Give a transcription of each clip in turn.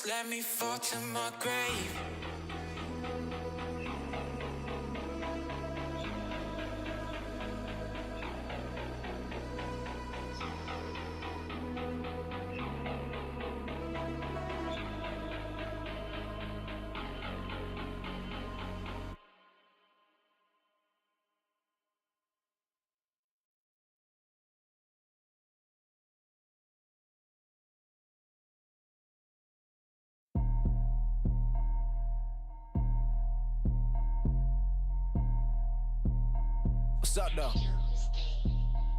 Just let me fall to my grave. What's up though?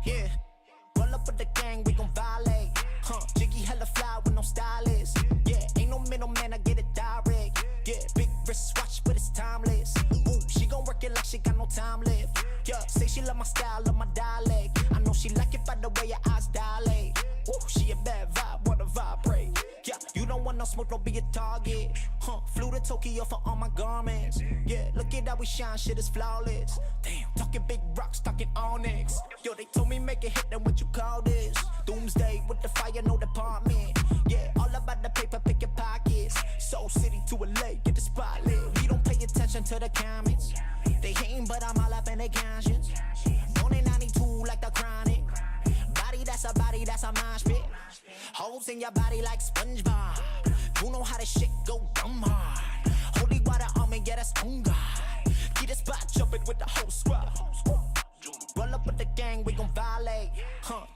Yeah, roll up with the gang, we gon' violate. Jiggy hella fly with no stylist. Yeah, ain't no middleman, I get it direct. Yeah, big wrist watch, but it's timeless. Ooh, she gon' work it like she got no time left. Yeah, say she love my style, love my dialect. I know she like it by the way your eyes dilate. Ooh, she a bad vibe, wanna vibrate. Yeah, you don't want no smoke, don't be a target. Flew to Tokyo for all my garments. Yeah, look at how we shine, shit is flawless. Damn, talking big rocks, talking onyx. Yo, they told me make it hit, then what you call this? Doomsday with the fire, no department. Yeah, all about the paper, pick your pockets. Soul City to LA, get the spot lit. We don't pay attention to the comments. They hating, but I'm all up in their conscience. Born in 92 like the chronic. Body that's a mosh pit. Holes in your body like SpongeBob. You know how this shit go dumb hard. Holy water on me, yeah, that's on God. Get a spot jumping with the whole squad. Roll up with the gang, we gon' violate.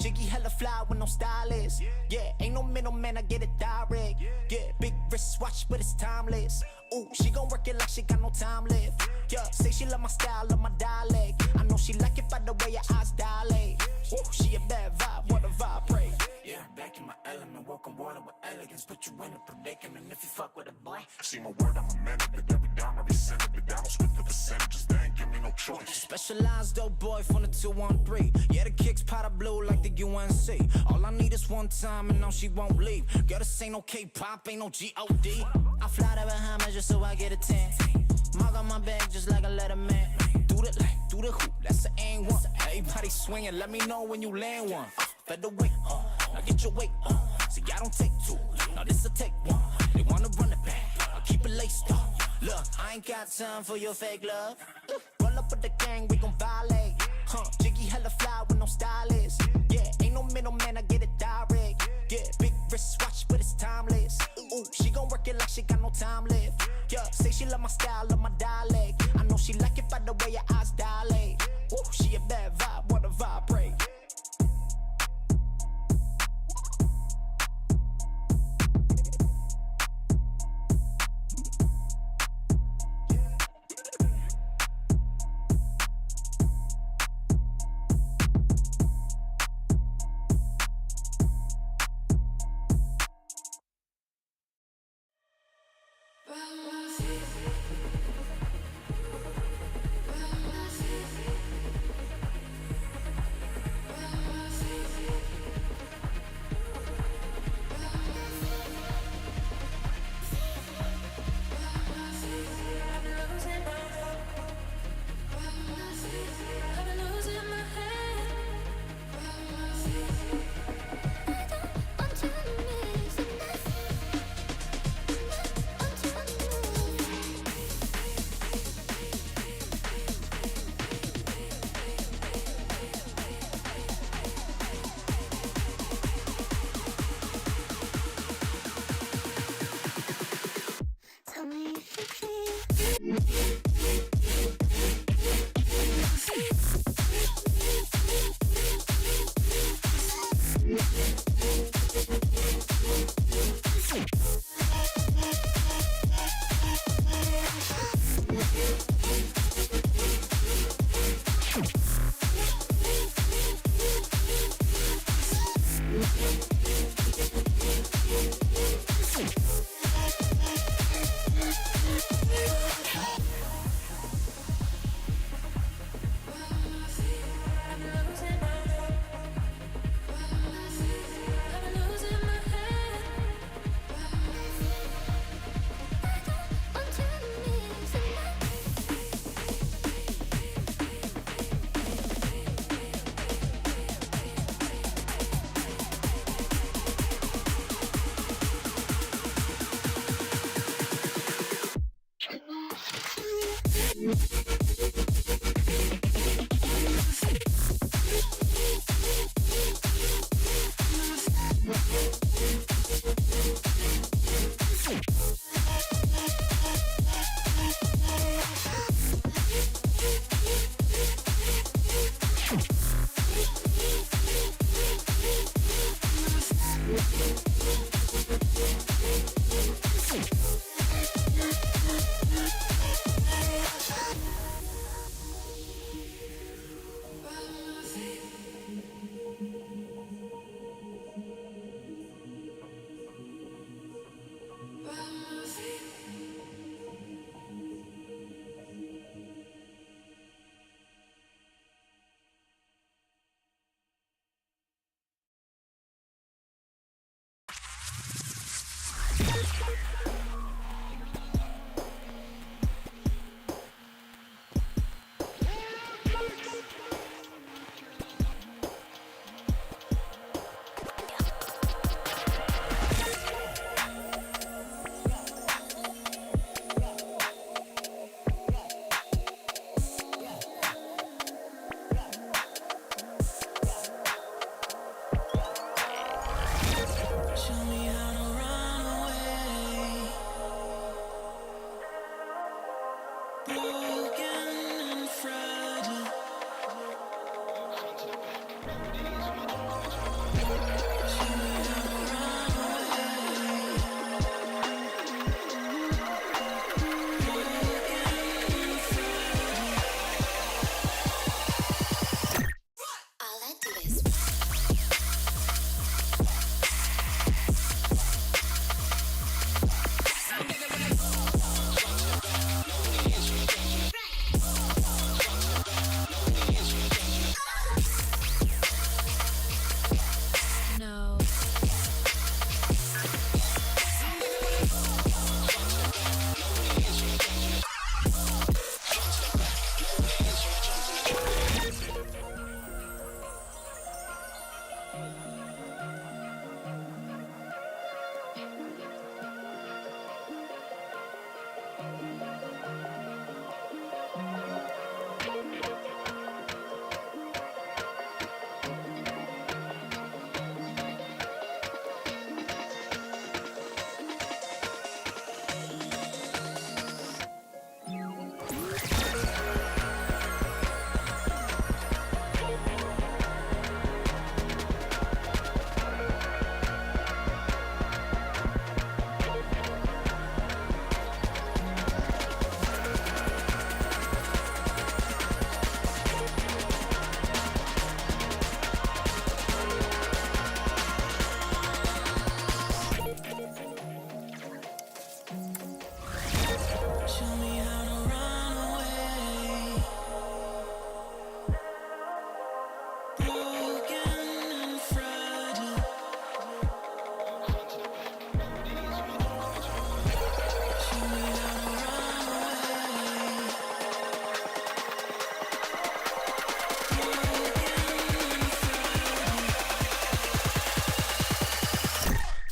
Jiggy hella fly with no stylist. Yeah, ain't no middleman, I get it direct. Yeah, big wrist watch, but it's timeless. Ooh, she gon' work it like she got no time left. Yeah, say she love my style, love my dialect. I know she like it by the way your eyes dilate. Ooh, she a bad vibe, wanna vibrate. Yeah, I'm back in my element, walking water with elegance. Put you in a predicament if you fuck with a boy. See my word, I'm a man of it. Every dime, every cent of it. Down with the percentages, they ain't give me no choice. Specialized dope boy from the 213. Yeah, the kicks powder blue like the UNC. All I need is one time and now she won't leave. Girl, this ain't no K-pop, ain't no G-O-D. I fly to Bahamas just so I get a 10. Mark on my bag just like a letterman. Do the hoop, that's the aim one. Everybody swinging, let me know when you land one. Featherweight, now get your weight on. See, I don't take two, now this'll take one. They wanna run it back, I'll keep it laced up. Look, I ain't got time for your fake love. Roll up with the gang, we gon' violate. Jiggy hella fly with no stylist. Yeah, ain't no middleman, I get it direct. Yeah, big wrist watch, but it's timeless. Ooh, she gon' work it like she got no time left. Yeah, say she love my style, love my dialect. I know she like it by the way your eyes dilate. Ooh, she a bad vibe, wanna vibrate.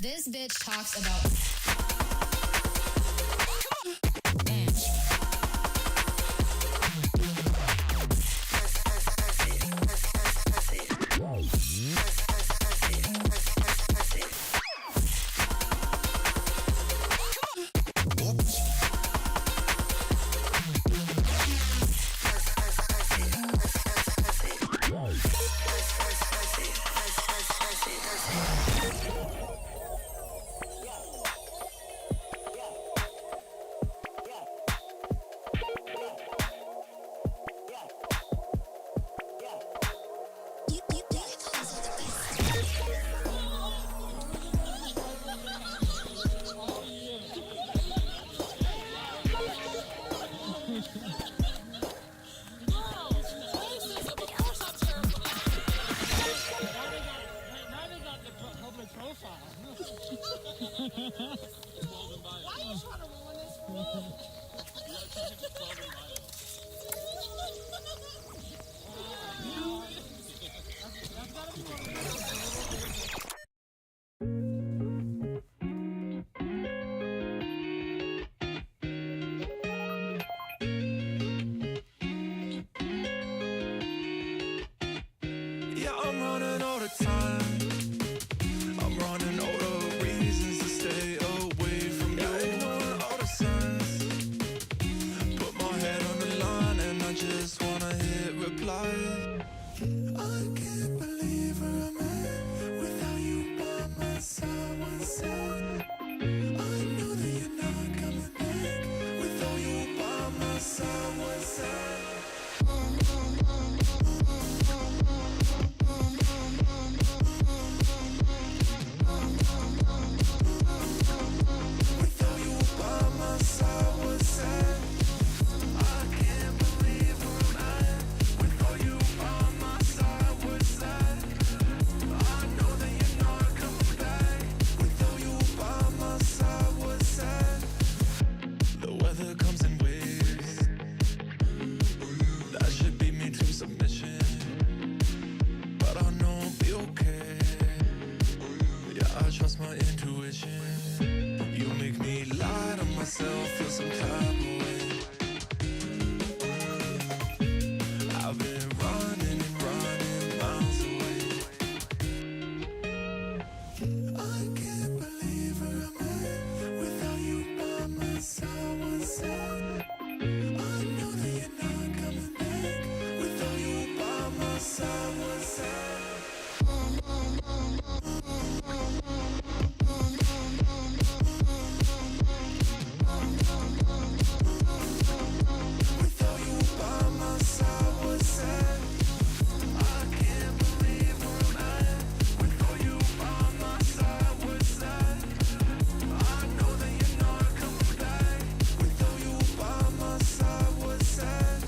This bitch talks about dance. sad. I know that you're not coming back. Without you by my side, what's sad? Without you by my side, what's sad? I can't believe where I'm at. Without you by my side, what's sad? I know that you're not coming back. Without you by my side, what's sad? The weather comes in waves. That should beat me to submission. But I know I'll be okay. Yeah, I trust my intuition. You make me lie to myself, feel some type of way. I've been running and running miles away. I can't believe where I'm at. Without you by my side, what's sad? I know that you're not coming back. Without you by my side, what's sad? Without you by my side, what's sad? I can't believe where I'm at. Without you by my side, what's sad? I know that you're not coming back. Without you by my side, what's sad?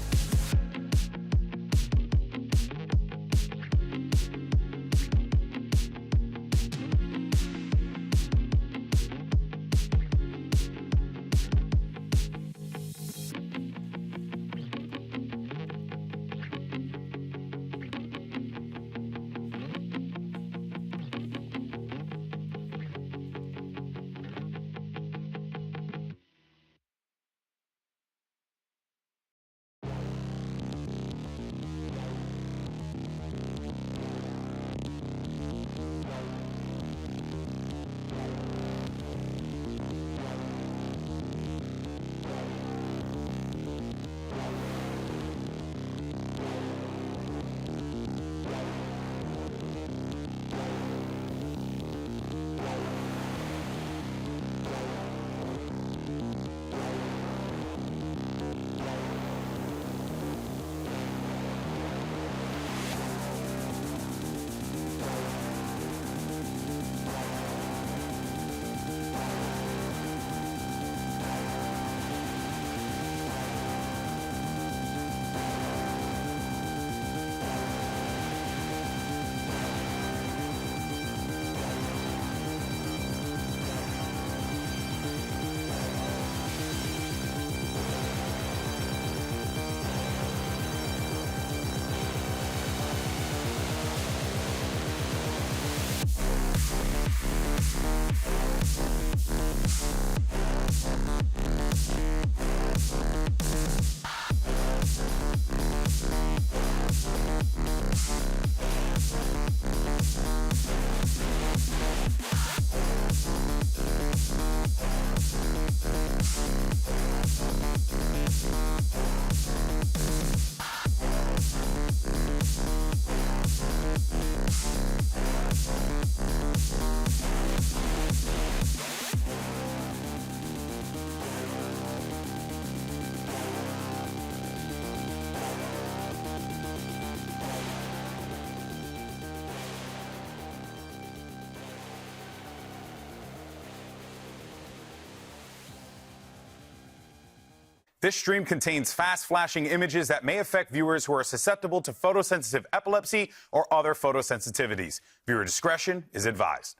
This stream contains fast-flashing images that may affect viewers who are susceptible to photosensitive epilepsy or other photosensitivities. Viewer discretion is advised.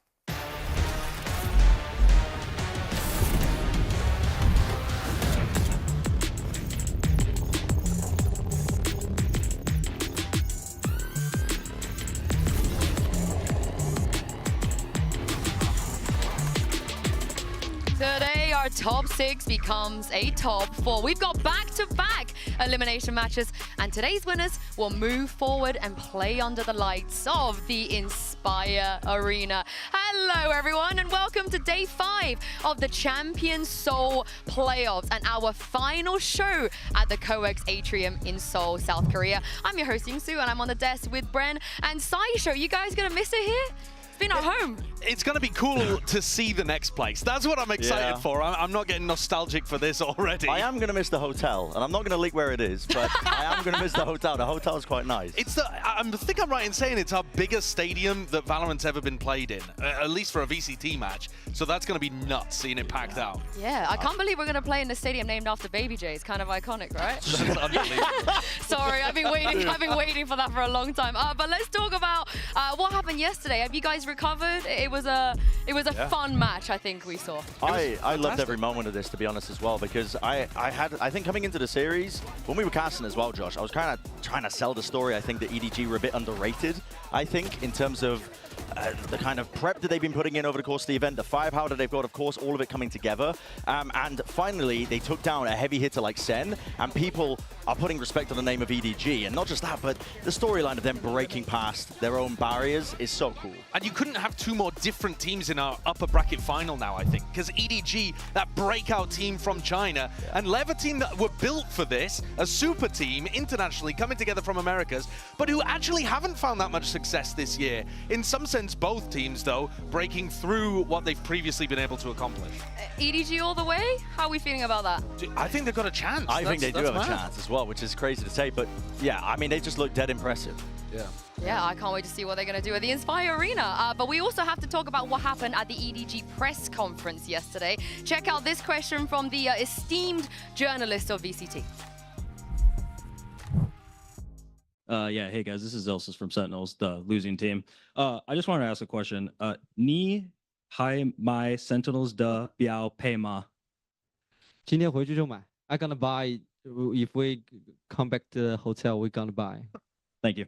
Today, our top 6 becomes a top 4. We've got back-to-back elimination matches, and today's winners will move forward and play under the lights of the Inspire Arena. Hello, everyone, and welcome to day 5 of the Champions Seoul playoffs and our final show at the COEX Atrium in Seoul, South Korea. I'm your host, Yingsu, and I'm on the desk with Bren and Saisho. You guys gonna miss it here? It's been our home. It's going to be cool to see the next place. That's what I'm excited for. I'm not getting nostalgic for this already. I am going to miss the hotel, and I'm not going to leak where it is, but I am going to miss the hotel. The hotel is quite nice. It's I think I'm right in saying it's our biggest stadium that Valorant's ever been played in, at least for a VCT match. So that's going to be nuts seeing it packed out. Yeah, I can't believe we're going to play in a stadium named after Baby J. It's kind of iconic, right? That's unbelievable. Sorry, I've been waiting for that for a long time. But let's talk about what happened yesterday. Have you guys recovered? It was a fun match, I think we saw. I loved every moment of this, to be honest, as well, because I think coming into the series, when we were casting as well, Josh, I was kind of trying to sell the story. I think that EDG were a bit underrated, I think, in terms of the kind of prep that they've been putting in over the course of the event, the firepower that they've got, of course, all of it coming together. And finally, they took down a heavy hitter like Sen, and people are putting respect on the name of EDG. And not just that, but the storyline of them breaking past their own barriers is so cool. And you couldn't have two more different teams in our upper bracket final now, I think, because EDG, that breakout team from China, and Lev, a team that were built for this, a super team internationally coming together from Americas, but who actually haven't found that much success this year. In some sense, both teams, though, breaking through what they've previously been able to accomplish. EDG all the way? How are we feeling about that? I think they've got a chance. I think they do have a chance as well, which is crazy to say. But yeah, I mean, they just look dead impressive. Yeah, I can't wait to see what they're going to do at the Inspire Arena. But we also have to talk about what happened at the EDG press conference yesterday. Check out this question from the esteemed journalist of VCT. Yeah, hey guys, this is Elsis from Sentinels, the losing team. I just wanted to ask a question. Ni hai mai Sentinels de biao pei ma. 今天回去就买. I'm gonna buy. If we come back to the hotel, we're gonna buy. Thank you.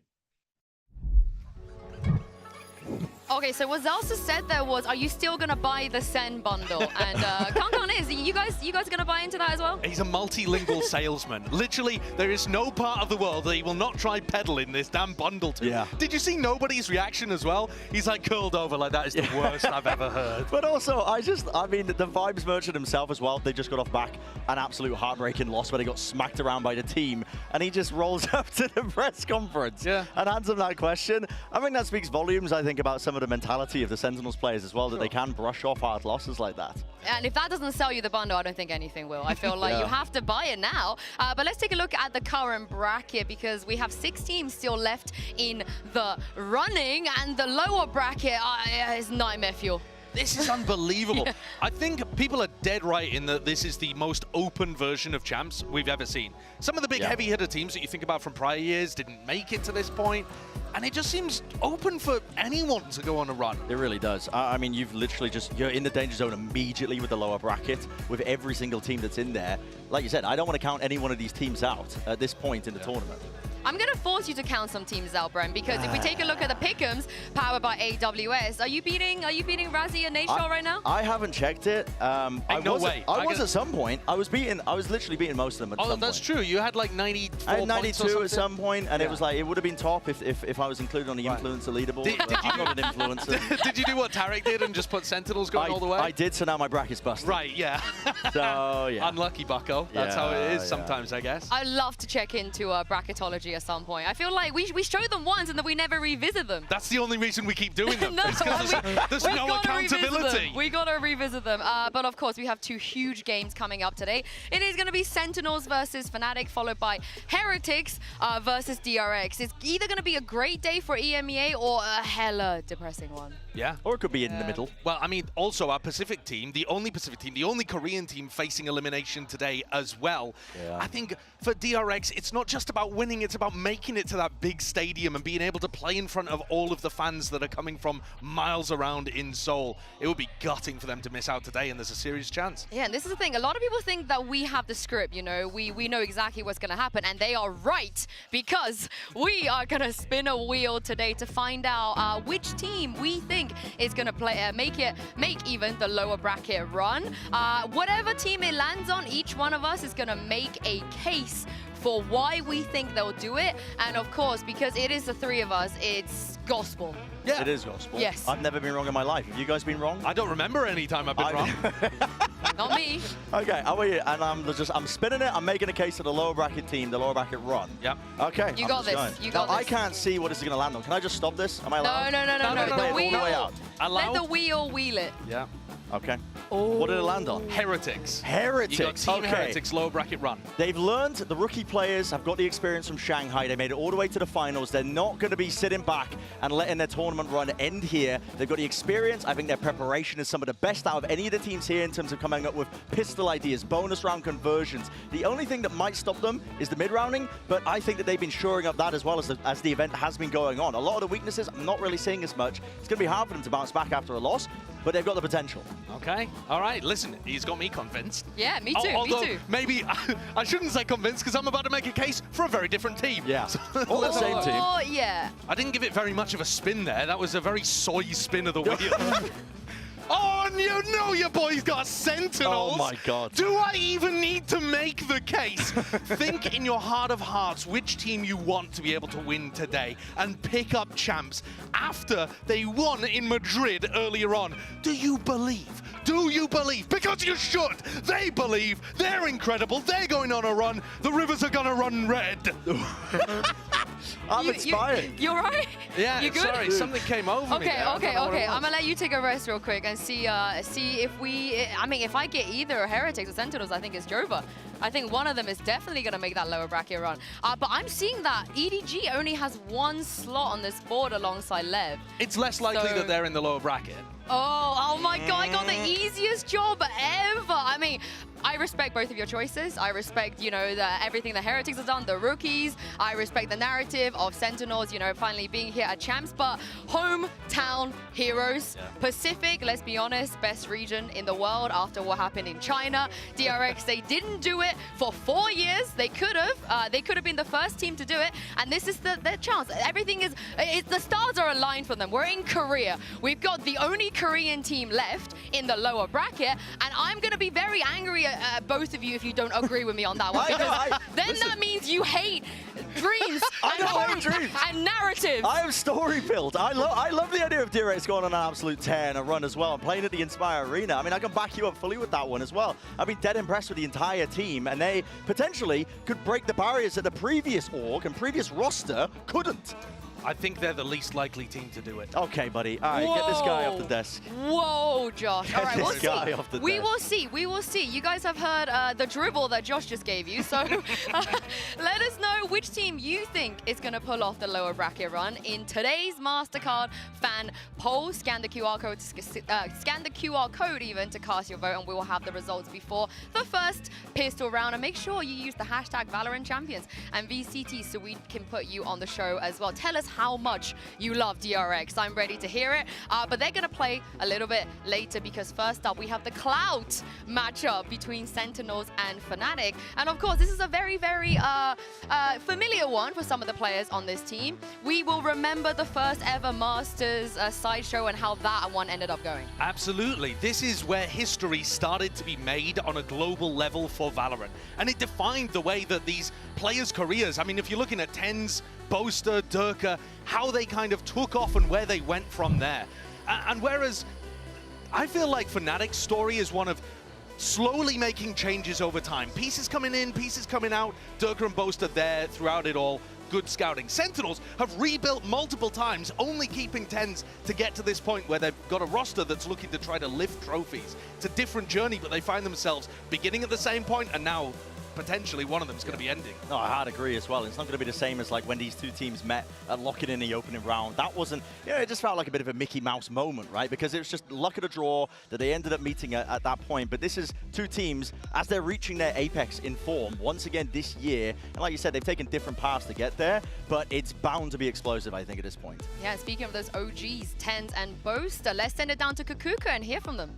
Okay, so what Zelsa said there was, are you still going to buy the Sen bundle? And Kankan is, you guys going to buy into that as well? He's a multilingual salesman. Literally, there is no part of the world that he will not try peddling this damn bundle to. Yeah. Did you see nobody's reaction as well? He's like curled over like that is the worst I've ever heard. But also, I mean, the Vibes merchant himself as well, they just got off back an absolute heartbreaking loss where they got smacked around by the team, and he just rolls up to the press conference and answers that question. I think that speaks volumes, I think, about some of the mentality of the Sentinels players as well, that they can brush off hard losses like that. And if that doesn't sell you the bundle, I don't think anything will. I feel like you have to buy it now. But let's take a look at the current bracket, because we have 6 teams still left in the running, and the lower bracket is nightmare fuel. This is unbelievable. I think people are dead right in that this is the most open version of champs we've ever seen. Some of the big heavy hitter teams that you think about from prior years didn't make it to this point, and it just seems open for anyone to go on a run. It really does. I mean, you've literally you're in the danger zone immediately with the lower bracket, with every single team that's in there. Like you said, I don't want to count any one of these teams out at this point in the tournament. I'm going to force you to count some teams out, Bren, because if we take a look at the pick'ems powered by AWS, are you beating Razzie and Nashor right now? I haven't checked it. I was at some point. I was literally beating most of them at some point. That's true. You had like 94 I had 92 points at some point, and it was like, it would have been top if I was included on the influencer leaderboard. I'm not an influencer. Did you do what Tarek did and just put Sentinels going all the way? I did, so now my bracket's busted. Right, yeah. So, yeah. Unlucky, bucko. That's how it is sometimes, I guess. I love to check into bracketology at some point. I feel like we show them once and then we never revisit them. That's the only reason we keep doing them. No, it's because there's no accountability. We got to revisit them. But of course, we have 2 huge games coming up today. It is going to be Sentinels versus Fnatic, followed by Heretics versus DRX. It's either going to be a great day for EMEA or a hella depressing one. Yeah. Or it could be in the middle. Well, I mean, also our Pacific team, the only Korean team facing elimination today as well. Yeah. I think for DRX, it's not just about winning, it's about making it to that big stadium and being able to play in front of all of the fans that are coming from miles around in Seoul. It would be gutting for them to miss out today, and there's a serious chance. Yeah, and this is the thing. A lot of people think that we have the script, you know, we know exactly what's going to happen, and they are right, because we are going to spin a wheel today to find out which team we think is going to make even the lower bracket run. Whatever team it lands on, each one of us is going to make a case for why we think they'll do it. And of course, because it is the 3 of us, it's gospel. Yeah. It is gospel. Yes. I've never been wrong in my life. Have you guys been wrong? I don't remember any time I've been wrong. Not me. Okay, and I'm spinning it. I'm making a case for the lower bracket team, the lower bracket run. Yep. Okay. You got this. You got now, this. I can't see what this is going to land on. Can I just stop this? Am I allowed? No. Play it all the way out. Let the wheel wheel it. Yeah. Okay. What did it land on? Heretics. Heretics. You got Team okay. Heretics lower bracket run. They've learned, the rookie players have got the experience from Shanghai. They made it all the way to the finals. They're not going to be sitting back and letting their tournament run end here. They've got the experience. I think their preparation is some of the best out of any of the teams here in terms of coming up with pistol ideas, bonus round conversions. The only thing that might stop them is the mid-rounding, but I think that they've been shoring up that as well as the event has been going on. A lot of the weaknesses, I'm not really seeing as much. It's going to be hard for them to bounce back after a loss, but they've got the potential. Okay. All right. Listen, he's got me convinced. Yeah, me too. Although, me too. maybe I shouldn't say convinced because I'm about to make a case for a very different team. Yeah. So, All the same team. Oh, yeah. I didn't give it very much of a spin there. That was a very soy spin of the wheel. Oh, and you know your boy's got Sentinels. Oh my God. Do I even need to make the case? Think in your heart of hearts which team you want to be able to win today and pick up champs after they won in Madrid earlier on. Do you believe? Do you believe? Because you should. They believe. They're incredible. They're going on a run. The rivers are going to run red. I'm inspired. You're right? Yeah, You good? sorry, something came over me there. I Okay. don't know what it I'm was. gonna let you take a rest real quick and see if we. I mean, if I get either Heretics or Sentinels, I think it's Jova. I think one of them is definitely gonna make that lower bracket run. But I'm seeing that EDG only has one slot on this board alongside Lev. It's less likely So- that they're in the lower bracket. Oh my God, I got the easiest job ever. I mean, I respect both of your choices. I respect, you know, everything the Heretics has done, the rookies. I respect the narrative of Sentinels, you know, finally being here at Champs. But hometown heroes, Pacific, let's be honest, best region in the world after what happened in China. DRX, they didn't do it for 4 years. They could have. They could have been the first team to do it. And this is their chance. Everything is, the stars are aligned for them. We're in Korea. We've got the only Korean team left in the lower bracket. And I'm going to be very angry at both of you if you don't agree with me on that one. Because that means you hate dreams and hope and narratives. I am story built. I love the idea of DRX going on an absolute tear and a run as well and playing at the Inspire Arena. I mean, I can back you up fully with that one as well. I've been dead impressed with the entire team, and they potentially could break the barriers that the previous org and previous roster couldn't. I think they're the least likely team to do it. Okay, buddy. All right, get this guy off the desk. Whoa, Josh. All right, we'll this guy see. off the We desk. will see. We will see. You guys have heard the dribble that Josh just gave you. So let us know which team you think is going to pull off the lower bracket run in today's MasterCard fan poll. Scan the QR code. Scan the QR code even to cast your vote, and we will have the results before the first pistol round. And make sure you use the hashtag VALORANT Champions and VCT so we can put you on the show as well. Tell us how much you love DRX. I'm ready to hear it. But they're going to play a little bit later because first up we have the Clout matchup between Sentinels and Fnatic. And of course, this is a very, very familiar one for some of the players on this team. We will remember the first ever Masters sideshow and how that one ended up going. Absolutely. This is where history started to be made on a global level for Valorant. And it defined the way that these players' careers, I mean, if you're looking at Tens, Boaster, Durka, how they kind of took off and where they went from there. And whereas I feel like Fnatic's story is one of slowly making changes over time. Pieces coming in, pieces coming out, Durka and Boaster there throughout it all. Good scouting. Sentinels have rebuilt multiple times, only keeping Tens to get to this point where they've got a roster that's looking to try to lift trophies. It's a different journey, but they find themselves beginning at the same point and now potentially one of them is going to be ending. No, I hard agree as well. It's not going to be the same as like when these two teams met at locking in the opening round. That wasn't, you know, it just felt like a bit of a Mickey Mouse moment, right? Because it was just luck of the draw that they ended up meeting at that point. But this is two teams as they're reaching their apex in form once again this year. And like you said, they've taken different paths to get there, but it's bound to be explosive, I think, at this point. Yeah, speaking of those OGs, Tens and Boaster, let's send it down to Kukuka and hear from them.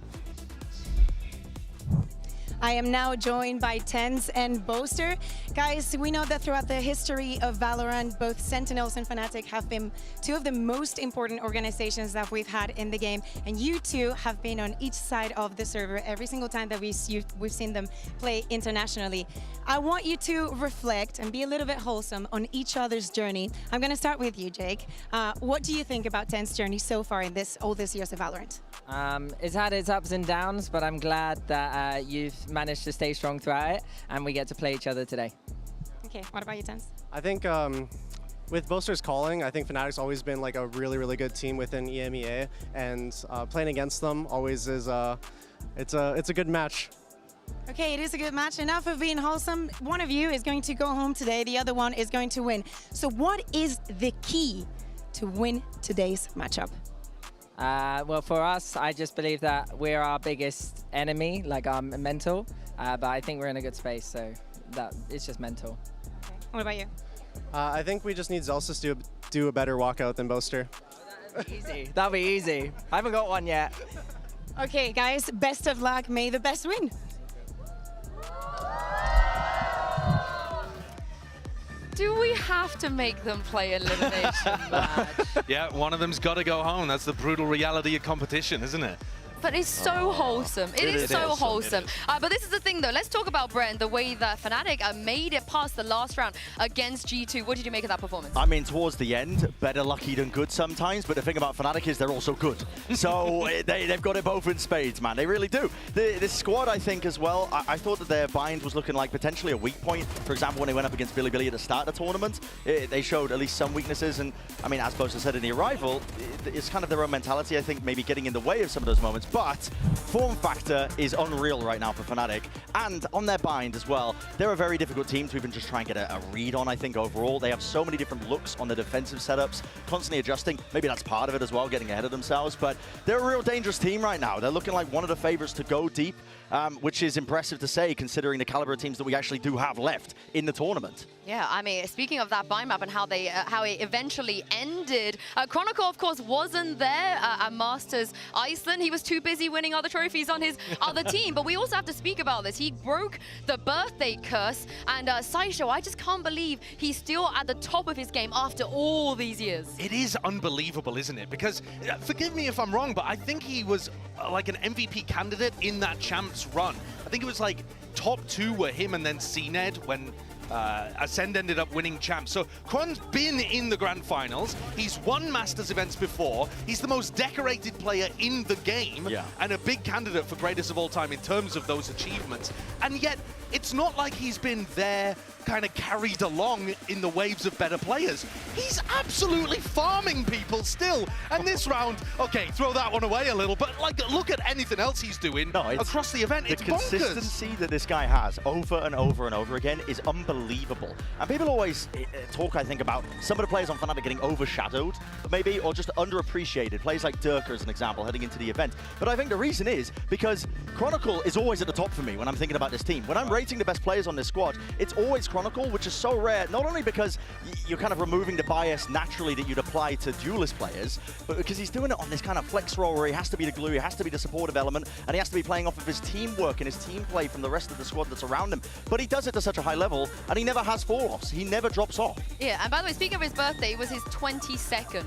I am now joined by Tens and Boaster. Guys, we know that throughout the history of Valorant, both Sentinels and Fnatic have been two of the most important organizations that we've had in the game. And you two have been on each side of the server every single time that we've seen them play internationally. I want you to reflect and be a little bit wholesome on each other's journey. I'm going to start with you, Jake. What do you think about Tens' journey so far in all this years of Valorant? It's had its ups and downs, but I'm glad that you've managed to stay strong throughout it, and we get to play each other today. Okay, what about you, Tens? I think with Boaster's calling, I think Fnatic's always been like a really, really good team within EMEA, and playing against them always is it's a good match. Okay, it is a good match. Enough of being wholesome. One of you is going to go home today. The other one is going to win. So what is the key to win today's matchup? Well, for us, I just believe that we're our biggest enemy, like our mental. But I think we're in a good space, so that it's just mental. Okay. What about you? I think we just need Zelsys to do a better walkout than Boaster. That'll be easy. That'll be easy. I haven't got one yet. Okay, guys, best of luck. May the best win. Do we have to make them play elimination match? Yeah, one of them's got to go home. That's the brutal reality of competition, isn't it? But it's so wholesome. It is so wholesome. But this is the thing, though. Let's talk about Brent, the way that Fnatic made it past the last round against G2. What did you make of that performance? I mean, towards the end, better lucky than good sometimes, but the thing about Fnatic is they're also good. So they've got it both in spades, man. They really do. This squad, I think, as well, I thought that their bind was looking like potentially a weak point. For example, when they went up against Billy at the start of the tournament, they showed at least some weaknesses. And, I mean, as Boaster said in the arrival, it's kind of their own mentality, I think, maybe getting in the way of some of those moments. But form factor is unreal right now for Fnatic. And on their bind as well, they're a very difficult team to even just try and get a read on, I think, overall. They have so many different looks on the defensive setups, constantly adjusting. Maybe that's part of it as well, getting ahead of themselves. But they're a real dangerous team right now. They're looking like one of the favorites to go deep, which is impressive to say, considering the caliber of teams that we actually do have left in the tournament. Yeah, I mean, speaking of that bind map and how it eventually ended, Chronicle, of course, wasn't there at Masters Iceland. He was too busy winning other trophies on his other team. But we also have to speak about this. He broke the birthday curse. And Saisho, I just can't believe he's still at the top of his game after all these years. It is unbelievable, isn't it? Because, forgive me if I'm wrong, but I think he was like an MVP candidate in that Champs run. I think it was like top 2 were him and then CNED when Ascend ended up winning Champs. So Quan's been in the Grand Finals. He's won Masters events before. He's the most decorated player in the game and a big candidate for greatest of all time in terms of those achievements. And yet, it's not like he's been there kind of carried along in the waves of better players. He's absolutely farming people still. And this round, okay, throw that one away a little, but like, look at anything else he's doing across the event. It's bonkers. The consistency that this guy has over and over and over again is unbelievable. And people always talk, I think, about some of the players on Fnatic getting overshadowed, maybe, or just underappreciated. Players like Durka, as an example, heading into the event. But I think the reason is because Chronicle is always at the top for me when I'm thinking about this team. When I'm rating the best players on this squad, it's always Chronicle, which is so rare, not only because you're kind of removing the bias naturally that you'd apply to duelist players, but because he's doing it on this kind of flex role where he has to be the glue, he has to be the supportive element, and he has to be playing off of his teamwork and his team play from the rest of the squad that's around him. But he does it to such a high level, and he never has fall-offs. He never drops off. Yeah, and by the way, speaking of his birthday, it was his 22nd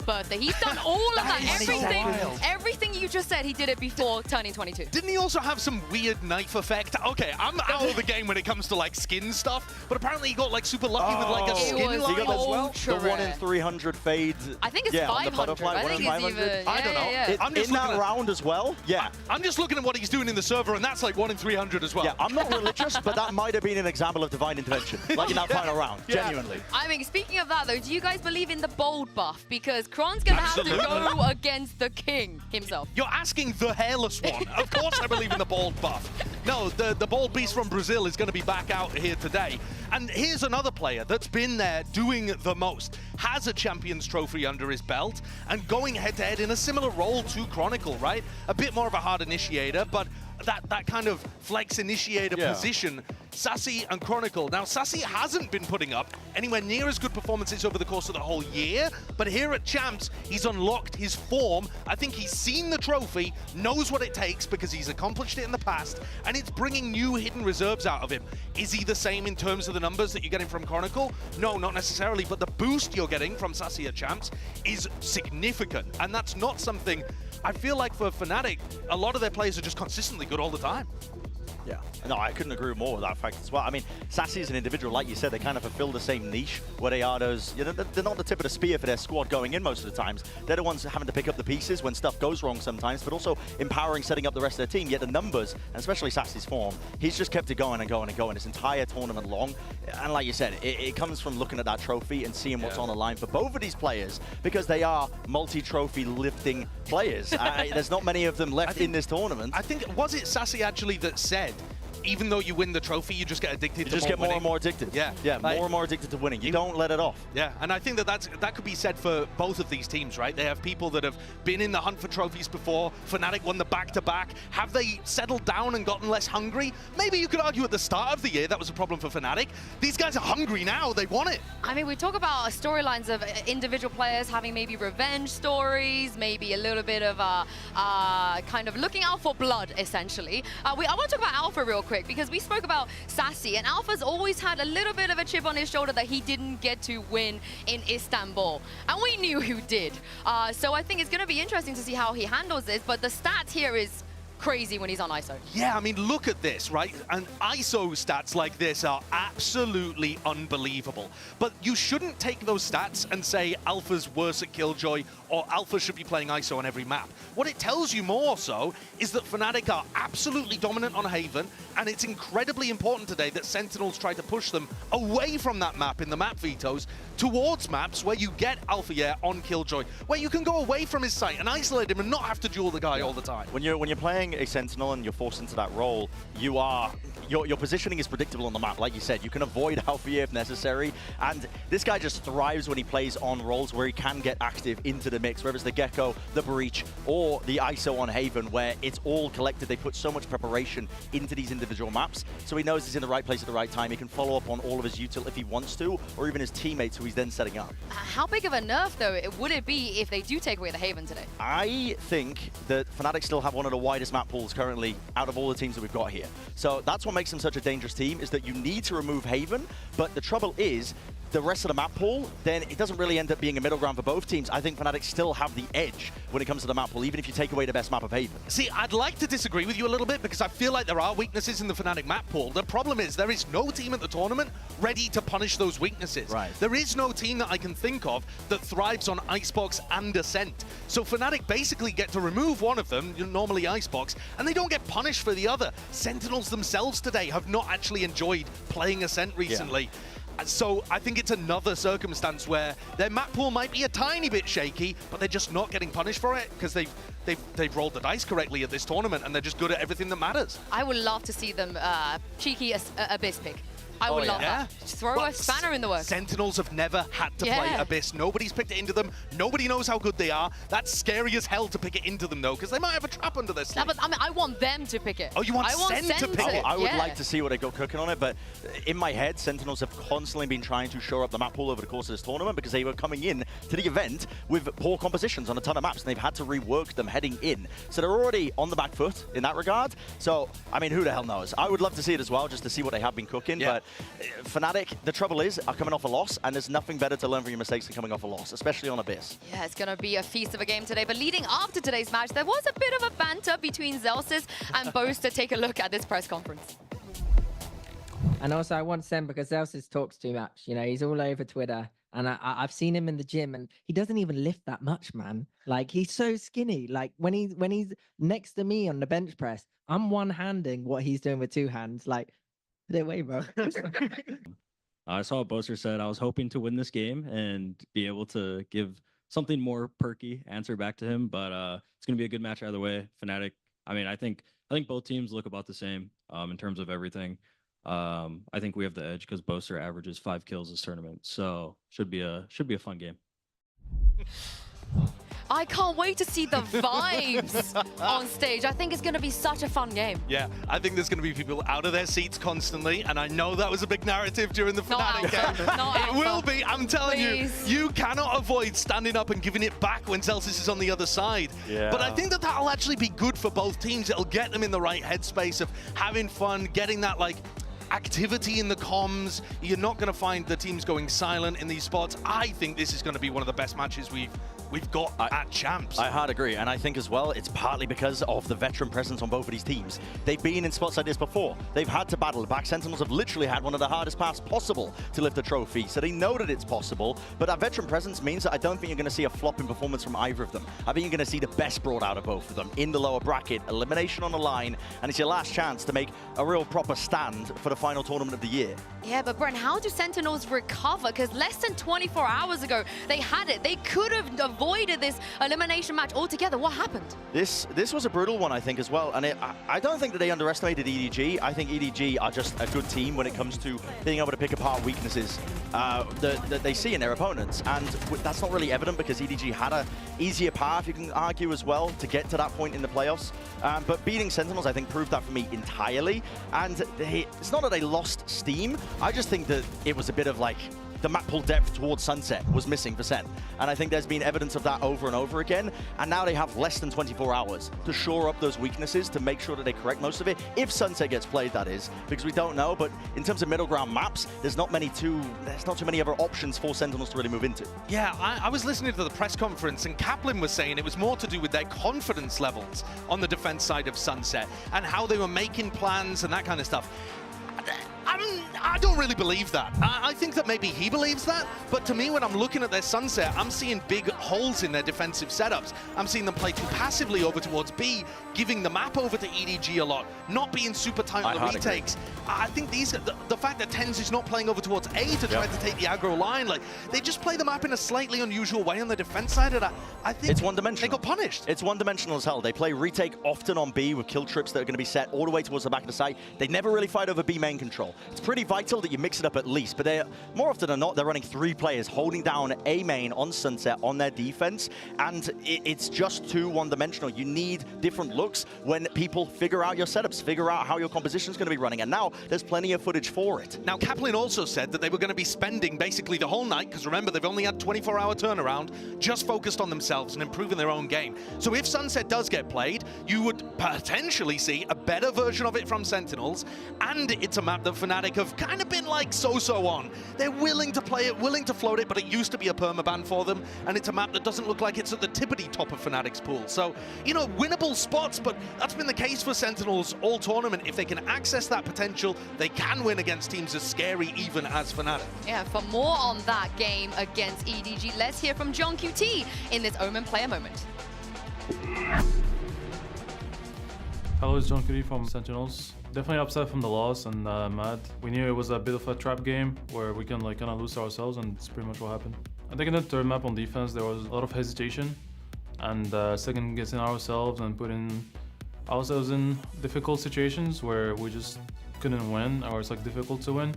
birthday. He's done all of that. Everything you just said, he did it before turning 22. Didn't he also have some weird knife effect? Okay, I'm out of the game when it comes to like skin stuff, but apparently he got like super lucky with like a skin line. He got as well. The 1 in 300 fade. I think it's 500. I think it's even. I don't know. I'm just in that round as well. Yeah. I'm just looking at what he's doing in the server, and that's like 1 in 300 as well. Yeah, I'm not religious, but that might have been an example of divine intervention, like in that final round. Genuinely. I mean, speaking of that though, do you guys believe in the bold buff? Because Kron's gonna have to go against the king himself. You're asking the hairless one. Of course I believe in the bald buff. No, the bald beast from Brazil is going to be back out here today. And here's another player that's been there doing the most, has a Champions Trophy under his belt, and going head-to-head in a similar role to Chronicle, right? A bit more of a hard initiator, but that kind of flex initiator position, Sassy and Chronicle. Now, Sassy hasn't been putting up anywhere near as good performances over the course of the whole year, but here at Champs, he's unlocked his form. I think he's seen the trophy, knows what it takes because he's accomplished it in the past, and it's bringing new hidden reserves out of him. Is he the same in terms of the numbers that you're getting from Chronicle? No, not necessarily, but the boost you're getting from Sassy at Champs is significant, and that's not something I feel like for Fnatic, a lot of their players are just consistently good all the time. Yeah, no, I couldn't agree more with that fact as well. I mean, Sassy as an individual, like you said, they kind of fulfill the same niche where they are those, you know, they're not the tip of the spear for their squad going in most of the times. They're the ones having to pick up the pieces when stuff goes wrong sometimes, but also empowering, setting up the rest of their team. Yet the numbers, and especially Sassy's form, he's just kept it going and going and going this entire tournament long. And like you said, it comes from looking at that trophy and seeing what's on the line for both of these players, because they are multi-trophy lifting players. There's not many of them left in this tournament. I think, was it Sassy actually that said, even though you win the trophy, you just get addicted to just get more and more addicted. Yeah. Yeah, Like, more and more addicted to winning. You don't let it off. Yeah, and I think that could be said for both of these teams, right? They have people that have been in the hunt for trophies before. Fnatic won the back-to-back. Have they settled down and gotten less hungry? Maybe you could argue at the start of the year that was a problem for Fnatic. These guys are hungry now. They want it. I mean, we talk about storylines of individual players having maybe revenge stories, maybe a little bit of kind of looking out for blood, essentially. I want to talk about Alpha real quick, because we spoke about Sassy, and Alpha's always had a little bit of a chip on his shoulder that he didn't get to win in Istanbul, and we knew who did. So I think it's going to be interesting to see how he handles this, but the stats here is crazy when he's on ISO. Yeah, I mean, look at this, right? And ISO stats like this are absolutely unbelievable. But you shouldn't take those stats and say Alpha's worse at Killjoy or Alpha should be playing ISO on every map. What it tells you more so is that Fnatic are absolutely dominant on Haven, and it's incredibly important today that Sentinels try to push them away from that map in the map vetoes towards maps where you get Alpha on Killjoy, where you can go away from his sight and isolate him and not have to duel the guy all the time. When you're playing a Sentinel and you're forced into that role, your positioning is predictable on the map. Like you said, you can avoid Alpha if necessary, and this guy just thrives when he plays on roles where he can get active into the mix, whether it's the Gecko, the Breach, or the ISO on Haven, where it's all collected. They put so much preparation into these individual maps, so he knows he's in the right place at the right time. He can follow up on all of his util if he wants to, or even his teammates who he's then setting up. How big of a nerf, though, would it be if they do take away the Haven today? I think that Fnatic still have one of the widest map pools currently out of all the teams that we've got here. So that's what makes them such a dangerous team, is that you need to remove Haven, but the trouble is, the rest of the map pool, then it doesn't really end up being a middle ground for both teams. I think Fnatic still have the edge when it comes to the map pool, even if you take away the best map of Haven. See, I'd like to disagree with you a little bit, because I feel like there are weaknesses in the Fnatic map pool. The problem is there is no team at the tournament ready to punish those weaknesses. Right. There is no team that I can think of that thrives on Icebox and Ascent. So Fnatic basically get to remove one of them, normally Icebox, and they don't get punished for the other. Sentinels themselves today have not actually enjoyed playing Ascent recently. Yeah. So I think it's another circumstance where their map pool might be a tiny bit shaky, but they're just not getting punished for it because they've rolled the dice correctly at this tournament, and they're just good at everything that matters. I would love to see them cheeky Abyss pick. I would love that. Just throw a spanner in the works. Sentinels have never had to play Abyss. Nobody's picked it into them. Nobody knows how good they are. That's scary as hell to pick it into them, though, because they might have a trap under their sleeve. Yeah, but I mean, I want them to pick it. Oh, you want Sen to pick it? I would like to see what they go cooking on it, but in my head, Sentinels have constantly been trying to shore up the map pool over the course of this tournament, because they were coming in to the event with poor compositions on a ton of maps, and they've had to rework them heading in. So they're already on the back foot in that regard. So, I mean, who the hell knows? I would love to see it as well, just to see what they have been cooking, but Fnatic, the trouble is, are coming off a loss, and there's nothing better to learn from your mistakes than coming off a loss, especially on Abyss. Yeah, it's going to be a feast of a game today. But leading up to today's match, there was a bit of a banter between Zelsis and Boaster. Take a look at this press conference. And also, I want Sen, because Zelsis talks too much. You know, he's all over Twitter. And I've seen him in the gym, and he doesn't even lift that much, man. Like, he's so skinny. Like, when he's next to me on the bench press, I'm one-handing what he's doing with two hands. Like, put it away, bro. I saw what Boaster said. I was hoping to win this game and be able to give something more perky answer back to him, but it's going to be a good match either way. Fnatic, I mean, I think both teams look about the same in terms of everything. I think we have the edge because Boaster averages 5 kills this tournament, so should be a fun game. I can't wait to see the vibes on stage. I think it's going to be such a fun game. Yeah, I think there's going to be people out of their seats constantly, and I know that was a big narrative during the Fnatic game. It will be, I'm telling you. You cannot avoid standing up and giving it back when Zelsis is on the other side. Yeah. But I think that that'll actually be good for both teams. It'll get them in the right headspace of having fun, getting that, like, activity in the comms. You're not going to find the teams going silent in these spots. I think this is going to be one of the best matches we've we've got at Champs. I hard agree, and I think as well, it's partly because of the veteran presence on both of these teams. They've been in spots like this before. They've had to battle back. Sentinels have literally had one of the hardest paths possible to lift a trophy, so they know that it's possible, but that veteran presence means that I don't think you're going to see a flop in performance from either of them. I think you're going to see the best brought out of both of them in the lower bracket, elimination on the line, and it's your last chance to make a real proper stand for the final tournament of the year. Yeah, but Brent, how do Sentinels recover? Because less than 24 hours ago, they had it. They could have avoided this elimination match altogether. What happened? This was a brutal one, I think, as well. And I don't think that they underestimated EDG. I think EDG are just a good team when it comes to being able to pick apart weaknesses that they see in their opponents. And that's not really evident because EDG had an easier path, you can argue, as well, to get to that point in the playoffs. But beating Sentinels, I think, proved that for me entirely. And it's not that they lost steam. I just think that it was a bit of like the map pool depth towards Sunset was missing for Sen. And I think there's been evidence of that over and over again. And now they have less than 24 hours to shore up those weaknesses, to make sure that they correct most of it. If Sunset gets played, that is, because we don't know. But in terms of middle ground maps, there's not too many other options for Sentinels to really move into. Yeah, I was listening to the press conference, and Kaplan was saying it was more to do with their confidence levels on the defense side of Sunset and how they were making plans and that kind of stuff. I don't really believe that. I think that maybe he believes that, but to me, when I'm looking at their Sunset, I'm seeing big holes in their defensive setups. I'm seeing them play too passively over towards B, giving the map over to EDG a lot, not being super tight on the retakes. I think the fact that TenZ is not playing over towards A to try to take the aggro line, like, they just play the map in a slightly unusual way on the defense side of that. I think it's one-dimensional. They got punished. It's one-dimensional as hell. They play retake often on B with kill trips that are going to be set all the way towards the back of the site. They never really fight over B main control. It's pretty vital that you mix it up at least, but they're more often than not, they're running 3 players holding down A main on Sunset on their defense, and it's just too one-dimensional. You need different looks when people figure out your setups, figure out how your composition is going to be running, and now there's plenty of footage for it. Now, Kaplan also said that they were going to be spending basically the whole night, because remember, they've only had 24-hour turnaround, just focused on themselves and improving their own game. So if Sunset does get played, you would potentially see a better version of it from Sentinels, and it's a map that Fnatic have kind of been like so-so on. They're willing to play it, willing to float it, but it used to be a permaban for them, and it's a map that doesn't look like it's at the tippity top of Fnatic's pool. So, you know, winnable spots, but that's been the case for Sentinels all tournament. If they can access that potential, they can win against teams as scary even as Fnatic. Yeah, for more on that game against EDG, let's hear from John QT in this Omen player moment. Hello, it's John QT from Sentinels. Definitely upset from the loss and mad. We knew it was a bit of a trap game where we can like kind of lose ourselves, and it's pretty much what happened. I think in the third map on defense there was a lot of hesitation and second guessing ourselves and putting ourselves in difficult situations where we just couldn't win, or it's like difficult to win.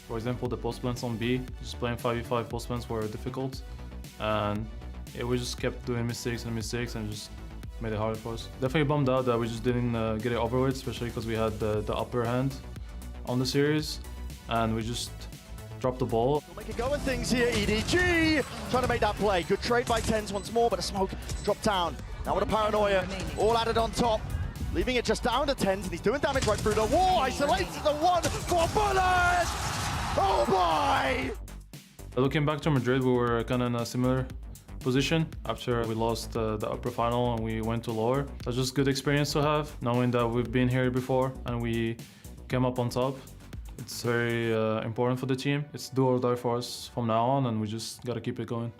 For example, the post plants on B, just playing 5v5 post plants were difficult, and yeah, we just kept doing mistakes and just made it harder for us. Definitely bummed out that we just didn't get it over with, especially because we had the upper hand on the series, and we just dropped the ball. We'll make a go of things here, EDG trying to make that play. Good trade by TenZ once more, but a smoke dropped down. Now with a paranoia, all added on top, leaving it just down to TenZ, and he's doing damage right through the wall. Isolates the one for Bullet! Oh boy! Looking back to Madrid, we were kind of in a similar position after we lost the upper final and we went to lower. That's just good experience to have, knowing that we've been here before and we came up on top. It's very important for the team. It's do or die for us from now on, and we just gotta keep it going.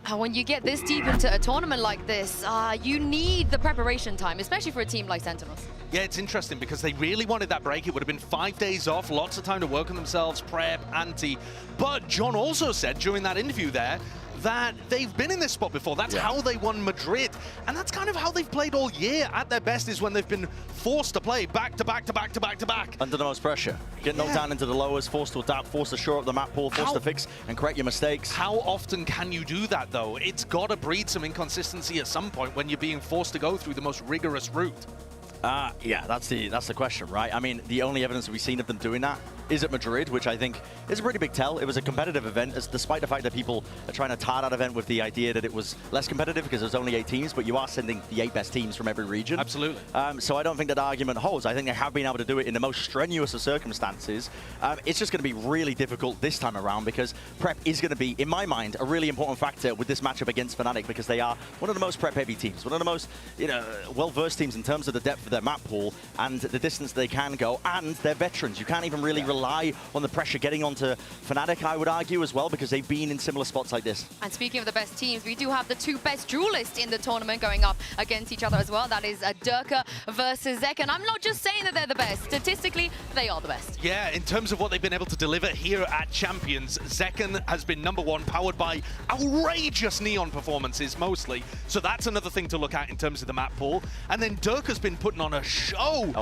When you get this deep into a tournament like this, you need the preparation time, especially for a team like Sentinels. Yeah, it's interesting because they really wanted that break. It would have been 5 days off, lots of time to work on themselves, prep, ante. But John also said during that interview there that they've been in this spot before. That's how they won Madrid. And that's kind of how they've played all year. At their best is when they've been forced to play back to back to back to back to back. Under the most pressure. Get knocked down into the lowers, forced to adapt, forced to shore up the map pool, forced to fix and correct your mistakes. How often can you do that, though? It's got to breed some inconsistency at some point when you're being forced to go through the most rigorous route. Yeah, that's the question, right? I mean, the only evidence we've seen of them doing that is at Madrid, which I think is a pretty big tell. It was a competitive event, despite the fact that people are trying to tar that event with the idea that it was less competitive because there's only 8 teams, but you are sending the 8 best teams from every region. Absolutely. So I don't think that argument holds. I think they have been able to do it in the most strenuous of circumstances. It's just going to be really difficult this time around because prep is going to be, in my mind, a really important factor with this matchup against Fnatic because they are one of the most prep-heavy teams, one of the most well-versed teams in terms of the depth of their map pool and the distance they can go, and they're veterans. You can't even really rely on the pressure getting onto Fnatic, I would argue, as well, because they've been in similar spots like this. And speaking of the best teams, we do have the 2 best duelists in the tournament going up against each other as well. That is Durka versus Zek, and I'm not just saying that they're the best. Statistically, they are the best. Yeah, in terms of what they've been able to deliver here at Champions, Zekken has been #1, powered by outrageous Neon performances mostly. So that's another thing to look at in terms of the map pool. And then Durka's been putting on a show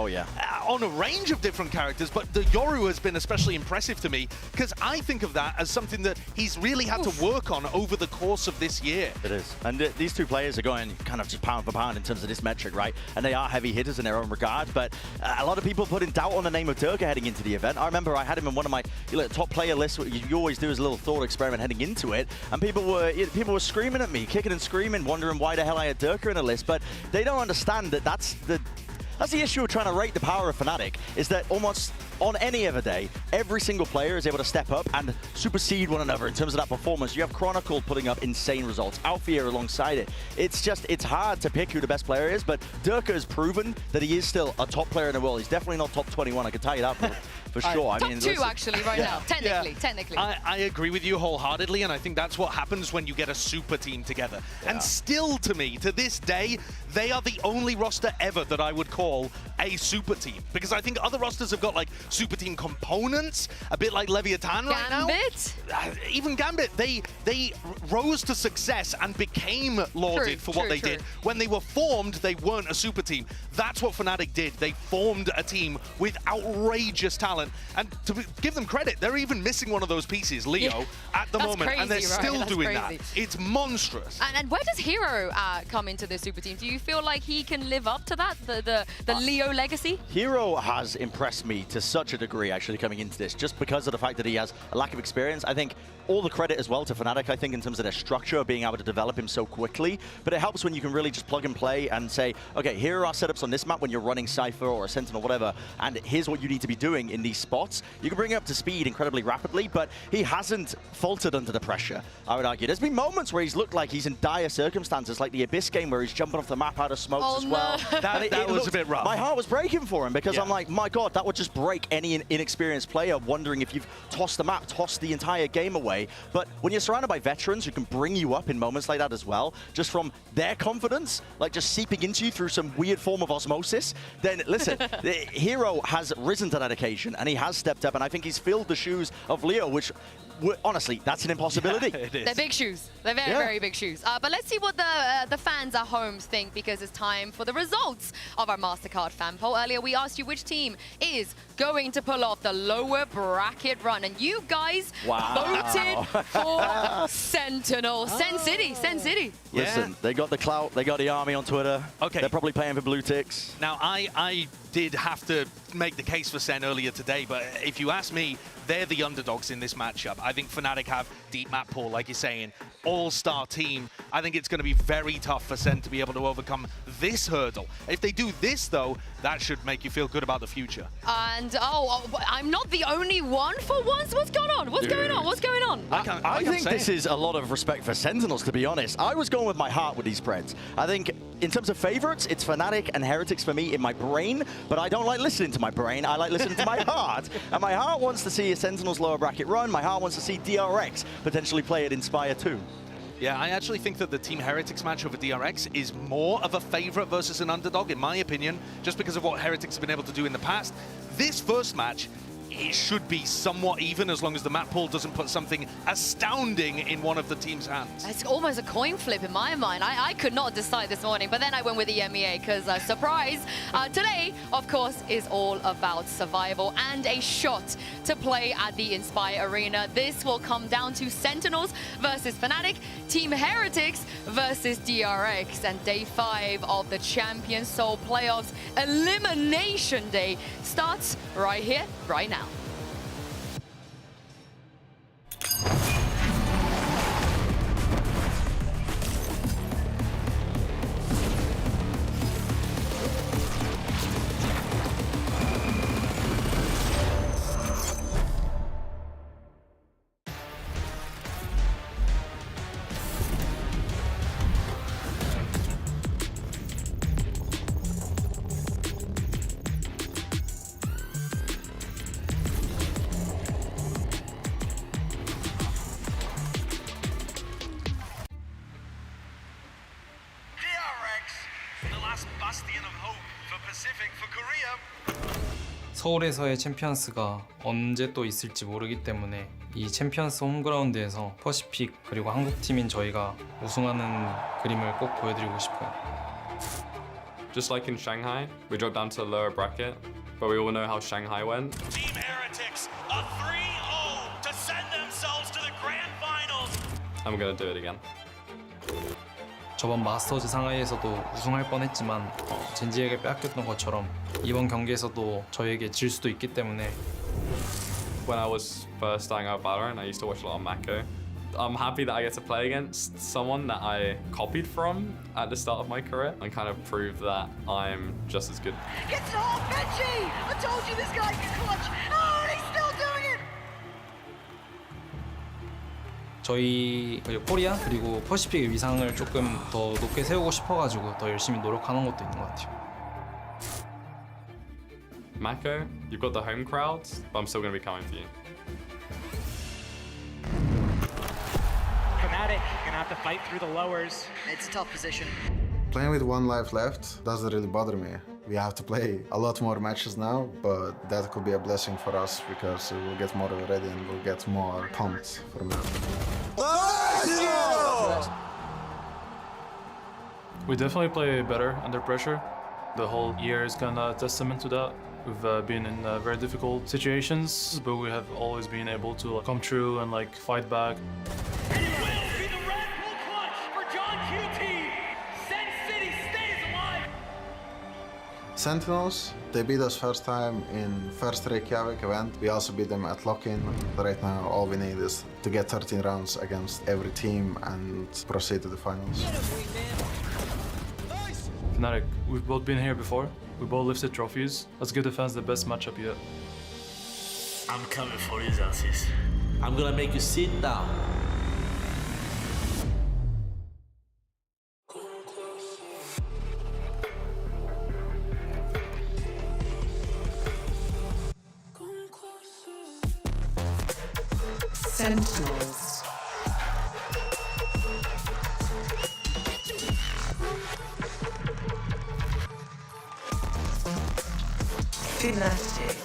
on a range of different characters, but the Yoru has been especially impressive to me because I think of that as something that he's really had to work on over the course of this year. It is. And these 2 players are going kind of just pound for pound in terms of this metric, right? And they are heavy hitters in their own regard, but a lot of people put in doubt on the name of Durka heading into the event. I remember I had him in one of my top player lists. What you always do is a little thought experiment heading into it, and people were screaming at me, kicking and screaming, wondering why the hell I had Durka in a list, but they don't understand that that's the issue of trying to rate the power of Fnatic, is that almost on any other day, every single player is able to step up and supersede one another in terms of that performance. You have Chronicle putting up insane results, Alfia alongside it. It's hard to pick who the best player is, but Durka has proven that he is still a top player in the world. He's definitely not top 21, I can tell you that for sure. Top 2 actually right now, technically. I agree with you wholeheartedly, and I think that's what happens when you get a super team together. And still, to me, to this day, they are the only roster ever that I would call a super team, because I think other rosters have got like super team components, a bit like Leviathan right now. Even Gambit, they rose to success and became lauded for what they did. When they were formed, they weren't a super team. That's what Fnatic did. They formed a team with outrageous talent, and to give them credit, they're even missing one of those pieces, Leo, at the moment, and they're still doing that. It's monstrous. And where does Hero come into the super team? Do you feel like he can live up to that, the Leo legacy? Hero has impressed me to such a degree, actually, coming into this, just because of the fact that he has a lack of experience. I think all the credit as well to Fnatic, I think, in terms of their structure, being able to develop him so quickly. But it helps when you can really just plug and play and say, okay, here are our setups on this map when you're running Cypher or a Sentinel, whatever, and here's what you need to be doing in these spots. You can bring it up to speed incredibly rapidly, but he hasn't faltered under the pressure, I would argue. There's been moments where he's looked like he's in dire circumstances, like the Abyss game where he's jumping off the map out of smokes as well. That was a bit rough. My heart was breaking for him because I'm like, my God, that would just break any inexperienced player wondering if you've tossed the map, tossed the entire game away. But when you're surrounded by veterans who can bring you up in moments like that as well, just from their confidence, like just seeping into you through some weird form of osmosis, then listen, the Hero has risen to that occasion and he has stepped up, and I think he's filled the shoes of Leo, which honestly, that's an impossibility. Yeah, it is. They're big shoes. They're very, very big shoes. But let's see what the fans at home think, because it's time for the results of our MasterCard fan poll. Earlier, we asked you which team is going to pull off the lower bracket run, and you guys voted for Sentinel. Sen City. Listen, they got the clout, they got the army on Twitter. Okay. They're probably paying for blue ticks. Now, I did have to make the case for Sen earlier today, but if you ask me, they're the underdogs in this matchup. I think Fnatic have deep map pool, like you're saying, all-star team. I think it's going to be very tough for Sen to be able to overcome this hurdle. If they do this, though, that should make you feel good about the future. And, I'm not the only one for once. What's going on? What's going on? What's going on? I think this is a lot of respect for Sentinels, to be honest. I was going with my heart with these spreads. I think in terms of favorites, it's Fnatic and Heretics for me in my brain, but I don't like listening to my brain. I like listening to my heart. And my heart wants to see a Sentinels lower bracket run. My heart wants to see DRX potentially play at Inspire 2. Yeah, I actually think that the Team Heretics match over DRX is more of a favorite versus an underdog, in my opinion, just because of what Heretics have been able to do in the past. This first match, it should be somewhat even as long as the map pool doesn't put something astounding in one of the team's hands. It's almost a coin flip in my mind. I could not decide this morning, but then I went with the EMEA because, surprise, today, of course, is all about survival and a shot to play at the Inspire Arena. This will come down to Sentinels versus Fnatic, Team Heretics versus DRX, and Day 5 of the Champions Seoul Playoffs Elimination Day starts right here, right now. 서울에서의 챔피언스가 언제 또 있을지 모르기 때문에 이 챔피언스 홈그라운드에서 퍼시픽 그리고 한국팀인 저희가 우승하는 그림을 꼭 보여드리고 싶어요. Just like in Shanghai, we dropped down to the lower bracket, but we all know how Shanghai went. Team Heretics, a 3-0 to send themselves to the grand finals. I'm gonna do it again. 저번 마스터즈 상하이에서도 우승할 뻔했지만 젠지에게 빼앗겼던 것처럼 이번 경기에서도 저에게 질 수도 있기 때문에 When I was first starting out VALORANT, I used to watch a lot of Mako. I'm happy that I get to play against someone that I copied from at the start of my career and kind of prove that I'm just as good. Gets it all, Benji! I told you this guy can clutch. Oh, and he's still doing it! 저희 코리아 그리고 퍼시픽의 위상을 조금 더 높게 세우고 싶어가지고 더 열심히 노력하는 것도 있는 것 같아요. Mako, you've got the home crowds, but I'm still gonna be coming for you. Fnatic, you're gonna have to fight through the lowers. It's a tough position. Playing with 1 life left doesn't really bother me. We have to play a lot more matches now, but that could be a blessing for us because we'll get more ready and we'll get more pumped from it. We definitely play better under pressure. The whole year is kind of a testament to that. We've been in very difficult situations, but we have always been able to come through and fight back. It will be the Red Bull clutch for John QT. Sen City stays alive. Sentinels, they beat us first time in first Reykjavik event. We also beat them at lock-in. Right now, all we need is to get 13 rounds against every team and proceed to the finals. Fnatic, we've both been here before. We both lifted trophies. Let's give the fans the best matchup yet. I'm coming for his asses. I'm gonna make you sit down. Sentinels. Fnatic.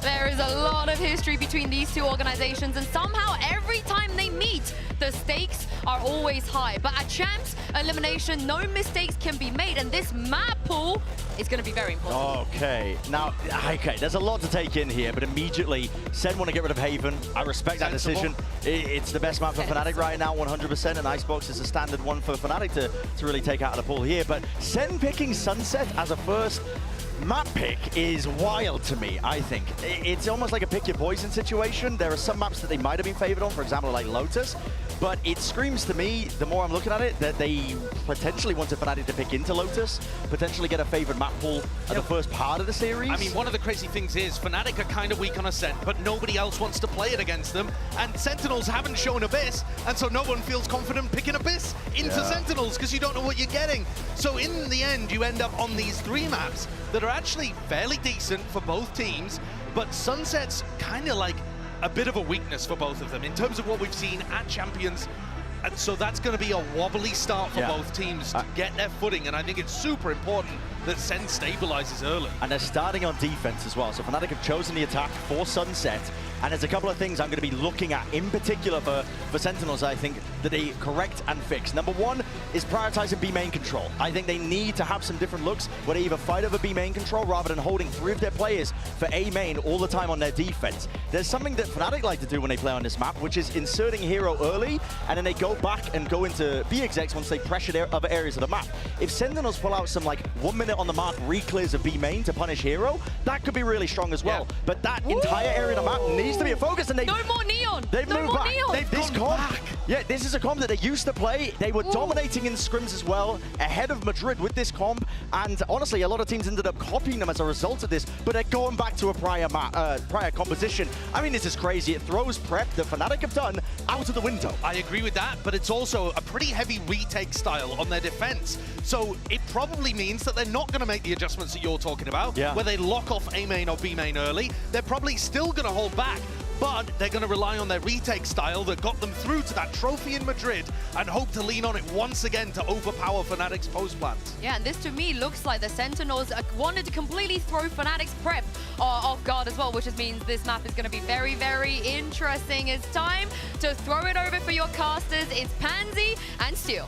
There is a lot of history between these two organizations, and somehow every time they meet, the stakes are always high. But at Champs Elimination, no mistakes can be made, and this map pool is going to be very important. Okay, now, there's a lot to take in here, but immediately, Sen want to get rid of Haven. I respect that decision. It's the best map for Fnatic right now, 100%, and Icebox is a standard one for Fnatic to really take out of the pool here. But Sen picking Sunset as a first map pick is wild to me, I think. It's almost like a pick your poison situation. There are some maps that they might have been favored on, for example, like Lotus, but it screams to me, the more I'm looking at it, that they potentially wanted Fnatic to pick into Lotus, potentially get a favored map pool at the first part of the series. I mean, one of the crazy things is Fnatic are kind of weak on Ascent, but nobody else wants to play it against them, and Sentinels haven't shown Abyss, and so no one feels confident picking Abyss into Sentinels because you don't know what you're getting. So in the end, you end up on these 3 maps that are actually fairly decent for both teams, but Sunset's kind of like a bit of a weakness for both of them in terms of what we've seen at Champions. And so that's going to be a wobbly start for both teams to get their footing, and I think it's super important that Sen stabilizes early. And they're starting on defense as well, so Fnatic have chosen the attack for Sunset, and there's a couple of things I'm going to be looking at, in particular for Sentinels, I think, that they correct and fix. Number 1 is prioritizing B main control. I think they need to have some different looks where they either fight over B main control rather than holding 3 of their players for A main all the time on their defense. There's something that Fnatic like to do when they play on this map, which is inserting hero early, and then they go back and go into B execs once they pressure their other areas of the map. If Sentinels pull out some 1 minute on the mark re-clears of B main to punish hero, that could be really strong as well. But that entire area of the map needs to be a focus, and no more neon. They've moved back. Neon. They've gone back. Yeah, this is a comp that they used to play. They were dominating in scrims as well, ahead of Madrid with this comp. And honestly, a lot of teams ended up copying them as a result of this, but they're going back to a prior composition. I mean, this is crazy. It throws prep that Fnatic have done out of the window. I agree with that, but it's also a pretty heavy retake style on their defense. So it probably means that they're not going to make the adjustments that you're talking about, where they lock off A main or B main early. They're probably still going to hold back, but they're going to rely on their retake style that got them through to that trophy in Madrid and hope to lean on it once again to overpower Fnatic's post plans. Yeah, and this to me looks like the Sentinels wanted to completely throw Fnatic's prep off guard as well, which just means this map is going to be very, very interesting. It's time to throw it over for your casters. It's Pansy and Steel.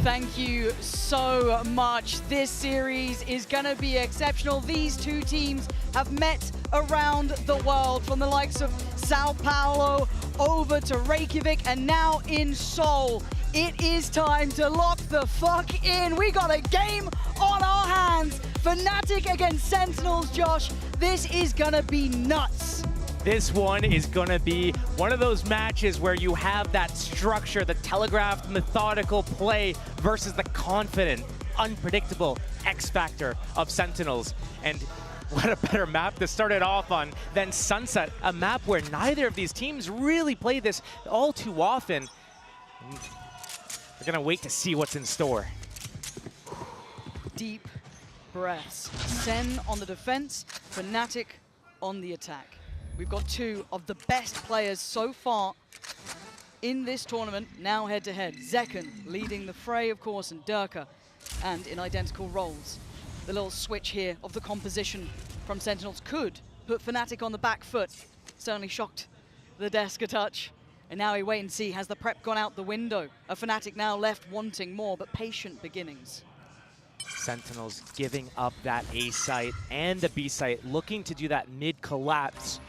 Thank you so much. This series is going to be exceptional. These two teams have met around the world, from the likes of Sao Paulo over to Reykjavik and now in Seoul. It is time to lock the fuck in. We got a game on our hands. Fnatic against Sentinels, Josh. This is going to be nuts. This one is gonna be one of those matches where you have that structure, the telegraphed, methodical play versus the confident, unpredictable X factor of Sentinels. And what a better map to start it off on than Sunset, a map where neither of these teams really play this all too often. We're gonna wait to see what's in store. Deep breaths. Sen on the defense, Fnatic on the attack. We've got two of the best players so far in this tournament, now head-to-head. Zekken leading the fray, of course, and Durka, and in identical roles. The little switch here of the composition from Sentinels could put Fnatic on the back foot. Certainly shocked the desk a touch. And now we wait and see, has the prep gone out the window? A Fnatic now left wanting more, but patient beginnings. Sentinels giving up that A site and the B site, looking to do that mid-collapse,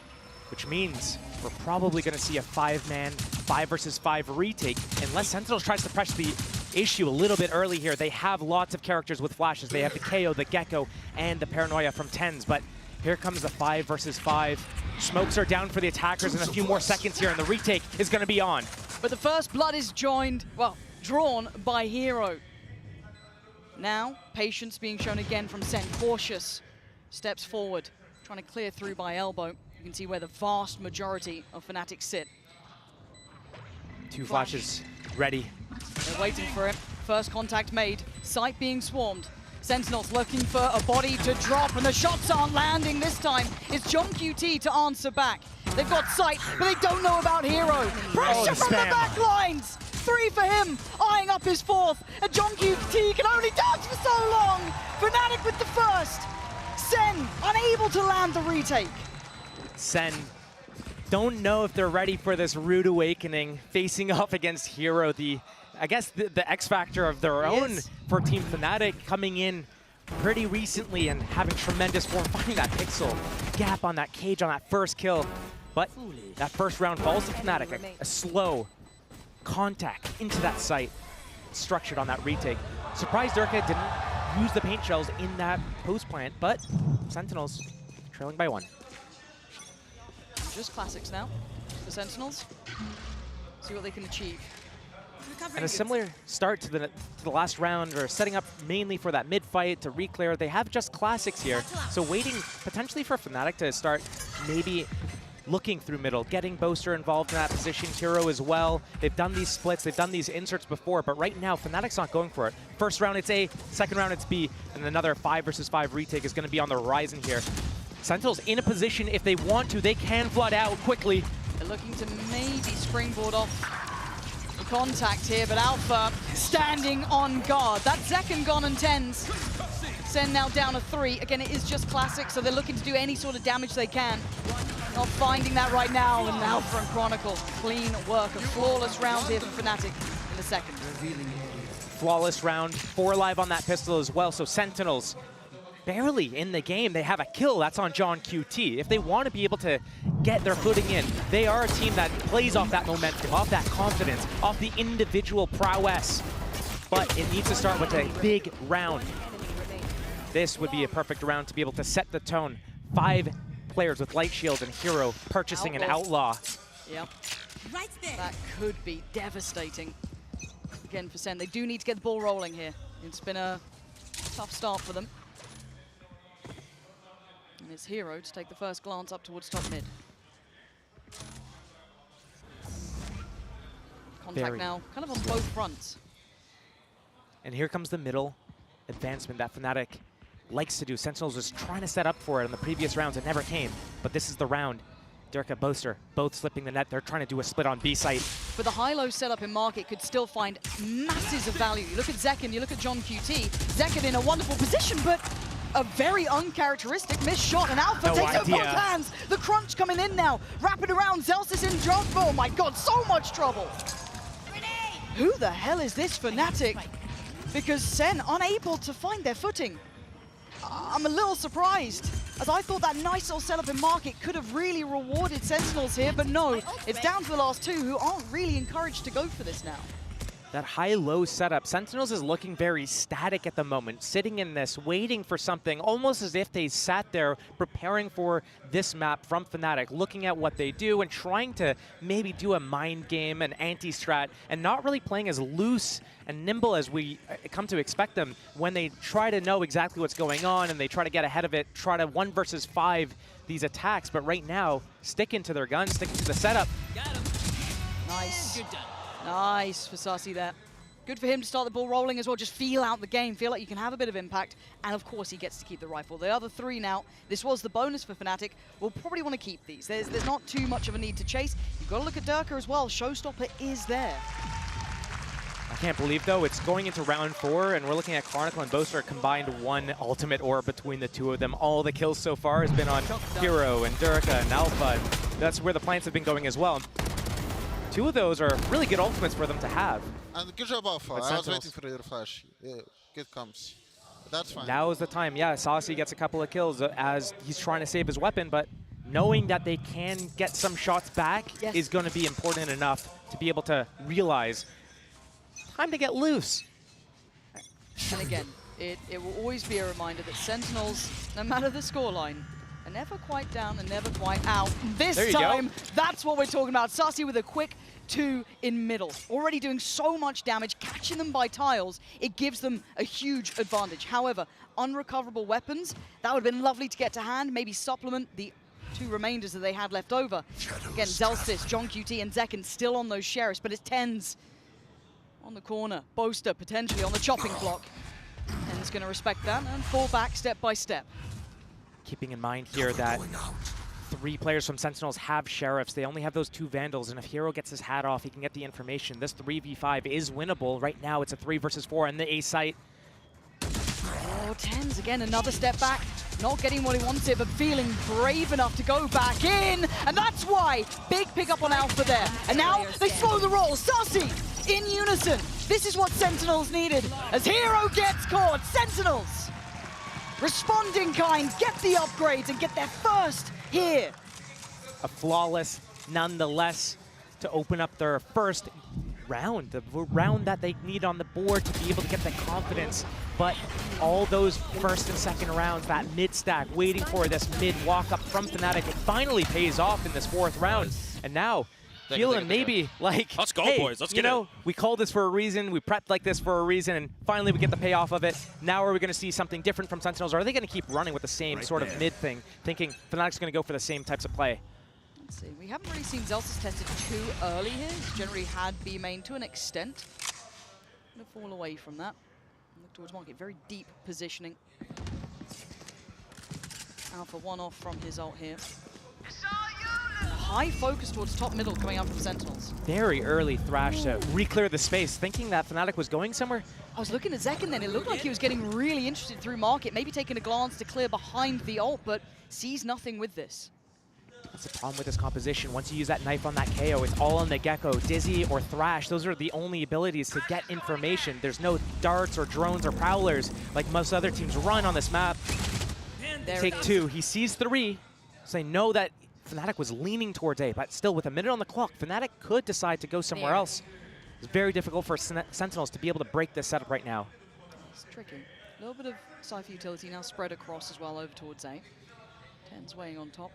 which means we're probably going to see a 5-man, 5 versus 5 retake, unless Sentinels tries to press the issue a little bit early here. They have lots of characters with flashes. They have the KO, the Gecko, and the Paranoia from TenZ, but here comes the 5 versus 5. Smokes are down for the attackers in a few more seconds here, and the retake is going to be on. But the first blood is drawn by Hero. Now, patience being shown again from Sen. Cautious steps forward, trying to clear through by elbow. You can see where the vast majority of Fnatic sit. Two flashes ready. They're waiting for it. First contact made. Site being swarmed. Sentinels looking for a body to drop, and the shots aren't landing this time. It's John QT to answer back. They've got sight, but they don't know about Hero. Pressure from the back lines. 3 for him, eyeing up his 4th. And John QT can only dance for so long. Fnatic with the first. Sen unable to land the retake. Sen don't know if they're ready for this rude awakening, facing off against Hero, I guess the X factor of their own for Team Fnatic, coming in pretty recently and having tremendous form, finding that pixel gap on that cage on that first kill. But that first round falls to Fnatic, a slow contact into that site, structured on that retake. Surprised Durka didn't use the paint shells in that post plant, but Sentinels trailing by 1. Just classics now for Sentinels. See what they can achieve. And a similar start to the last round, or setting up mainly for that mid fight to re-clear. They have just classics here, so waiting potentially for Fnatic to start maybe looking through middle, getting Boaster involved in that position, Hero as well. They've done these splits, they've done these inserts before, but right now Fnatic's not going for it. First round it's A, second round it's B, and another 5 versus 5 retake is going to be on the horizon here. Sentinels in a position, if they want to, they can flood out quickly. They're looking to maybe springboard off the contact here, but Alpha standing on guard. That's Zekken gone and TenZ. Sen now down to 3. Again, it is just classic, so they're looking to do any sort of damage they can. Not finding that right now, and Alpha and Chronicle, clean work. A flawless round here for Fnatic in the second. Flawless round, 4 alive on that pistol as well, so Sentinels barely in the game. They have a kill, that's on John QT. If they want to be able to get their footing in, they are a team that plays off that momentum, off that confidence, off the individual prowess. But it needs to start with a big round. This would be a perfect round to be able to set the tone. 5 players with Light Shield and Hero purchasing an Outlaw. Yep. That could be devastating. Again for Sen, they do need to get the ball rolling here. It's been a tough start for them. And it's Hero to take the first glance up towards top mid. Contact now, kind of on both fronts. And here comes the middle advancement that Fnatic likes to do. Sentinels was trying to set up for it in the previous rounds. It never came, but this is the round. Durka, Boaster, both slipping the net. They're trying to do a split on B site. But the high-low setup in market could still find masses of value. You look at Zekin, you look at John QT. Zekin in a wonderful position, but a very uncharacteristic missed shot. And Alpha No takes it idea. both hands. The crunch coming in now. Wrapping around, Zelsis in jump. Oh my god, so much trouble. Who the hell is this Fnatic? Because Sen unable to find their footing. I'm a little surprised, as I thought that nice little setup in market could have really rewarded Sentinels here, but no, it's down to the last two who aren't really encouraged to go for this now. That high-low setup, Sentinels is looking very static at the moment, sitting in this, waiting for something, almost as if they sat there preparing for this map from Fnatic, looking at what they do and trying to maybe do a mind game, an anti-strat, and not really playing as loose and nimble as we come to expect them when they try to know exactly what's going on and they try to get ahead of it, try to 1 versus 5 these attacks, but right now, sticking to their guns, sticking to the setup. Nice. Nice for Sassy there. Good for him to start the ball rolling as well, just feel out the game, feel like you can have a bit of impact, and of course he gets to keep the rifle. The other 3 now, this was the bonus for Fnatic, we'll probably want to keep these. There's not too much of a need to chase. You've got to look at Durka as well, Showstopper is there. I can't believe, though, it's going into round 4, and we're looking at Chronicle and Boaster combined 1 ultimate orb between the 2 of them. All the kills so far has been on Hero and Durka and Alpha, and that's where the plants have been going as well. 2 of those are really good ultimates for them to have. And good job, Alpha. But I was Sentinels- waiting for your flash. Yeah, good comes. That's fine. Now is the time. Yeah, Saucy gets a couple of kills as he's trying to save his weapon, but knowing that they can get some shots back is going to be important enough to be able to realize time to get loose. And again, it will always be a reminder that Sentinels, no matter the scoreline, are never quite down and never quite out. This There you time, go. that's what we're talking about. Sassy with a quick 2 in middle. Already doing so much damage, catching them by tiles, it gives them a huge advantage. However, unrecoverable weapons, that would have been lovely to get to hand, maybe supplement the 2 remainders that they had left over. Again, Zelsis, John QT, and Zekin still on those sheriffs, but it's Tens on the corner. Boaster potentially on the chopping block. Tens going to respect that and fall back step by step. Keeping in mind here that 3 players from Sentinels have Sheriffs. They only have those 2 Vandals, and if Hero gets his hat off, he can get the information. This 3v5 is winnable. Right now, it's a 3 versus 4 in the A site. Oh, Tens, again, another step back. Not getting what he wanted, but feeling brave enough to go back in. And that's why, big pickup on Alpha there. And now they slow the roll. Sassy in unison. This is what Sentinels needed. As Hero gets caught, Sentinels responding kind, get the upgrades and get their first here. A flawless, nonetheless, to open up their first round, the round that they need on the board to be able to get the confidence. But all those first and second rounds, that mid stack, waiting for this mid walk up from Fnatic, it finally pays off in this 4th round. And now, feeling maybe like, Let's go, hey, boys. Let's you get know, it. we called this for a reason, we prepped like this for a reason, and finally we get the payoff of it. Now are we going to see something different from Sentinels, or are they going to keep running with the same sort of mid thing, thinking Fnatic's going to go for the same types of play? Let's see, we haven't really seen Zelsis tested too early here. He's generally had B main to an extent. Gonna fall away from that. Look towards market, very deep positioning. Alpha 1 off from his ult here. High focus towards top middle coming out from Sentinels. Very early Thrash to re-clear the space, thinking that Fnatic was going somewhere. I was looking at Zekin then, it looked like he was getting really interested through market, maybe taking a glance to clear behind the ult, but sees nothing with this. That's the problem with this composition. Once you use that knife on that KO, it's all on the Gecko. Dizzy or Thrash, those are the only abilities to get information. There's no darts or drones or prowlers like most other teams run on this map. Take 2, he sees 3, so they know that Fnatic was leaning towards A, but still with a minute on the clock, Fnatic could decide to go somewhere else. It's very difficult for Sentinels to be able to break this setup right now. It's tricky. A little bit of Cypher utility now spread across as well over towards A. Tens weighing on top.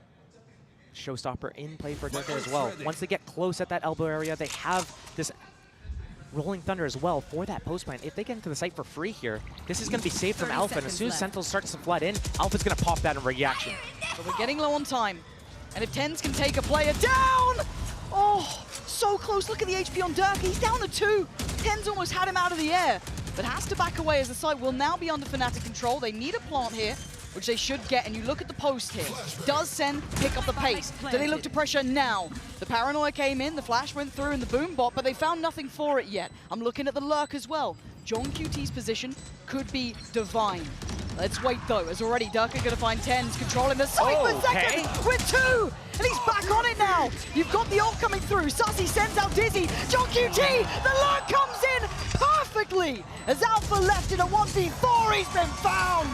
showstopper in play for Dirk as well. Once they get close at that elbow area, they have this Rolling Thunder as well for that post plant. If they get into the site for free here, this is going to be safe from Alpha, and as soon as Sentinels starts to flood in, Alpha's going to pop that in reaction. So we're getting low on time, and if TenZ can take a player down, oh, so close. Look at the HP on Dirk. He's down to 2. TenZ almost had him out of the air, but has to back away as the site will now be under Fnatic control. They need a plant here, which they should get, and you look at the post here. Does Sen pick up the pace? Do they look to pressure now? The Paranoia came in, the flash went through in the boom bot, but they found nothing for it yet. I'm looking at the lurk as well. John QT's position could be divine. Let's wait though, as already Dirk are going to find TenZ controlling the site for second with 2! And he's back on it now! You've got the ult coming through, Sussy sends out Dizzy, John QT, the lurk comes in perfectly! As Alpha left in a 1v4, he's been found!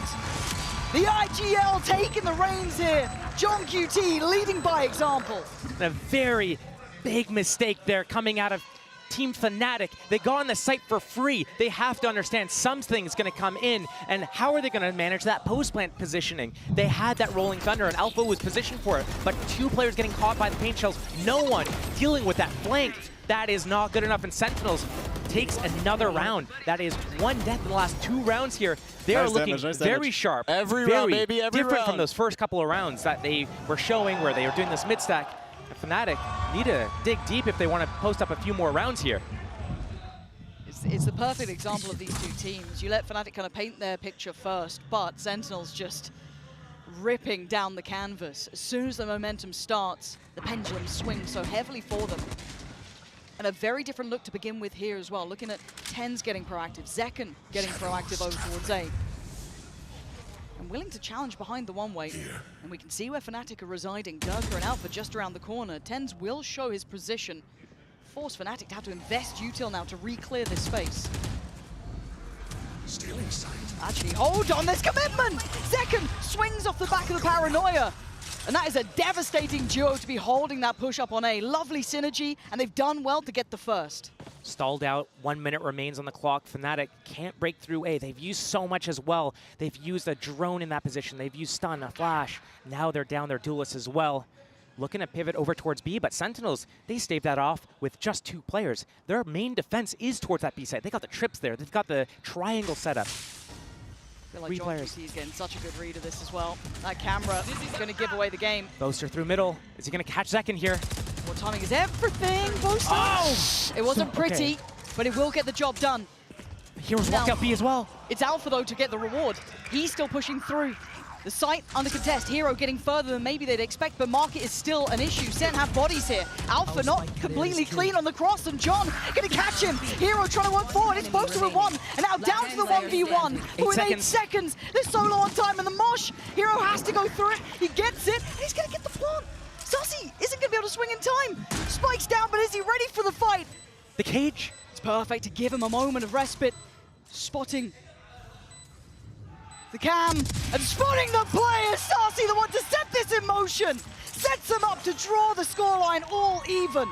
The IGL taking the reins here. John QT leading by example. A very big mistake there coming out of Team Fnatic. They got on the site for free. They have to understand something's going to come in, and how are they going to manage that post plant positioning? They had that Rolling Thunder, and Alpha was positioned for it, but 2 players getting caught by the paint shells. No one dealing with that flank. That is not good enough, and Sentinels takes another round. That is 1 death in the last 2 rounds here. They are looking very sharp. Every very round, baby, every different round. from those first couple of rounds that they were showing where they were doing this mid-stack. And Fnatic need to dig deep if they want to post up a few more rounds here. It's the perfect example of these 2 teams. You let Fnatic kind of paint their picture first, but Sentinels just ripping down the canvas. As soon as the momentum starts, the pendulum swings so heavily for them. And a very different look to begin with here as well. Looking at TenZ getting proactive, Zekken getting proactive over towards A. And willing to challenge behind the one-way. And we can see where Fnatic are residing. Durka and Alpha just around the corner. TenZ will show his position. Force Fnatic to have to invest util now to re-clear this space. Stealing sight. Actually, hold on, there's commitment! Zekken swings off the back of the Paranoia. And that is a devastating duo to be holding that push up on A. Lovely synergy, and they've done well to get the first. Stalled out, 1 minute remains on the clock. Fnatic can't break through A. They've used so much as well. They've used a drone in that position. They've used stun, a flash. Now they're down their duelists as well. Looking to pivot over towards B, but Sentinels, they staved that off with just 2 players. Their main defense is towards that B side. They got the trips there. They've got the triangle set up. I feel like John QT is getting such a good read of this as well. That camera is going to give away the game. Boaster through middle. Is he going to catch Zekken here? More timing is everything, Boaster. Oh! It wasn't pretty, but it will get the job done. Heroes walk out B as well. It's Alpha, though, to get the reward. He's still pushing through. The site under contest. Hero getting further than maybe they'd expect, but market is still an issue. Sen have bodies here. Alpha not completely clean on the cross, and John gonna catch him. Hero trying to work forward. It's Boaster with 1, and now down to the 1v1. But with 8 seconds, they're so low on time, and the mosh. Hero has to go through it. He gets it, and he's gonna get the plant. Sussy isn't gonna be able to swing in time. Spikes down, but is he ready for the fight? The cage. It's perfect to give him a moment of respite. Spotting the cam and spotting the player. Sassy, the one to set this in motion, sets him up to draw the scoreline all even.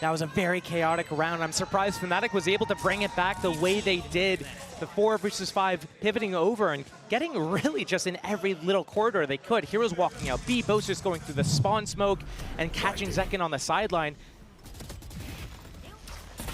That was a very chaotic round. I'm surprised Fnatic was able to bring it back the way they did. The 4 versus 5 pivoting over and getting really just in every little corridor they could. Heroes walking out B, Boasters going through the spawn smoke and catching Zekken on the sideline.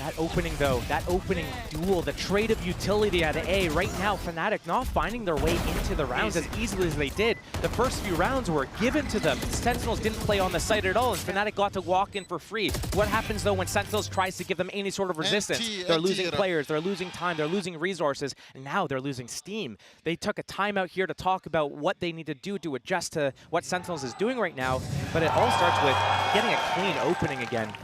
That opening, though, that opening duel, the trade of utility at A, right now, Fnatic not finding their way into the rounds as easily as they did. The first few rounds were given to them. Sentinels didn't play on the site at all, and Fnatic got to walk in for free. What happens, though, when Sentinels tries to give them any sort of resistance? They're losing players, they're losing time, they're losing resources, and now they're losing steam. They took a timeout here to talk about what they need to do to adjust to what Sentinels is doing right now, but it all starts with getting a clean opening again.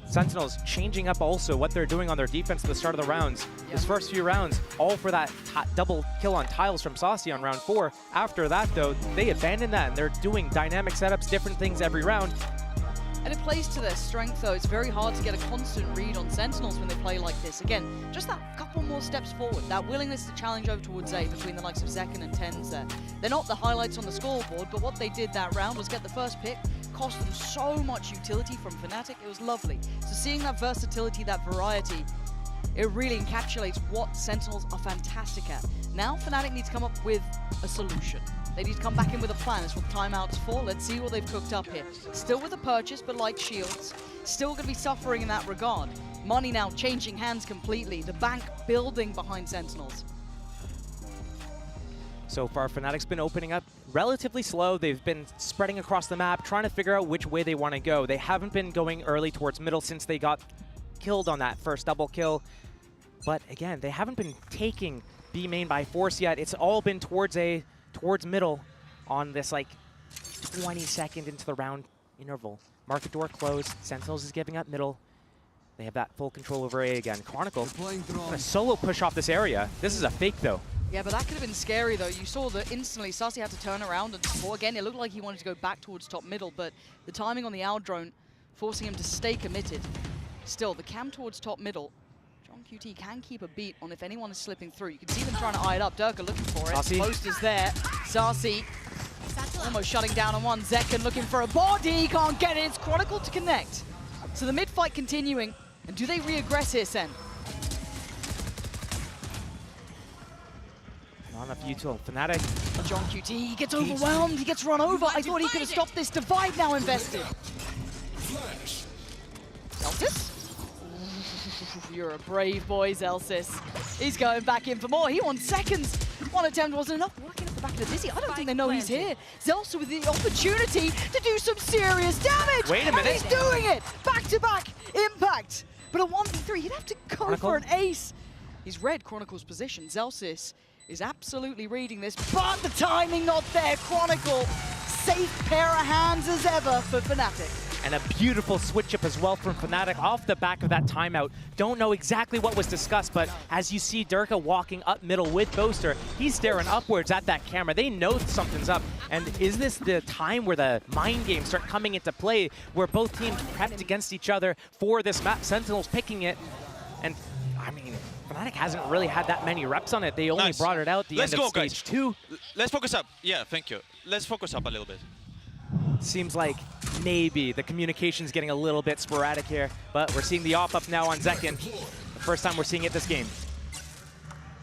Sentinels changing up also what they're doing on their defense at the start of the rounds. Those first few rounds, all for that double kill on tiles from Saucy on round 4. After that, though, they abandoned that, and they're doing dynamic setups, different things every round. And it plays to their strength, though. It's very hard to get a constant read on Sentinels when they play like this. Again, just that couple more steps forward, that willingness to challenge over towards A between the likes of Zekken and TenZ there. They're not the highlights on the scoreboard, but what they did that round was get the first pick, cost them so much utility from Fnatic. It was lovely. So seeing that versatility, that variety, it really encapsulates what Sentinels are fantastic at. Now Fnatic needs to come up with a solution. They need to come back in with a plan. That's what the timeout's for. Let's see what they've cooked up here. Still with a purchase, but like shields. Still going to be suffering in that regard. Money now changing hands completely. The bank building behind Sentinels. So far, Fnatic's been opening up relatively slow. They've been spreading across the map, trying to figure out which way they want to go. They haven't been going early towards middle since they got killed on that first double kill. But again, they haven't been taking B main by force yet. It's all been towards middle on this like 20-second into the round interval. Market door closed. Sentinels is giving up middle. They have that full control over A again. Chronicle gonna solo push off this area. This is a fake though. Yeah, but that could have been scary though. You saw that instantly Sassy had to turn around and support again. It looked like he wanted to go back towards top middle, but the timing on the owl drone forcing him to stay committed. Still, the cam towards top middle. John QT can keep a beat on if anyone is slipping through. You can see them trying to eye it up. Durka looking for it. Sassy. Post is there. Sassy almost shutting down on one. Zekken looking for a body. Can't get it. It's Chronicle to connect. So the mid fight continuing. And do they re-aggress here, Sen? Not enough util. Fnatic. John QT, he gets overwhelmed. He gets run over. I thought he could have stopped this divide now invested. Zelsis? You're a brave boy, Zelsis. He's going back in for more. He wants seconds. One attempt wasn't enough. Working at the back of the dizzy. I don't think they know he's here. Zelsa with the opportunity to do some serious damage. Wait a minute. And he's doing it. Back-to-back impact. But a 1v3, he'd have to go Chronicle. for an ace. He's read Chronicle's position. Zelsis is absolutely reading this, but the timing not there. Chronicle, safe pair of hands as ever for Fnatic. And a beautiful switch up as well from Fnatic off the back of that timeout. Don't know exactly what was discussed, but as you see Durka walking up middle with Boaster, he's staring upwards at that camera. They know something's up. And is this the time where the mind games start coming into play, where both teams prepped against each other for this map? Sentinels picking it. And, I mean, Fnatic hasn't really had that many reps on it. They only brought it out the end of stage 2. Let's focus up. Yeah, thank you. Let's focus up a little bit. Seems like maybe the communication's getting a little bit sporadic here, but we're seeing the off-up now on Zekken. The first time we're seeing it this game.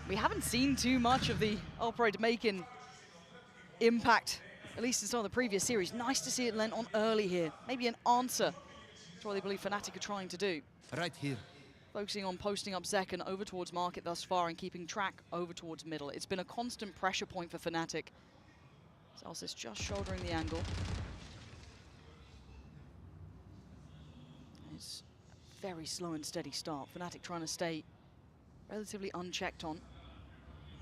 We haven't seen too much of the operator making impact, at least in some of the previous series. Nice to see it lent on early here. Maybe an answer to what they believe Fnatic are trying to do. Right here. Focusing on posting up Zekken over towards market thus far and keeping track over towards middle. It's been a constant pressure point for Fnatic. Zelsis just shouldering the angle. It's a very slow and steady start. Fnatic trying to stay relatively unchecked on.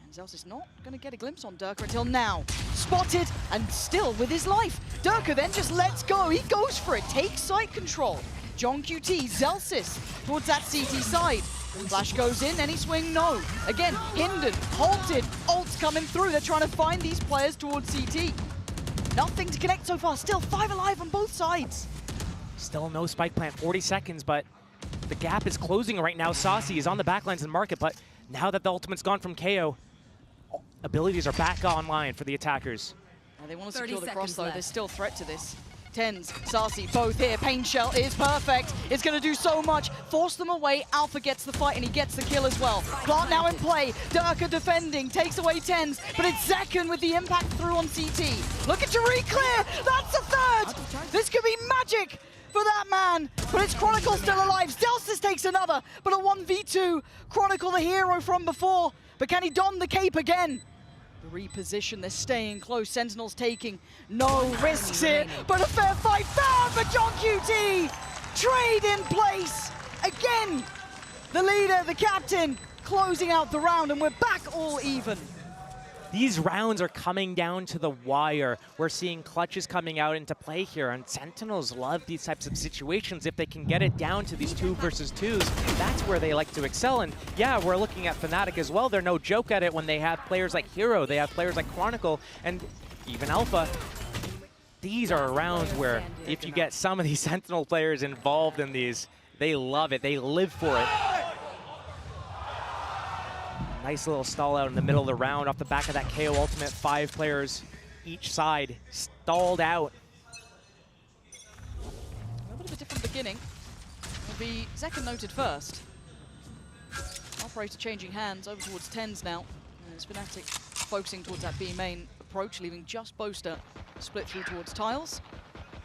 And Zelsis not going to get a glimpse on Durka until now. Spotted and still with his life. Durka then just lets go. He goes for it. Takes site control. John QT, Zelsis towards that CT side. Flash goes in, any swing, no. Again, hindered, halted, ults coming through. They're trying to find these players towards CT. Nothing to connect so far, still 5 alive on both sides. Still no spike plant, 40 seconds, but the gap is closing right now. Saucy is on the backlines in market, but now that the ultimate's gone from KO, abilities are back online for the attackers. They want to secure the cross though, there's still threat to this. Tens, Sassy, both here. Pain Shell is perfect. It's going to do so much. Force them away. Alpha gets the fight and he gets the kill as well. Plant now in play. Durka defending. Takes away Tens. But it's Zekken with the impact through on CT. Looking to re-clear. That's a third. This could be magic for that man. But it's Chronicle still alive. Zelsis takes another. But a 1v2. Chronicle the hero from before. But can he don the cape again? Reposition, they're staying close. Sentinels taking no risks here, but a fair fight found for John QT. Trade in place again. The leader, the captain, closing out the round, and we're back all even. These rounds are coming down to the wire. We're seeing clutches coming out into play here, and Sentinels love these types of situations. If they can get it down to these 2 versus 2s, that's where they like to excel. And yeah, we're looking at Fnatic as well. They're no joke at it when they have players like Hero, they have players like Chronicle, and even Alpha. These are rounds where if you get some of these Sentinel players involved in these, they love it, they live for it. Nice little stall out in the middle of the round off the back of that KO ultimate. 5 players each side stalled out. A little bit of a different beginning. It'll be Zekken noted first. Operator changing hands over towards Tens now. As Fnatic focusing towards that B main approach, leaving just Boaster split through towards tiles.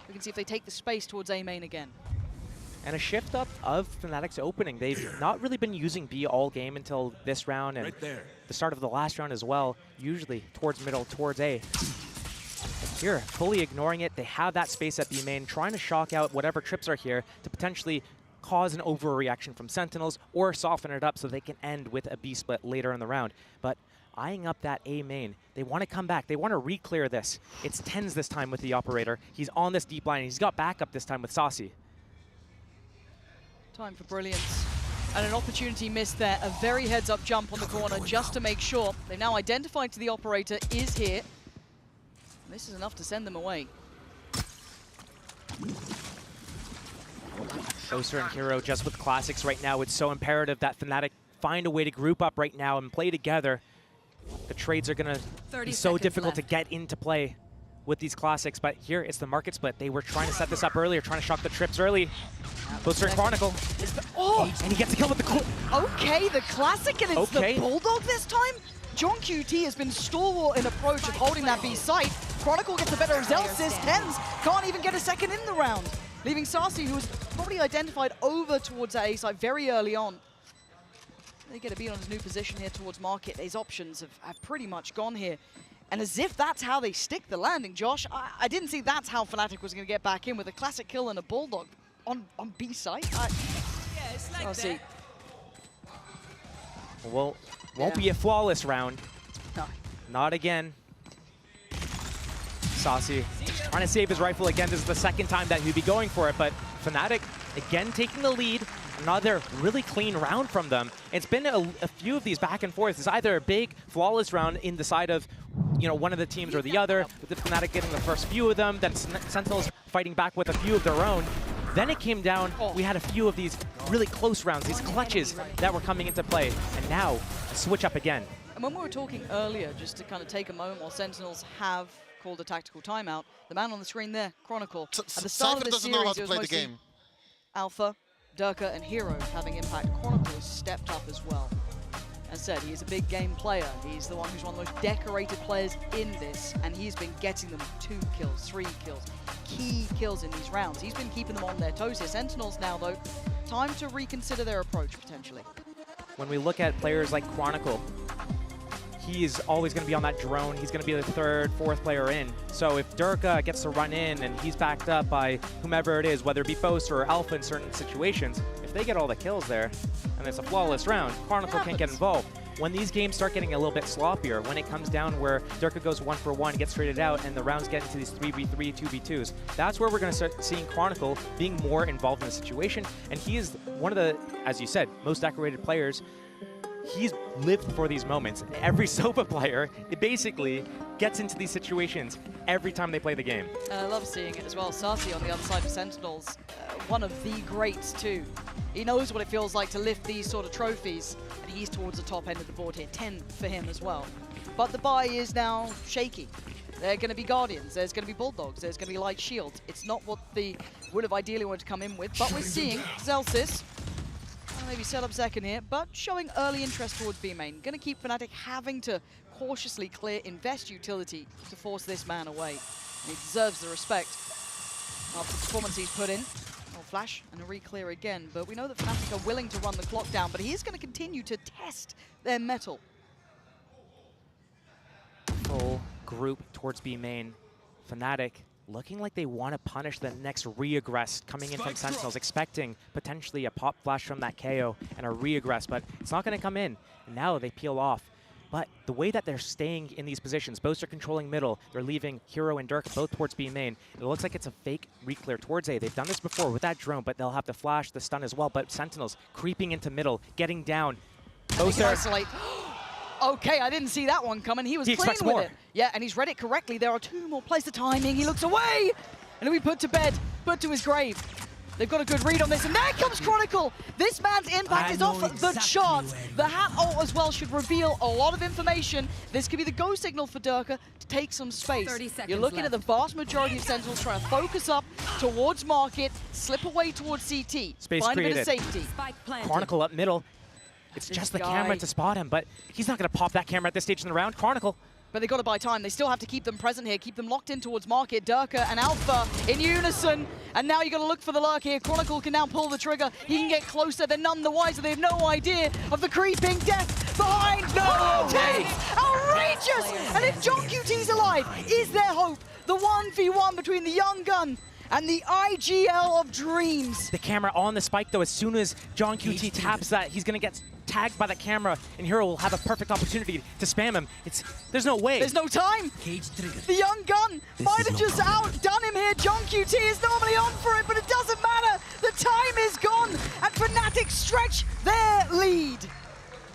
We can see if they take the space towards A main again. And a shift up of Fnatic's opening. They've not really been using B all game until this round and the start of the last round as well, usually towards middle, towards A. Here, fully ignoring it. They have that space at B main, trying to shock out whatever trips are here to potentially cause an overreaction from Sentinels or soften it up so they can end with a B split later in the round. But eyeing up that A main, they want to come back. They want to re-clear this. It's TenZ this time with the operator. He's on this deep line. He's got backup this time with Saucy. Time for brilliance. And an opportunity missed there. A very heads-up jump on the corner just to make sure. They've now identified to the operator is here. And this is enough to send them away. Boaster and Hero just with classics right now. It's so imperative that Fnatic find a way to group up right now and play together. The trades are going to be so difficult to get into play with these classics, but here it's the market split. They were trying to set this up earlier, trying to shock the trips early. Boaster and Chronicle. And he gets a kill with the Okay, the classic, and it's the Bulldog this time? John QT has been stalwart in approach of holding that B site. Chronicle gets the better of Zelsis. TenZ can't even get a second in the round, leaving Saucy, who was probably identified over towards that A site very early on. They get a beat on his new position here towards market. His options have pretty much gone here. And as if that's how they stick the landing, Josh, I didn't see that's how Fnatic was going to get back in with a classic kill and a Bulldog on B site. I'll see. Well, won't be a flawless round. No. Not again. Saucy trying to save his rifle again. This is the second time that he'd be going for it, but Fnatic again taking the lead. Another really clean round from them. It's been a few of these back and forth. It's either a big, flawless round in the side of, you know, one of the teams or the other, with the Fnatic getting the first few of them, then Sentinels fighting back with a few of their own. Then it came down, we had a few of these really close rounds, these clutches that were coming into play. And now, a switch up again. And when we were talking earlier, just to kind of take a moment while Sentinels have called a tactical timeout, the man on the screen there, Chronicle, at the start of the doesn't series, know how to it was play the mostly game. Alpha, Durka, and Hero having impact. Chronicle has stepped up as well. As said, he is a big game player. He's the one who's one of the most decorated players in this, and he's been getting them 2 kills, 3 kills, key kills in these rounds. He's been keeping them on their toes here. Sentinels now, though, time to reconsider their approach, potentially. When we look at players like Chronicle, he is always going to be on that drone. He's going to be the 3rd, 4th player in. So if Durka gets to run in and he's backed up by whomever it is, whether it be Boaster or Alpha in certain situations, if they get all the kills there and it's a flawless round, Chronicle can't get involved. When these games start getting a little bit sloppier, when it comes down where Durka goes 1 for 1, gets traded out, and the rounds get into these 3v3, 2v2s, that's where we're going to start seeing Chronicle being more involved in the situation. And he is one of the, as you said, most decorated players. He's lived for these moments. Every SOPA player, it basically gets into these situations every time they play the game. And I love seeing it as well. Saucy on the other side of Sentinels, one of the greats too. He knows what it feels like to lift these sort of trophies, and he's towards the top end of the board here. 10 for him as well. But the buy is now shaky. There are going to be Guardians, there's going to be Bulldogs, there's going to be Light Shields. It's not what they would have ideally wanted to come in with, but we're seeing Zelsis maybe set up second here, but showing early interest towards B main. Going to keep Fnatic having to cautiously clear invest utility to force this man away. And he deserves the respect after the performance he's put in. Oh, flash and a re-clear again, but we know that Fnatic are willing to run the clock down, but he is going to continue to test their mettle. Full group towards B main. Fnatic looking like they want to punish the next re-aggress coming in from Sentinels, expecting potentially a pop flash from that KO and a re-aggress, but it's not going to come in. And now they peel off. But the way that they're staying in these positions, Boaster controlling middle, they're leaving Hero and Durka both towards B main. It looks like it's a fake re-clear towards A. They've done this before with that drone, but they'll have to flash the stun as well. But Sentinels creeping into middle, getting down. Boaster. Isolate. Okay, I didn't see that one coming. He was clean with it. Yeah, and he's read it correctly. There are 2 more plays. The timing, he looks away. And we put to bed, put to his grave. They've got a good read on this, and there comes Chronicle. This man's impact is off the charts. The hat ult as well should reveal a lot of information. This could be the go signal for Durka to take some space. 30 seconds You're looking at the vast majority of Sentinels trying to focus up towards market, slip away towards CT, Space find created. a bit of safety. Chronicle up middle. It's just the camera to spot him, but he's not going to pop that camera at this stage in the round. Chronicle but they got to buy time. They still have to keep them present here, keep them locked in towards market. Durka and Alpha in unison, and now you got to look for the lurk here. Chronicle can now pull the trigger. He can get closer. They're none the wiser. They have no idea of the creeping death behind. No, outrageous! And if John QT's alive, is there hope? The 1v1 between the young gun and the IGL of dreams. The camera on the spike, though. As soon as John QT taps that, he's going to get tagged by the camera, and Hero will have a perfect opportunity to spam him. There's no way. There's no time. The young gun might have just outdone him here. John QT is normally on for it, but it doesn't matter. The time is gone, and Fnatic stretch their lead.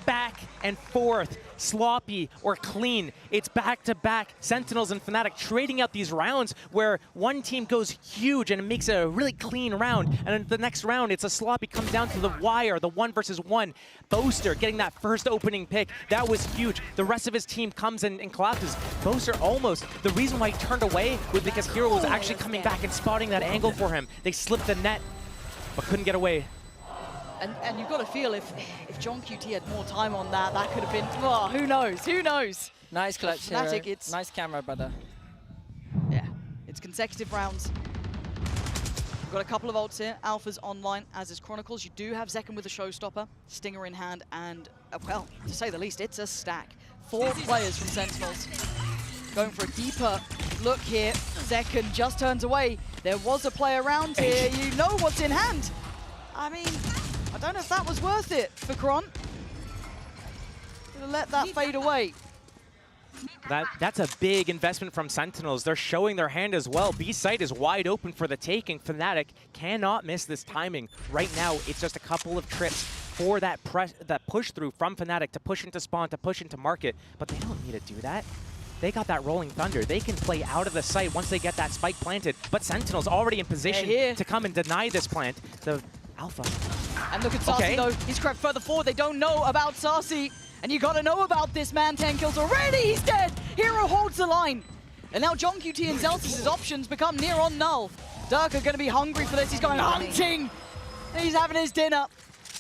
Back and forth, sloppy or clean. It's back-to-back Sentinels and Fnatic trading out these rounds where one team goes huge and it makes it a really clean round, and then the next round it's a sloppy, comes down to the wire, the 1 versus 1. Boaster getting that first opening pick, that was huge. The rest of his team comes and collapses. Boaster almost, the reason why he turned away was because Hero was actually coming back and spotting that angle for him. They slipped the net, but couldn't get away. And you've got to feel if John QT had more time on that, that could have been, oh, who knows, who knows? Nice clutch, Fnatic, Hero. Nice camera, brother. Yeah, it's consecutive rounds. We've got a couple of ults here. Alpha's online, as is Chronicles. You do have Zekken with a showstopper, Stinger in hand, and, well, to say the least, it's a stack. 4 players from Sentinels. Going for a deeper look here. Zekken just turns away. There was a play around here. You know what's in hand. I mean, I don't know if that was worth it for Kron. Gonna let that fade away. That's a big investment from Sentinels. They're showing their hand as well. B site is wide open for the taking. Fnatic cannot miss this timing. Right now, it's just a couple of trips for that push through from Fnatic to push into spawn, to push into market, but they don't need to do that. They got that rolling thunder. They can play out of the site once they get that spike planted, but Sentinels already in position to come and deny this plant. The Alpha. And look at Sarsi though, he's crept further forward. They don't know about Sarsi, and you gotta know about this man. 10 kills already, he's dead. Hero holds the line. And now John QT and Zeltis' options become near on null. Durka gonna be hungry for this, he's going hunting. He's having his dinner.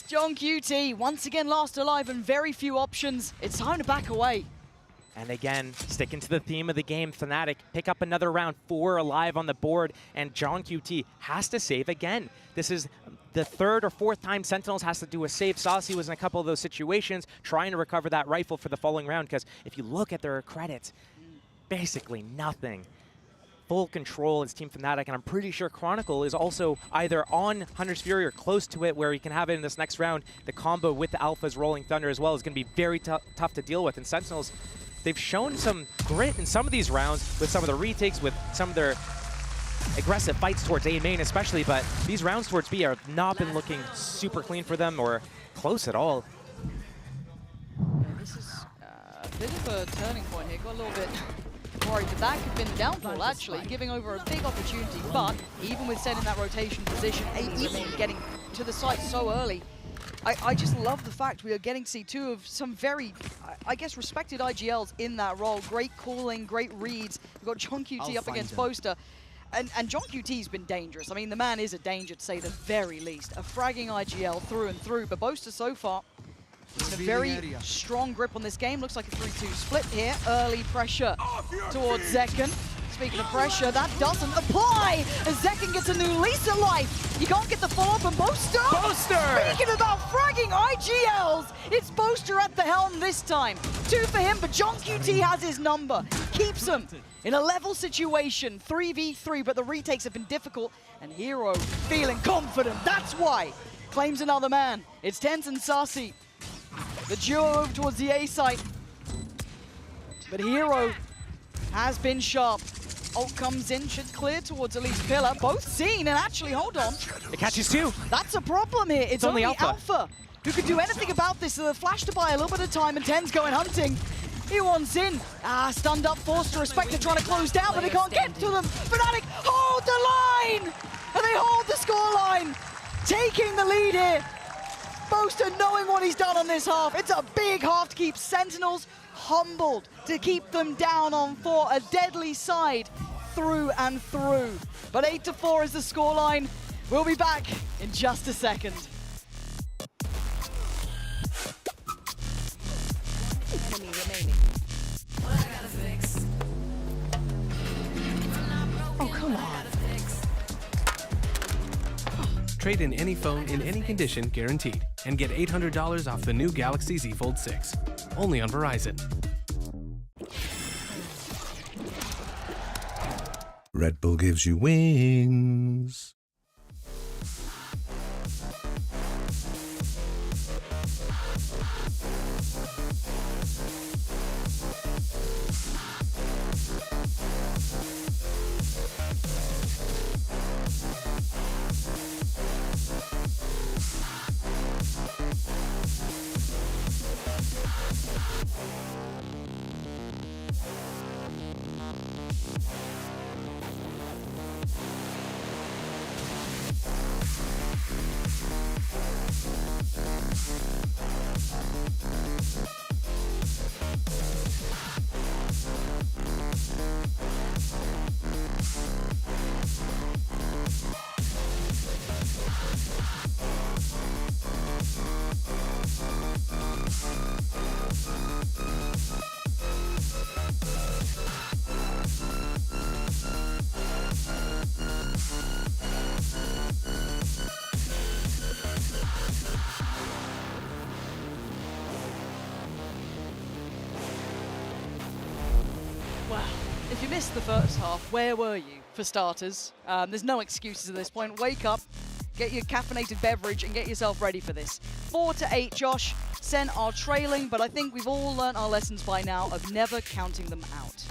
John QT, once again last alive and very few options. It's time to back away. And again, sticking to the theme of the game, Fnatic pick up another round, 4 alive on the board, and John QT has to save again. This is the 3rd or 4th time Sentinels has to do a save. Saucy was in a couple of those situations, trying to recover that rifle for the following round, because if you look at their credits, basically nothing. Full control is Team Fnatic, and I'm pretty sure Chronicle is also either on Hunter's Fury or close to it, where he can have it in this next round. The combo with the Alpha's Rolling Thunder as well is going to be very tough to deal with, and Sentinels, they've shown some grit in some of these rounds with some of the retakes, with some of their aggressive fights towards A main especially, but these rounds towards B have not been looking super clean for them or close at all. This is a bit of a turning point here. Got a little bit worried that that could have been the downfall, actually, giving over a big opportunity, but even with setting that rotation position, even getting to the site so early, I just love the fact we are getting to see 2 of some very, I guess, respected IGLs in that role. Great calling, great reads. We've got John QT up against Boaster. And John QT's been dangerous. I mean, the man is a danger, to say the very least. A fragging IGL through and through, but Boaster so far in a very strong grip on this game. Looks like a 3-2 split here. Early pressure towards Zekken. Speaking of pressure, that doesn't apply as Zekken gets a new lease of life. You can't get the follow-up on Boaster. Speaking about fragging IGLs, it's Boaster at the helm this time. 2 for him, but John QT has his number. Keeps him in a level situation, 3v3, but the retakes have been difficult, and Hero feeling confident. That's why. Claims another man. It's Tenz and Sarsi. The duo over towards the A site. But Hero has been sharp. Ult comes in, should clear towards Elise Pillar. Both seen, and actually, hold on. It catches 2. That's a problem here. It's only Alpha who could do anything about this. So the flash to buy a little bit of time, and Ten's going hunting. He wants in. Stunned up, forced to respect. They're trying to close down, but they can't get to them. Fnatic hold the line! And they hold the scoreline. Taking the lead here. Boaster knowing what he's done on this half. It's a big half to keep Sentinels humbled, to keep them down on 4. A deadly side through and through. But 8-4 is the scoreline. We'll be back in just a second. Enemy remaining. What I gotta say? Trade in any phone in any condition guaranteed. And get $800 off the new Galaxy Z Fold 6. Only on Verizon. Red Bull gives you wings. If you missed the first half, where were you, for starters? There's no excuses at this point. Wake up, get your caffeinated beverage, and get yourself ready for this. 4-8, Josh. Sen are trailing, but I think we've all learned our lessons by now of never counting them out.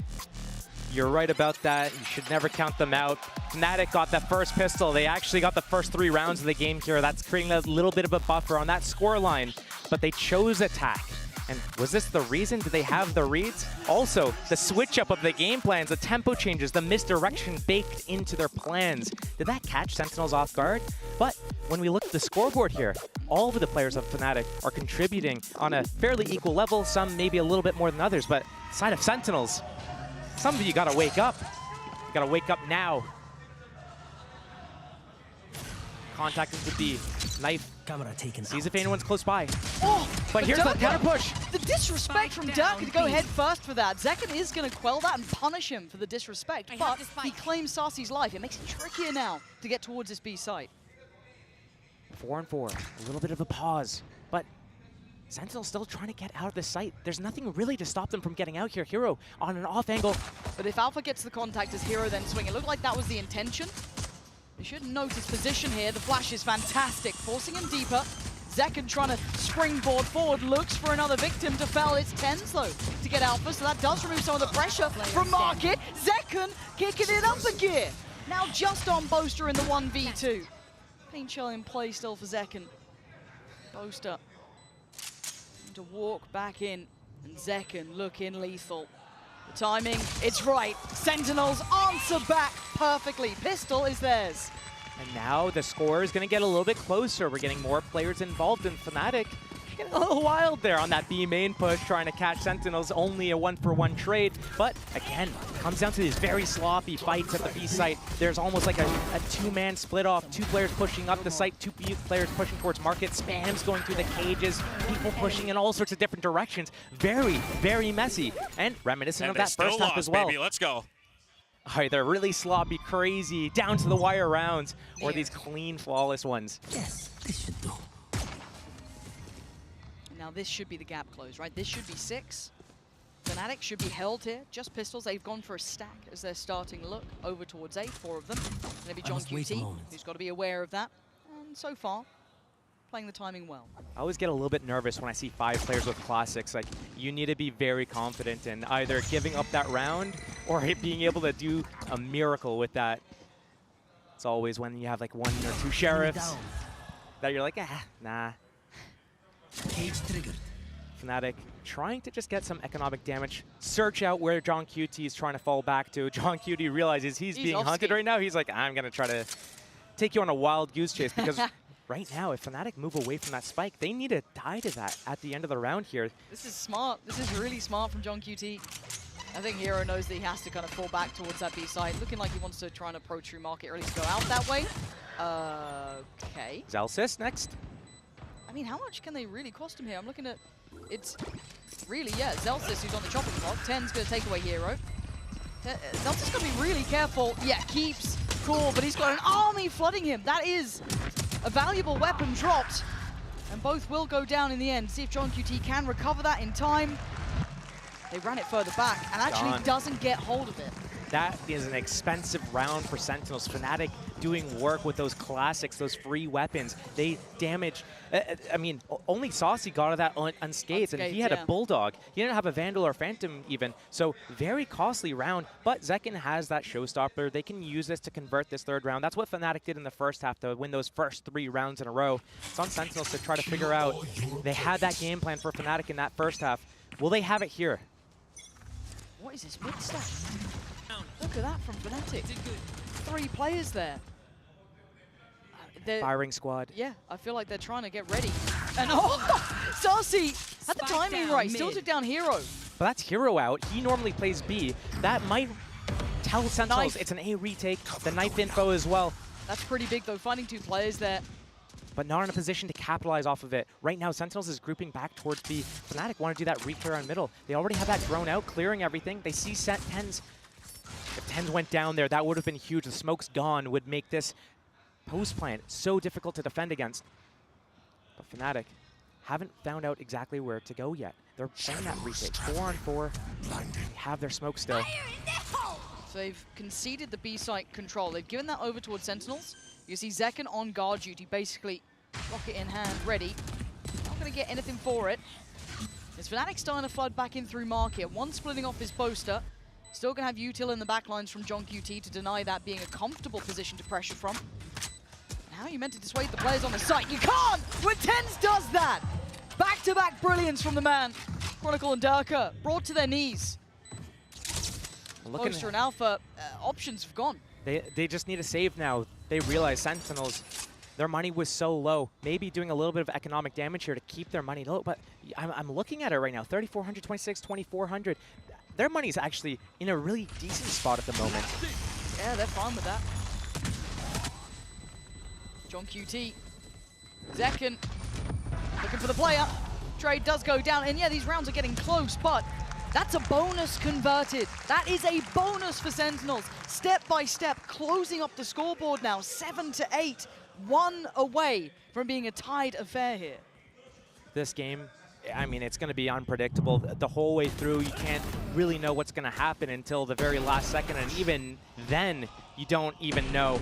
You're right about that. You should never count them out. Fnatic got that first pistol. They actually got the first 3 rounds of the game here. That's creating a little bit of a buffer on that scoreline, but they chose attack. And was this the reason? Did they have the reads? Also, the switch up of the game plans, the tempo changes, the misdirection baked into their plans. Did that catch Sentinels off guard? But when we look at the scoreboard here, all of the players of Fnatic are contributing on a fairly equal level, some maybe a little bit more than others, but side of Sentinels, some of you gotta wake up. You gotta wake up now. Contact into B. Knife. Camera taken. Sees if anyone's close by. Oh! But here's the counter push. The disrespect from Dirk to go head first for that. Zekken is going to quell that and punish him for the disrespect, but he claims Sarsi's life. It makes it trickier now to get towards this B site. 4-4. A little bit of a pause, but Sentinel's still trying to get out of the site. There's nothing really to stop them from getting out here. Hero on an off angle. But if Alpha gets the contact as Hero then swing, it looked like that was the intention. You should note his position here. The flash is fantastic, forcing him deeper. Zekken trying to springboard forward, looks for another victim to fell. It's Tens though to get Alpha, so that does remove some of the pressure from Market. Zekken kicking it up a gear. Now just on Boaster in the 1v2. Paint Shell in play still for Zekken. Boaster to walk back in, and Zekken looking lethal. The timing, it's right. Sentinels answer back perfectly. Pistol is theirs. And now the score is going to get a little bit closer. We're getting more players involved in Fnatic. Getting a little wild there on that B main push, trying to catch Sentinels. Only a 1-for-1 trade. But again, it comes down to these very sloppy fights at the B site. There's almost like a 2-man split off. 2 players pushing up the site, 2 players pushing towards Market. Spams going through the cages, people pushing in all sorts of different directions. Very, very messy. And reminiscent of that first half as well. Baby. Let's go. All right, they're really sloppy, crazy, down to the wire rounds, or these clean, flawless ones. Yes, this should do. Now this should be the gap close, right? This should be 6. Fnatic should be held here. Just pistols. They've gone for a stack as their starting look over towards A, 4 of them. Going to be John QT, who's got to be aware of that. And so far, playing the timing well. I always get a little bit nervous when I see 5 players with classics. Like, you need to be very confident in either giving up that round or being able to do a miracle with that. It's always when you have like 1 or 2 sheriffs that you're like, nah. Cage triggered. Fnatic trying to just get some economic damage. Search out where John QT is trying to fall back to. John QT realizes he's being hunted right now. He's like, I'm going to try to take you on a wild goose chase because right now, if Fnatic move away from that spike, they need to die to that at the end of the round here. This is smart. This is really smart from John QT. I think Hero knows that he has to kind of fall back towards that B side. Looking like he wants to try and approach through Market, or at least go out that way. Okay. Zelsis next. I mean, how much can they really cost him here? I'm looking at, it's really, Zelsis who's on the chopping block. Ten's going to take away Hero. Zelsis got to be really careful. Yeah, keeps cool, but he's got an army flooding him. That is A valuable weapon dropped, and both will go down in the end. See if John QT can recover that in time. They ran it further back and actually Gone. doesn't get hold of it. That is an expensive round for Sentinels. Fnatic doing work with those classics, those free weapons. They damage. I mean, only Saucy got out of that unscathed, and he had a Bulldog. He didn't have a Vandal or Phantom even. So very costly round, but Zekken has that showstopper. They can use this to convert this third round. That's what Fnatic did in the first half, though, win those first 3 rounds in a row. It's on Sentinels to try to figure out. They had that game plan for Fnatic in that first half. Will they have it here? What is this mid stack? Look at that from Fnatic. 3 players there. Firing squad. Yeah, I feel like they're trying to get ready. And oh, Saucy had the timing right. Still took down Hero. But that's Hero out. He normally plays B. That might tell Sentinels Knife. it's an A retake. The knife info as well. That's pretty big though, finding 2 players there. But not in a position to capitalize off of it. Right now, Sentinels is grouping back towards B. Fnatic want to do that re-clear on middle. They already have that drone out, clearing everything. They see set 10s. If 10s went down there, that would have been huge. The smoke's gone, would make this post plant so difficult to defend against. But Fnatic haven't found out exactly where to go yet. They're playing that retake, 4 on 4. They have their smoke still. So they've conceded the B site control. They've given that over towards Sentinels. You see Zekken on guard duty, basically rocket in hand, ready. Not going to get anything for it. As Fnatic starting to flood back in through Market. One splitting off his poster. Still going to have util in the backlines from John QT to deny that being a comfortable position to pressure from. And how are you meant to dissuade the players on the site? You can't! When TenZ does that! Back-to-back brilliance from the man. Chronicle and Durka brought to their knees. Poster and Alpha, options have gone. They just need a save now. They realize Sentinels, their money was so low. Maybe doing a little bit of economic damage here to keep their money low. But I'm looking at it right now, 3,400, 26, 2,400. Their money's actually in a really decent spot at the moment. Yeah, they're fine with that. John QT. Zekken looking for the player. Trade does go down, and yeah, these rounds are getting close, but that's a bonus converted. That is a bonus for Sentinels. Step by step, closing up the scoreboard now, 7-8, 1 away from being a tied affair here. This game, I mean, it's going to be unpredictable the whole way through. You can't really know what's going to happen until the very last second, and even then, you don't even know.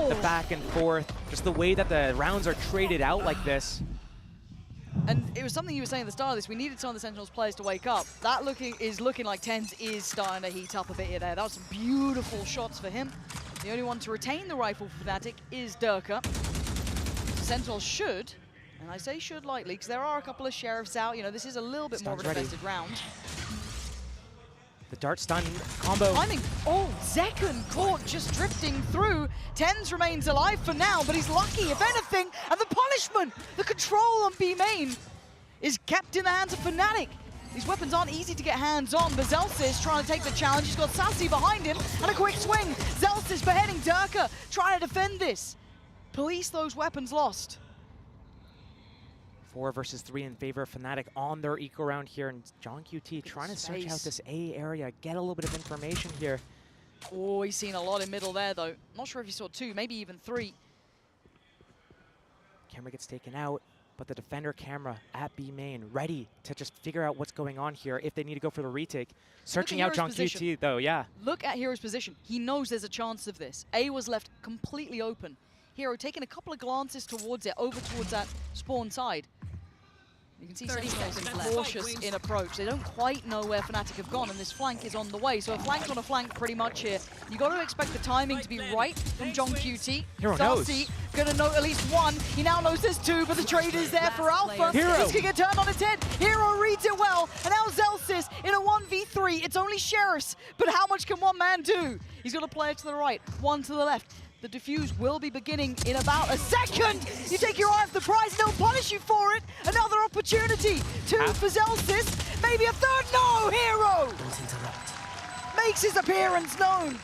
The back and forth, just the way that the rounds are traded out like this. And it was something you were saying at the start of this, we needed some of the Sentinels players to wake up. That is looking like TenZ is starting to heat up a bit here there. That was some beautiful shots for him. The only one to retain the rifle for Fnatic is Durka. Sentinels should, and I say should lightly, because there are a couple of sheriffs out. You know, this is a little bit more of a defensive round. The dart stun combo. Timing. Oh, Zekken caught just drifting through. TenZ remains alive for now, but he's lucky, if anything. And the punishment, the control on B main is kept in the hands of Fnatic. These weapons aren't easy to get hands on, but Zelsis trying to take the challenge. He's got Saucy behind him, and a quick swing. Zelsis beheading Durka, trying to defend this. Police those weapons lost. 4 versus 3 in favor of Fnatic on their eco round here, and John QT trying to search out this A area, get a little bit of information here. Oh, he's seen a lot in middle there, though. Not sure if he saw 2, maybe even 3. Camera gets taken out, but the defender camera at B main, ready to just figure out what's going on here if they need to go for the retake. Searching out John QT, though, yeah. Look at Hero's position. He knows there's a chance of this. A was left completely open. Hero taking a couple of glances towards it, over towards that spawn side. You can see Sentinels cautious in approach. They don't quite know where Fnatic have gone, and this flank is on the way. So a flank on a flank pretty much here. You got to expect the timing to be right from John QT. Hero Saucy going to know at least 1. He now knows there's 2, but the trade is there for Alpha. Hero. This could get turned on its head. Hero reads it well, and now Zelsis in a 1v3. It's only Sheriffs, but how much can one man do? He's got a player to the right, 1 to the left. The defuse will be beginning in about a second. You take your eye off the prize and they'll punish you for it. Another opportunity. 2 for Zelsis. Maybe a third. No, Hero makes his appearance known.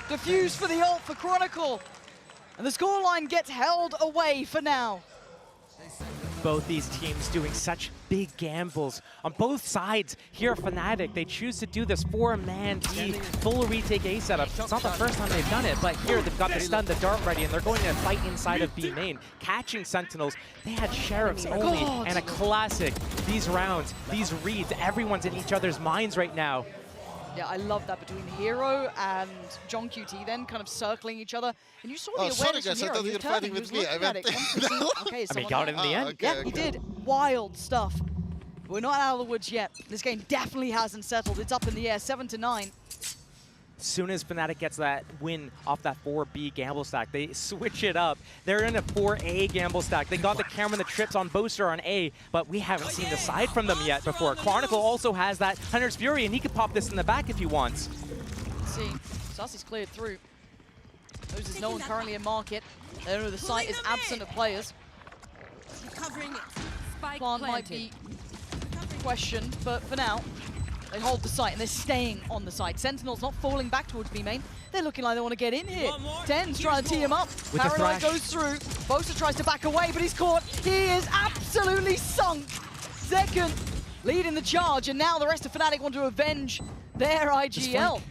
Defuse for the ult for Chronicle. And the scoreline gets held away for now. both these teams doing such big gambles. On both sides, here Fnatic, they choose to do this 4-man D full retake A setup. It's not the first time they've done it, but here they've got the stun, the dart ready, and they're going to fight inside of B main. Catching Sentinels, they had Sheriffs only, and a classic. These rounds, these reads, everyone's in each other's minds right now. Yeah, I love that between Hero and John QT then kind of circling each other. And you saw the awareness sorry guys, from I Hero. thought He you was were turning, fighting he with was me. I looking at meant it. 1 for 2. Okay, I mean, got it in the end. Okay, Yeah, he did. Wild stuff. We're not out of the woods yet. This game definitely hasn't settled. It's up in the air, 7-9. As soon as Fnatic gets that win off that 4B gamble stack, they switch it up. They're in a 4A gamble stack. They got the camera and the trips on Boaster on A, but we haven't seen the side from them yet before. Chronicle also has that Hunter's Fury, and he could pop this in the back if he wants. Let's see, Sassy's cleared through. There's no one currently in market. They know the site is absent of players. Plant might be questioned, but for now, they hold the site, and they're staying on the site. Sentinel's not falling back towards B main. They're looking like they want to get in here. Ten's trying to tee him up. Paralyze goes through. Bosa tries to back away, but he's caught. He is absolutely sunk. Second, leading the charge, and now the rest of Fnatic want to avenge their IGL.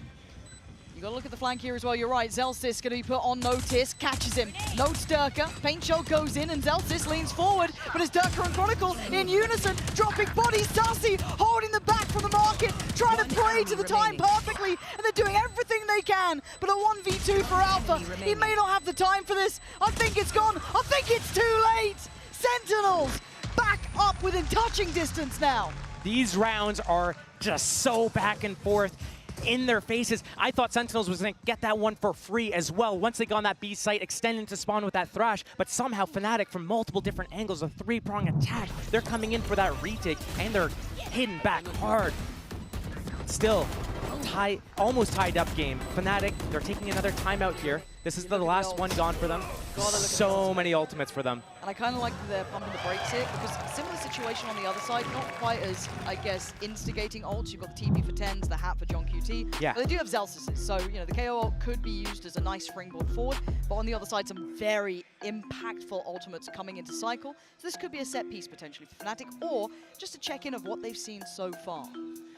You gotta look at the flank here as well, you're right. Zellsis gonna be put on notice, catches him. Notes Durka, Paint Shell goes in and Zellsis leans forward, but it's Durka and Chronicle in unison, dropping bodies. Darcy holding the back from the market, trying to play to the time perfectly, and they're doing everything they can. But a 1v2 for Alpha, he may not have the time for this. I think it's gone, I think it's too late. Sentinels back up within touching distance now. These rounds are just so back and forth in their faces. I thought Sentinels was going to get that one for free as well once they got on that B site, extending to spawn with that Thrash, but somehow Fnatic from multiple different angles, a 3-prong attack, they're coming in for that retake, and they're hitting back hard. Still, almost tied up game. Fnatic, they're taking another timeout here. This is the last one gone for them. So many ultimates for them. And I kind of like that they're pumping the brakes here, because similar situation on the other side, not quite as, I guess, instigating ults. You've got the TP for 10s, the hat for John QT. Yeah. But they do have Zellsis, so, you know, the KO ult could be used as a nice springboard forward, but on the other side, some very impactful ultimates coming into cycle. So this could be a set piece potentially for Fnatic, or just a check-in of what they've seen so far.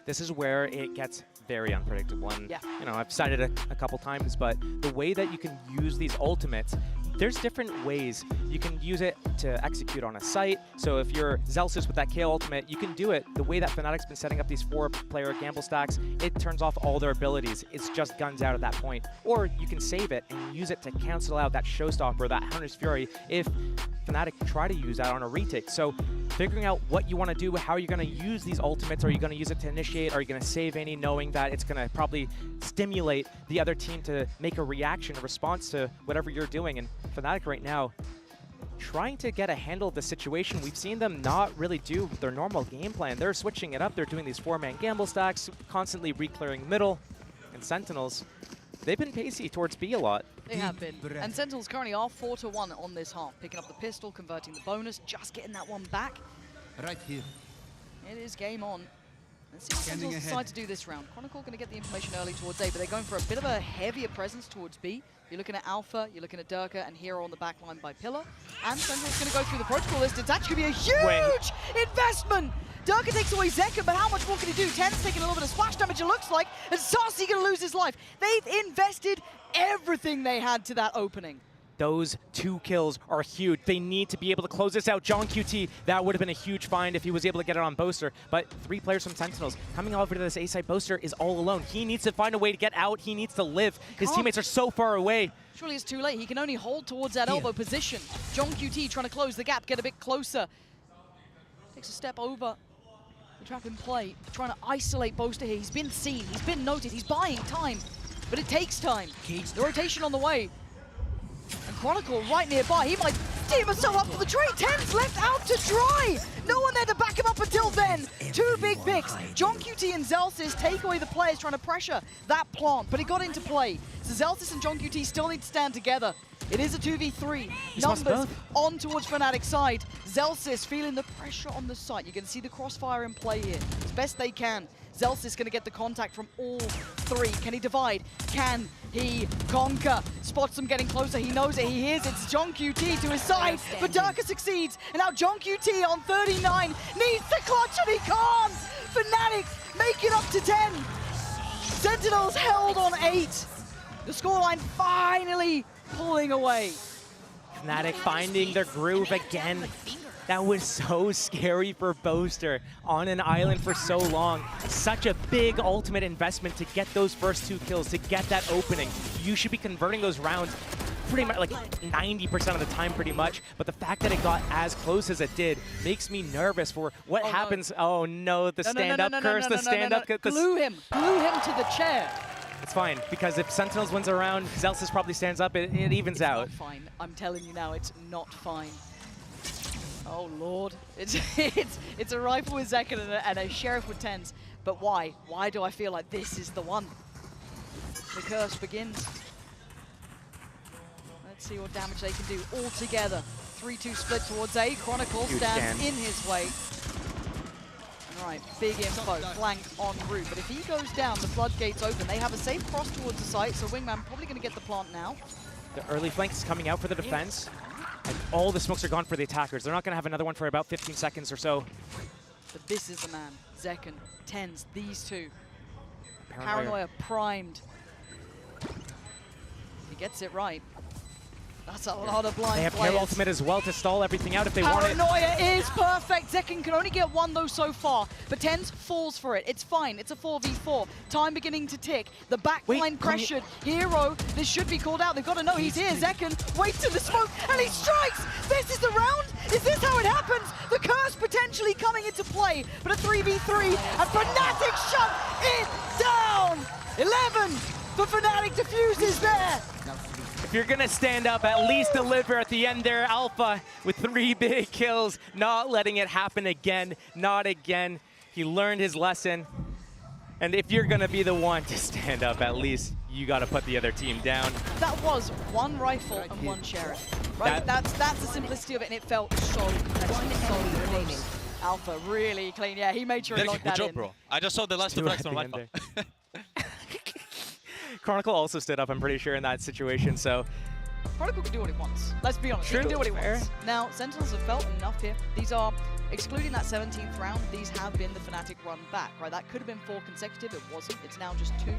This is where it gets very unpredictable. And, you know, I've cited it a couple times, but the way that you can use these ultimates, there's different ways you can use it to execute on a site. So if you're Zellsis with that KO ultimate, you can do it the way that Fnatic's been setting up these 4-player gamble stacks. It turns off all their abilities. It's just guns out at that point. Or you can save it and use it to cancel out that Showstopper, that Hunter's Fury, if Fnatic try to use that on a retake. So figuring out what you want to do, how you're going to use these ultimates. Are you going to use it to initiate? Are you going to save any, knowing that it's going to probably stimulate the other team to make a reaction, a response to whatever you're doing? And Fnatic right now trying to get a handle of the situation. We've seen them not really do their normal game plan. They're switching it up. They're doing these 4-man gamble stacks, constantly re-clearing middle. And Sentinels, they've been pacey towards B a lot. They have been. And Sentinels currently are 4-1 on this half, picking up the pistol, converting the bonus, just getting that one back. Right here. It is game on. Let's see what Sentinels decide to do this round. Chronicle going to get the information early towards A, but they're going for a bit of a heavier presence towards B. You're looking at Alpha, you're looking at Durka, and Hero on the back line by Pillar. And Sentinels going to go through the protocol list. It's actually going to be a huge investment. Durka takes away Zeka, but how much more can he do? Ten's taking a little bit of splash damage, it looks like, and Sarsi going to lose his life. They've invested everything they had to that opening. Those 2 kills are huge. They need to be able to close this out. John QT, that would have been a huge find if he was able to get it on Boaster. But 3 players from Sentinels coming over to this A-side. Boaster is all alone. He needs to find a way to get out. He needs to live. His teammates are so far away. Surely it's too late. He can only hold towards that elbow position. John QT trying to close the gap, get a bit closer. Takes a step over. The trap in play, trying to isolate Boaster here. He's been seen, he's been noted, he's buying time. But it takes time. The rotation on the way. And Chronicle right nearby. He might team himself up for the trade. Ten's left out to dry. No one there to back him up until then. 2 big picks. John QT and Zellsis take away the players trying to pressure that plant, but it got into play. So Zellsis and John QT still need to stand together. It is a 2v3. He's lost Numbers both. on towards Fnatic's side. Zellsis feeling the pressure on the site. You can see the crossfire in play here. As best they can. Zellsis going to get the contact from all three. Can he divide? Can he conquer? Spots them getting closer. He knows it. He hears it. It's John QT to his side. But Darker succeeds. And now John QT on 39 needs to clutch and he can't. Fnatic make it up to 10. Sentinels held on 8. The scoreline finally pulling away. Fnatic finding their groove again. That was so scary for Boaster on an island for so long. Such a big ultimate investment to get those first 2 kills, to get that opening. You should be converting those rounds pretty much like 90% of the time pretty much, but the fact that it got as close as it did makes me nervous for what happens. No. Oh no, the stand-up curse, the stand-up. Glue him to the chair. It's fine, because if Sentinels wins a round, Zellsis probably stands up, it evens out. It's not fine. I'm telling you now, it's not fine. Oh lord, it's a rifle with Zekken and a sheriff with 10s. But why? Why do I feel like this is the one? The curse begins. Let's see what damage they can do all together. 3-2 split towards A. Chronicle stands in his way. Right, big info, flank en route. But if he goes down, the floodgates open. They have a safe cross towards the site, so Wingman probably going to get the plant now. The early flank is coming out for the defense. And all the smokes are gone for the attackers. They're not going to have another one for about 15 seconds or so. But this is the man. Zekken, 10s, these two. Paranoia primed. He gets it right. That's a lot of blind They have players. Care Ultimate as well to stall everything out if they want it. Paranoia is perfect. Zekken can only get one though so far, but 10s falls for it. It's fine. It's a 4v4. Time beginning to tick. The backline pressured. Hero, this should be called out. They've got to know he's here. Zekken waits in the smoke and he strikes. This is the round. Is this how it happens? The curse potentially coming into play, but a 3v3 and Fnatic shut it down. 11 for Fnatic. Diffuses there. If you're gonna stand up, at least deliver at the end there. Alpha with 3 big kills, not letting it happen again, not again. He learned his lesson. And if you're gonna be the one to stand up, at least you gotta put the other team down. That was one rifle and one sheriff. Right? That's the simplicity of it, and it felt so competitive. Alpha really clean. Yeah, he made sure he locked that in. Bro. I just saw the last flex on Alpha. Chronicle also stood up, I'm pretty sure, in that situation, so. Chronicle can do what he wants. Let's be honest, he can do what he wants. Now, Sentinels have felt enough here. These are, excluding that 17th round, these have been the Fnatic run back, right? That could have been 4 consecutive, it wasn't. It's now just 2.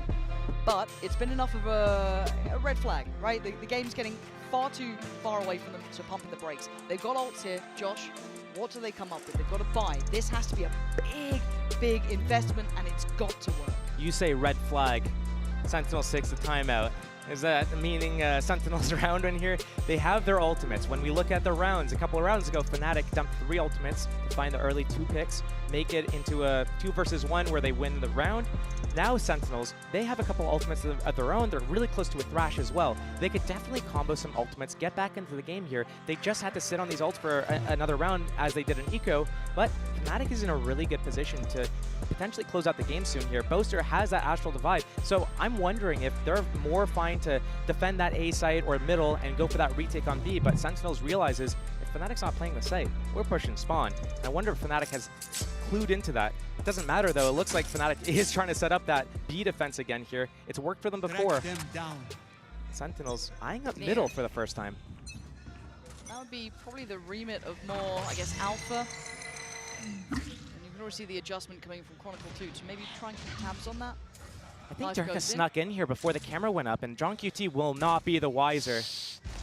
But it's been enough of a red flag, right? The game's getting far too far away from them to pumping the brakes. They've got ults here. Josh, what do they come up with? They've got to buy. This has to be a big, big investment, and it's got to work. You say red flag. Sentinel 6, the timeout. Is that meaning Sentinels around in here? They have their ultimates. When we look at the rounds, a couple of rounds ago, Fnatic dumped 3 ultimates to find the early 2 picks, make it into a 2 versus 1 where they win the round. Now Sentinels, they have a couple ultimates of their own. They're really close to a Thrash as well. They could definitely combo some ultimates, get back into the game here. They just had to sit on these ults for another round as they did in Eco, but Fnatic is in a really good position to potentially close out the game soon here. Boaster has that Astral Divide, so I'm wondering if they're more fine to defend that A site or middle and go for that retake on B, but Sentinels realizes if Fnatic's not playing the site, we're pushing spawn. And I wonder if Fnatic has clued into that. It doesn't matter though, it looks like Fnatic is trying to set up that B defense again here. It's worked for them before. Sentinels eyeing up middle for the first time. That would be probably the remit of more, I guess, Alpha. And you can already see the adjustment coming from Chronicle 2 to maybe try and keep tabs on that. I think Dirk has snuck in here before the camera went up, and John QT will not be the wiser.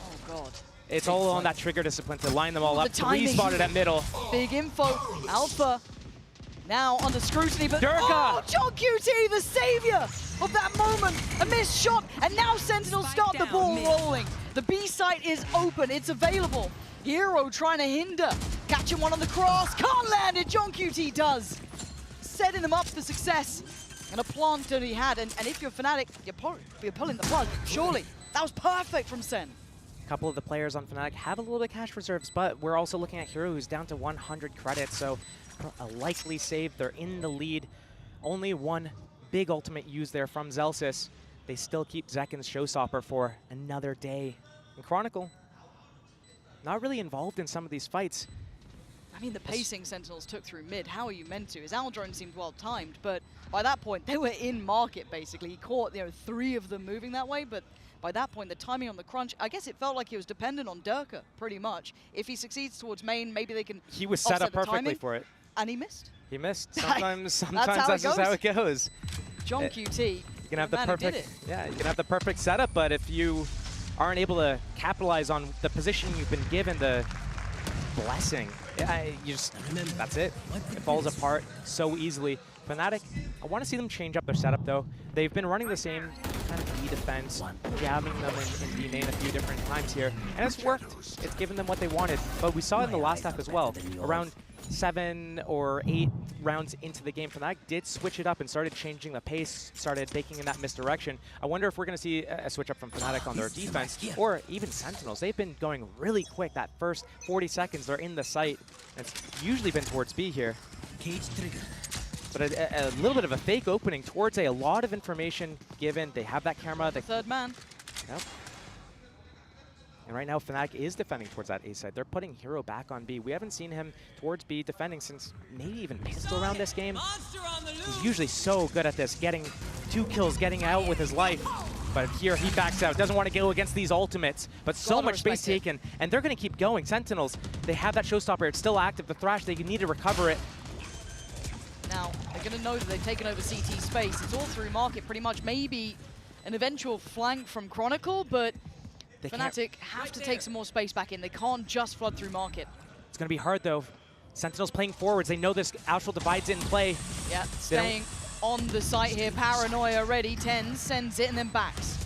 Oh god. It's all on that trigger discipline to line them all up, to respawn it at middle. Big info. Alpha now under scrutiny, but Durka! Oh, John QT, the savior of that moment. A missed shot, and now Sentinels start the ball rolling. The B site is open, it's available. Hero trying to hinder. Catching one on the cross, can't land it, John QT does. Setting them up for success. And a plant that he had, and if you're Fnatic, you're pulling the plug, surely. That was perfect from Sen. A couple of the players on Fnatic have a little bit of cash reserves, but we're also looking at Hero, who's down to 100 credits, so a likely save. They're in the lead. Only one big ultimate used there from Zellsis. They still keep Zekken's Showstopper for another day. And Chronicle, not really involved in some of these fights. I mean, the pacing Sentinels took through mid. How are you meant to? His Aldrone seemed well timed, but by that point, they were in market, basically. He caught, 3 of them moving that way, but by that point, the timing on the crunch, I guess it felt like he was dependent on Durka, pretty much. If he succeeds towards main, maybe they can He was set up perfectly timing, for it. and he missed. He missed. Sometimes that's just how it goes. John QT, You can have the man who did perfect, it. yeah, you can have the perfect setup, but if you aren't able to capitalize on the position you've been given, the blessing, you just, that's it. It falls apart so easily. Fnatic, I want to see them change up their setup though. They've been running the same kind of B defense, jamming them in B main a few different times here, and it's worked. It's given them what they wanted, but we saw it in the last half as well. Around 7 or 8 rounds into the game, Fnatic did switch it up and started changing the pace, started baking in that misdirection. I wonder if we're going to see a switch up from Fnatic on their defense, or even Sentinels. They've been going really quick. That first 40 seconds, they're in the site. It's usually been towards B here. Cage trigger. But a little bit of a fake opening towards A. A lot of information given. They have that camera. The third man. Yep. And right now, Fnatic is defending towards that A side. They're putting Hero back on B. We haven't seen him towards B defending since maybe even Pistol around this game. He's usually so good at this, getting 2 kills, getting out with his life. But here he backs out, doesn't want to go against these ultimates. But so much space taken, and they're going to keep going. Sentinels, they have that showstopper. It's still active. The Thrash, they need to recover it. Now, they're going to know that they've taken over CT space. It's all through market, pretty much. Maybe an eventual flank from Chronicle, but Fnatic have to take some more space back in. They can't just flood through market. It's going to be hard, though. Sentinels playing forwards. They know this Astral Divide's in play. Yeah, staying on the site here. Paranoia ready. TenZ sends it and then backs.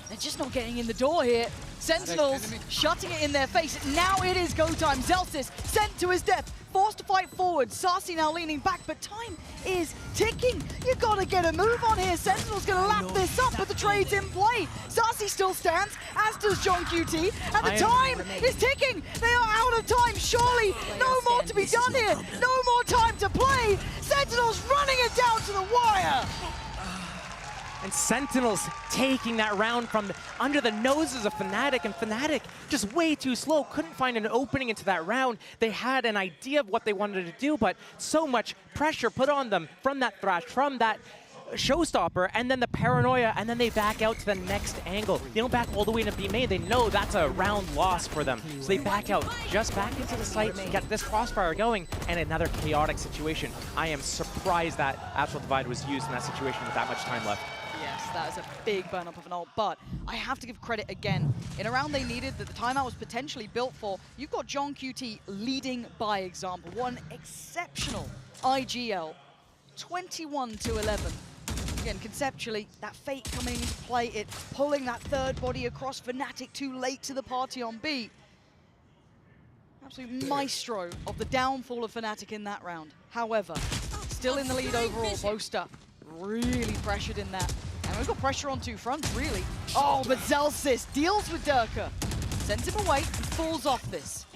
They're just not getting in the door here. Sentinels shutting it in their face. Now it is go time. Zellsis sent to his death. Forced to fight forward. Sassy now leaning back, but time is ticking. You gotta get a move on here. Sentinel's gonna lap this up, but the trade's in play. Sassy still stands, as does John QT, and the time is ticking. They are out of time, surely. No more to be done here. No more time to play. Sentinel's running it down to the wire. And Sentinels taking that round from under the noses of Fnatic, and Fnatic just way too slow, couldn't find an opening into that round. They had an idea of what they wanted to do, but so much pressure put on them from that Thrash, from that showstopper, and then the Paranoia, and then they back out to the next angle. They don't back all the way into B main. They know that's a round loss for them. So they back out, just back into the site, get this crossfire going, and another chaotic situation. I am surprised that Astral Divide was used in that situation with that much time left. Yes, that is a big burn up of an ult, but I have to give credit again. In a round they needed that the timeout was potentially built for, you've got John QT leading by example. One exceptional IGL, 21-11. Again, conceptually, that fate coming into play, it pulling that third body across. Fnatic too late to the party on B. Absolute maestro of the downfall of Fnatic in that round. However, still in the lead overall, Boaster really pressured in that. And we've got pressure on 2 fronts, really. Oh, but Zellsis deals with Durka. Sends him away and falls off this.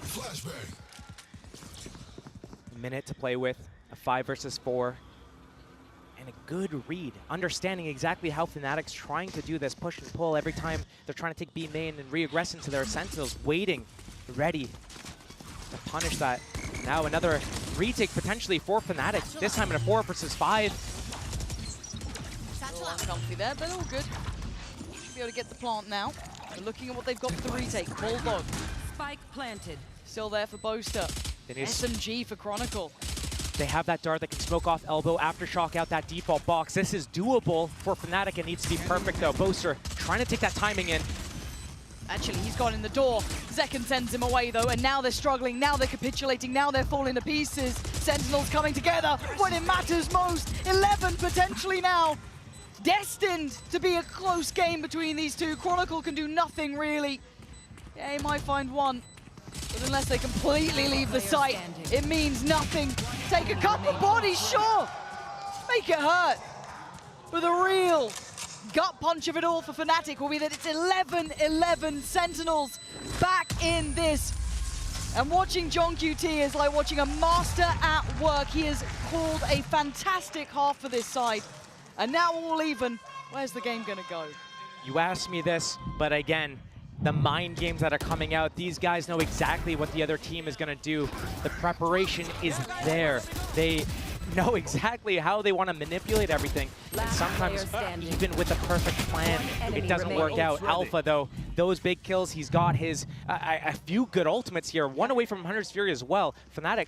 A minute to play with, a 5 versus 4. And a good read, understanding exactly how Fnatic's trying to do this push and pull every time they're trying to take B main and re-aggress into their Sentinels, waiting, ready to punish that. Now another retake potentially for Fnatic, this time in a 4 versus 5. A little uncomfy there, but all good. Should be able to get the plant now. They're looking at what they've got for the retake. Bulldog. Spike planted. Still there for Boaster. SMG for Chronicle. They have that dart that can smoke off elbow, aftershock out that default box. This is doable for Fnatic. It needs to be perfect though. Boaster trying to take that timing in. Actually, he's gone in the door. Zekken sends him away though, and now they're struggling, now they're capitulating, now they're falling to pieces. Sentinels coming together when it matters most. 11 potentially now. Destined to be a close game between these two. Chronicle can do nothing really. Yeah, he might find one. But unless they completely leave the site, it means nothing. Take a couple bodies, sure. Make it hurt. But the real gut punch of it all for Fnatic will be that it's 11-11 Sentinels back in this. And watching John QT is like watching a master at work. He has called a fantastic half for this side. And now all even, where's the game gonna go? You asked me this, but again, the mind games that are coming out, these guys know exactly what the other team is going to do. The preparation is there. They know exactly how they want to manipulate everything. And sometimes, even with the perfect plan, it doesn't work out. Alpha, though, those big kills, he's got his a few good ultimates here. One away from Hunter's Fury as well. Fnatic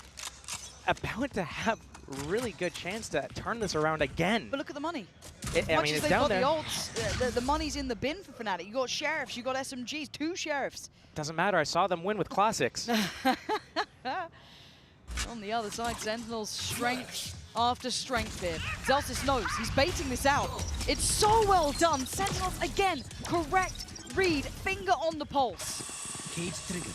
about to have really good chance to turn this around again. But look at the money. I mean, it's down there. The ults, the money's in the bin for Fnatic. You got Sheriffs, you got SMGs, 2 Sheriffs. Doesn't matter, I saw them win with Classics. On the other side, Sentinels strength after strength here. Zelsis knows, he's baiting this out. It's so well done. Sentinels, again, correct read, finger on the pulse. Cage triggered.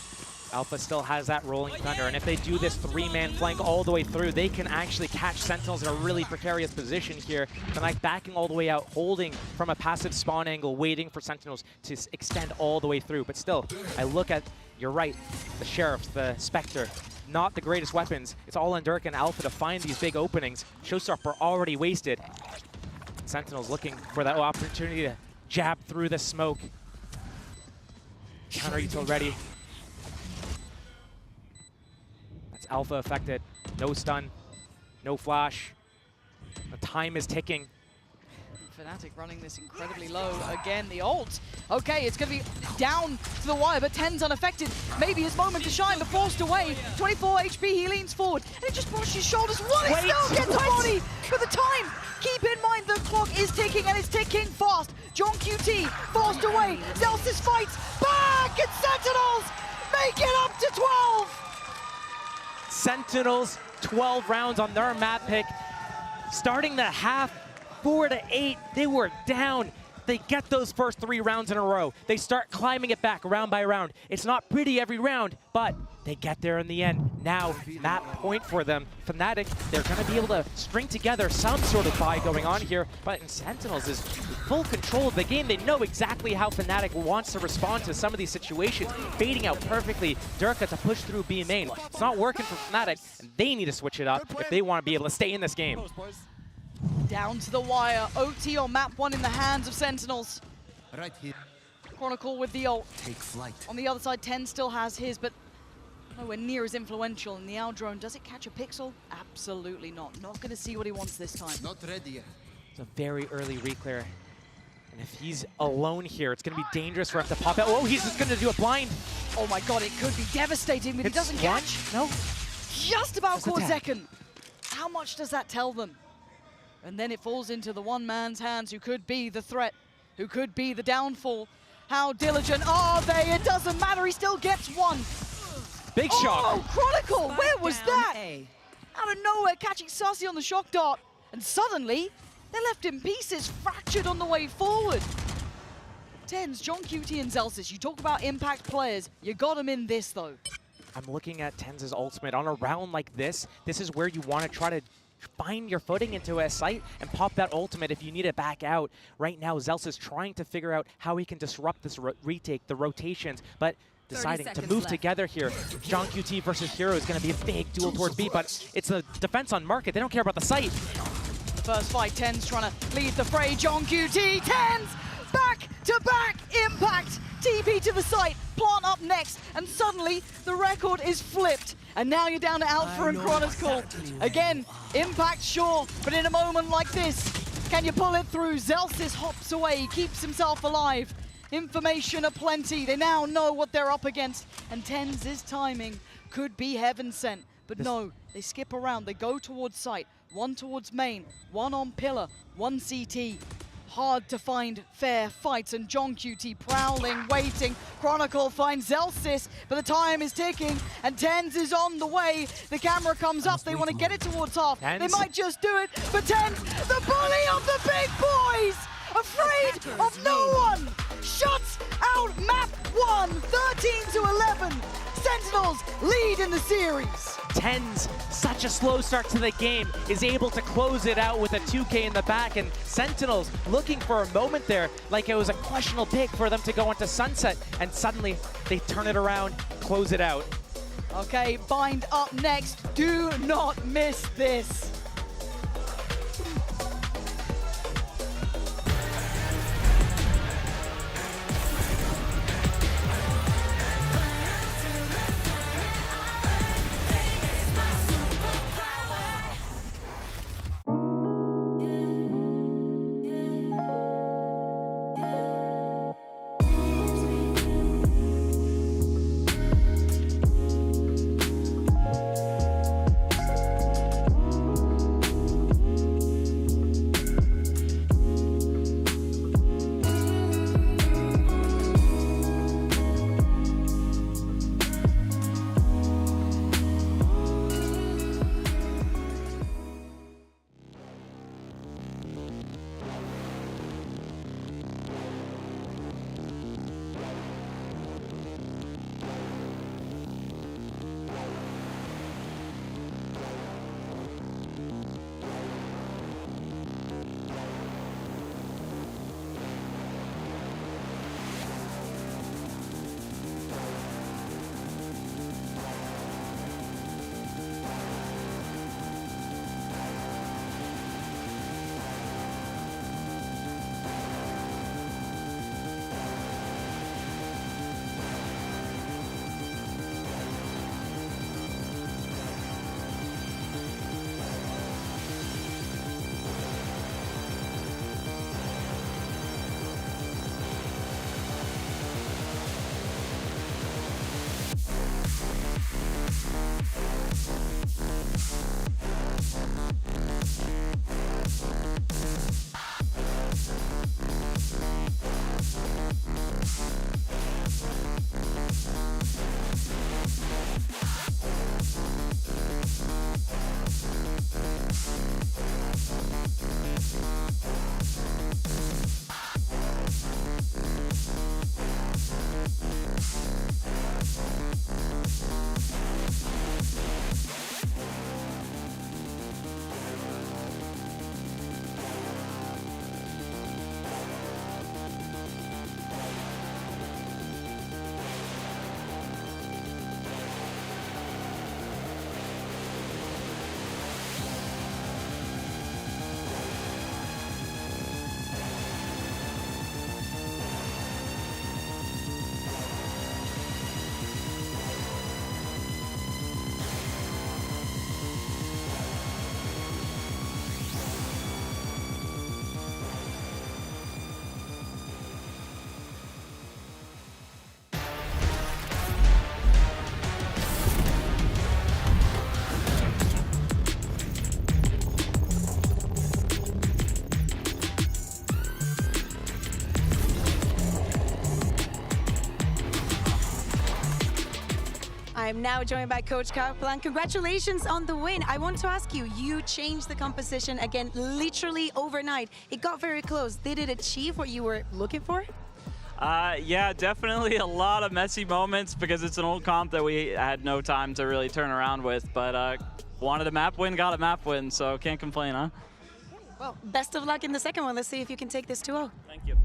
Alpha still has that rolling thunder, and if they do this 3-man flank all the way through, they can actually catch Sentinels in a really precarious position here. Fnatic backing all the way out, holding from a passive spawn angle, waiting for Sentinels to extend all the way through. But still, I look at, you're right, the Sheriffs, the Spectre, not the greatest weapons. It's all on Dirk and Alpha to find these big openings. Showstopper already wasted. Sentinels looking for that opportunity to jab through the smoke. Counter util ready. That's Alpha affected. No stun, no flash. The time is ticking. Fnatic running this incredibly low. Again, the ult. Okay, it's going to be down to the wire, but 10's unaffected. Maybe his moment to shine, but forced away. 24 HP, he leans forward, and he just brushes his shoulders. What? He still gets the body for the time. Keep in mind the clock is ticking, and it's ticking fast. John QT forced away. Zelsis fights back, and Sentinels make it up to 12. Sentinels, 12 rounds on their map pick. Starting the half, 4-8, they were down. They get those first 3 rounds in a row. They start climbing it back round by round. It's not pretty every round, but they get there in the end. Now, map point for them. Fnatic, they're going to be able to string together some sort of buy going on here, but Sentinels is full control of the game. They know exactly how Fnatic wants to respond to some of these situations, baiting out perfectly. Durka to push through B main. It's not working for Fnatic, and they need to switch it up if they want to be able to stay in this game. Down to the wire. OT on map 1 in the hands of Sentinels. Right here. Chronicle with the ult. Take flight. On the other side, 10 still has his, but nowhere near as influential. And the Owl drone, does it catch a pixel? Absolutely not. Not going to see what he wants this time. Not ready yet. It's a very early reclear. And if he's alone here, it's going to be dangerous for him to pop out. Oh, he's just going to do a blind. Oh my god, it could be devastating, but he doesn't catch. No. Just about Just attack. Korzekan. How much does that tell them? And then it falls into the one man's hands who could be the threat, who could be the downfall. How diligent are they? It doesn't matter, he still gets one. Big shot. Oh, Chronicle, where was that? Out of nowhere, catching Sassy on the shock dart. And suddenly, they're left in pieces, fractured on the way forward. Tens, John QT and Zelsis, you talk about impact players. You got them in this, though. I'm looking at Tenz's ultimate. On a round like this is where you want to try to find your footing into a site and pop that ultimate if you need it back out. Right now, Zelsis is trying to figure out how he can disrupt this retake, the rotations, but deciding to move together here. John QT versus Hero is going to be a big duel towards B, but it's a defense on market. They don't care about the site. First fight, 10's trying to lead the fray. John QT, 10's back to back impact. TP to the site, plant up next, and suddenly the record is flipped. And now you're down to Alpha and Chronicle. Again, impact sure, but in a moment like this, can you pull it through? Zelsis hops away, keeps himself alive. Information aplenty, they now know what they're up against. And Tenz's timing could be heaven sent, but no, they skip around, they go towards site. One towards main, one on pillar, one CT. Hard to find fair fights, and John QT prowling, waiting. Chronicle finds Zelsis, but the time is ticking, and Tens is on the way. The camera comes up, they want to get it towards half. They might just do it, but Tens, the bully of the big boys, afraid of no one, shuts out map 1, 13-11. Sentinels lead in the series. Tens, such a slow start to the game, is able to close it out with a 2K in the back, and Sentinels looking for a moment there, like it was a questionable pick for them to go into Sunset, and suddenly they turn it around, close it out. Okay, Bind up next. Do not miss this. I'm now joined by Coach Kaplan. Congratulations on the win. I want to ask you, you changed the composition again literally overnight. It got very close. Did it achieve what you were looking for? Yeah, definitely a lot of messy moments because it's an old comp that we had no time to really turn around with. But wanted a map win, got a map win, so can't complain, huh? Well, best of luck in the second one. Let's see if you can take this 2-0. Thank you.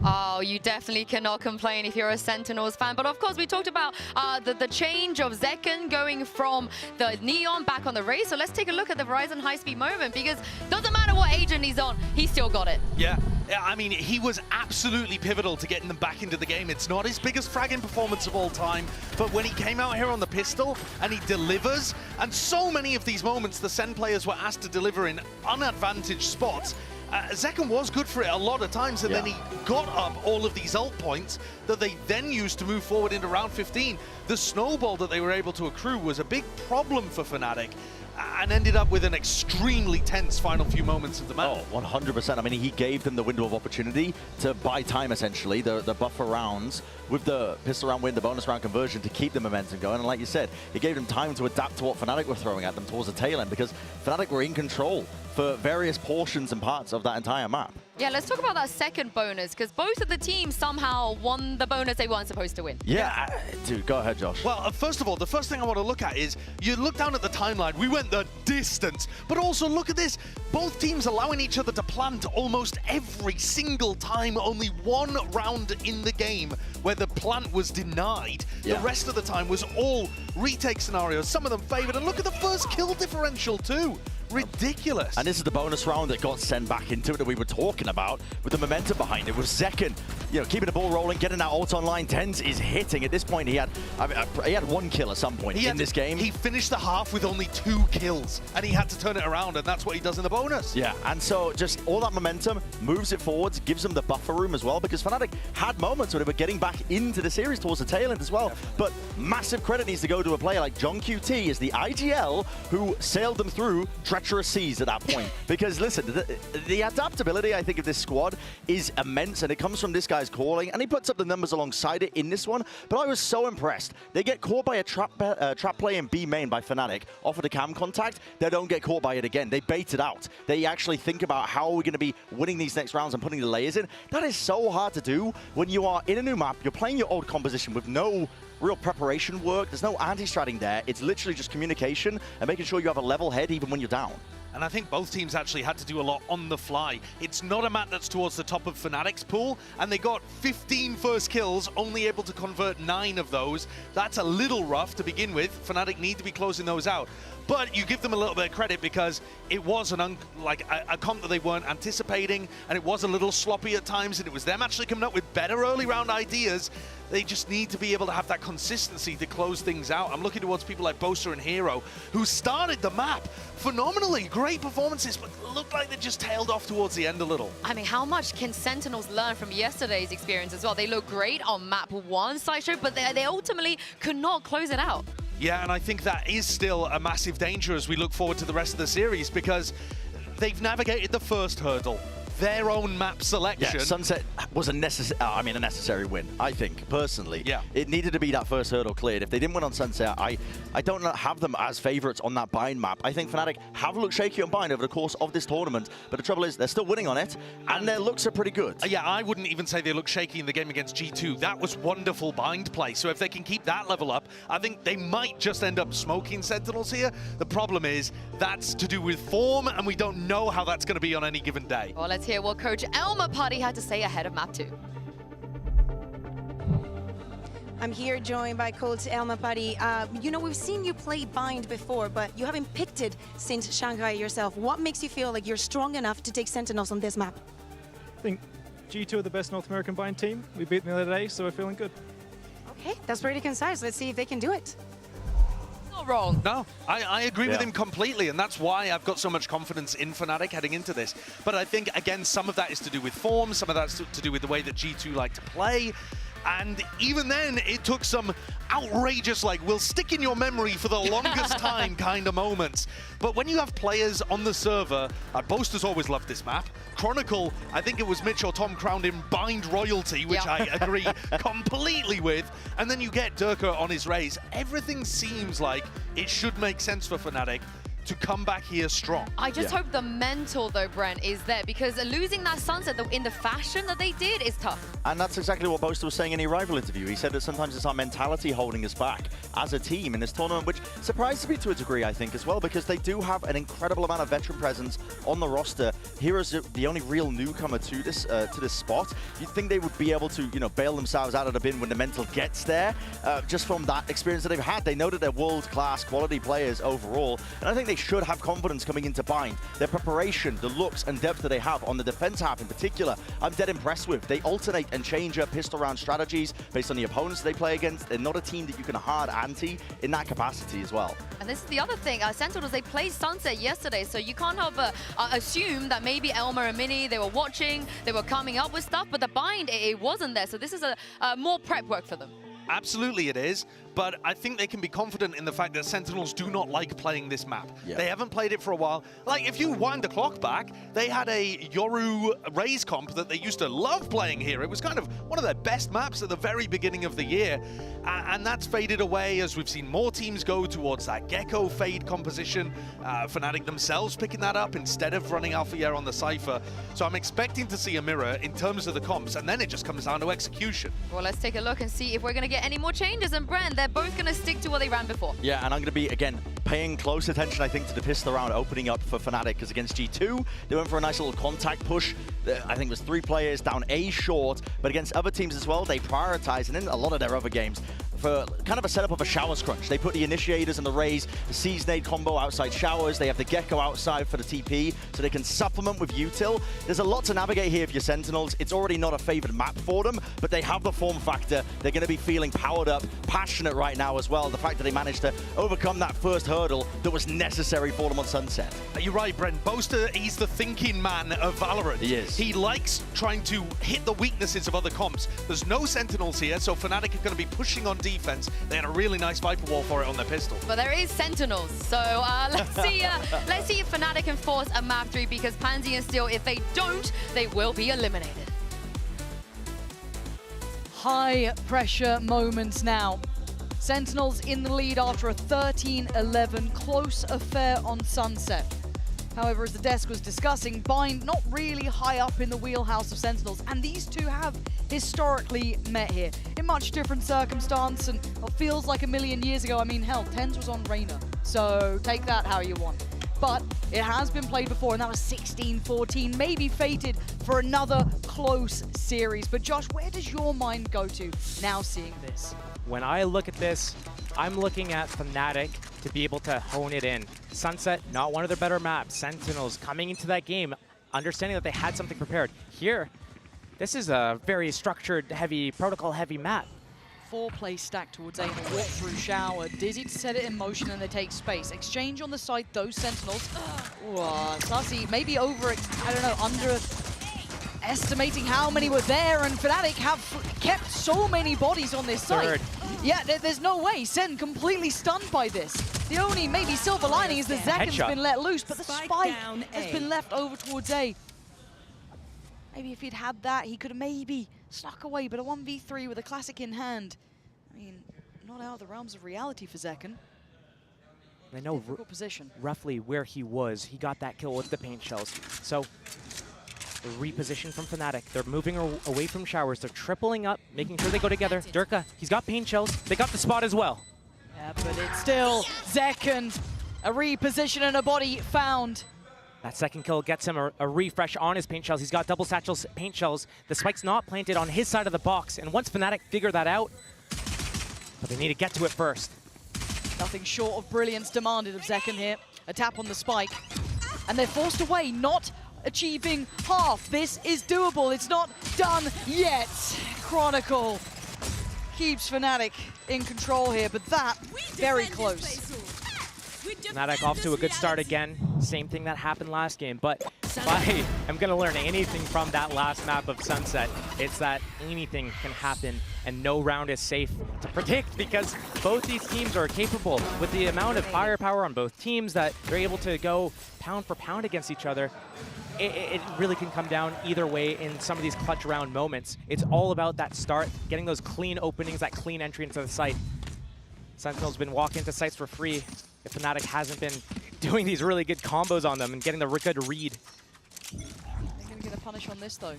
Oh, you definitely cannot complain if you're a Sentinels fan. But of course, we talked about the change of Zekken going from the Neon back on the race. So let's take a look at the Verizon high-speed moment, because doesn't matter what agent he's on, he still got it. Yeah, I mean, he was absolutely pivotal to getting them back into the game. It's not his biggest fragging performance of all time, but when he came out here on the pistol and he delivers, and so many of these moments the Sen players were asked to deliver in unadvantaged spots, Zekken was good for it a lot of times, and then he got up all of these ult points that they then used to move forward into round 15. The snowball that they were able to accrue was a big problem for Fnatic, and ended up with an extremely tense final few moments of the match. Oh, 100%. I mean, he gave them the window of opportunity to buy time, essentially, the buffer rounds with the pistol round win, the bonus round conversion to keep the momentum going. And like you said, it gave them time to adapt to what Fnatic were throwing at them towards the tail end, because Fnatic were in control for various portions and parts of that entire map. Yeah, let's talk about that second bonus, because both of the teams somehow won the bonus they weren't supposed to win. Yeah, dude, go ahead, Josh. Well, first of all, the first thing I want to look at is, you look down at the timeline, we went the distance, but also look at this, both teams allowing each other to plant almost every single time, only one round in the game where the plant was denied. The rest of the time was all retake scenarios, some of them favored, and look at the first kill differential too. Ridiculous. And this is the bonus round that got sent back into it that we were talking about, with the momentum behind it, with Zekken, you know, keeping the ball rolling, getting that ult online. TenZ is hitting. At this point, he had one kill at some point in this game. He finished the half with only 2 kills, and he had to turn it around, and that's what he does in the bonus. Yeah, and so just all that momentum moves it forwards, gives them the buffer room as well, because Fnatic had moments where they were getting back into the series towards the tail end as well. But massive credit needs to go to a player like John QT as the IGL who sailed them through treacherous seas at that point. Because listen, the adaptability, I think, of this squad is immense, and it comes from this guy's calling, and he puts up the numbers alongside it in this one. But I was so impressed. They get caught by a trap play in B main by Fnatic, offered a cam contact, they don't get caught by it again. They bait it out. They actually think about how are we going to be winning these next rounds and putting the layers in. That is so hard to do when you are in a new map, you're playing your old composition with no real preparation work, there's no anti-stratting there. It's literally just communication and making sure you have a level head even when you're down. And I think both teams actually had to do a lot on the fly. It's not a map that's towards the top of Fnatic's pool, and they got 15 first kills, only able to convert 9 of those. That's a little rough to begin with. Fnatic need to be closing those out. But you give them a little bit of credit because it was a comp that they weren't anticipating, and it was a little sloppy at times, and it was them actually coming up with better early round ideas. They just need to be able to have that consistency to close things out. I'm looking towards people like Boaster and Hero, who started the map phenomenally. Great performances, but looked like they just tailed off towards the end a little. I mean, how much can Sentinels learn from yesterday's experience as well? They look great on map 1 Sideshow, but they ultimately could not close it out. Yeah, and I think that is still a massive danger as we look forward to the rest of the series, because they've navigated the first hurdle. Their own map selection. Yeah, Sunset was a necessary win, I think, personally. Yeah. It needed to be that first hurdle cleared. If they didn't win on Sunset, I don't have them as favorites on that bind map. I think Fnatic have looked shaky on bind over the course of this tournament, but the trouble is they're still winning on it, and their looks are pretty good. Yeah, I wouldn't even say they look shaky in the game against G2. That was wonderful bind play. So if they can keep that level up, I think they might just end up smoking Sentinels here. The problem is that's to do with form, and we don't know how that's going to be on any given day. Well, let's hear what Coach Elmer Putty had to say ahead of map 2. I'm here joined by Coach Elmer Putty. You know, we've seen you play bind before, but you haven't picked it since Shanghai yourself. What makes you feel like you're strong enough to take Sentinels on this map? I think G2 are the best North American bind team. We beat them the other day, so we're feeling good. Okay, that's pretty concise. Let's see if they can do it. Not wrong. No, I agree with him completely, and that's why I've got so much confidence in Fnatic heading into this. But I think, again, some of that is to do with form, some of that's to do with the way that G2 like to play. And even then, it took some outrageous, like, will stick in your memory for the longest time kind of moments. But when you have players on the server, Boaster's always loved this map. Chronicle, I think it was Mitch or Tom crowned him Bind Royalty, which I agree completely with. And then you get Durka on his raise. Everything seems like it should make sense for Fnatic to come back here strong. I just hope the mental, though, Brent, is there, because losing that Sunset in the fashion that they did is tough. And that's exactly what Boaster was saying in the Arrival interview. He said that sometimes it's our mentality holding us back as a team in this tournament, which surprises me to a degree, I think, as well, because they do have an incredible amount of veteran presence on the roster. Hero's the only real newcomer to this spot. You'd think they would be able to, you know, bail themselves out of the bin when the mental gets there, just from that experience that they've had. They know that they're world-class quality players overall, and I think they should have confidence coming into Bind. Their preparation, the looks and depth that they have on the defense half in particular, I'm dead impressed with. They alternate and change up pistol round strategies based on the opponents they play against. They're not a team that you can hard ante in that capacity as well. And this is the other thing. Sentinels, they played Sunset yesterday, so you can't help but assume that maybe Elmer and Minnie, they were watching, they were coming up with stuff, but the Bind, it wasn't there. So this is a more prep work for them. Absolutely it is, but I think they can be confident in the fact that Sentinels do not like playing this map. Yeah. They haven't played it for a while. Like, if you wind the clock back, they had a Yoru Raze comp that they used to love playing here. It was kind of one of their best maps at the very beginning of the year, and that's faded away as we've seen more teams go towards that Gecko Fade composition. Fnatic themselves picking that up instead of running Alpha on the Cypher. So I'm expecting to see a mirror in terms of the comps, and then it just comes down to execution. Well, let's take a look and see if we're going to get any more changes. And Brent, they're both going to stick to what they ran before. Yeah, and I'm going to be, again, paying close attention, I think, to the pistol round opening up for Fnatic, because against G2, they went for a nice little contact push. I think it was 3 players down A short, but against other teams as well, they prioritized, and in a lot of their other games, for kind of a setup of a Showers crunch. They put the Initiators and the Raze, the Seize Nade combo outside Showers. They have the Gecko outside for the TP, so they can supplement with Util. There's a lot to navigate here for your Sentinels. It's already not a favored map for them, but they have the form factor. They're going to be feeling powered up, passionate right now as well. The fact that they managed to overcome that first hurdle that was necessary for them on Sunset. You're right, Brent. Boaster, he's the thinking man of Valorant. He is. He likes trying to hit the weaknesses of other comps. There's no Sentinels here, so Fnatic are going to be pushing on defense. They had a really nice Viper wall for it on their pistol. But there is Sentinels, so let's see if Fnatic can force a map 3, because Pansy and Steel, if they don't, they will be eliminated. High pressure moments now. Sentinels in the lead after a 13-11 close affair on Sunset. However, as the desk was discussing, Bind not really high up in the wheelhouse of Sentinels, and these two have historically met here in much different circumstance, and what feels like a million years ago. I mean, hell, TenZ was on Reyna, so take that how you want. But it has been played before, and that was 16-14, maybe fated for another close series. But Josh, where does your mind go to now seeing this? When I look at this, I'm looking at Fnatic to be able to hone it in. Sunset, not one of their better maps. Sentinels coming into that game, understanding that they had something prepared. Here, this is a very structured, heavy, protocol-heavy map. 4 plays stacked towards A, the walk through Shower. Dizzy to set it in motion, and they take space. Exchange on the side, those Sentinels. Sussy maybe underestimating how many were there, and Fnatic have kept so many bodies on this side. Yeah, there's no way. Sen completely stunned by this. The only maybe silver lining is that Zeken's been let loose, but the spike has been left over towards A. Maybe if he'd had that, he could have maybe snuck away, but a 1v3 with a classic in hand. I mean, not out of the realms of reality for Zeken. They know roughly where he was. He got that kill with the paint shells. So, the reposition from Fnatic. They're moving away from Showers. They're tripling up, making sure they go together. Durka, he's got paint shells. They got the spot as well. Yeah, but it's still Zeken. A reposition and a body found. That second kill gets him a refresh on his paint shells. He's got double satchels paint shells. The spike's not planted on his side of the box. And once Fnatic figure that out, but they need to get to it first. Nothing short of brilliance demanded of Zeken here. A tap on the spike. And they're forced away, not achieving half. This is doable. It's not done yet. Chronicle keeps Fnatic in control here, but that very close. Fnatic off to a good start again. Same thing that happened last game, but if I am going to learn anything from that last map of Sunset, it's that anything can happen and no round is safe to predict, because both these teams are capable with the amount of firepower on both teams that they're able to go pound for pound against each other. It really can come down either way in some of these clutch round moments. It's all about that start, getting those clean openings, that clean entry into the site. Sentinel's been walking into sites for free if Fnatic hasn't been doing these really good combos on them and getting the good read. They're going to get a punish on this, though.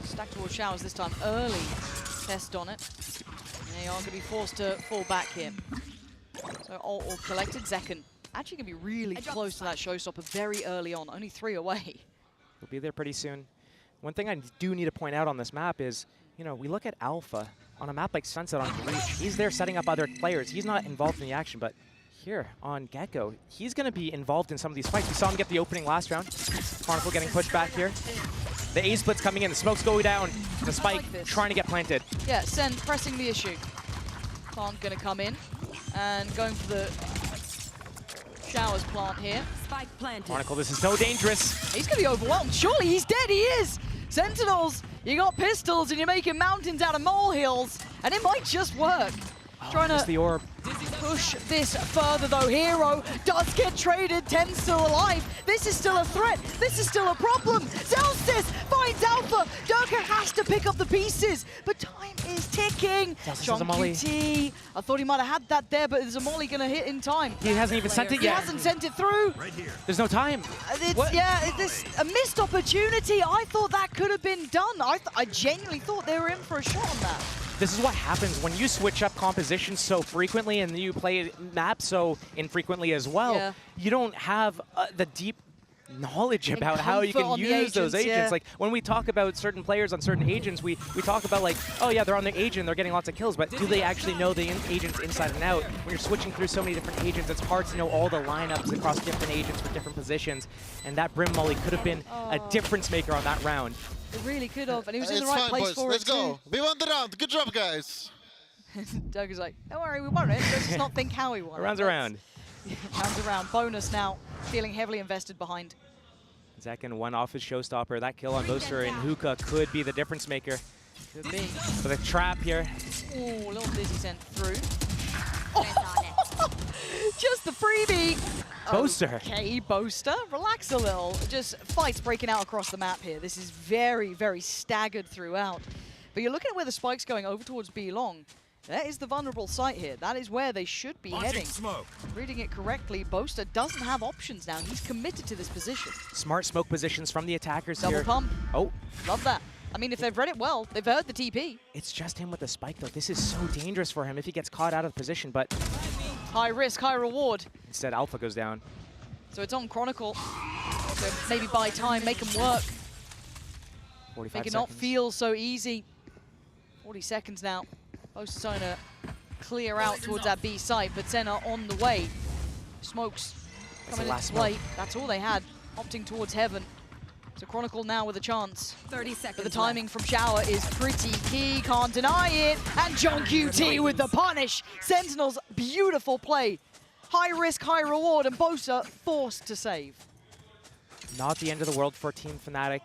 Stack towards Showers this time. Early test on it. They are going to be forced to fall back here. So all collected. Zekken actually going to be really close to that showstopper very early on. Only 3 away. We'll be there pretty soon. One thing I do need to point out on this map is, you know, we look at Alpha on a map like Sunset on Breach. He's there setting up other players. He's not involved in the action, but here on Gecko, he's going to be involved in some of these fights. We saw him get the opening last round. Chronicle getting pushed back here. The A-split's coming in. The smoke's going down. The spike trying to get planted. Yeah, Sen pressing the issue. Plant going to come in and going for the Showers plant here. Spike planted. Chronicle, this is so dangerous. He's going to be overwhelmed. Surely he's dead. He is. Sentinels, you got pistols and you're making mountains out of molehills, and it might just work. Trying to the orb. push this further, though. Hero does get traded. 10 still alive. This is still a threat. This is still a problem. Zelstis finds Alpha. Durka has to pick up the pieces, but time is ticking. John QT, I thought he might have had that there, but is a molly going to hit in time? He hasn't even sent it yet. He hasn't sent it through. Right here. There's no time. It's a missed opportunity. I thought that could have been done. I genuinely thought they were in for a shot on that. This is what happens when you switch up compositions so frequently and you play maps so infrequently as well. Yeah. You don't have the deep knowledge about how you can use those agents. Yeah. Like when we talk about certain players on certain agents, we talk about like, oh yeah, they're on the agent, they're getting lots of kills, but do they actually know the agents inside and out? When you're switching through so many different agents, it's hard to know all the lineups across different agents for different positions. And that Brim Molly could have been a difference maker on that round. It really could have, and he was in It's the right fine, place boys. for Let's it go. We won the round. Good job, guys. Doug is like, don't worry, we won it. Let's just not think how we won it. Rounds around. Rounds around. Bonus now, feeling heavily invested behind. Zekken won off his showstopper. That kill on Boaster and Hookah could be the difference maker. Could be. For the trap here. Ooh, a little dizzy sent through. Oh. Just the freebie. Boaster. Okay, Boaster, relax a little. Just fights breaking out across the map here. This is very, very staggered throughout. But you're looking at where the spike's going over towards B long. That is the vulnerable site here. That is where they should be heading. Smoke. Reading it correctly, Boaster doesn't have options now. He's committed to this position. Smart smoke positions from the attackers Double here. pump. Oh. Love that. I mean, if they've read it well, they've heard the TP. It's just him with the spike, though. This is so dangerous for him if he gets caught out of position, but High risk, high reward. instead Alpha goes down. So it's on Chronicle. So maybe buy time, make them work. 45 Make it seconds. not feel so easy. 40 seconds now. Boaster's trying to clear out towards that B site, but Senna on the way. Smokes coming into play. That's all they had, opting towards Heaven. So Chronicle now with a chance. 30 seconds But the timing from Shower is pretty key, can't deny it. And John QT with the punish. Sentinels, beautiful play. High risk, high reward, and Boaster forced to save. Not the end of the world for Team Fnatic.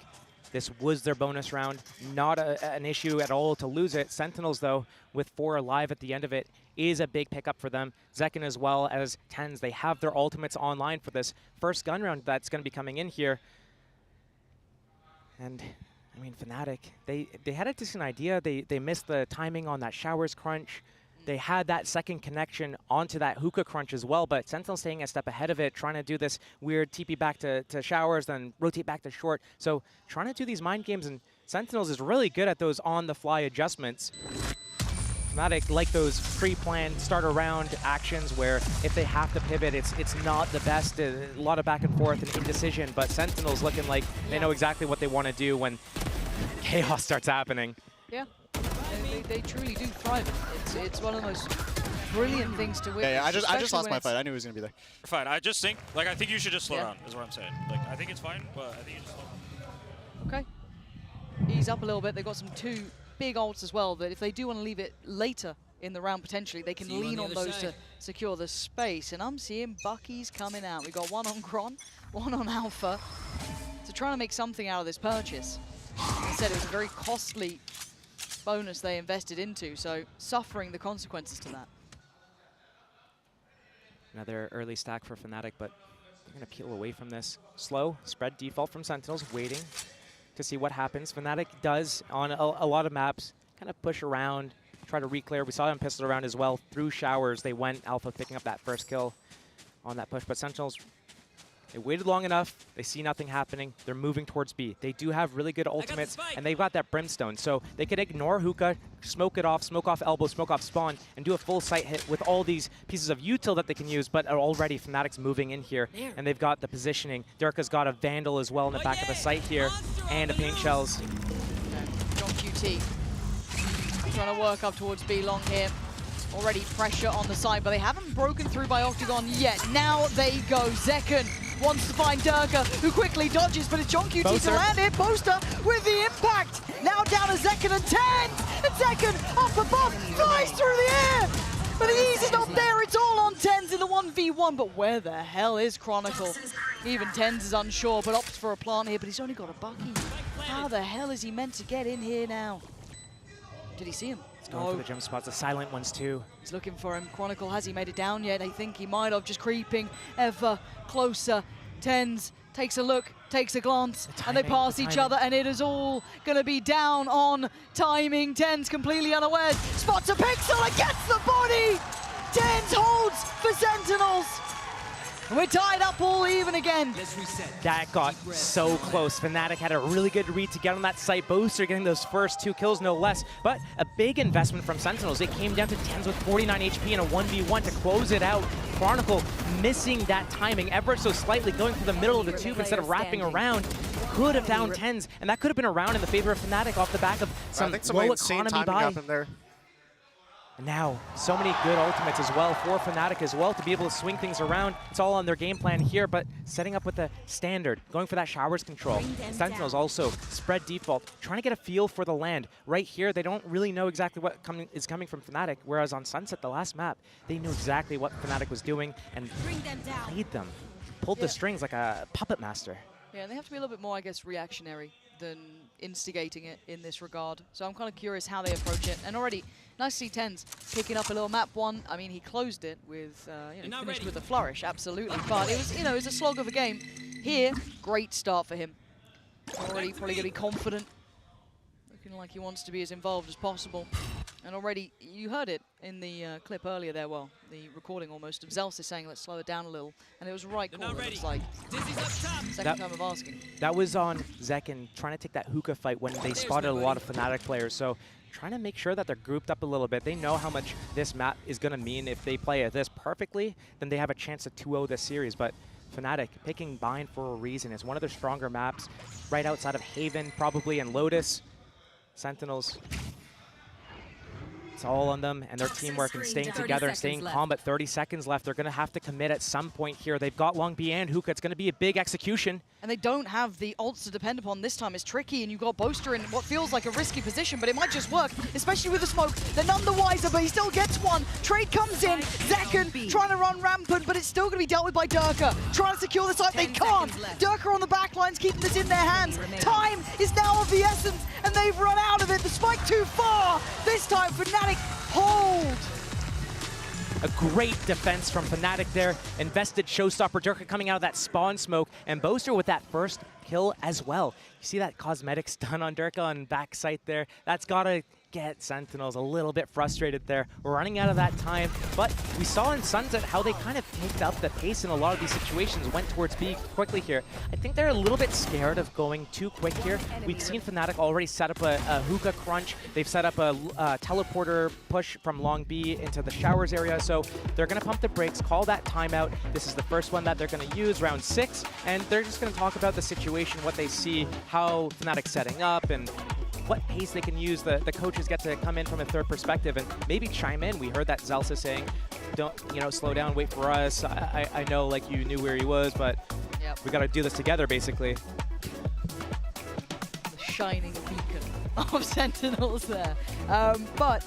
This was their bonus round. Not an issue at all to lose it. Sentinels, though, with 4 alive at the end of it, is a big pickup for them. Zekken as well as TenZ, they have their ultimates online for this first gun round that's going to be coming in here. And, I mean, Fnatic, they had a decent idea. They missed the timing on that Showers crunch. They had that second connection onto that Hookah crunch as well, but Sentinel staying a step ahead of it, trying to do this weird TP back to Showers, then rotate back to short. So trying to do these mind games, and Sentinels is really good at those on-the-fly adjustments. Fnatic like those pre-planned start-around actions where if they have to pivot, it's not the best. A lot of back and forth and indecision, but Sentinels looking like they know exactly what they want to do when chaos starts happening. Yeah. They truly do thrive. It's one of the most brilliant things to witness. Yeah, I just lost my fight. I knew he was gonna be there. Fine. I just think, like, I think you should just slow down, is what I'm saying. Like, I think it's fine, but I think you just slow down. Okay. Ease up a little bit. They've got some 2 big ults as well, that if they do want to leave it later in the round potentially, they can lean on those to secure the space. And I'm seeing Bucky's coming out. We've got 1 on Gron, 1 on Alpha. to trying to make something out of this purchase. Instead, it was a very costly bonus they invested into, so suffering the consequences to that. Another early stack for Fnatic, but they're going to peel away from this. Slow spread default from Sentinels, waiting to see what happens. Fnatic does, on a lot of maps, kind of push around, try to reclear. We saw them pistol around as well. Through showers, they went Alpha picking up that first kill on that push, but Sentinels, they waited long enough. They see nothing happening. They're moving towards B. They do have really good ultimates, and they've got that Brimstone. So they could ignore Hookah, smoke it off, smoke off elbow, smoke off spawn, and do a full site hit with all these pieces of util that they can use, but already Fnatic's moving in here, and they've got the positioning. Durka's got a Vandal as well in the back of the site here, and a Paint Shells. John QT trying to work up towards B long here. Already pressure on the side, but they haven't broken through by Octagon yet. Now they go. Zekken wants to find Durka, who quickly dodges, but it's John QT to land it. Boaster with the impact. Now down to Zekken and TenZ. And Zekken up above, flies through the air. But the ease is not there. It's all on TenZ in the 1v1. But where the hell is Chronicle? Even TenZ is unsure, but opts for a plant here, but he's only got a Bucky. How the hell is he meant to get in here now? Did he see him? He's going for the jump spots, the silent ones too. He's looking for him. Chronicle, has he made it down yet? I think he might have, just creeping ever closer. TenZ takes a look, takes a glance, and they pass each other, and it is all going to be down on timing. TenZ completely unawares, spots a pixel and gets the body! TenZ holds for Sentinels! And we're tied up all even again. That got so close. Fnatic had a really good read to get on that site. Boaster getting those first 2 kills, no less. But a big investment from Sentinels. It came down to TenZ with 49 HP and a 1v1 to close it out. Chronicle missing that timing ever so slightly, going for the middle of the tube instead of wrapping around. Could have found TenZ, and that could have been a round in the favor of Fnatic off the back of some low economy buy. And now, so many good ultimates as well for Fnatic as well to be able to swing things around. It's all on their game plan here, but setting up with the standard, going for that showers control. Sentinels also spread default, trying to get a feel for the land. Right here, they don't really know exactly what is coming from Fnatic, whereas on Sunset, the last map, they knew exactly what Fnatic was doing and played them. Pulled the strings like a puppet master. Yeah, they have to be a little bit more, I guess, reactionary than instigating it in this regard. So I'm kind of curious how they approach it. And already, nice to see TenZ picking up a little map one. I mean, he closed it with, finished with a flourish, absolutely. But it was, it was a slog of a game. Here, great start for him. Already probably going to be confident. Looking like he wants to be as involved as possible. And already, you heard it in the clip earlier there, well, the recording almost, of Zelsis saying, let's slow it down a little. And it was right call. It was like, second time of asking. That was on Zekken trying to take that hookah fight when they spotted a lot of Fnatic players. So trying to make sure that they're grouped up a little bit. They know how much this map is going to mean. If they play this perfectly, then they have a chance to 2-0 this series. But Fnatic picking Bind for a reason. It's one of their stronger maps, right outside of Haven probably, and Lotus. Sentinels, it's all on them and their teamwork and staying together and staying calm, but 30 seconds left. They're going to have to commit at some point here. They've got Long B and Hookah. It's going to be a big execution. And they don't have the ults to depend upon this time. It's tricky, and you've got Boaster in what feels like a risky position, but it might just work, especially with the smoke. They're none the wiser, but he still gets one. Trade comes in. Zekken trying to run rampant, but it's still going to be dealt with by Durka. Trying to secure the site. They can't. Durka on the back lines, keeping this in their hands. Time is now of the essence, and they've run out of it. The spike too far. This time, Fnatic hold. A great defense from Fnatic there. Invested showstopper. Durka coming out of that spawn smoke, and Boaster with that first kill as well. You see that cosmetic stun on Durka on back sight there? That's got to get Sentinels a little bit frustrated there. We're running out of that time, but we saw in Sunset how they kind of picked up the pace in a lot of these situations, went towards B quickly here. I think they're a little bit scared of going too quick here. We've seen Fnatic already set up a hookah crunch. They've set up a teleporter push from Long B into the showers area, so they're going to pump the brakes, call that timeout. This is the first one that they're going to use, round 6, and they're just going to talk about the situation, what they see, how Fnatic's setting up, and what pace they can use. The coaches get to come in from a third perspective and maybe chime in. We heard that Zelsa saying, don't, slow down, wait for us. I know like you knew where he was, but we got to do this together, basically. The shining beacon of Sentinels there. But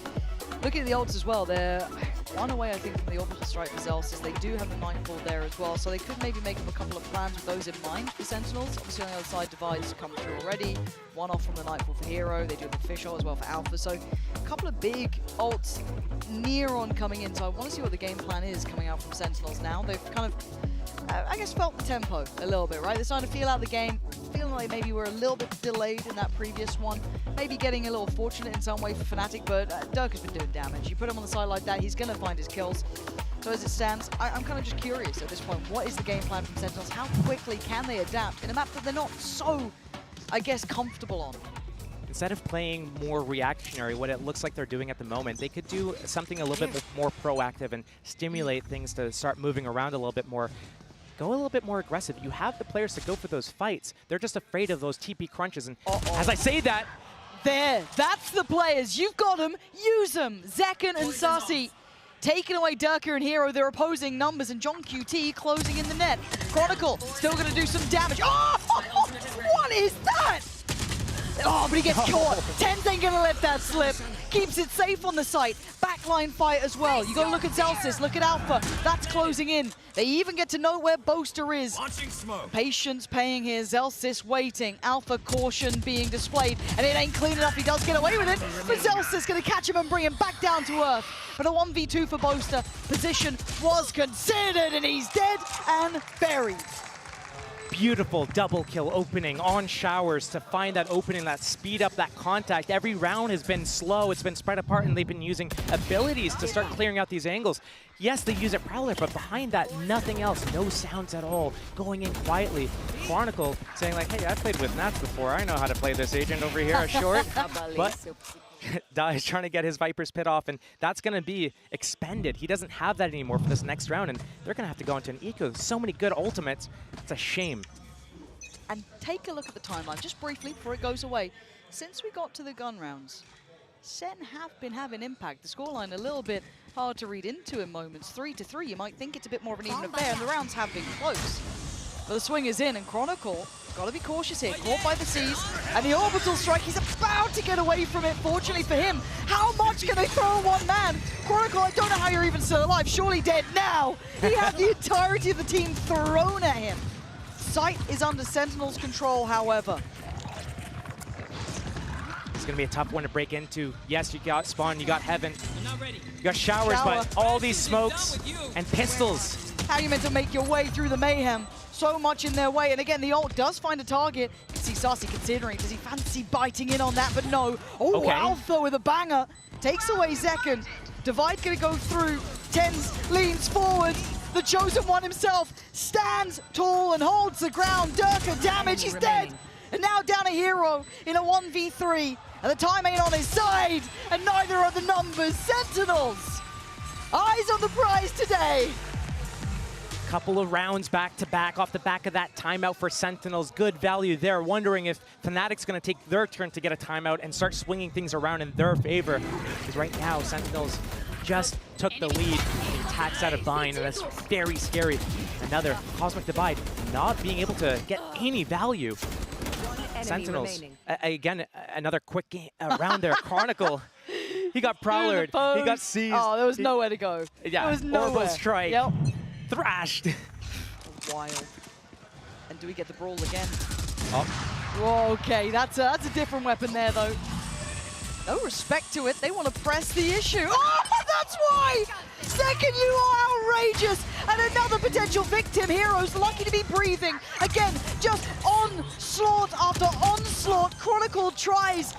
looking at the ults as well, they're one away, I think, from the orbital strike for Zelsis. They do have the Nightfall there as well, so they could maybe make up a couple of plans with those in mind for Sentinels. Obviously, on the other side, Divide's come through already. One off from the Nightfall for Hero. They do have the Fish ult as well for Alpha. So a couple of big ults near on coming in. So I want to see what the game plan is coming out from Sentinels now. They've kind of, I guess, felt the tempo a little bit, right? They're starting to feel out the game, feeling like maybe we're a little bit delayed in that previous one. Maybe getting a little fortunate in some way for Fnatic, but Dirk has been doing damage. You put him on the side like that, he's going to find his kills. So as it stands, I'm kind of just curious at this point, what is the game plan from Sentinels? How quickly can they adapt in a map that they're not so, I guess, comfortable on? Instead of playing more reactionary, what it looks like they're doing at the moment, they could do something a little bit more proactive and stimulate things to start moving around a little bit more. Go a little bit more aggressive. You have the players to go for those fights. They're just afraid of those TP crunches. And as I say that, that's the players. You've got them. Use them. Zekken and Sassy taking away Durka and Hero, their opposing numbers, and John QT closing in the net. Chronicle still going to do some damage. Oh, what is that? Oh, but he gets caught. TenZ ain't going to let that slip. Keeps it safe on the site. Backline fight as well. You got to look at Zelsis, look at Alpha. That's closing in. They even get to know where Boaster is. Patience paying here. Zelsis waiting. Alpha caution being displayed. And it ain't clean enough. He does get away with it. But Zelsis going to catch him and bring him back down to earth. But a 1v2 for Boaster. Position was considered, and he's dead and buried. beautiful double kill opening on Showers to find that opening, that speed up, that contact. Every round has been slow, it's been spread apart, and they've been using abilities to start clearing out these angles. Yes, they use a Prowler, but behind that, nothing else, no sounds at all, going in quietly. Chronicle saying like, hey, I've played with Nats before, I know how to play this agent over here at short. But Dai is trying to get his Viper's Pit off, and that's going to be expended. He doesn't have that anymore for this next round, and they're going to have to go into an eco. So many good ultimates. It's a shame. And take a look at the timeline, just briefly, before it goes away. Since we got to the gun rounds, Sen have been having impact. The scoreline a little bit hard to read into in moments. 3-3, you might think it's a bit more of an even affair, and the rounds have been close. But the swing is in, and Chronicle, got to be cautious here, caught by the seas, and the orbital strike, he's about to get away from it, fortunately for him. How much can they throw at one man? Chronicle, I don't know how you're even still alive, surely dead now. He had the entirety of the team thrown at him. Site is under Sentinel's control, however. It's going to be a tough one to break into. Yes, you got Spawn, you got Heaven, you got Showers, but all these smokes and pistols. How are you meant to make your way through the mayhem? So much in their way, and again, the ult does find a target. You can see Sassy considering, does he fancy biting in on that, but no. Oh, okay. Alpha with a banger. Takes away Zekken. Divide gonna go through. TenZ leans forward. The Chosen One himself stands tall and holds the ground. Durka damage, he's dead. And now down a Hero in a 1v3. And the time ain't on his side, and neither are the numbers. Sentinels, eyes on the prize today. Couple of rounds back-to-back off the back of that timeout for Sentinels. Good value there. Wondering if Fnatic's going to take their turn to get a timeout and start swinging things around in their favor. Because right now, Sentinels just took the lead. He attacks out of Vine, and that's very scary. Another Cosmic Divide not being able to get any value. Sentinels, again, another quick game round there. Chronicle, he got Prowlered, he got seized. Oh, there was nowhere to go. Yeah, there was nowhere. Orbital Strike. Yep. Thrashed. Wild. And do we get the brawl again? Oh. Okay, that's a different weapon there, though. No respect to it. They want to press the issue. Oh, that's why! Second, you are outrageous! And another potential victim. Hero's lucky to be breathing. Again, just onslaught after onslaught. Chronicle tries.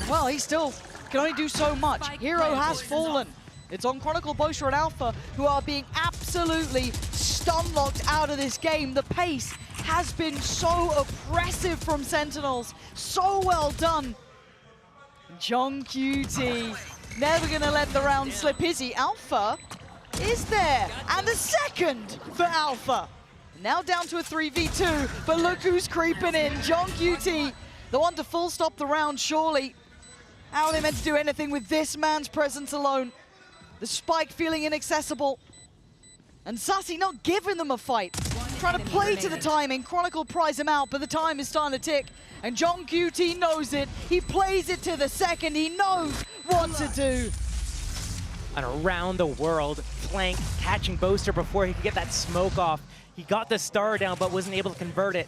Well, he still can only do so much. Hero has fallen. It's on Chronicle, Boaster, and Alpha, who are being absolutely stun-locked out of this game. The pace has been so oppressive from Sentinels. So well done. John QT, never going to let the round slip, is he? Alpha is there, and the second for Alpha. Now down to a 3v2, but look who's creeping in. John QT, the one to full stop the round, surely. How are they meant to do anything with this man's presence alone? The spike feeling inaccessible. And Sassy not giving them a fight. Trying to play to the timing. Chronicle pries him out, but the time is starting to tick. And John QT knows it. He plays it to the second. He knows what to do. an around-the-world flank, catching Boaster before he could get that smoke off. He got the star down, but wasn't able to convert it.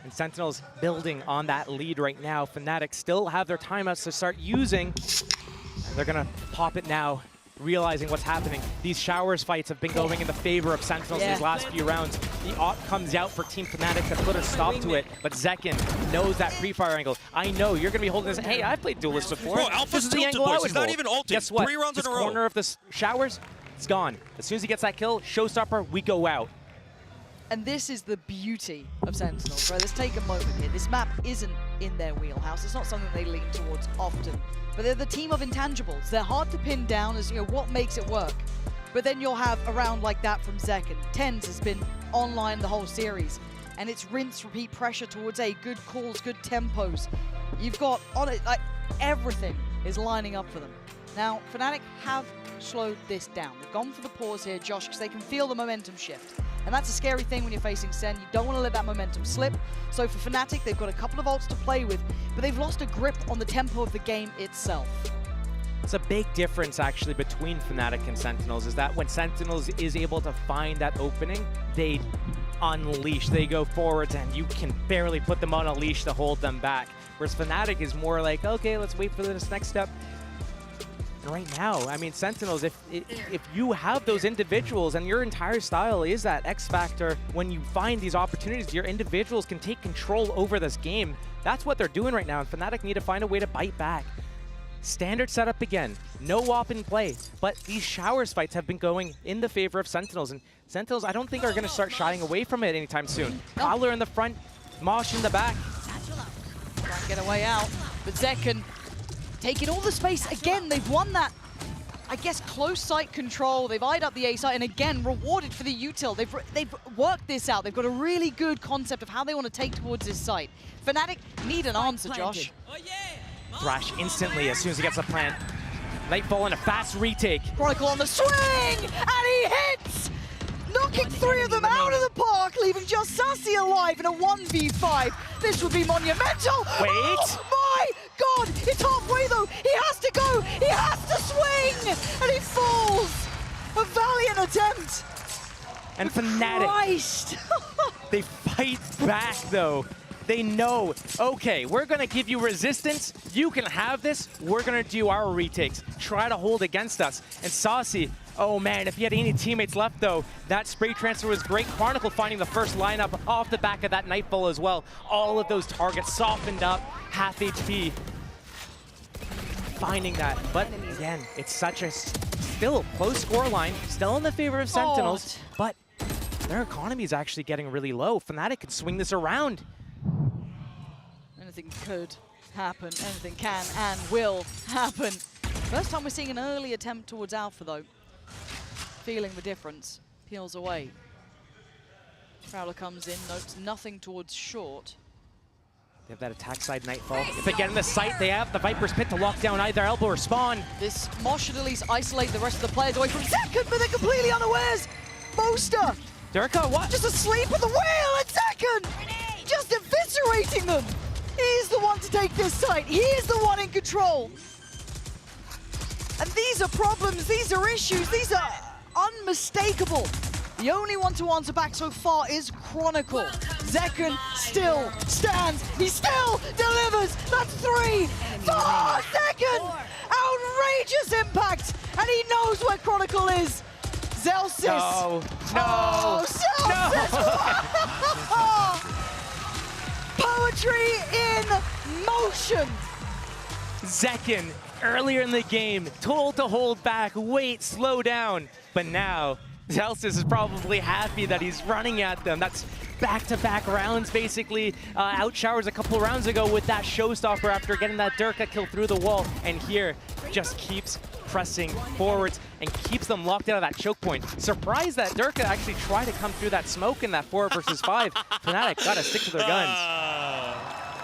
And Sentinels building on that lead right now. Fnatic still have their timeouts to start using. And they're going to pop it now, realizing what's happening. These showers fights have been going in the favor of Sentinels these last few rounds. The AWP comes out for Team Fnatic to put a stop to it, but Zekin knows that pre-fire angle. I know you're going to be holding this. Hey, I've played Duelist before. Bro, Alpha's This is the tilted, angle I boys. would He's not hold. even ulted. Guess what? 3 rounds this in a row. corner of the showers, it's gone. As soon as he gets that kill, showstopper, we go out. And this is the beauty of Sentinels, right? Let's take a moment here. This map isn't in their wheelhouse. It's not something they lean towards often. But they're the team of intangibles. They're hard to pin down as, what makes it work. But then you'll have a round like that from Zekin. TenZ has been online the whole series. And it's rinse, repeat pressure towards A. Good calls, good tempos. You've got on it, like, everything is lining up for them. Now, Fnatic have slowed this down. They've gone for the pause here, Josh, because they can feel the momentum shift. And that's a scary thing when you're facing Sen. You don't want to let that momentum slip. So for Fnatic, they've got a couple of ults to play with, but they've lost a grip on the tempo of the game itself. It's a big difference, actually, between Fnatic and Sentinels, is that when Sentinels is able to find that opening, they unleash. They go forwards, and you can barely put them on a leash to hold them back. Whereas Fnatic is more like, okay, let's wait for this next step. And right now, I mean, Sentinels, if you have those individuals and your entire style is that X factor, when you find these opportunities, your individuals can take control over this game. That's what they're doing right now, and Fnatic need to find a way to bite back. Standard setup again, no WAP in play, but these showers fights have been going in the favor of Sentinels, and Sentinels I don't think are going to start shying away from it anytime soon. Fowler in the front, Mosh in the back. Try and get a way out, but Zekin taking all the space. Again, they've won that, I guess, close site control. They've eyed up the A site, and again, rewarded for the util. They've worked this out. They've got a really good concept of how they want to take towards this site. Fnatic need an answer, Josh. Thrash instantly as soon as he gets the plant. Nightfall in a fast retake. Chronicle on the swing, and he hits! Knocking 3 of them out of the park, leaving just Sassy alive in a 1v5. This would be monumental. Wait. Oh my God, it's halfway though. He has to go, he has to swing, and he falls. A valiant attempt. And Fnatic, Christ. they fight back though. They know, okay, we're gonna give you resistance, you can have this, we're gonna do our retakes. Try to hold against us. And Saucy, oh man, if he had any teammates left though, that spray transfer was great. Chronicle finding the first lineup off the back of that Nightfall as well. All of those targets softened up, half HP. Finding that, but again, it's such a still close scoreline, still in the favor of Sentinels, but their economy is actually getting really low. Fnatic can swing this around. Anything could happen, anything can and will happen. First time we're seeing an early attempt towards Alpha though. Feeling the difference, peels away. Prowler comes in, notes nothing towards short. They have that attack side Nightfall. If they get in the site, they have the Viper's Pit to lock down either elbow or spawn. This Mosh should at least isolate the rest of the players away from Zekin, but they're completely unawares. Boaster! Durka, what? Just asleep at the wheel, and Zekin! Just eviscerating them! He's the one to take this site. He's the one in control. And these are problems, these are issues, these are unmistakable. The only one to answer back so far is Chronicle. Zekin still stands, he still delivers. That's 3, 4, Zekin! Outrageous impact, and he knows where Chronicle is. Zelsis. No, no, oh, Zelsis! no. Poetry in motion. Zekin, earlier in the game, told to hold back, wait, slow down. But now, Zelsis is probably happy that he's running at them. That's back-to-back rounds, basically. Outshowers a couple rounds ago with that showstopper after getting that Durka kill through the wall. And here, just keeps pressing forwards and keeps them locked out of that choke point. Surprised that Durka actually tried to come through that smoke in that 4 versus 5. Fnatic gotta stick to their guns.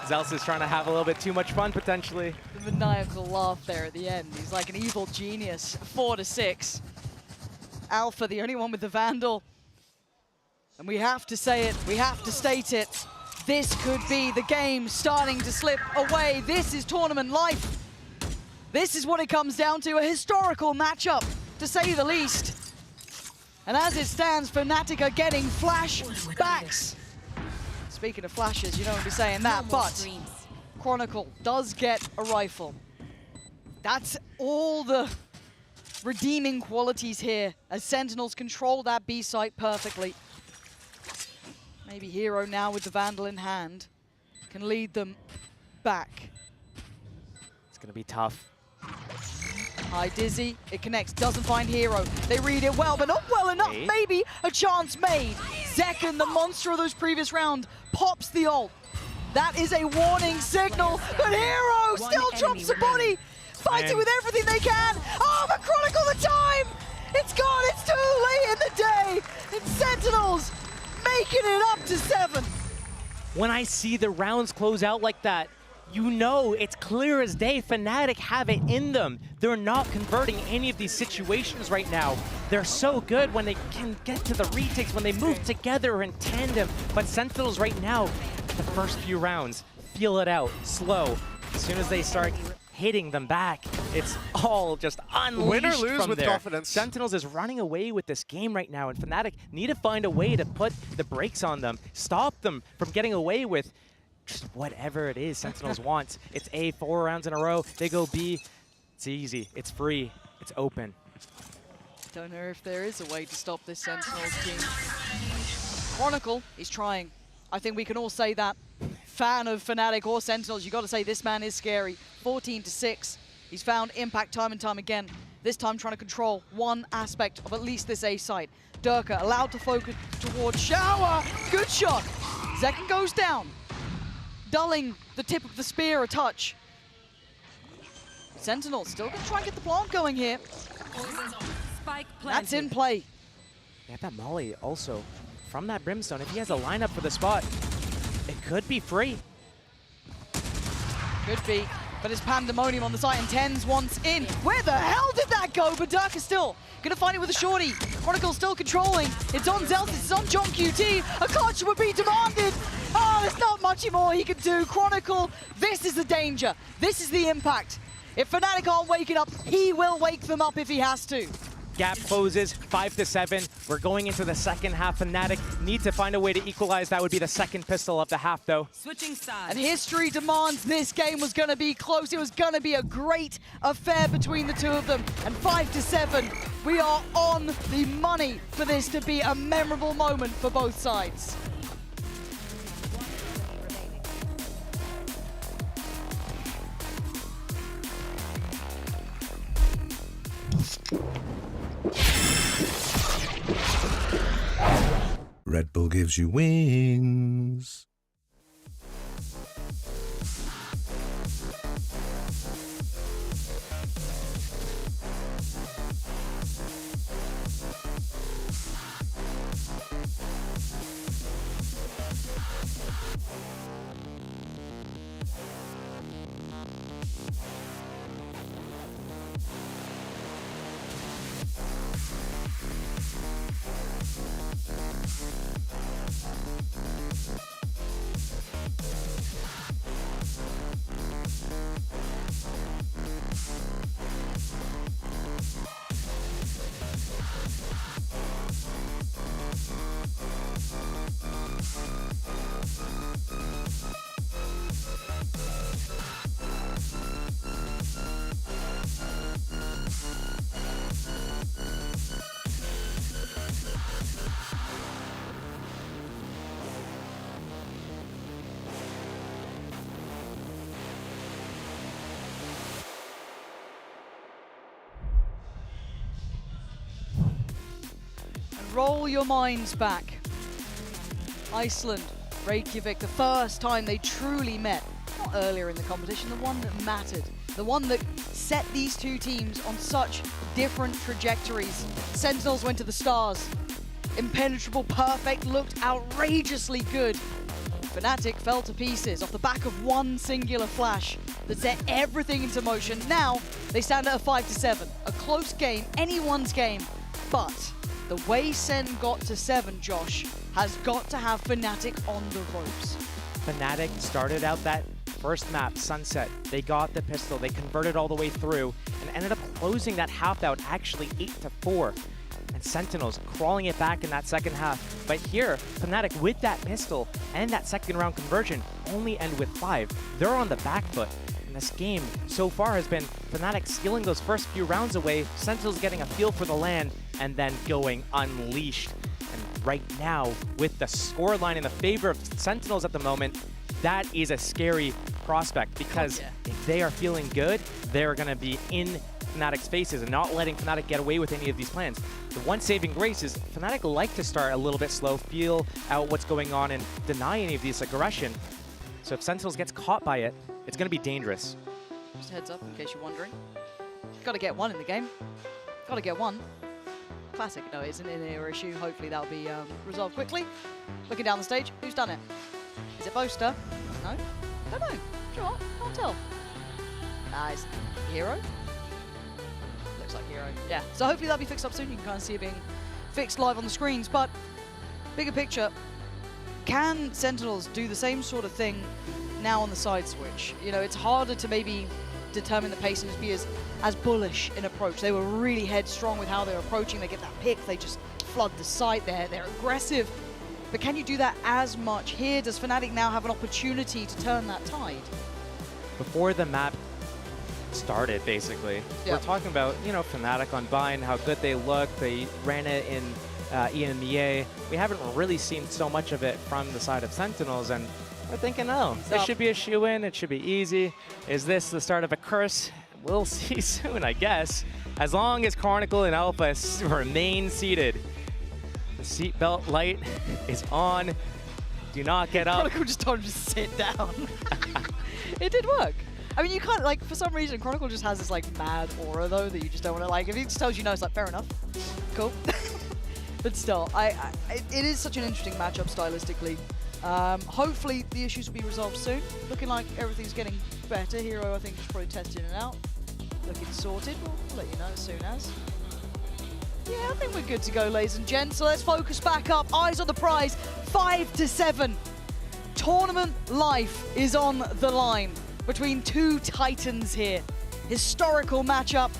Zelsis is trying to have a little bit too much fun, potentially. The maniacal laugh there at the end. He's like an evil genius. 4 to 6. Alpha, the only one with the Vandal. And we have to say it, we have to state it. This could be the game starting to slip away. This is tournament life. This is what it comes down to, a historical matchup, to say the least. And as it stands, Fnatic are getting flashbacks. Speaking of flashes, you don't want to be saying that, but Chronicle does get a rifle. That's all the redeeming qualities here, as Sentinels control that B site perfectly. Maybe Hero now with the Vandal in hand can lead them back. It's going to be tough. High Dizzy, it connects, doesn't find Hero. They read it well, but not well enough. Maybe a chance made. Zekken, the monster of those previous rounds, pops the ult. That is a warning signal, but Hero still drops the body, fighting with everything they can. Oh, but Chronicle the time! It's gone, it's too late in the day. It's Sentinels making it up to 7. When I see the rounds close out like that, you know it's clear as day Fnatic have it in them. They're not converting any of these situations right now. They're so good when they can get to the retakes, when they move together in tandem. But Sentinels right now, the first few rounds, feel it out, slow. As soon as they start hitting them back, it's all just unleashed. Win or lose from with there. confidence. Sentinels is running away with this game right now, and Fnatic need to find a way to put the brakes on them, stop them from getting away with just whatever it is Sentinels wants. It's A, 4 rounds in a row. They go B. It's easy. It's free. It's open. Don't know if there is a way to stop this Sentinels team. Chronicle is trying. I think we can all say that. Fan of Fnatic or Sentinels, you got to say this man is scary. 14-6. He's found impact time and time again. This time trying to control one aspect of at least this A site. Durka allowed to focus towards Shower. Good shot. Zekken goes down, dulling the tip of the spear a touch. Sentinels still going to try and get the plant going here. That's in play. They have that Molly also from that Brimstone. If he has a lineup for the spot, it could be free. Could be, but it's pandemonium on the site, and Tens wants in. Where the hell did that go? But Durka still gonna find it with a shorty. Chronicle still controlling. It's on Zeltis, it's on John QT. A clutch would be demanded. Oh, there's not much more he can do. Chronicle, this is the danger. This is the impact. If Fnatic aren't waking up, he will wake them up if he has to. Gap closes, 5-7. We're going into the second half. Fnatic need to find a way to equalize. That would be the second pistol of the half, though. Switching sides. And history demands this game was going to be close. It was going to be a great affair between the two of them. And 5-7, we are on the money for this to be a memorable moment for both sides. Red Bull gives you wings. Roll your minds back. Iceland, Reykjavik, the first time they truly met. Not earlier in the competition, the one that mattered. The one that set these two teams on such different trajectories. Sentinels went to the stars. Impenetrable Perfect looked outrageously good. Fnatic fell to pieces off the back of one singular flash that set everything into motion. Now, they stand at a 5-7. A close game, anyone's game, but the way Sen got to 7, Josh, has got to have Fnatic on the ropes. Fnatic started out that first map, Sunset, they got the pistol, they converted all the way through, and ended up closing that half out actually 8-4. And Sentinels crawling it back in that second half. But here, Fnatic with that pistol and that second round conversion only end with 5. They're on the back foot. And this game so far has been Fnatic stealing those first few rounds away, Sentinels getting a feel for the land, and then going unleashed. And right now, with the scoreline in the favor of Sentinels at the moment, that is a scary prospect because if they are feeling good, they're going to be in Fnatic's faces and not letting Fnatic get away with any of these plans. The one saving grace is Fnatic like to start a little bit slow, feel out what's going on, and deny any of this aggression. So if Sentinels gets caught by it, it's going to be dangerous. Just a heads up, in case you're wondering. Got to get one in the game. Got to get one. Classic, no, it isn't an error issue. Hopefully that'll be resolved quickly. Looking down the stage, who's done it? Is it Boaster? No? Don't know. Sure, can't tell. Is it Hero? Looks like Hero. Yeah, so hopefully that'll be fixed up soon. You can kind of see it being fixed live on the screens. But bigger picture, can Sentinels do the same sort of thing now on the side switch? You know, it's harder to maybe determine the pace and just be as bullish in approach. They were really headstrong with how they're approaching. They get that pick, they just flood the site there. They're aggressive. But can you do that as much here? Does Fnatic now have an opportunity to turn that tide? Before the map started, basically, we're talking about, you know, Fnatic on Vine, how good they look. They ran it in EMEA. We haven't really seen so much of it from the side of Sentinels, and we're thinking, oh, this should be a shoe-in. It should be easy. Is this the start of a curse? We'll see soon, I guess. As long as Chronicle and Alpha remain seated. The seatbelt light is on. Do not get up. Chronicle just told him to sit down. It did work. I mean, you can't, like, for some reason, Chronicle just has this, like, mad aura, though, that you just don't want to, like, if he just tells you no, it's like, fair enough. Cool. But still, it is such an interesting matchup stylistically. Hopefully, the issues will be resolved soon. Looking like everything's getting better. Hero, I think, is probably testing it out. Looking sorted. We'll let you know as soon as. Yeah, I think we're good to go, ladies and gents. So let's focus back up. Eyes on the prize. 5-7. Tournament life is on the line between two titans here. Historical matchup.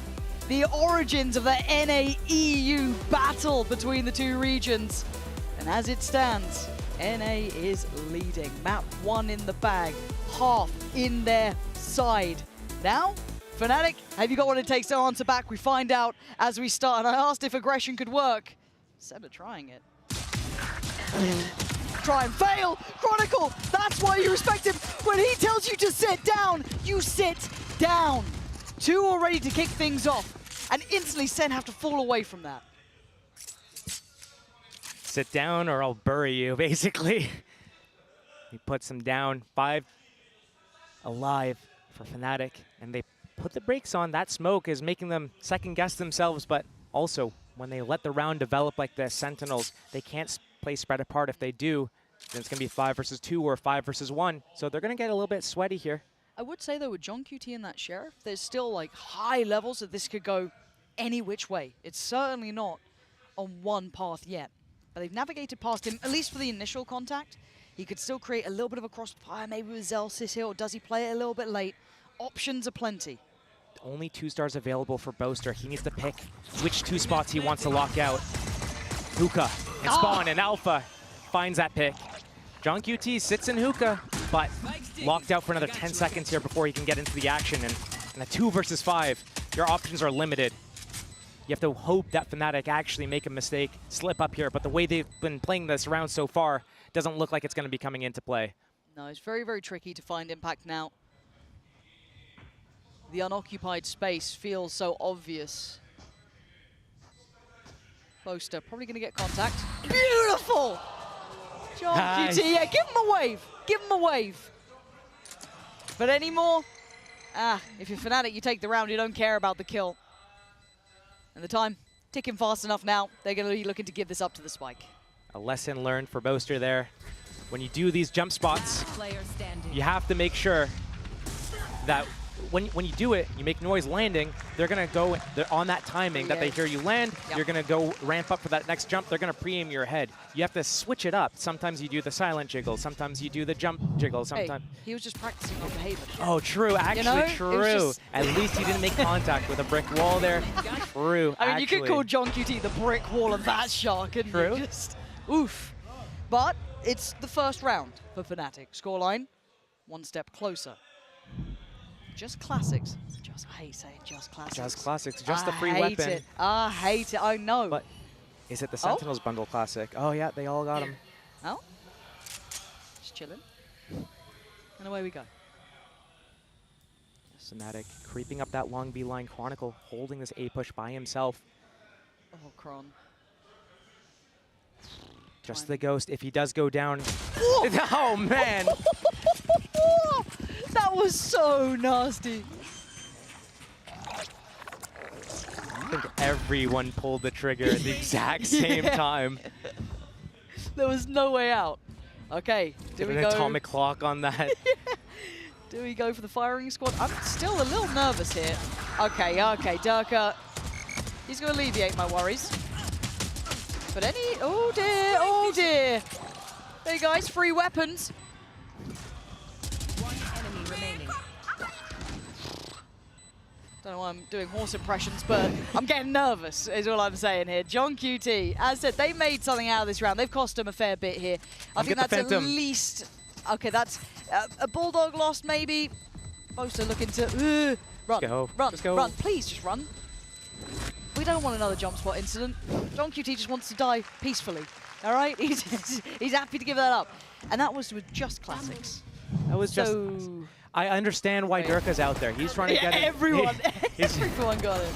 The origins of the NA-EU battle between the two regions. And as it stands, NA is leading. Map 1 in the bag. Half in their side. Now, Fnatic, have you got what it takes to answer back? We find out as we start. And I asked if aggression could work. Instead of trying it. Try and fail. Chronicle, that's why you respect him. When he tells you to sit down, you sit down. 2 already to kick things off. And instantly Sen have to fall away from that. Sit down or I'll bury you, basically. He puts him down. 5 alive for Fnatic, and they put the brakes on. That smoke is making them second guess themselves, but also when they let the round develop like this, Sentinels, they can't play spread apart. If they do, then it's going to be 5 versus 2 or 5 versus 1. So they're going to get a little bit sweaty here. I would say, though, with John QT and that Sheriff, there's still, like, high levels that this could go any which way. It's certainly not on one path yet. But they've navigated past him, at least for the initial contact. He could still create a little bit of a crossfire, maybe with Zelsis here, or does he play it a little bit late? Options are plenty. Only 2 stars available for Boaster. He needs to pick which 2 spots he wants to lock out. Hookah and Spawn and Alpha finds that pick. John QT sits in Hookah, but locked out for another 10 seconds here before he can get into the action. And in a 2 versus 5, your options are limited. You have to hope that Fnatic actually make a mistake, slip up here, but the way they've been playing this round so far doesn't look like it's going to be coming into play. No, it's very, very tricky to find impact now. The unoccupied space feels so obvious. Boaster probably going to get contact. Beautiful! John QT, yeah, give him a wave. Give him a wave. But anymore, if you're Fnatic, you take the round, you don't care about the kill. And the time ticking fast enough now, they're going to be looking to give this up to the spike. A lesson learned for Boaster there. When you do these jump spots, you have to make sure that when you do it, you make noise landing, they're going to go on that timing that they hear you land. You're going to go ramp up for that next jump. They're going to pre-aim your head. You have to switch it up. Sometimes you do the silent jiggle. Sometimes you do the jump jiggle. Sometimes he was just practicing on behavior. Oh, true. Actually, true. At least he didn't make contact with a brick wall there. True. I mean, you could call John QT the brick wall of that shot, couldn't you? Just, oof. But it's the first round for Fnatic. Scoreline, one step closer. Just classics. I hate saying just classics. Just classics. Just the free I hate weapon. it. I hate it. I know. But is it the Sentinels bundle classic? Oh, yeah, they all got him. Oh? Just chilling. And away we go. Fnatic creeping up that long B line. Chronicle holding this A push by himself. Oh, Kron. Just the ghost. If he does go down. Oh, man. That was so nasty. I think everyone pulled the trigger at the exact same time. There was no way out. Okay, do we an go? atomic clock on that. Do we go for the firing squad? I'm still a little nervous here. Okay, Durka. He's going to alleviate my worries. But oh dear. Hey guys, free weapons. One enemy remaining. Don't know why I'm doing horse impressions, but I'm getting nervous, is all I'm saying here. John QT, as I said, they made something out of this round. They've cost them a fair bit here. I think that's at least... Okay, that's a Bulldog lost, maybe. Boaster looking to... run, run, please just run. We don't want another jump spot incident. John QT just wants to die peacefully, all right? He's happy to give that up. And that was with just classics. That was just... I understand why Durka's out there. He's trying to get everyone got it.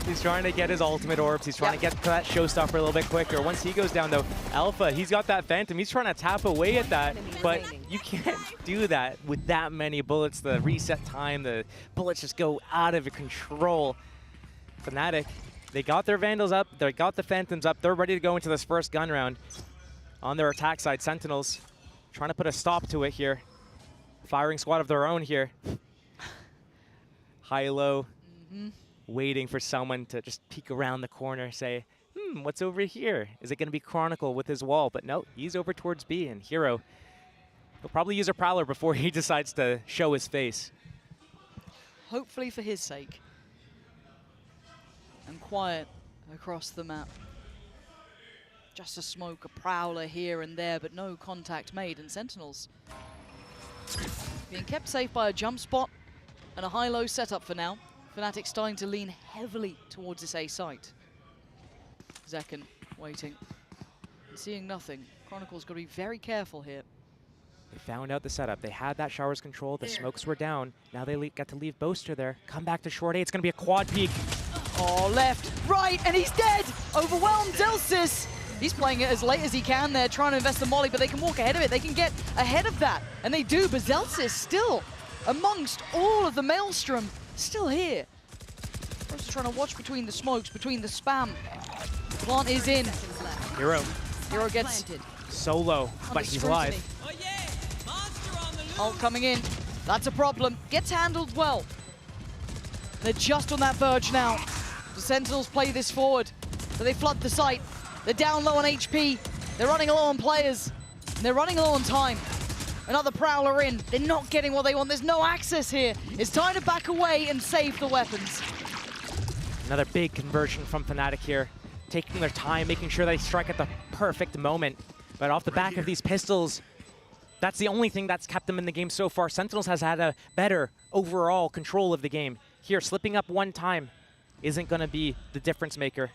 He's trying to get his ultimate orbs. He's trying to get that showstopper a little bit quicker. Once he goes down, though, Alpha, he's got that Phantom. He's trying to tap away at that, but you can't do that with that many bullets. The reset time, the bullets just go out of control. Fnatic, they got their Vandals up. They got the Phantoms up. They're ready to go into this first gun round. On their attack side, Sentinels trying to put a stop to it here. Firing squad of their own here. High-low, waiting for someone to just peek around the corner, say, what's over here? Is it going to be Chronicle with his wall? But no, he's over towards B, and Hero, he'll probably use a Prowler before he decides to show his face. Hopefully for his sake. And quiet across the map. Just a smoke, a Prowler here and there, but no contact made, and Sentinels being kept safe by a jump spot and a high-low setup for now. Fnatic starting to lean heavily towards this A site. Zekken waiting and seeing nothing. Chronicle's got to be very careful here. They found out the setup. They had that showers control. The smokes were down. Now they get to leave Boaster there. Come back to short A. It's going to be a quad peek. Oh, left, right, and he's dead! Overwhelmed Delsis! He's playing it as late as he can. They're trying to invest the molly, but they can walk ahead of it. They can get ahead of that, and they do. But Zelsis still amongst all of the maelstrom, still here. Just trying to watch between the smokes, between the spam. Plant is in. Hero gets solo, but he's alive. Ult coming in. That's a problem. Gets handled well. They're just on that verge now. The Sentinels play this forward, but they flood the site. They're down low on HP. They're running low on players. And they're running low on time. Another Prowler in. They're not getting what they want. There's no access here. It's time to back away and save the weapons. Another big conversion from Fnatic here. Taking their time, making sure they strike at the perfect moment. But off the back of these pistols, that's the only thing that's kept them in the game so far. Sentinels has had a better overall control of the game. Here, slipping up one time isn't going to be the difference maker.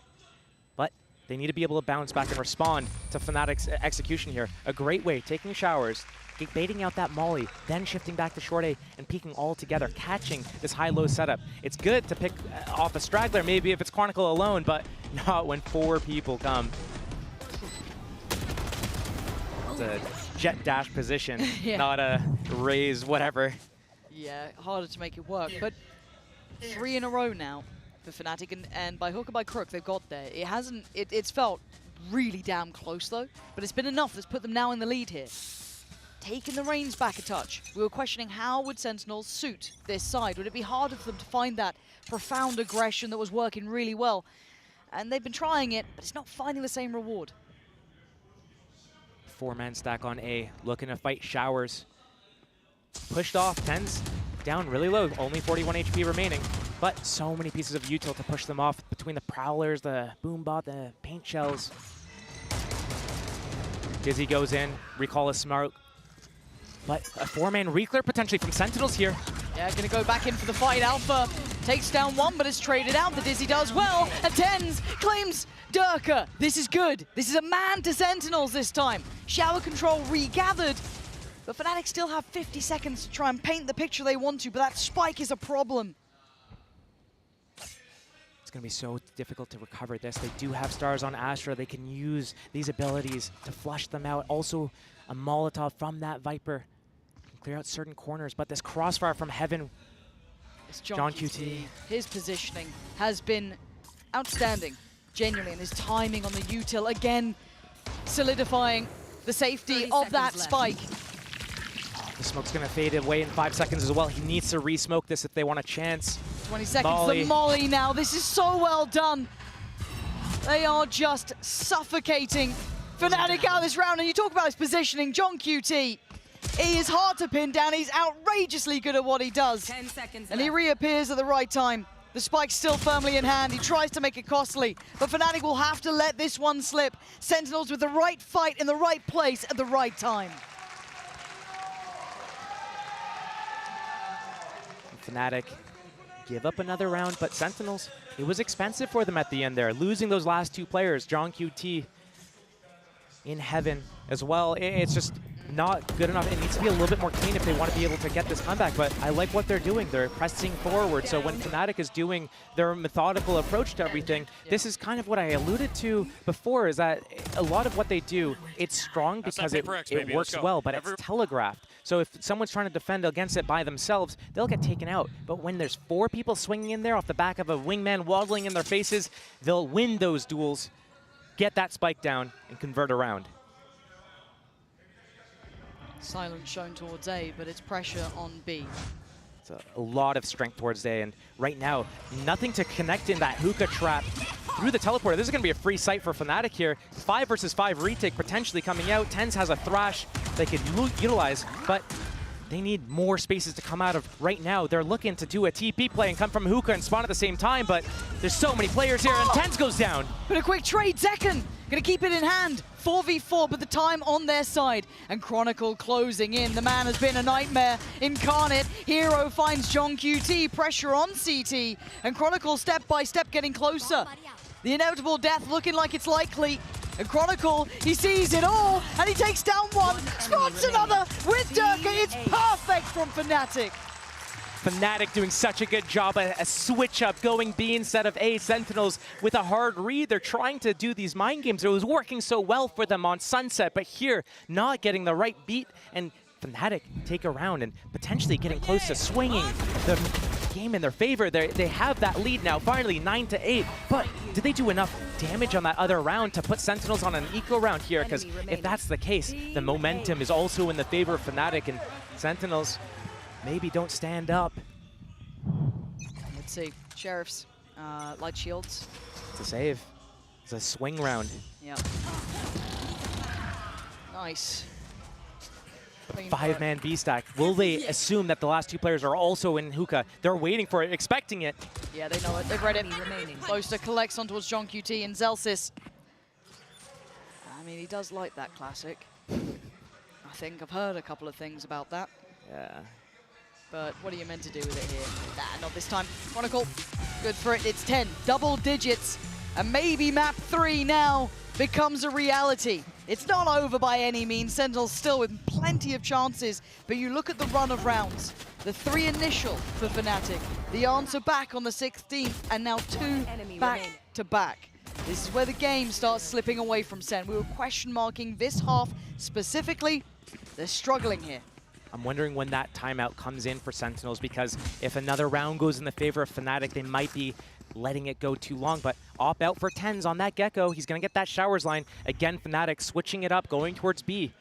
But they need to be able to bounce back and respond to Fnatic's execution here. A great way, taking showers, baiting out that molly, then shifting back to short A and peeking all together, catching this high-low setup. It's good to pick off a straggler, maybe if it's Chronicle alone, but not when 4 people come. It's a jet dash position, not a raise whatever. Yeah, harder to make it work, but 3 in a row now for Fnatic, and by hook or by crook, they've got there. It hasn't, it's felt really damn close though, but it's been enough that's put them now in the lead here. taken the reins back a touch. We were questioning how would Sentinels suit this side. Would it be harder for them to find that profound aggression that was working really well? And they've been trying it, but it's not finding the same reward. 4-man stack on A, looking to fight Showers. Pushed off, TenZ down really low, only 41 HP remaining. But so many pieces of util to push them off between the Prowlers, the Boombot, the Paint Shells. Dizzy goes in, recall is smart. But a 4-man reclear potentially from Sentinels here. Yeah, gonna go back in for the fight. Alpha takes down one, but it's traded out. The Dizzy does well. And TenZ claims Durka. This is good. This is a man to Sentinels this time. Shower control regathered. But Fnatic still have 50 seconds to try and paint the picture they want to, but that spike is a problem. It's going to be so difficult to recover this. They do have stars on Astra. They can use these abilities to flush them out. Also, a Molotov from that Viper can clear out certain corners, but this crossfire from Heaven, It's John QT. His positioning has been outstanding, genuinely, and his timing on the util, again, solidifying the safety of that spike. The smoke's going to fade away in 5 seconds as well. He needs to re-smoke this if they want a chance. 20 seconds, the Molly now. This is so well done. They are just suffocating Fnatic out of this round. And you talk about his positioning, John QT. He is hard to pin down. He's outrageously good at what he does. 10 seconds and he reappears at the right time. The spike's still firmly in hand. He tries to make it costly, but Fnatic will have to let this one slip. Sentinels with the right fight in the right place at the right time. Fnatic give up another round, but Sentinels, it was expensive for them at the end there. Losing those last two players, John QT in Heaven as well. It's just not good enough. It needs to be a little bit more clean if they want to be able to get this comeback, but I like what they're doing. They're pressing forward, so when Fnatic is doing their methodical approach to everything, this is kind of what I alluded to before, is that a lot of what they do, it's strong because it works well, but it's telegraphed. So if someone's trying to defend against it by themselves, they'll get taken out. But when there's 4 people swinging in there off the back of a wingman waddling in their faces, they'll win those duels, get that spike down, and convert around. Silence shown towards A, but it's pressure on B. It's a lot of strength towards A, and right now, nothing to connect in that hookah trap through the teleporter. This is going to be a free sight for Fnatic here. 5 versus 5 retake potentially coming out. TenZ has a Thrash they could utilize, but they need more spaces to come out of right now. They're looking to do a TP play and come from hookah and spawn at the same time, but there's so many players here, and TenZ goes down. But a quick trade, Zekken gonna keep it in hand. 4v4, but the time on their side. And Chronicle closing in. The man has been a nightmare incarnate. Hero finds John QT, pressure on CT, and Chronicle step by step getting closer. The inevitable death looking like it's likely. And Chronicle, he sees it all, and he takes down one, spots another with Durka. It's perfect from Fnatic. Fnatic doing such a good job, a switch up, going B instead of A. Sentinels with a hard read. They're trying to do these mind games. It was working so well for them on Sunset, but here, not getting the right beat, and Fnatic take a round and potentially getting close to swinging the game in their favor. They have that lead now, finally 9-8, but did they do enough damage on that other round to put Sentinels on an eco round here? Because if that's the case, the momentum is also in the favor of Fnatic, and Sentinels maybe don't stand up. Let's see, Sheriffs, light shields. It's a save. It's a swing round. Yep. Nice. 5-man B stack. Will they assume that the last 2 players are also in hookah? They're waiting for it, expecting it. Yeah, they know it. They've read it. Closer collects on towards John QT and Zelsis. I mean, he does like that classic. I think I've heard a couple of things about that. Yeah. But what are you meant to do with it here? Nah, not this time. Chronicle, good for it. It's 10, double digits. And maybe map 3 now becomes a reality. It's not over by any means. Sentinels still with plenty of chances. But you look at the run of rounds. The 3 initial for Fnatic. The answer back on the 16th. And now 2 back-to-back. This is where the game starts slipping away from Sen. We were question marking this half specifically. They're struggling here. I'm wondering when that timeout comes in for Sentinels, because if another round goes in the favor of Fnatic, they might be letting it go too long. But op out for TenZ on that Gecko. He's going to get that Showers line. Again, Fnatic switching it up, going towards B.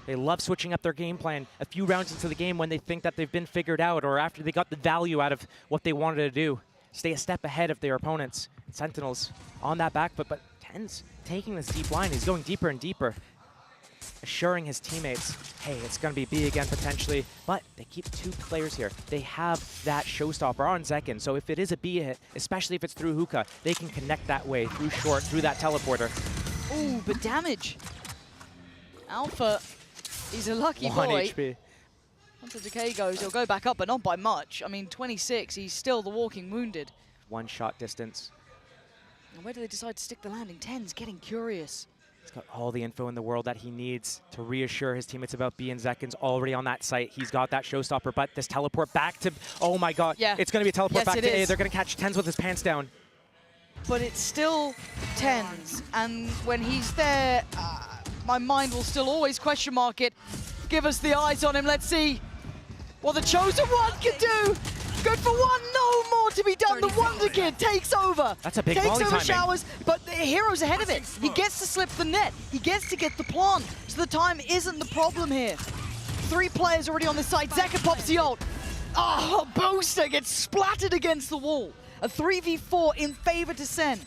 They love switching up their game plan a few rounds into the game when they think that they've been figured out or after they got the value out of what they wanted to do. Stay a step ahead of their opponents. Sentinels on that back foot, but TenZ taking this deep line. He's going deeper and deeper, assuring his teammates, hey, it's going to be B again potentially, but they keep 2 players here. They have that showstopper on Zekken, so if it is a B hit, especially if it's through hookah, they can connect that way, through short, through that teleporter. Ooh, but damage. Alpha, he's a lucky 1 boy. HP. Once the decay goes, he'll go back up, but not by much. I mean, 26, he's still the walking wounded. 1 shot distance. And where do they decide to stick the landing? TenZ getting curious. He's got all the info in the world that he needs to reassure his teammates about B, and Zekken's already on that site. He's got that showstopper, but this teleport back to, oh my god, yeah. It's going to be a teleport Yes, back to A. They're going to catch TenZ with his pants down. But it's still TenZ, and when he's there, my mind will still always question mark it. Give us the eyes on him, let's see what the Chosen One can do. Good for 1, no more to be done. The Wonder Kid takes over. That's a big takes volley over timing. Showers, but the Hero's ahead of it. He gets to slip the net. He gets to get the plant. So the time isn't the problem here. 3 players already on the side. Zekken pops the ult. Oh, Booster gets splattered against the wall. A 3v4 in favor to Sen.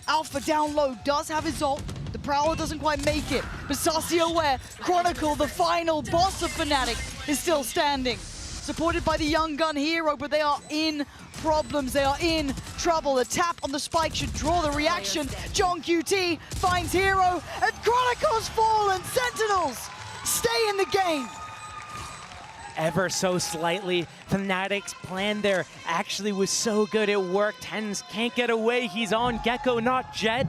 Alpha down low does have his ult. The Prowler doesn't quite make it. But Sassy aware, Chronicle, the final boss of Fnatic, is still standing. Supported by the young gun Hero, but they are in problems. They are in trouble. The tap on the spike should draw the reaction. John QT finds Hero, and Chronicles fall, and Sentinels stay in the game. Ever so slightly, Fnatic's plan there actually was so good. It worked. TenZ can't get away. He's on Gecko, not Jet.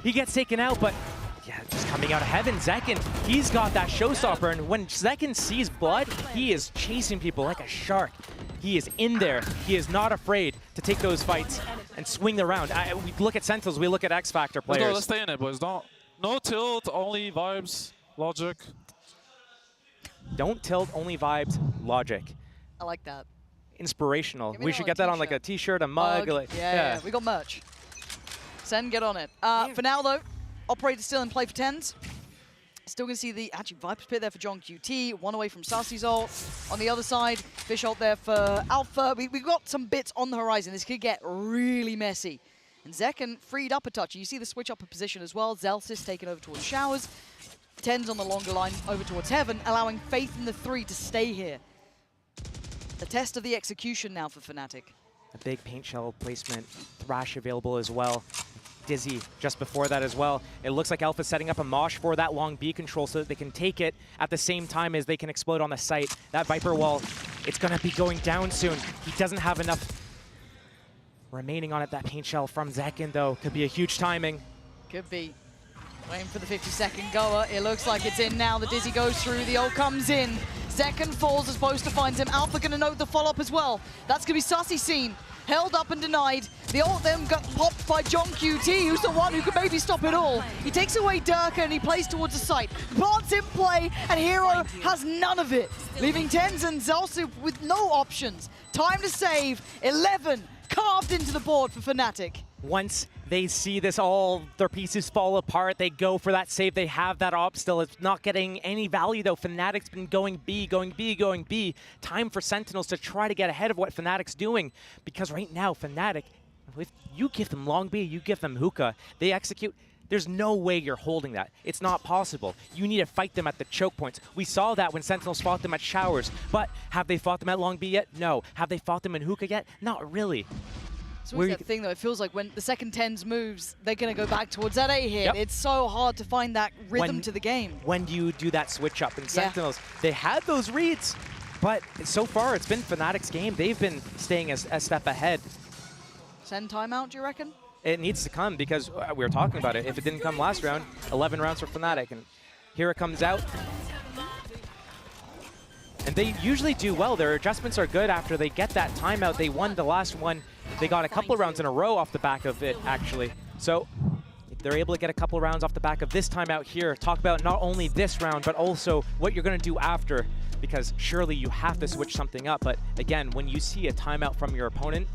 He gets taken out, but yeah, just coming out of heaven, Zekken, he's got that showstopper, and when Zekken sees blood, he is chasing people like a shark. He is in there. He is not afraid to take those fights and swing the round. We look at Sentinels, we look at X Factor players. Let's stay in it, boys. No tilt, only vibes, logic. Don't tilt, only vibes, logic. I like that. Inspirational. We should get that on like a t-shirt, a mug. Like, yeah, we got merch. Sen, get on it. For now, though, Operator still in play for TenZ. Still going to see the actually Viper's Pit there for John QT. 1 away from Sassy's ult. On the other side, Fish ult there for Alpha. We've got some bits on the horizon. This could get really messy. And Zekken freed up a touch. You see the switch up of position as well. Zelsis taken over towards Showers. TenZ on the longer line over towards Heaven, allowing Faith in the 3 to stay here. The test of the execution now for Fnatic. A big paint shell placement. Thrash available as well. Dizzy just before that as well. It looks like Alpha's setting up a mosh for that long B control so that they can take it at the same time as they can explode on the site. That Viper wall, it's going to be going down soon. He doesn't have enough remaining on it. That paint shell from Zekken, though, could be a huge timing. Could be. Waiting for the 50-second goer. It looks like it's in now. The Dizzy goes through. The ult comes in. Zekken falls as Boaster finds him. Alpha going to note the follow-up as well. That's going to be Sassy seen. Held up and denied. The ult then got popped by John QT, who's the one who could maybe stop it all. He takes away Durka and he plays towards the site. Plants in play, and Hero has none of it, leaving TenZ and Zelsu with no options. Time to save. 11 carved into the board for Fnatic. Once they see this, all their pieces fall apart, they go for that save. They have that op still. It's not getting any value, though. Fnatic's been going B, going B, going B. Time for Sentinels to try to get ahead of what Fnatic's doing. Because right now, Fnatic, if you give them long B, you give them hookah, they execute. There's no way you're holding that. It's not possible. You need to fight them at the choke points. We saw that when Sentinels fought them at Showers. But have they fought them at long B yet? No. Have they fought them in hookah yet? Not really. So what's that thing, though? It feels like when the second TenZ moves, they're going to go back towards that A hit. Yep. It's so hard to find that rhythm to the game. When you do that switch up in Sentinels, they had those reads, but so far it's been Fnatic's game. They've been staying a step ahead. Send timeout, do you reckon? It needs to come because we were talking about it. If it didn't come last round, 11 rounds for Fnatic, and here it comes out. And they usually do well. Their adjustments are good after they get that timeout. They won the last one. They got a couple of rounds in a row off the back of it, actually. So if they're able to get a couple of rounds off the back of this timeout here, talk about not only this round, but also what you're going to do after, because surely you have to switch something up. But again, when you see a timeout from your opponent,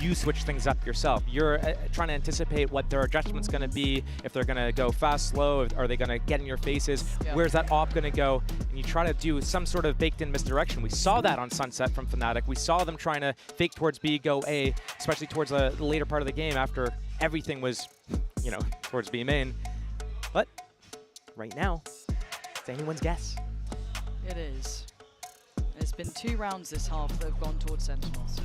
you switch things up yourself. You're trying to anticipate what their adjustment's going to be, if they're going to go fast, slow, are they going to get in your faces, where's that op going to go, and you try to do some sort of baked-in misdirection. We saw that on Sunset from Fnatic. We saw them trying to fake towards B, go A, especially towards the later part of the game after everything was, you know, towards B main. But right now, it's anyone's guess. It is. There's been 2 rounds this half that have gone towards Sentinels.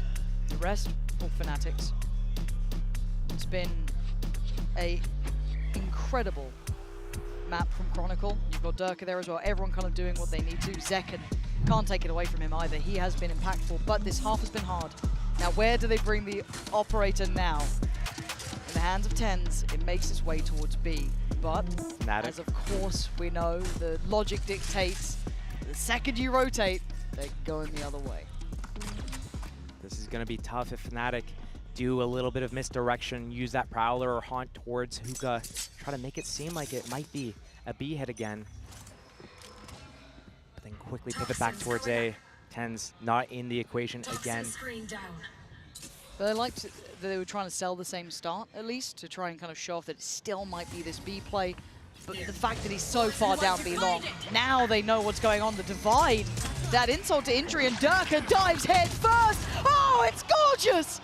The rest, all Fnatics. It's been a incredible map from Chronicle. You've got Durka there as well. Everyone kind of doing what they need to. Zekken, can't take it away from him either. He has been impactful, but this half has been hard. Now, where do they bring the operator now? In the hands of Tens, it makes its way towards B. But, Fnatic. as of course we know, the logic dictates, the second you rotate, they're going the other way. This is going to be tough if Fnatic do a little bit of misdirection, use that Prowler or Haunt towards Hookah, try to make it seem like it might be a B hit again. But then quickly pivot back towards A. Tens not in the equation again. But I liked that they were trying to sell the same start, at least, to try and kind of show off that it still might be this B play. But the fact that he's so far down B long, now they know what's going on. The divide, that insult to injury, and Durka dives head first. Oh, it's gorgeous!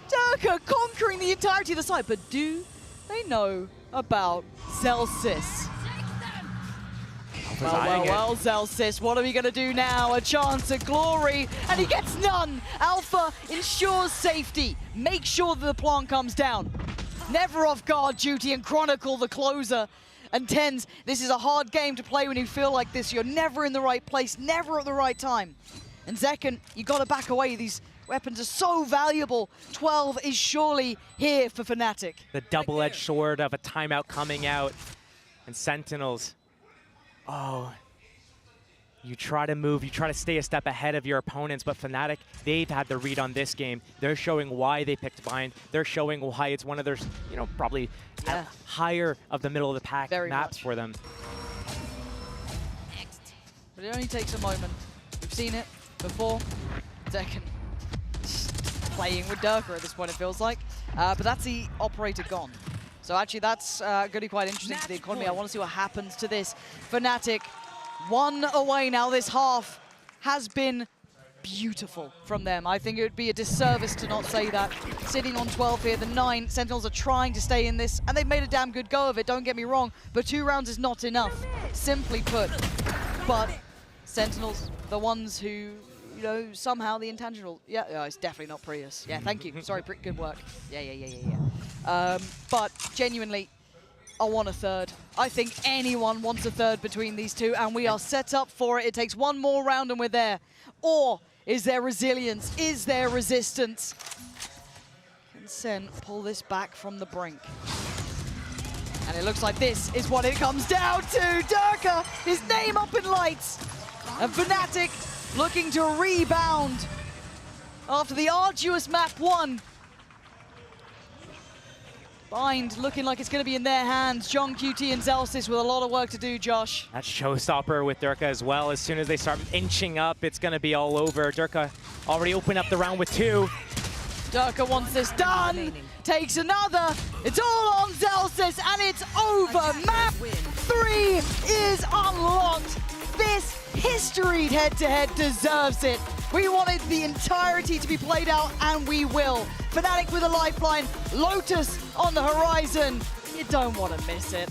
Durka conquering the entirety of the side. But do they know about Zelsis? Well, Zelsis, what are we going to do now? A chance at glory, and he gets none. Alpha ensures safety. Make sure that the plant comes down. Never off guard duty, and Chronicle the closer. And Tens, this is a hard game to play when you feel like this. You're never in the right place, never at the right time. And Zekken, you got to back away. These weapons are so valuable. 12 is surely here for Fnatic. The double-edged sword of a timeout coming out. And Sentinels, oh, you try to move, you try to stay a step ahead of your opponents, but Fnatic, they've had the read on this game. They're showing why they picked Bind. They're showing why it's one of their, you know, probably higher of the middle of the pack maps for them. But it only takes a moment. We've seen it before. Zekken playing with Durka at this point, it feels like. But that's the operator gone. So actually that's going to be quite interesting to the economy. I want to see what happens to this. Fnatic, 1 away now. This half has been beautiful from them. I think it would be a disservice to not say that. Sitting on 12 here, the 9 Sentinels are trying to stay in this, and they've made a damn good go of it, don't get me wrong, but 2 rounds is not enough, simply put. But Sentinels, the ones who, you know, somehow the intangible, it's definitely not Prius. Yeah, thank you, sorry, good work. Yeah. But genuinely, I want a third. I think anyone wants a third between these two, and we are set up for it. It takes 1 more round and we're there. Or is there resilience? Is there resistance? Can Sen pull this back from the brink? And it looks like this is what it comes down to. Durka, his name up in lights. And Fnatic looking to rebound after the arduous map 1. Bind looking like it's going to be in their hands. John QT and Zelsis with a lot of work to do, Josh. That's showstopper with Durka as well. As soon as they start inching up, it's going to be all over. Durka already opened up the round with 2. Durka wants this done. Takes another. It's all on Zelsis, and it's over. Map 3 is unlocked. This historied head-to-head deserves it. We wanted the entirety to be played out, and we will. Fnatic with a lifeline, Lotus on the horizon. You don't want to miss it.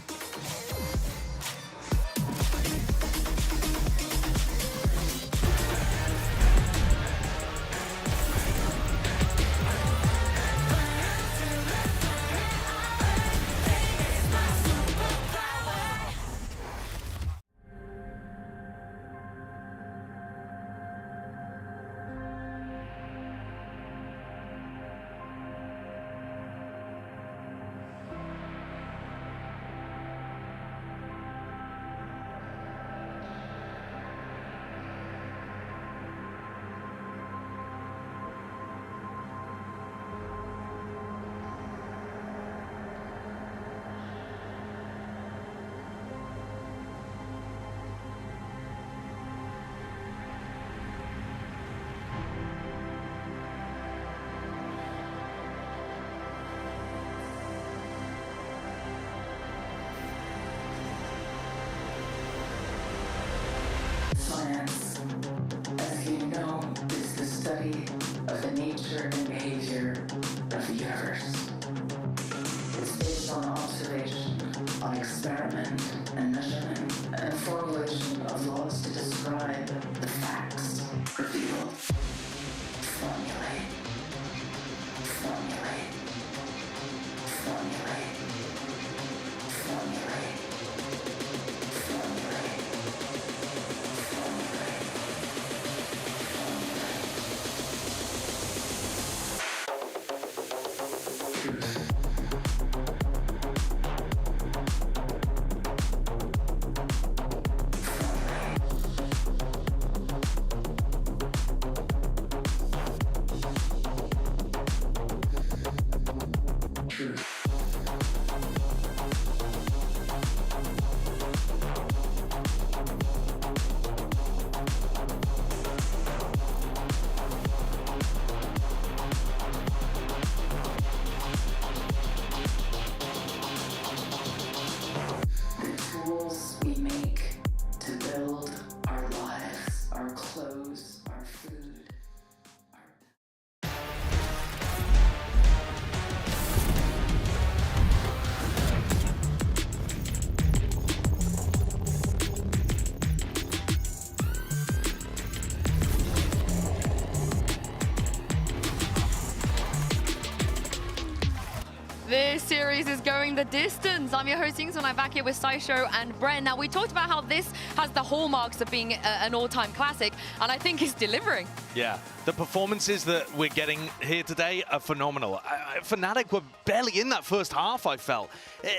series is going the distance. I'm your host, Yings, and I'm back here with Saisho and Bren. Now, we talked about how this has the hallmarks of being an all-time classic, and I think it's delivering. Yeah, the performances that we're getting here today are phenomenal. Fnatic were barely in that first half, I felt.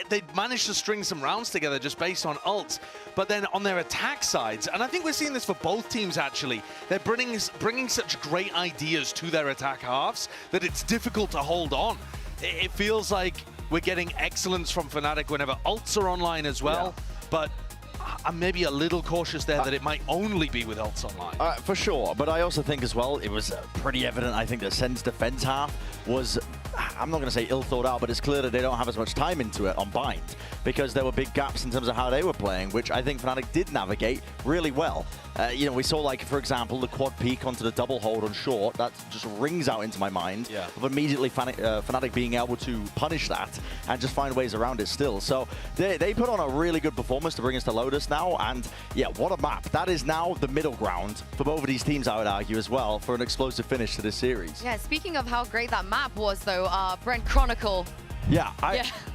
They managed to string some rounds together just based on ults, but then on their attack sides, and I think we're seeing this for both teams actually, they're bringing such great ideas to their attack halves that it's difficult to hold on. It feels like we're getting excellence from Fnatic whenever ults are online as well, but I'm maybe a little cautious there that it might only be with ults online. For sure, but I also think as well, it was pretty evident, I think, that Sen's defense half was, I'm not going to say ill thought out, but it's clear that they don't have as much time into it on Bind, because there were big gaps in terms of how they were playing, which I think Fnatic did navigate really well. You know, we saw, like, for example, the quad peek onto the double hold on short. That just rings out into my mind of immediately Fnatic being able to punish that and just find ways around it still. So they put on a really good performance to bring us to Lotus now, and yeah, what a map. That is now the middle ground for both of these teams, I would argue, as well, for an explosive finish to this series. Yeah, speaking of how great that map was, though, Brent, Chronicle. Yeah,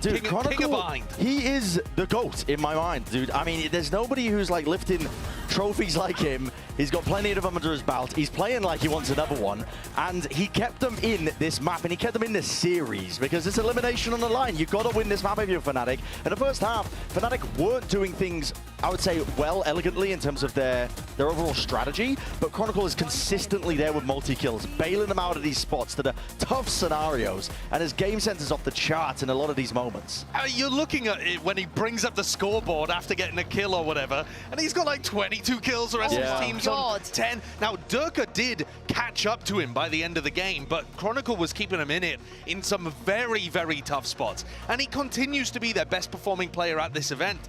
dude, Chronicle, he is the GOAT in my mind, dude. I mean, there's nobody who's like lifting trophies like him. He's got plenty of them under his belt. He's playing like he wants another one, and he kept them in this map, and he kept them in this series because it's elimination on the line. You've got to win this map if you're Fnatic. In the first half, Fnatic weren't doing things, I would say, well, elegantly in terms of their overall strategy, but Chronicle is consistently there with multi-kills, bailing them out of these spots that are tough scenarios, and his game sense is off the charts in a lot of these moments. You're looking at it when he brings up the scoreboard after getting a kill or whatever, and he's got like 22 kills, the rest of his team's on 10. Now, Durka did catch up to him by the end of the game, but Chronicle was keeping him in it in some very, very tough spots, and he continues to be their best performing player at this event.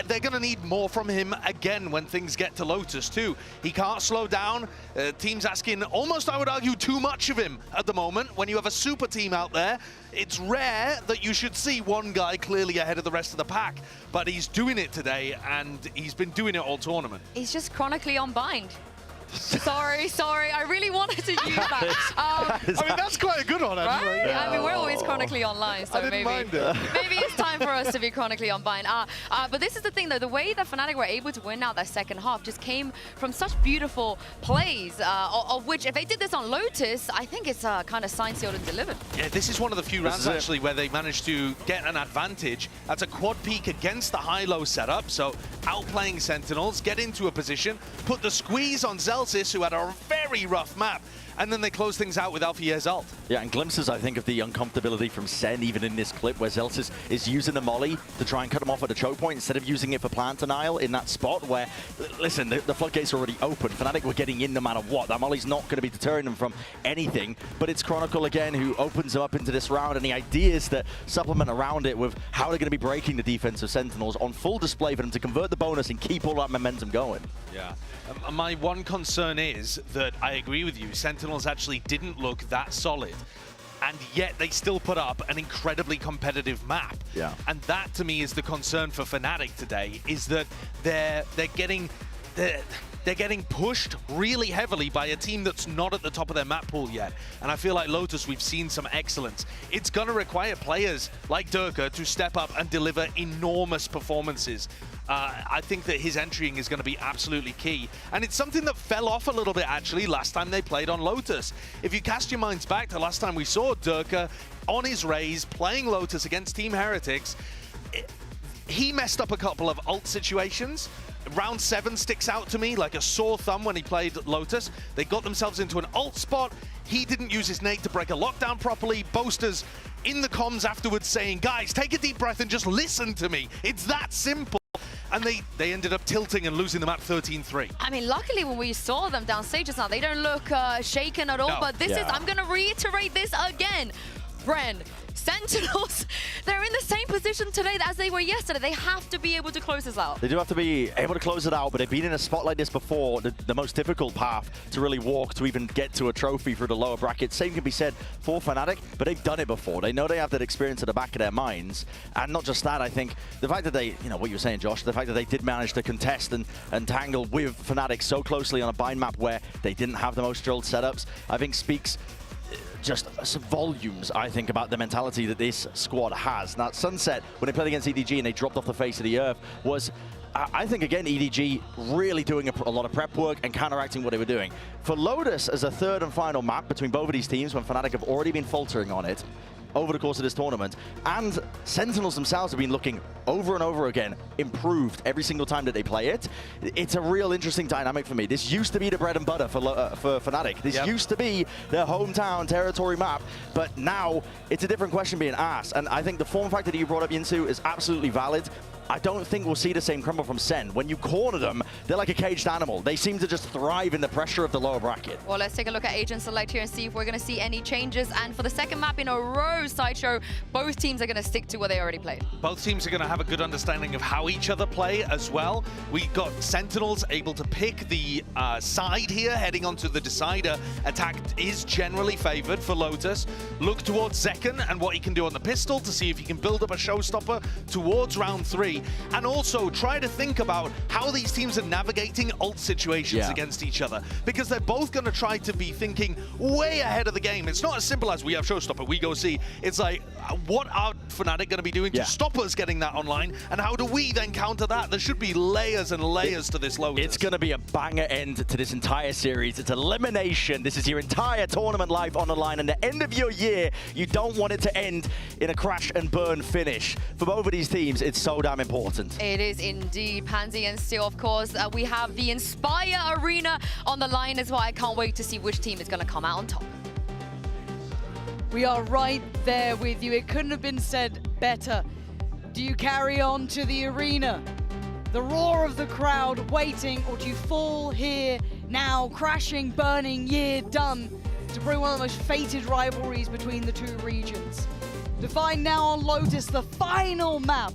They're going to need more from him again when things get to Lotus too. He can't slow down. Teams asking almost, I would argue, too much of him at the moment. When you have a super team out there, it's rare that you should see one guy clearly ahead of the rest of the pack, but he's doing it today, and he's been doing it all tournament. He's just chronically on Bind. Sorry, I really wanted to use that. I mean, that's quite a good one, actually. Right? Yeah. I mean, we're always chronically online, so maybe it's time for us to be chronically on Bind. But this is the thing, though. The way that Fnatic were able to win out their second half just came from such beautiful plays, of which, if they did this on Lotus, I think it's kind of signed, sealed, and delivered. Yeah, this is one of the few rounds, actually, where they managed to get an advantage. That's a quad peek against the high-low setup, so outplaying Sentinels, get into a position, put the squeeze on Zelsis, who had a very rough map, and then they close things out with Alfier's ult. Yeah, and glimpses, I think, of the uncomfortability from Sen, even in this clip, where Zelsis is using the molly to try and cut him off at the choke point instead of using it for plant denial in that spot where, listen, the floodgates are already open. Fnatic were getting in no matter what. That molly's not going to be deterring them from anything, but it's Chronicle again who opens them up into this round, and the ideas that supplement around it with how they're going to be breaking the defense of Sentinels on full display for them to convert the bonus and keep all that momentum going. Yeah. My one concern is that I agree with you. Sentinels actually didn't look that solid, and yet they still put up an incredibly competitive map. Yeah. And that, to me, is the concern for Fnatic today, is that they're getting pushed really heavily by a team that's not at the top of their map pool yet. And I feel like Lotus, we've seen some excellence. It's going to require players like Durka to step up and deliver enormous performances. I think that his entrying is going to be absolutely key. And it's something that fell off a little bit, actually, last time they played on Lotus. If you cast your minds back to last time we saw Durka on his Raze playing Lotus against Team Heretics, he messed up a couple of ult situations. Round 7 sticks out to me like a sore thumb when he played Lotus. They got themselves into an ult spot. He didn't use his nade to break a lockdown properly. Boasters in the comms afterwards saying, guys, take a deep breath and just listen to me. It's that simple. And they ended up tilting and losing the map 13-3. I mean, luckily when we saw them downstage just now, they don't look shaken at all. No. But this is, I'm going to reiterate this again. Bren, Sentinels, they're in the same position today as they were yesterday. They have to be able to close this out. They do have to be able to close it out, but they've been in a spot like this before, the most difficult path to really walk to even get to a trophy through the lower bracket. Same can be said for Fnatic, but they've done it before. They know they have that experience at the back of their minds. And not just that, I think the fact that they, you know, what you were saying, Josh, the fact that they did manage to contest and tangle with Fnatic so closely on a bind map where they didn't have the most drilled setups, I think speaks just some volumes, I think, about the mentality that this squad has. Now, Sunset, when they played against EDG and they dropped off the face of the earth, was, I think, again, EDG really doing a lot of prep work and counteracting what they were doing. For Lotus, as a third and final map between both of these teams, when Fnatic have already been faltering on it over the course of this tournament, and Sentinels themselves have been looking over and over again, improved every single time that they play it. It's a real interesting dynamic for me. This used to be the bread and butter for Fnatic. This used to be their hometown territory map, but now it's a different question being asked. And I think the form factor that you brought up, Yinsu, is absolutely valid. I don't think we'll see the same crumble from Sen. When you corner them, they're like a caged animal. They seem to just thrive in the pressure of the lower bracket. Well, let's take a look at Agent Select here and see if we're going to see any changes. And for the second map in a row, Sideshow, both teams are going to stick to what they already played. Both teams are going to have a good understanding of how each other play as well. We got Sentinels able to pick the side here, heading onto the decider. Attack is generally favored for Lotus. Look towards Zekken and what he can do on the pistol to see if he can build up a showstopper towards round 3. And also try to think about how these teams are navigating ult situations against each other, because they're both going to try to be thinking way ahead of the game. It's not as simple as we have showstopper, we go see. It's like, what are Fnatic going to be doing to stop us getting that online, and how do we then counter that? There should be layers and layers to this Lotus. It's going to be a banger end to this entire series. It's elimination. This is your entire tournament life on the line, and the end of your year, you don't want it to end in a crash and burn finish. For both of these teams, it's so damn important. It is indeed, Pansy, and still, of course, we have the Inspire Arena on the line as well. I can't wait to see which team is going to come out on top. We are right there with you. It couldn't have been said better. Do you carry on to the arena? The roar of the crowd waiting, or do you fall here now, crashing, burning, year done, to bring one of the most fated rivalries between the two regions? Defined now on Lotus, the final map.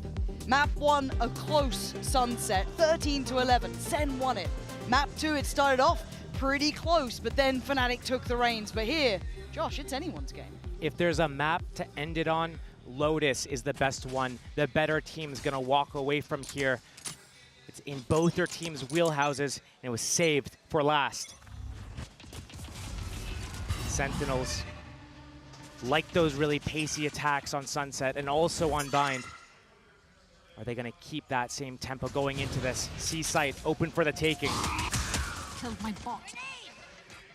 Map 1, a close Sunset, 13-11, Sen won it. Map 2, it started off pretty close, but then Fnatic took the reins. But here, Josh, it's anyone's game. If there's a map to end it on, Lotus is the best one. The better team's gonna walk away from here. It's in both their teams' wheelhouses, and it was saved for last. Sentinels like those really pacey attacks on Sunset and also on Bind. Are they going to keep that same tempo going into this? C site open for the taking. Killed my bot.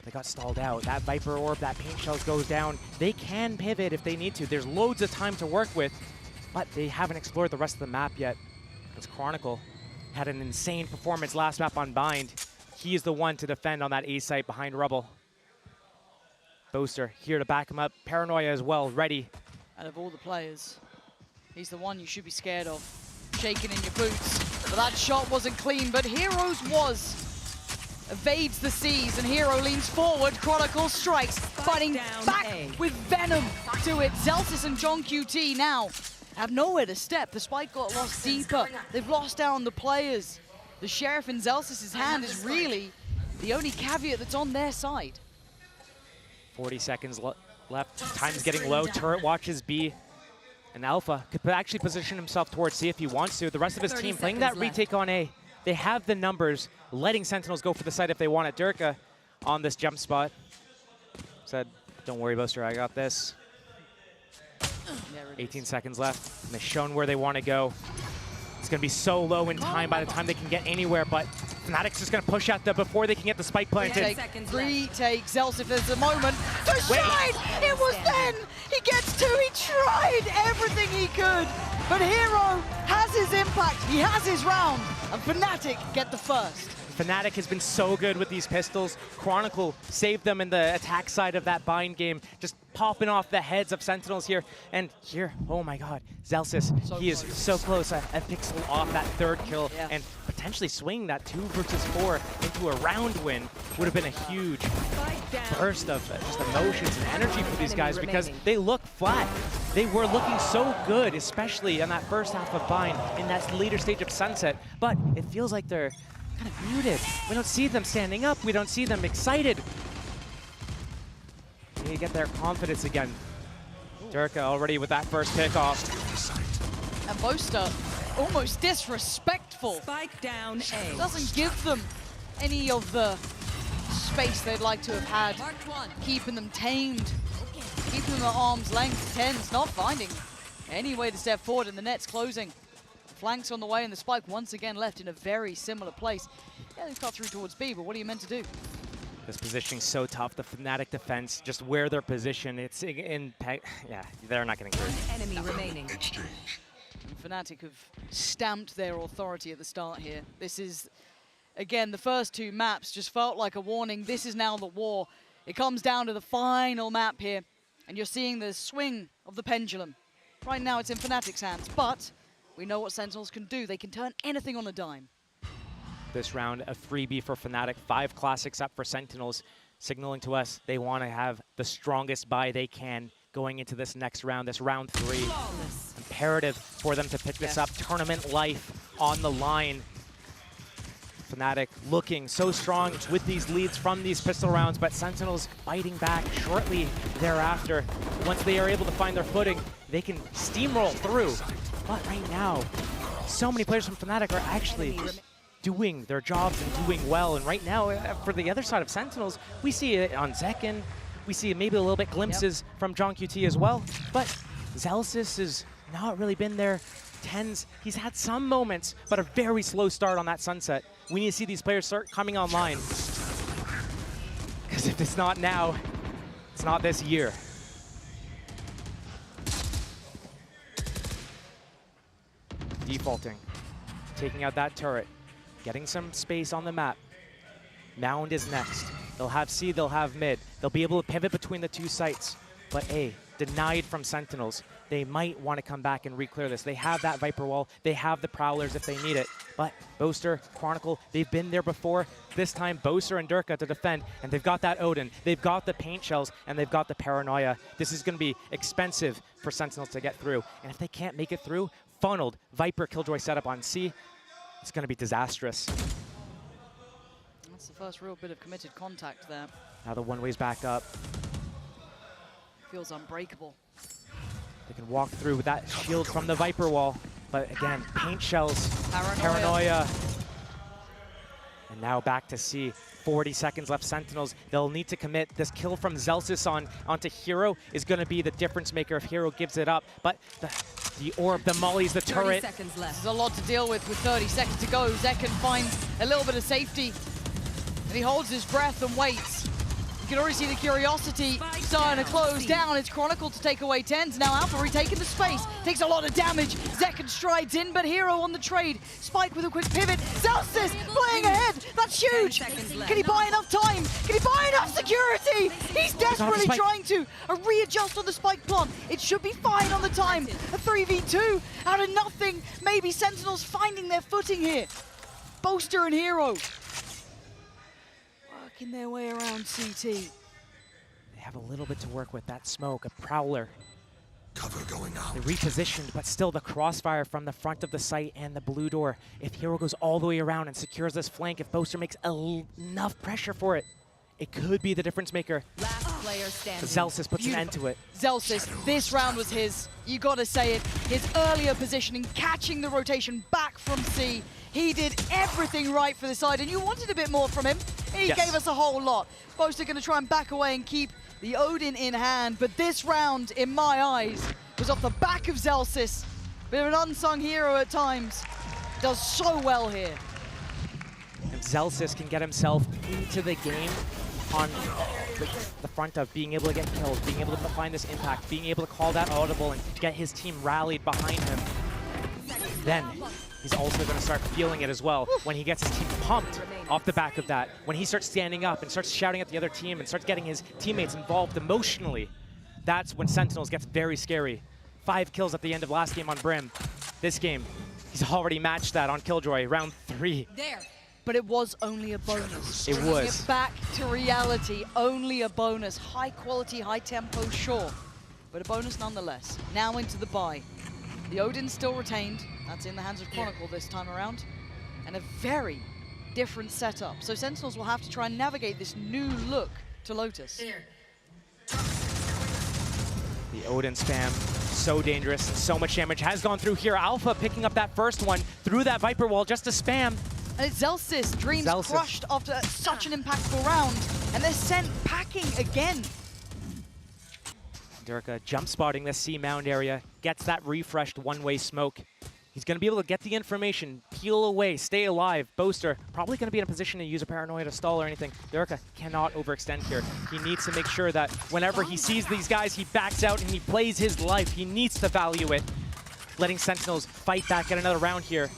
They got stalled out. That Viper Orb, that Paint Shells goes down. They can pivot if they need to. There's loads of time to work with, but they haven't explored the rest of the map yet. As Chronicle had an insane performance last map on Bind. He is the one to defend on that A site behind Rubble. Boaster here to back him up. Paranoia as well, ready. Out of all the players, he's the one you should be scared of. Shaking in your boots. But that shot wasn't clean, but Heroes was. Evades the seas, and Hero leans forward. Chronicle strikes, fighting back with Venom to it. Zelsis and John QT now have nowhere to step. The spike got lost deeper. They've lost down the players. The Sheriff in Zelsis' hand is really the only caveat that's on their side. 40 seconds left. Time's getting low. Turret watches B. And Alpha could actually position himself towards C if he wants to. The rest of his team playing that retake on A. They have the numbers, letting Sentinels go for the site if they want it. Durka on this jump spot. Said, don't worry, Boaster, I got this. 18 seconds left. And they've shown where they want to go. It's going to be so low in time by the time they can get anywhere, but Fnatic's just going to push at them before they can get the spike planted. Retake, Zelf, if there's a moment. The shine! It was then! He gets two, he tried everything he could, but Hero has his impact, he has his round, and Fnatic get the first. Fnatic has been so good with these pistols. Chronicle saved them in the attack side of that Bind game, just popping off the heads of Sentinels here. And here, oh my god, Zelsis, he is so close. A pixel off that third kill, and potentially swinging that 2 versus 4 into a round win would have been a huge burst of just emotions and energy for these guys, because they look flat. They were looking so good, especially in that first half of Bind, in that later stage of Sunset, but it feels like they're kind of muted. We don't see them standing up. We don't see them excited. They need to get their confidence again. Durka already with that first pickoff. And Boaster, almost disrespectful. Spike down A. Doesn't give them any of the space they'd like to have had, keeping them tamed. keeping them at arm's length. Tens not finding any way to step forward, and the net's closing. Flanks on the way, and the spike once again left in a very similar place. Yeah, they've got through towards B, but what are you meant to do? This positioning's so tough. The Fnatic defense, just where they're positioned, it's in. Yeah, they're not getting through. Enemy remaining. Fnatic have stamped their authority at the start here. This is, again, the first two maps just felt like a warning. This is now the war. It comes down to the final map here, and you're seeing the swing of the pendulum. Right now it's in Fnatic's hands, but we know what Sentinels can do. They can turn anything on a dime. This round, a freebie for Fnatic. 5 classics up for Sentinels, signaling to us they want to have the strongest buy they can going into this next round, this round 3. Imperative for them to pick this up. Tournament life on the line. Fnatic looking so strong with these leads from these pistol rounds, but Sentinels fighting back shortly thereafter. Once they are able to find their footing, they can steamroll through. But right now, so many players from Fnatic are actually doing their jobs and doing well. And right now, for the other side of Sentinels, we see it on Zekken. We see maybe a little bit glimpses from John QT as well. But Zelsis has not really been there. Tens, he's had some moments, but a very slow start on that Sunset. We need to see these players start coming online. Because if it's not now, it's not this year. Defaulting, taking out that turret, getting some space on the map. Mound is next. They'll have C, they'll have mid. They'll be able to pivot between the two sites. But A, denied from Sentinels. They might want to come back and re-clear this. They have that Viper wall. They have the Prowlers if they need it. But Boaster, Chronicle, they've been there before. This time, Boaster and Durka to defend. And they've got that Odin. They've got the paint shells. And they've got the Paranoia. This is going to be expensive for Sentinels to get through. And if they can't make it through, funneled Viper Killjoy setup on C, it's going to be disastrous. That's the first real bit of committed contact there. Now the one-way's back up. Feels unbreakable. They can walk through with that shield from the Viper wall. But again, paint shells, Paranoia. And now back to C. 40 seconds left, Sentinels. They'll need to commit. This kill from Zelsis onto Hero is going to be the difference maker if Hero gives it up. But the orb, the mollies, the turret. 30 seconds left. There's a lot to deal with 30 seconds to go. Zekken finds a little bit of safety. And he holds his breath and waits. You can already see the curiosity starting to close down. It's Chronicle to take away Tens. Now Alpha retaking the space. Takes a lot of damage. Zekken strides in, but Hero on the trade. Spike with a quick pivot. Zelsis playing ahead. That's huge. Can he buy enough time? Can he buy enough security? He's desperately trying to readjust on the Spike plant. It should be fine on the time. A 3v2 out of nothing. Maybe Sentinels finding their footing here. Boaster and Hero working their way around CT. They have a little bit to work with. That smoke, a Prowler. Cover going out. They repositioned, but still the crossfire from the front of the site and the blue door. If Hero goes all the way around and secures this flank, if Boaster makes enough pressure for it, it could be the difference maker. Last player standing. Zelsis puts an end to it. Zelsis, this round was his. You gotta say it. His earlier positioning, catching the rotation back from C. He did everything right for the side, and you wanted a bit more from him. He gave us a whole lot. Boaster gonna try and back away and keep the Odin in hand, but this round, in my eyes, was off the back of Zelsis. Bit of an unsung hero at times. Does so well here. And Zelsis can get himself into the game on the front of being able to get kills, being able to find this impact, being able to call that audible and get his team rallied behind him. Then he's also going to start feeling it as well when he gets his team pumped off the back of that. When he starts standing up and starts shouting at the other team and starts getting his teammates involved emotionally, that's when Sentinels gets very scary. 5 kills at the end of last game on Brim. This game, he's already matched that on Killjoy, round 3. There. But it was only a bonus. It Bringing was. it back to reality, only a bonus. High quality, high tempo, sure. But a bonus nonetheless. Now into the buy. The Odin's still retained. That's in the hands of Chronicle this time around. And a very different setup. So Sentinels will have to try and navigate this new look to Lotus. The Odin spam, so dangerous and so much damage has gone through here. Alpha picking up that first one through that Viper wall just to spam. And it's Zelsis, Dreams crushed after such an impactful round. And they're sent packing again. Durka jump spotting this C mound area, gets that refreshed one-way smoke. He's going to be able to get the information, peel away, stay alive. Boaster probably going to be in a position to use a paranoia to stall or anything. Durka cannot overextend here. He needs to make sure that whenever he sees these guys, he backs out and he plays his life. He needs to value it. Letting Sentinels fight back, get another round here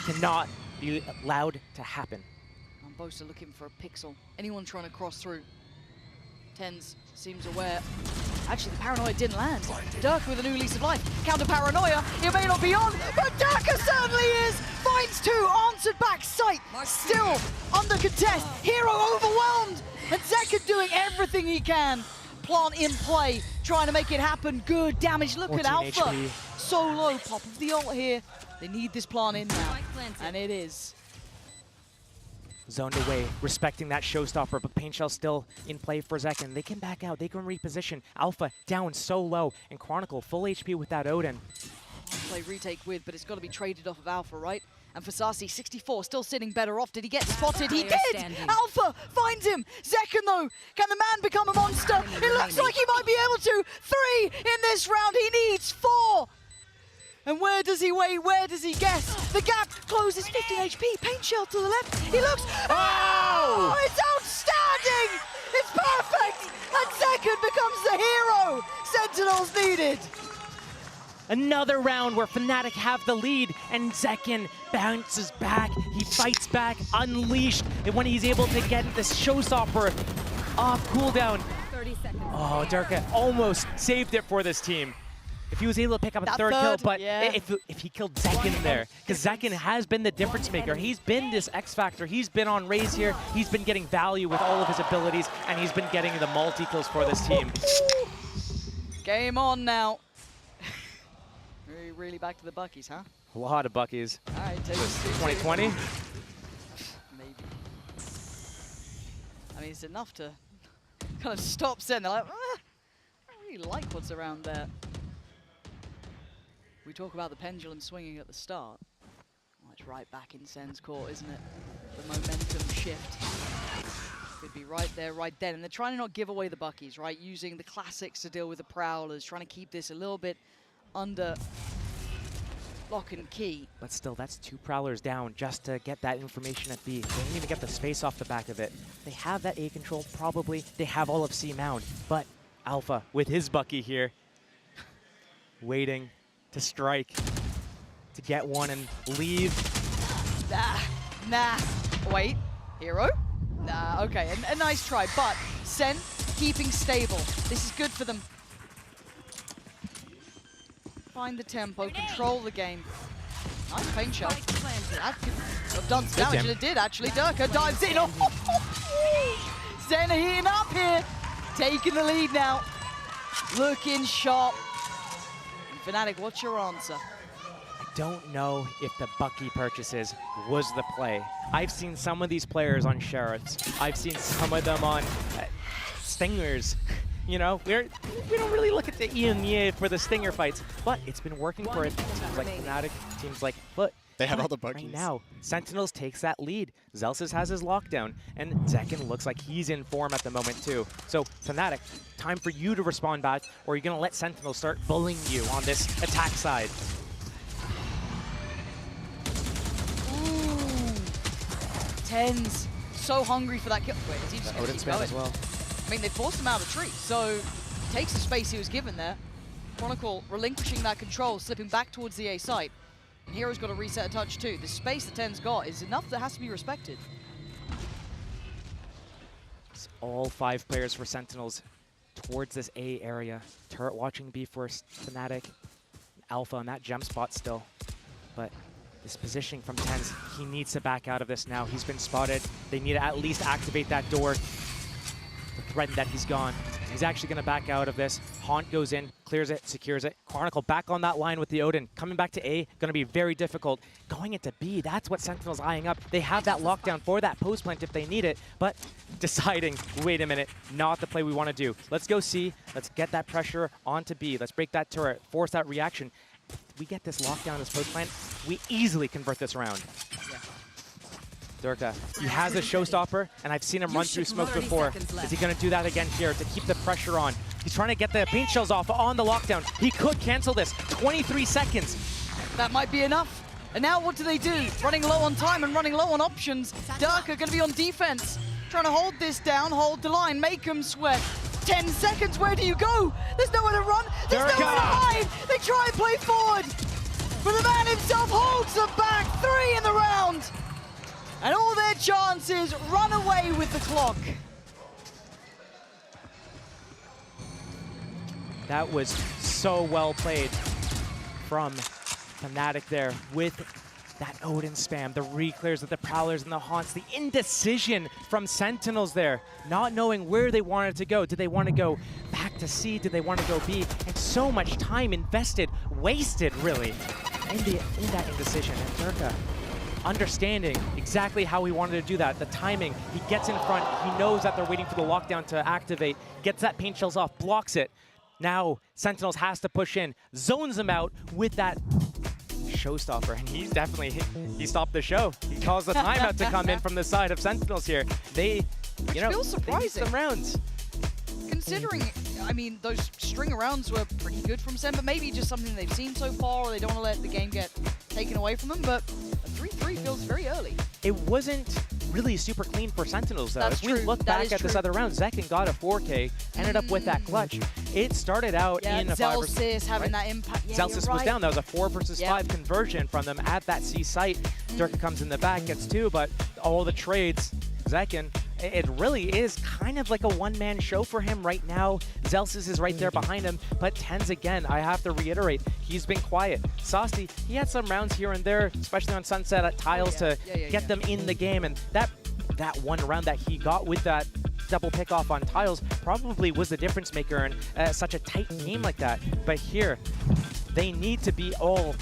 cannot be allowed to happen. Boaster looking for a pixel. Anyone trying to cross through. Tens seems aware. Actually, the paranoia didn't land. Durka with a new lease of life. Counter paranoia. It may not be on, but Durka certainly is. Finds two. Answered back sight. Still under contest. Hero overwhelmed. And Zekken doing everything he can. Plant in play. Trying to make it happen. Good damage. Look at Alpha. HP. So low. Pop of the ult here. They need this plant in now. And it is. Zoned away, respecting that showstopper, but Paint Shell still in play for Zekken. They can back out, they can reposition. Alpha down so low, and Chronicle full HP with that Odin. Play retake with, but it's got to be traded off of Alpha, right? And for Sasi, 64, still sitting better off. Did he get spotted? He did! Alpha finds him! Zekken, though, can the man become a monster? It looks like he might be able to. 3 in this round, he needs 4! And where does he wait? Where does he guess? The gap closes, 50 HP. Paint Shell to the left. He looks. Oh! It's outstanding! It's perfect! And Zekken becomes the hero Sentinels needed. Another round where Fnatic have the lead, and Zekken bounces back. He fights back, unleashed, and when he's able to get this showstopper off cooldown. 30 seconds. Oh, Durka almost saved it for this team. If he was able to pick up a third kill, but if he killed Zekken there, because Zekken has been the difference maker. He's been this X factor. He's been on Raze here. He's been getting value with all of his abilities, and he's been getting the multi-kills for this team. Game on now. Really back to the Buckies, huh? A lot of Buckies. All right, take 2020? Maybe. I mean, it's enough to kind of stop Sen. They're like, I don't really like what's around there. We talk about the pendulum swinging at the start. Well, it's right back in Sen's court, isn't it? The momentum shift. Could be right there, right then. And they're trying to not give away the Buckies, right? Using the classics to deal with the Prowlers, trying to keep this a little bit under lock and key. But still, that's 2 Prowlers down just to get that information at B. They didn't even get the space off the back of it. They have that A control, probably. They have all of C mound. But Alpha, with his Bucky here, waiting to strike, to get one and leave. Nah. Wait, hero? Nah, okay, a nice try, but Sen keeping stable. This is good for them. Find the tempo, control the game. Nice paint shot. That could have done some damage, and it did actually. Durka dives in. Sen heating up here. Taking the lead now. Looking sharp. And Fnatic, what's your answer? I don't know if the Bucky purchases was the play. I've seen some of these players on Sherrits. I've seen some of them on Stingers. You know, we don't really look at the EMEA for the Stinger fights, but it's been working for it. Teams like Fnatic, teams like Foot. They have all the Buckies. Right now, Sentinels takes that lead. Zelsis has his lockdown, and Zekken looks like he's in form at the moment too. So Fnatic, time for you to respond back, or are you gonna let Sentinels start bullying you on this attack side? Ooh. Tens, so hungry for that kill. Wait, is he just gonna Odin keep spam going? as well. I mean, they forced him out of the tree, so takes the space he was given there. Chronicle relinquishing that control, slipping back towards the A site. And Hero's got to reset a touch too. The space the Ten's got is enough that has to be respected. It's all 5 players for Sentinels towards this A area. Turret watching B for Fnatic. Alpha on that gem spot still. But this positioning from Tens, he needs to back out of this now. He's been spotted. They need to at least activate that door to threaten that he's gone. He's actually going to back out of this. Haunt goes in, clears it, secures it. Chronicle back on that line with the Odin. Coming back to A, going to be very difficult. Going into B, that's what Sentinel's eyeing up. They have that lockdown for that post plant if they need it, but deciding, wait a minute, not the play we want to do. Let's go C, let's get that pressure onto B. Let's break that turret, force that reaction. If we get this lockdown, this post plant, we easily convert this round. Durka, he has a showstopper, and I've seen him run through smoke before. Is he going to do that again here to keep the pressure on? He's trying to get the paint shells off on the lockdown. He could cancel this. 23 seconds. That might be enough. And now what do they do? Running low on time and running low on options. Durka going to be on defense. Trying to hold this down, hold the line, make him sweat. 10 seconds, where do you go? There's nowhere to run, there's nowhere to hide. They try and play forward, but the man himself holds them back. 3 in the round. And all their chances run away with the clock. That was so well played from Fnatic there with that Odin spam, the reclears of the Prowlers and the Haunts, the indecision from Sentinels there, not knowing where they wanted to go. Did they want to go back to C? Did they want to go B? And so much time invested, wasted really, in that indecision. And Durka understanding exactly how he wanted to do that, the timing. He gets in front, he knows that they're waiting for the lockdown to activate, gets that paint shells off, blocks it. Now Sentinels has to push in, zones them out with that showstopper, and he's definitely, he stopped the show. He calls the timeout to come in from the side of Sentinels here. They, you know, feels surprising. some rounds. Considering, I mean, those string of rounds were pretty good from Sen, but maybe just something they've seen so far, or they don't want to let the game get taken away from them, but a 3-3 feels very early. It wasn't really super clean for Sentinels, though. That's if we true. look That back is at this true. other round, Zekin got a 4K, ended up with that clutch. It started out in a 5 versus Zelsis having that impact. Yeah, Zelsis you're was right. down. That was a 4 versus 5 conversion from them at that C site. Durka comes in the back, gets 2, but all the trades, Zekin, it really is kind of like a one-man show for him right now. Zelsis is right there behind him, but TenZ again, I have to reiterate, he's been quiet. Saucy, he had some rounds here and there, especially on Sunset at Tiles to get them in the game, and that one round that he got with that double pick off on Tiles probably was the difference maker in such a tight game like that. But here, they need to be all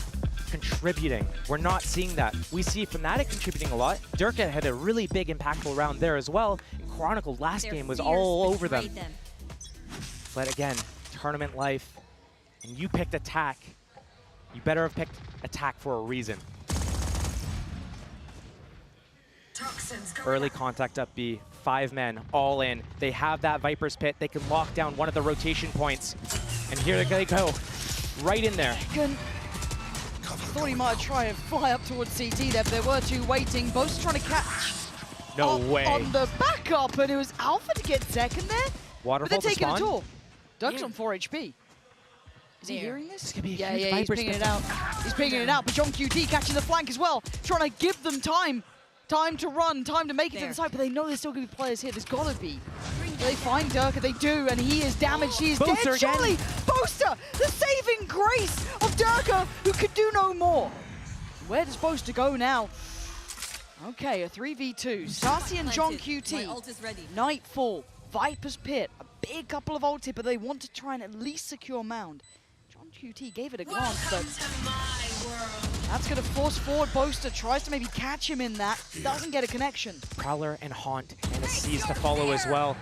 contributing. We're not seeing that. We see Fnatic contributing a lot. Durka had a really big impactful round there as well. And Chronicle last game was all over them. But again, tournament life, and you picked attack. You better have picked attack for a reason. Early contact up B, 5 men, all in. They have that Viper's Pit. They can lock down one of the rotation points. And here they go, right in there. Thought he might try and fly up towards CT there, but there were 2 waiting. Both trying to catch No way. on the backup, and it was Alpha to get Zekin there. Waterfall but they're taking to a spawn? tour. Duck's on 4 HP. Is he hearing this? Gonna be a Yeah, huge he's Viper's pinging Pit. it out. He's pinging it out, but John QT catching the flank as well, trying to give them time. Time to run, time to make it to the side, but they know there's still going to be players here. There's got to be. Do they find Durka? They do, and he is damaged. He is Boaster dead. again. Surely, Boaster, the saving grace of Durka, who could do no more. Where does Boaster go now? Okay, a 3v2. Sassy and John QT. Nightfall, Viper's Pit, a big couple of ulti, but they want to try and at least secure Mound. John QT gave it a glance, but that's going to force forward Boaster. Tries to maybe catch him in that. Doesn't get a connection. Prowler and Haunt and a C's to follow as well.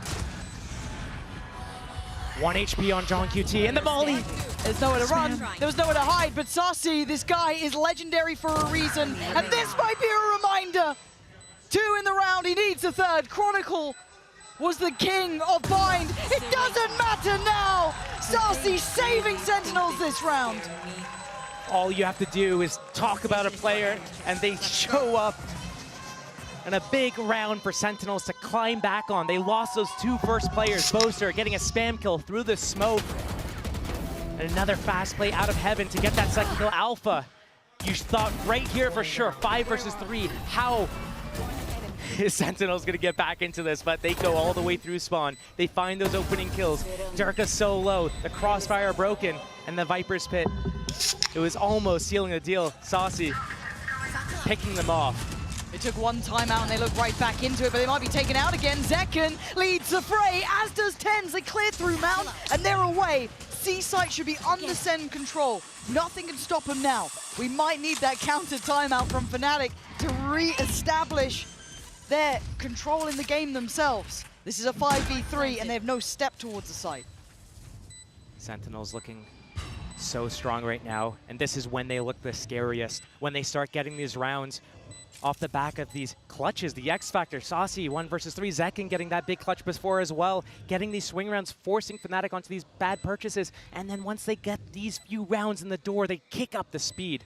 1 HP on John QT and the Molly. There's nowhere to run, there was nowhere to hide, but Sassy, this guy is legendary for a reason, and this might be a reminder. 2 in the round, he needs a 3rd. Chronicle was the king of bind. It doesn't matter now. Sassy saving Sentinels this round. All you have to do is talk about a player and they show up. And a big round for Sentinels to climb back on. They lost those 2 first players. Boaster getting a spam kill through the smoke. And another fast play out of heaven to get that 2nd kill. Alpha, you thought right here for sure, 5 versus 3. How is Sentinels gonna get back into this? But they go all the way through spawn. They find those opening kills. Durka's so low, the crossfire broken, and the Viper's Pit. It was almost sealing the deal. Saucy picking them off. They took 1 timeout and they look right back into it, but they might be taken out again. Zekin leads the fray, as does TenZ. They clear through Mount and they're away. C-Site should be under Sen control. Nothing can stop them now. We might need that counter timeout from Fnatic to re-establish their control in the game themselves. This is a 5v3 and they have no step towards the site. Sentinels looking so strong right now, and this is when they look the scariest. When they start getting these rounds off the back of these clutches. The X Factor, Saucy, 1 versus 3. Zekin getting that big clutch before as well. Getting these swing rounds, forcing Fnatic onto these bad purchases. And then once they get these few rounds in the door, they kick up the speed.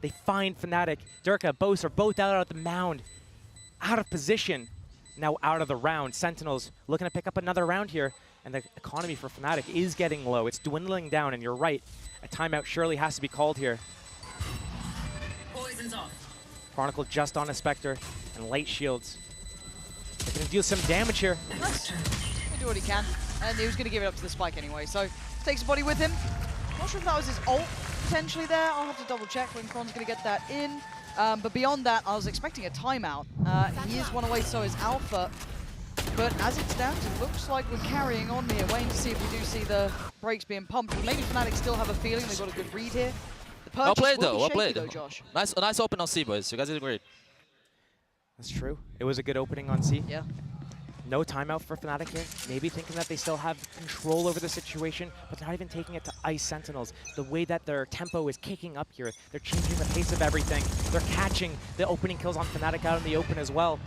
They find Fnatic. Durka, Bose are both out of the mound. Out of position. Now out of the round. Sentinels looking to pick up another round here. And the economy for Fnatic is getting low. It's dwindling down, and you're right. A timeout surely has to be called here. Poison's off. Chronicle just on a Spectre and light shields. They're going to deal some damage here. Nice. He'll do what he can, and he was going to give it up to the Spike anyway, so takes the body with him. Not sure if that was his ult potentially there. I'll have to double check when Kron's going to get that in. But beyond that, I was expecting a timeout. He is one away, so is Alpha. But as it stands, it looks like we're carrying on here, waiting to see if we do see the brakes being pumped. Maybe Fnatic still have a feeling they've got a good read here. The Well played purchase will though, be shaky though, Josh. Nice open on C, boys. You guys did great. That's true. It was a good opening on C. Yeah. No timeout for Fnatic here. Maybe thinking that they still have control over the situation, but not even taking it to ice Sentinels. The way that their tempo is kicking up here, they're changing the pace of everything. They're catching the opening kills on Fnatic out in the open as well.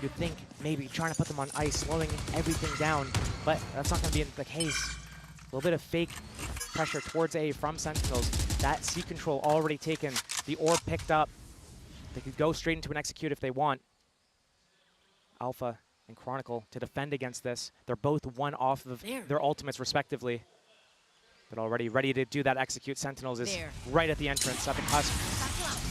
You'd think maybe trying to put them on ice, slowing everything down, but that's not going to be the case. A little bit of fake pressure towards A from Sentinels. That C control already taken. The orb picked up. They could go straight into an execute if they want. Alpha and Chronicle to defend against this. They're both one off of their ultimates respectively. But already ready to do that execute. Sentinels is right at the entrance, at the cusp.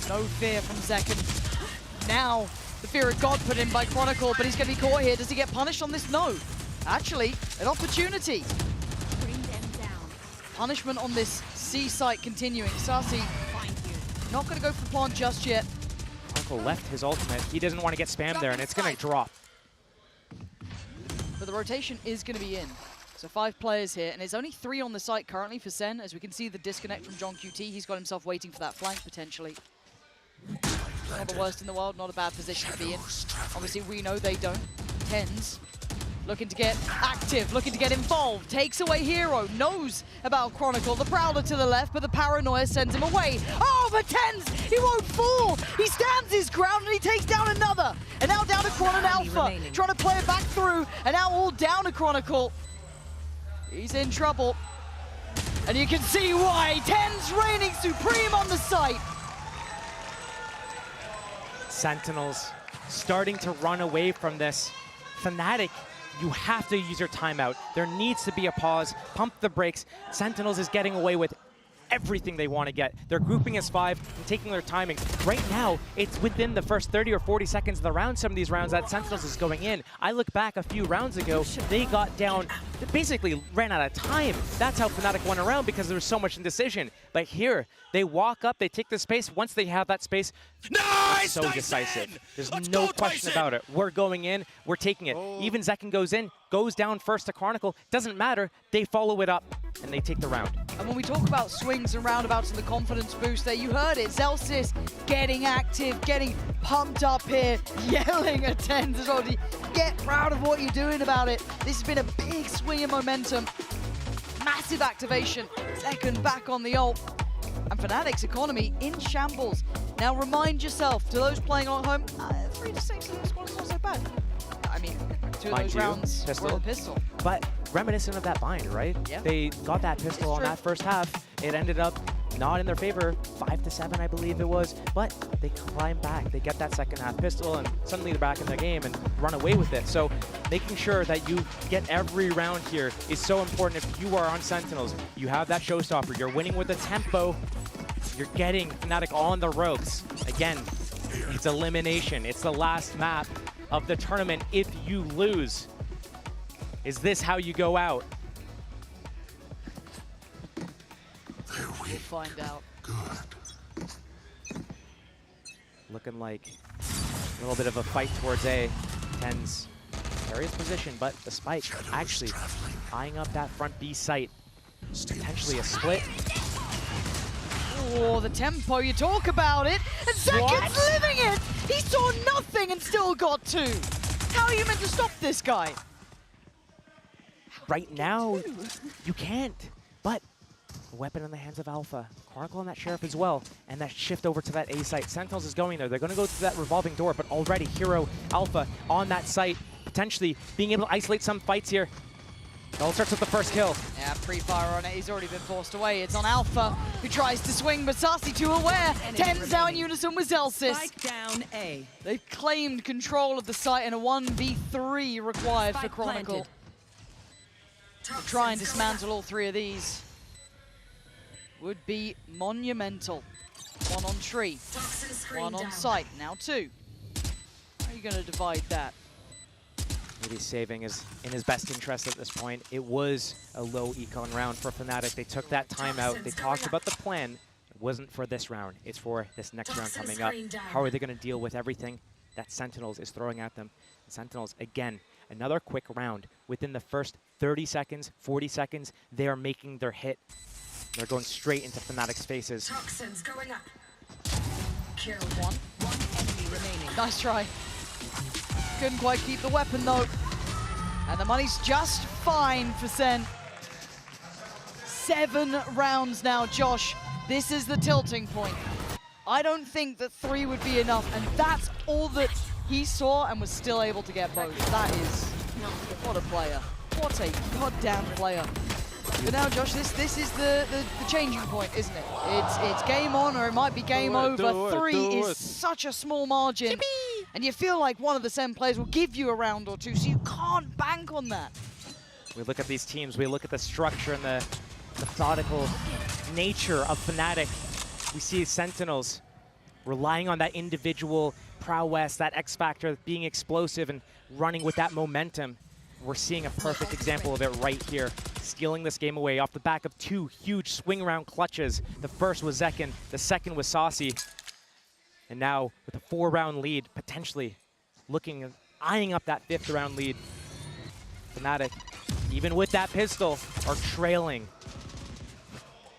No fear from Zekin. Now, the fear of God put in by Chronicle, but he's going to be caught here. Does he get punished on this? No. Actually, an opportunity. Bring them down. Punishment on this C site continuing. Saucy, not going to go for the plant just yet. Chronicle left his ultimate. He doesn't want to get spammed there, and it's going to drop. But the rotation is going to be in. So 5 players here, and there's only 3 on the site currently for Sen. As we can see the disconnect from John QT, he's got himself waiting for that flank potentially. Not the worst in the world, not a bad position to be in. Obviously, we know they don't. Tens looking to get active, looking to get involved. Takes away Hero, knows about Chronicle. The Prowler to the left, but the paranoia sends him away. Oh, but Tens, he won't fall. He stands his ground and he takes down another. And now down to Chron and Alpha, trying to play it back through. And now all down to Chronicle. He's in trouble. And you can see why. Tens reigning supreme on the site. Sentinels starting to run away from this. Fnatic, you have to use your timeout. There needs to be a pause. Pump the brakes. Sentinels is getting away with everything they want to get. They're grouping as 5 and taking their timing. Right now, it's within the first 30 or 40 seconds of the round, some of these rounds that Sentinels is going in. I look back a few rounds ago, they got down, basically ran out of time. That's how Fnatic won around because there was so much indecision. But here, they walk up, they take the space. Once they have that space, nice, so decisive. There's no question about it. We're going in, we're taking it. Even Zekin goes in, goes down first to Chronicle. Doesn't matter, they follow it up and they take the round. And when we talk about swings and roundabouts and the confidence boost there, you heard it. Zelsis getting active, getting pumped up here, yelling at Tens as well. Get proud of what you're doing about it. This has been a big swing in momentum. Massive activation. Second back on the ult. And Fnatic's economy in shambles. Now remind yourself, to those playing at home, 3 to 6 in the squad is not so bad. I mean, 2 of those rounds were a pistol. But reminiscent of that bind, right? Yeah. They got that pistol on that first half. It ended up not in their favor, 5 to 7, I believe it was. But they climb back. They get that second half pistol, and suddenly they're back in the game and run away with it. So making sure that you get every round here is so important. If you are on Sentinels, you have that showstopper. You're winning with the tempo. You're getting Fnatic on the ropes. Again, it's elimination. It's the last map of the tournament. If you lose, is this how you go out? We'll find out. Looking like a little bit of a fight towards A. Tens carries position, but the spike actually eyeing up that front B site. Potentially a split. Oh, the tempo, you talk about it, and Zekin's living it! He saw nothing and still got 2. How are you meant to stop this guy? Right now, you can't, but weapon in the hands of Alpha. Chronicle and that Sheriff as well. And that shift over to that A site. Sentinels is going there. They're going to go through that revolving door, but already Hero, Alpha on that site, potentially being able to isolate some fights here. It all starts with the first kill. Yeah, pre-fire on it. He's already been forced away. It's on Alpha, who tries to swing, but Sassy too aware. Tens now in unison with Zelsis. Spike down A. They've claimed control of the site, and a 1v3 required for Chronicle. To try and dismantle all three of these would be monumental. One on tree, one on site, now two. How are you going to divide that? Maybe saving is in his best interest at this point. It was a low econ round for Fnatic. They took that timeout. They talked about the plan. It wasn't for this round. It's for this next round coming up. How are they going to deal with everything that Sentinels is throwing at them? Sentinels, again, another quick round. Within the first 30 seconds, 40 seconds, they are making their hit. They're going straight into Fnatic's faces. Toxins going up. Kill. One enemy remaining. Nice try. Couldn't quite keep the weapon though. And the money's just fine for Sen. 7 rounds now, Josh. This is the tilting point. I don't think that 3 would be enough, and that's all that he saw and was still able to get both. That is, what a player. What a goddamn player. But now, Josh, this is the changing point, isn't it? It's game on, or it might be game over. 3 is such a small margin. Yippee! And you feel like one of the Sen players will give you a round or two, so you can't bank on that. We look at these teams, we look at the structure and the methodical nature of Fnatic. We see Sentinels relying on that individual prowess, that X factor, being explosive and running with that momentum. We're seeing a perfect example of it right here, stealing this game away off the back of 2 huge swing round clutches. The first was Zekin, the second was Saucy. And now with a 4-round lead, potentially looking, eyeing up that 5th round lead. Fnatic, even with that pistol, are trailing.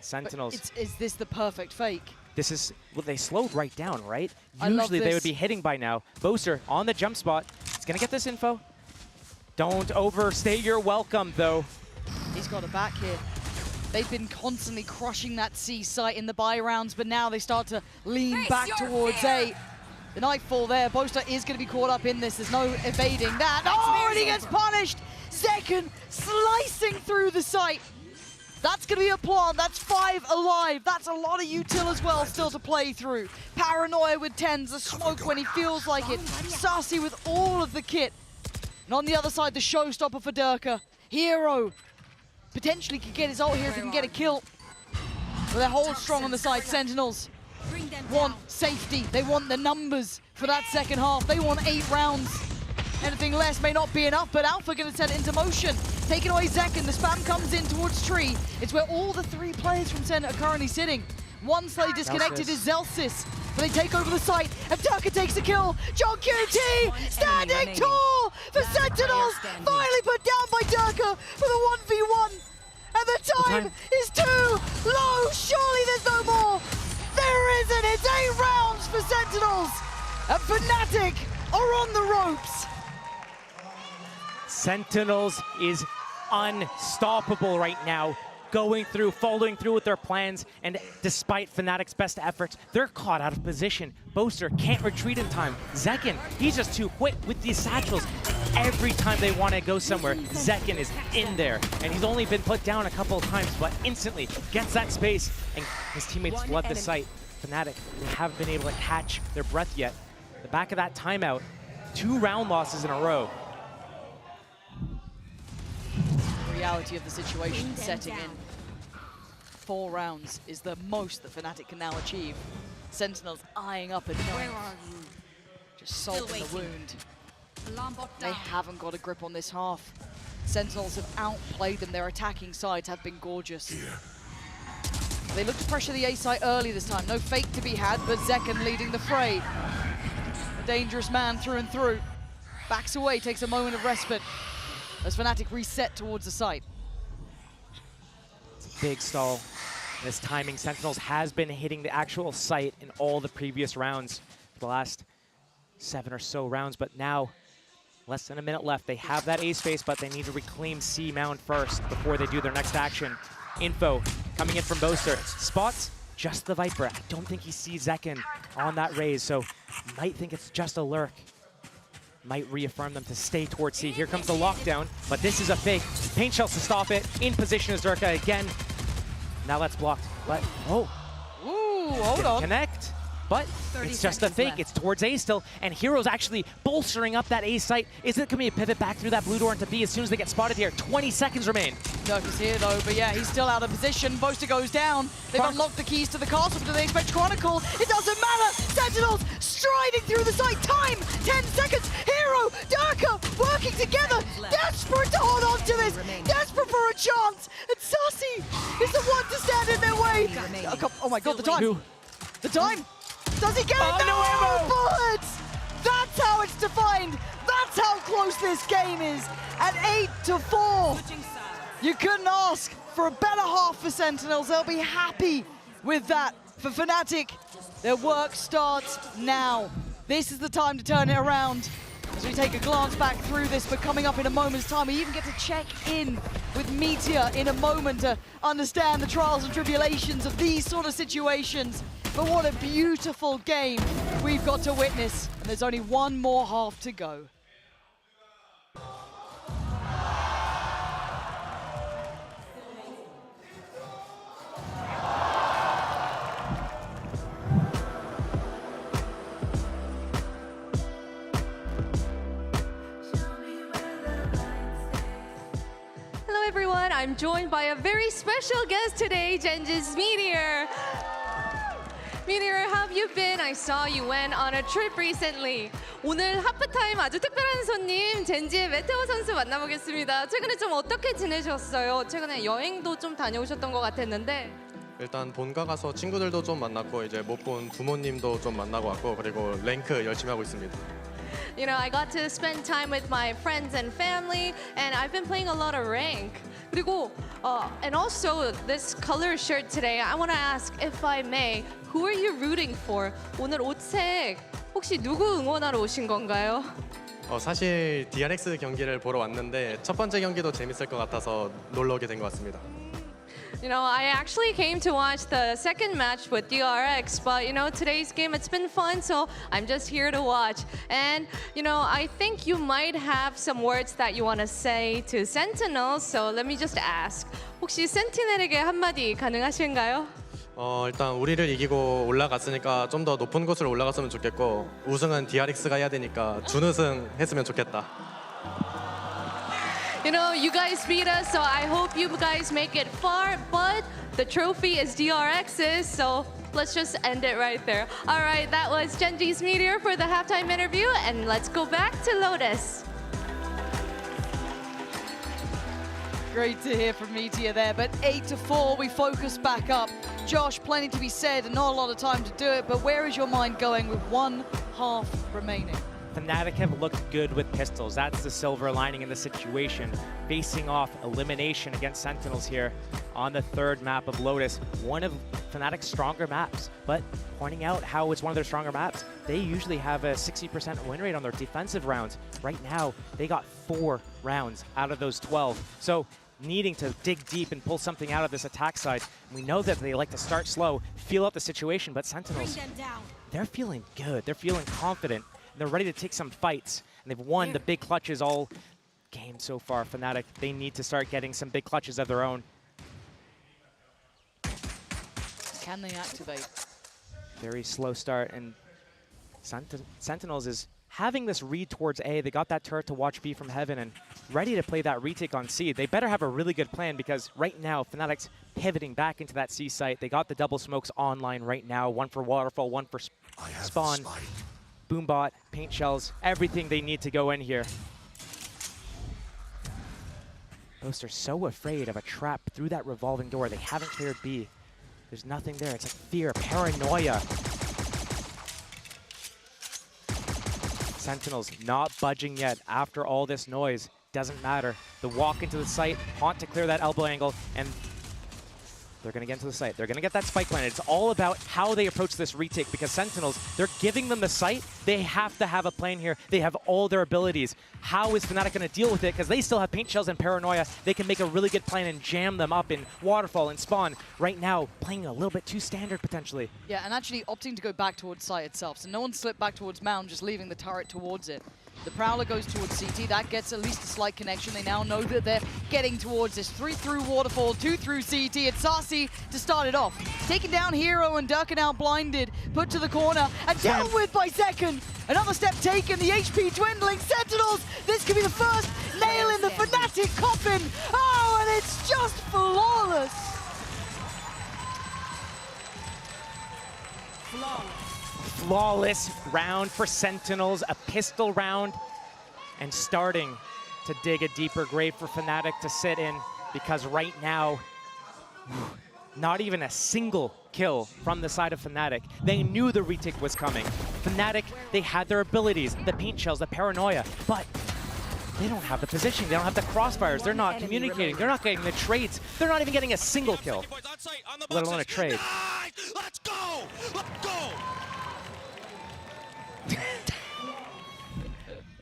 Sentinels. Is this the perfect fake? This is, well, they slowed right down, right? I love Usually they this. would be hitting by now. Boaster on the jump spot. He's gonna get this info. Don't overstay your welcome, though. He's got it back here. They've been constantly crushing that C site in the buy rounds, but now they start to lean back towards A. The Nightfall there. Boaster is going to be caught up in this. There's no evading that. Oh, and he gets punished! Zekin slicing through the site. That's going to be a plant. That's 5 alive. That's a lot of util as well still to play through. Paranoia with 10s, the smoke when he feels like it. Sassy with all of the kit. And on the other side, the showstopper for Durka. Hero potentially could get his ult here if he can get a kill. But they're hold strong on the side. Sentinels want safety. They want the numbers for that second half. They want 8 rounds. Anything less may not be enough, but Alpha going to set it into motion. Taking away Zekin, the spam comes in towards Tree. It's where all the 3 players from Sen are currently sitting. One slay disconnected is Zelsis, but they take over the site, and Durka takes the kill. John QT standing tall for Sentinels, finally put down by Durka for the 1v1. And the time is too low, surely there's no more. There isn't, it's 8 rounds for Sentinels. And Fnatic are on the ropes. Sentinels is unstoppable right now, going through, following through with their plans, and despite Fnatic's best efforts, they're caught out of position. Boaster can't retreat in time. Zekin, he's just too quick with these satchels. Every time they want to go somewhere, Zekin is in there, and he's only been put down a couple of times, but instantly gets that space, and his teammates flood the site. Fnatic, they haven't been able to catch their breath yet. The back of that timeout, 2 round losses in a row. Reality of the situation setting in. 4 rounds is the most that Fnatic can now achieve. Sentinels eyeing up at 9. Where are you? Just salt in the wound. They haven't got a grip on this half. Sentinels have outplayed them. Their attacking sides have been gorgeous. They look to pressure the A site early this time. No fake to be had, but Zekin leading the fray. A dangerous man through and through. Backs away, takes a moment of respite as Fnatic reset towards the site. It's a big stall. This timing, Sentinels has been hitting the actual site in all the previous rounds for the last 7 or so rounds, but now less than a minute left. They have that A space, but they need to reclaim C mound first before they do their next action. Info coming in from Boaster. Spots just the Viper. I don't think he sees Zekin on that raise, so might think it's just a lurk. Might reaffirm them to stay towards C. Here comes the lockdown, but this is a fake. Paint shells to stop it. In position is Durka again. Now that's blocked. Oh. Ooh, hold on. Connect. But it's just a fake. It's towards A still, and Hero's actually bolstering up that A site. Is it going to be a pivot back through that blue door into B as soon as they get spotted here? 20 seconds remain. Dirk is here though, but yeah, he's still out of position. Boaster goes down. They've unlocked the keys to the castle. Do they expect Chronicle? It doesn't matter. Sentinels striding through the site. Time, 10 seconds. Hero, Durka working together. Desperate to hold on to this. Desperate for a chance. And Sassy is the one to stand in their way. Oh my god, the time. The time. Does he get it? No bullets! That's how it's defined. That's how close this game is. At 8-4. You couldn't ask for a better half for Sentinels. They'll be happy with that. For Fnatic, their work starts now. This is the time to turn it around. As we take a glance back through this, but coming up in a moment's time, we even get to check in with Meteor in a moment to understand the trials and tribulations of these sort of situations. But what a beautiful game we've got to witness. And there's only one more half to go. Hello everyone, I'm joined by a very special guest today, Genji's Meteor. Meteor, how have you been? I saw you went on a trip recently. 오늘 하프타임 아주 특별한 손님, 젠지의 메테오 선수 만나보겠습니다. 최근에 좀 어떻게 지내셨어요? 최근에 여행도 좀 다녀오셨던 것 같았는데. 일단 본가 가서 친구들도 좀 만났고 이제 못 본 부모님도 좀 만나고 왔고 그리고 랭크 열심히 하고 있습니다. You know, I got to spend time with my friends and family, and I've been playing a lot of rank. 그리고, and also this color shirt today, I want to ask, if I may, who are you rooting for? 오늘 옷색 혹시 누구 응원하러 오신 건가요? 사실 DRX 경기를 보러 왔는데 첫 번째 경기도 재밌을 것 같아서 놀러 오게 된 것 같습니다. You know, I actually came to watch the second match with DRX, but you know, today's game, it's been fun, so I'm just here to watch. And you know, I think you might have some words that you want to say to Sentinels, so let me just ask. 혹시 센티넬에게 한마디 가능하신가요? 일단 우리를 이기고 올라갔으니까 좀 더 높은 곳으로 올라갔으면 좋겠고 우승은 DRX가 해야 되니까 준우승 했으면 좋겠다. You know, you guys beat us, so I hope you guys make it far, but the trophy is DRX's, so let's just end it right there. All right, that was Genji's Meteor for the halftime interview, and let's go back to Lotus. Great to hear from Meteor there, but 8-4, we focus back up. Josh, plenty to be said and not a lot of time to do it, but where is your mind going with one half remaining? Fnatic have looked good with pistols. That's the silver lining in the situation. Facing off elimination against Sentinels here on the third map of Lotus. One of Fnatic's stronger maps, but pointing out how it's one of their stronger maps, they usually have a 60% win rate on their defensive rounds. Right now, they got 4 rounds out of those 12. So needing to dig deep and pull something out of this attack side. We know that they like to start slow, feel out the situation, but Sentinels, they're feeling good. They're feeling confident. They're ready to take some fights, and they've won the big clutches all game so far. Fnatic, they need to start getting some big clutches of their own. Can they activate? Very slow start, and Sentinels is having this read towards A. They got that turret to watch B from heaven and ready to play that retake on C. They better have a really good plan because right now, Fnatic's pivoting back into that C site. They got the double smokes online right now, one for Waterfall, one for Spawn. Boombot, paint shells, everything they need to go in here. Boaster's so afraid of a trap through that revolving door. They haven't cleared B. There's nothing there. It's like fear, paranoia. Sentinels not budging yet after all this noise. Doesn't matter. The walk into the site, Haunt to clear that elbow angle, and They're going to get into the site. They're going to get that spike planted. It's all about how they approach this retake because Sentinels, they're giving them the site. They have to have a plan here. They have all their abilities. How is Fnatic going to deal with it? Because they still have Paint Shells and Paranoia. They can make a really good plan and jam them up in Waterfall and Spawn. Right now, playing a little bit too standard potentially. Yeah, and actually opting to go back towards site itself. So no one slipped back towards Mound, just leaving the turret towards it. The Prowler goes towards CT. That gets at least a slight connection. They now know that they're getting towards this. 3 through Waterfall, 2 through CT. It's Sassy to start it off. Taking down Hero and Durka now blinded. Put to the corner and dealt with by Second. Another step taken. The HP dwindling. Sentinels. This could be the first nail in the Fnatic coffin. Oh, and it's just flawless. Flawless round for Sentinels, a pistol round, and starting to dig a deeper grave for Fnatic to sit in because right now, not even a single kill from the side of Fnatic. They knew the retake was coming. Fnatic, they had their abilities, the Paint Shells, the Paranoia, but they don't have the positioning, they don't have the crossfires, they're not communicating, they're not getting the trades, they're not even getting a single kill, let alone a trade. Let's go! Let's go!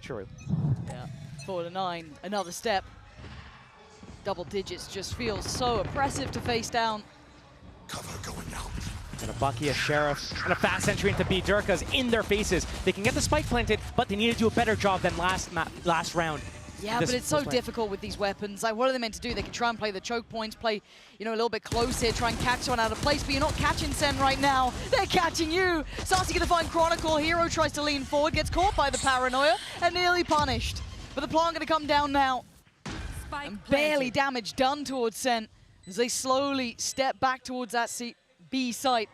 True. Yeah, 4 to 9, another step. Double digits just feels so oppressive to face down. Cover going out. And a Bucky, a Sheriff, and a fast entry into B. Durka's in their faces. They can get the spike planted, but they need to do a better job than last round. Yeah, but it's so difficult with these weapons. Like, what are they meant to do? They can try and play the choke points, play, you know, a little bit close here, try and catch someone out of place, but you're not catching Sen right now. They're catching you. Sassy gonna find Chronicle. Hero tries to lean forward, gets caught by the Paranoia, and nearly punished. But the plant gonna come down now. And barely damage done towards Sen as they slowly step back towards that B site.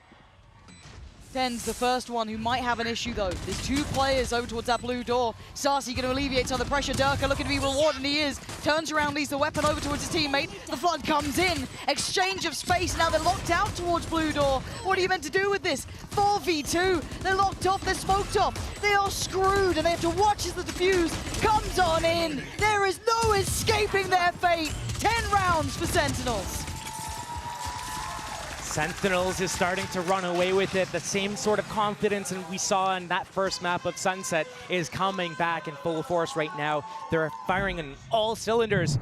Ten's the first one who might have an issue though. There's 2 players over towards that blue door. Sassy going to alleviate some of the pressure. Durka looking to be rewarded, and he is. Turns around, leaves the weapon over towards his teammate. The flood comes in. Exchange of space. Now they're locked out towards blue door. What are you meant to do with this? 4v2. They're locked off. They're smoked off. They are screwed, and they have to watch as the defuse comes on in. There is no escaping their fate. 10 rounds for Sentinels. Sentinels is starting to run away with it. The same sort of confidence and we saw in that first map of Sunset is coming back in full force right now. They're firing in all cylinders.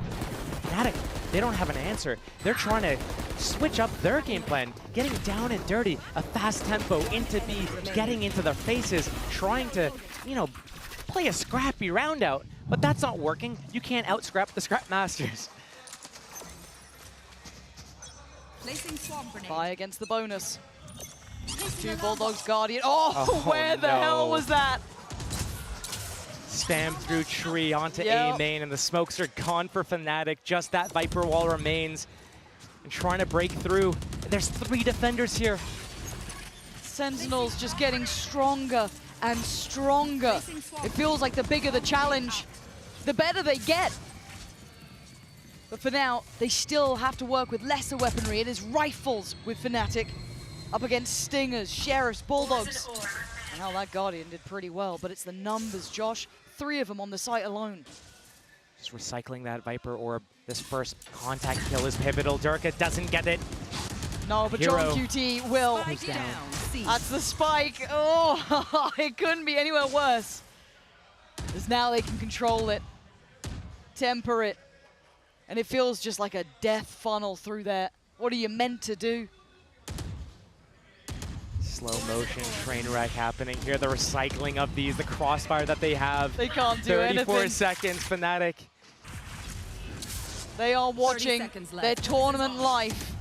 Fnatic, they don't have an answer. They're trying to switch up their game plan, getting down and dirty, a fast tempo into B, getting into their faces, trying to, you know, play a scrappy round out. But that's not working. You can't out-scrap the Scrap Masters. Buy against the bonus. 2 Bulldogs Guardian. Oh, where the hell was that? Spam through tree onto A main, and the smokes are gone for Fnatic. Just that Viper wall remains. And trying to break through. There's 3 defenders here. Sentinels just getting stronger and stronger. It feels like the bigger the challenge, the better they get. But for now, they still have to work with lesser weaponry. It is rifles with Fnatic up against Stingers, Sheriffs, Bulldogs. And now that Guardian did pretty well, but it's the numbers, Josh. 3 of them on the site alone. Just recycling that Viper orb. This first contact kill is pivotal. Durka doesn't get it. No, but John QT will. That's the spike. Oh, it couldn't be anywhere worse. As now they can control it, temper it. And it feels just like a death funnel through there. What are you meant to do? Slow motion train wreck happening here. The recycling of these, the crossfire that they have. They can't do anything. 34 seconds, Fnatic. They are watching their tournament life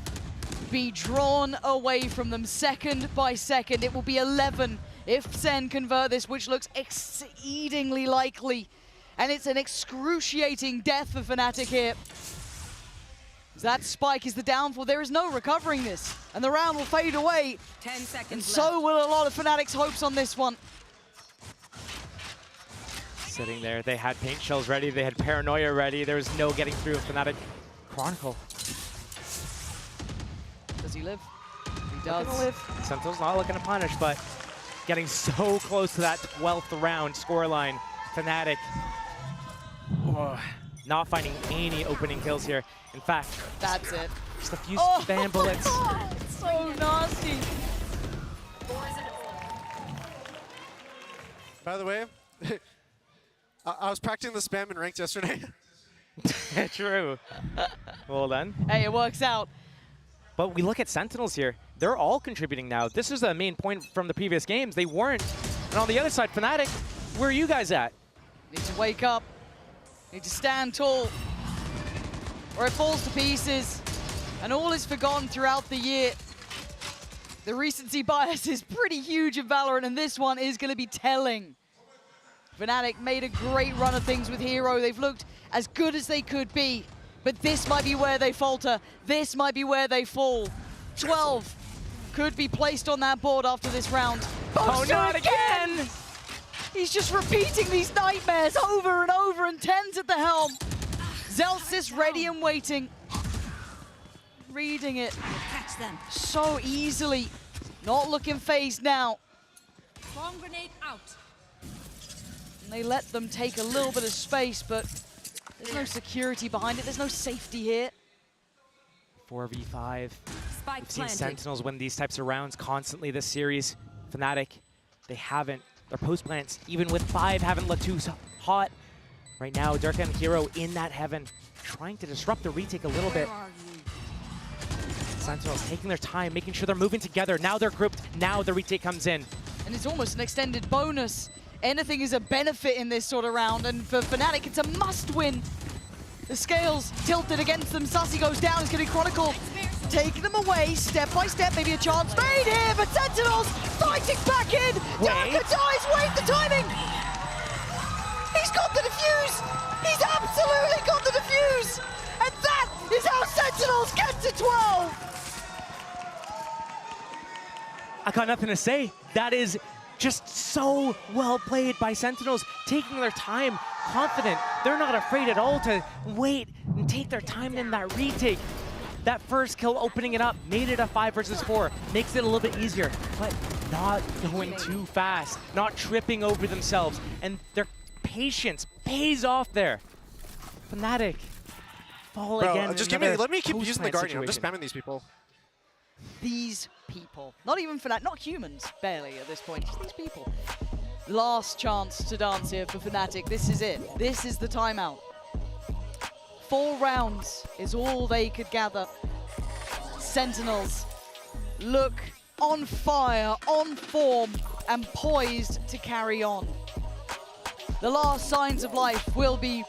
be drawn away from them second by second. It will be 11 if Sen convert this, which looks exceedingly likely. And it's an excruciating death for Fnatic here. That spike is the downfall. There is no recovering this. And the round will fade away. 10 seconds and so will a lot of Fnatic's hopes on this one. Sitting there, they had Paint Shells ready, they had Paranoia ready. There was no getting through Fnatic. Chronicle. Does he live? He does. Sentinel's not looking to punish, but getting so close to that 12th round scoreline. Fnatic. Oh, not finding any opening kills here. In fact, that's it. Just a few spam bullets. So nasty. By the way, I was practicing the spam in ranked yesterday. True. Well done. Hey, it works out. But we look at Sentinels here. They're all contributing now. This is the main point from the previous games. They weren't. And on the other side, Fnatic, where are you guys at? Need to wake up. Need to stand tall. Or it falls to pieces. And all is forgotten throughout the year. The recency bias is pretty huge in Valorant, and this one is going to be telling. Fnatic made a great run of things with Hero. They've looked as good as they could be. But this might be where they falter. This might be where they fall. 12 could be placed on that board after this round. Oh, not again! He's just repeating these nightmares over and over, and 10's at the helm. Zellsis ready and waiting. Reading it so easily. Not looking phased now. Bomb grenade out. And they let them take a little bit of space, but there's no security behind it. There's no safety here. 4v5. Spike We've seen planted. Sentinels win these types of rounds constantly this series. Fnatic, they haven't. Their post plants, even with 5, haven't looked too hot. Right now, Durka and Hero in that heaven, trying to disrupt the retake a little bit. Sentinels taking their time, making sure they're moving together. Now they're grouped, now the retake comes in. And it's almost an extended bonus. Anything is a benefit in this sort of round, and for Fnatic, it's a must-win. The scales tilted against them. Sussy goes down, it's going to be Chronicle. Taking them away, step by step, maybe a chance made here, but Sentinels fighting back in. Durka dies, wait the timing. He's got the defuse. He's absolutely got the defuse. And that is how Sentinels get to 12. I got nothing to say. That is just so well played by Sentinels, taking their time, confident. They're not afraid at all to wait and take their time in that retake. That first kill opening it up, made it a 5 versus 4, makes it a little bit easier, but not going too fast, not tripping over themselves, and their patience pays off there. Fnatic fall again. Just let me keep using the Guardian. I'm just spamming these people. These people. Not even Fnatic, not humans, barely at this point, just these people. Last chance to dance here for Fnatic. This is it. This is the timeout. 4 rounds is all they could gather. Sentinels look on fire, on form, and poised to carry on. The last signs of life will be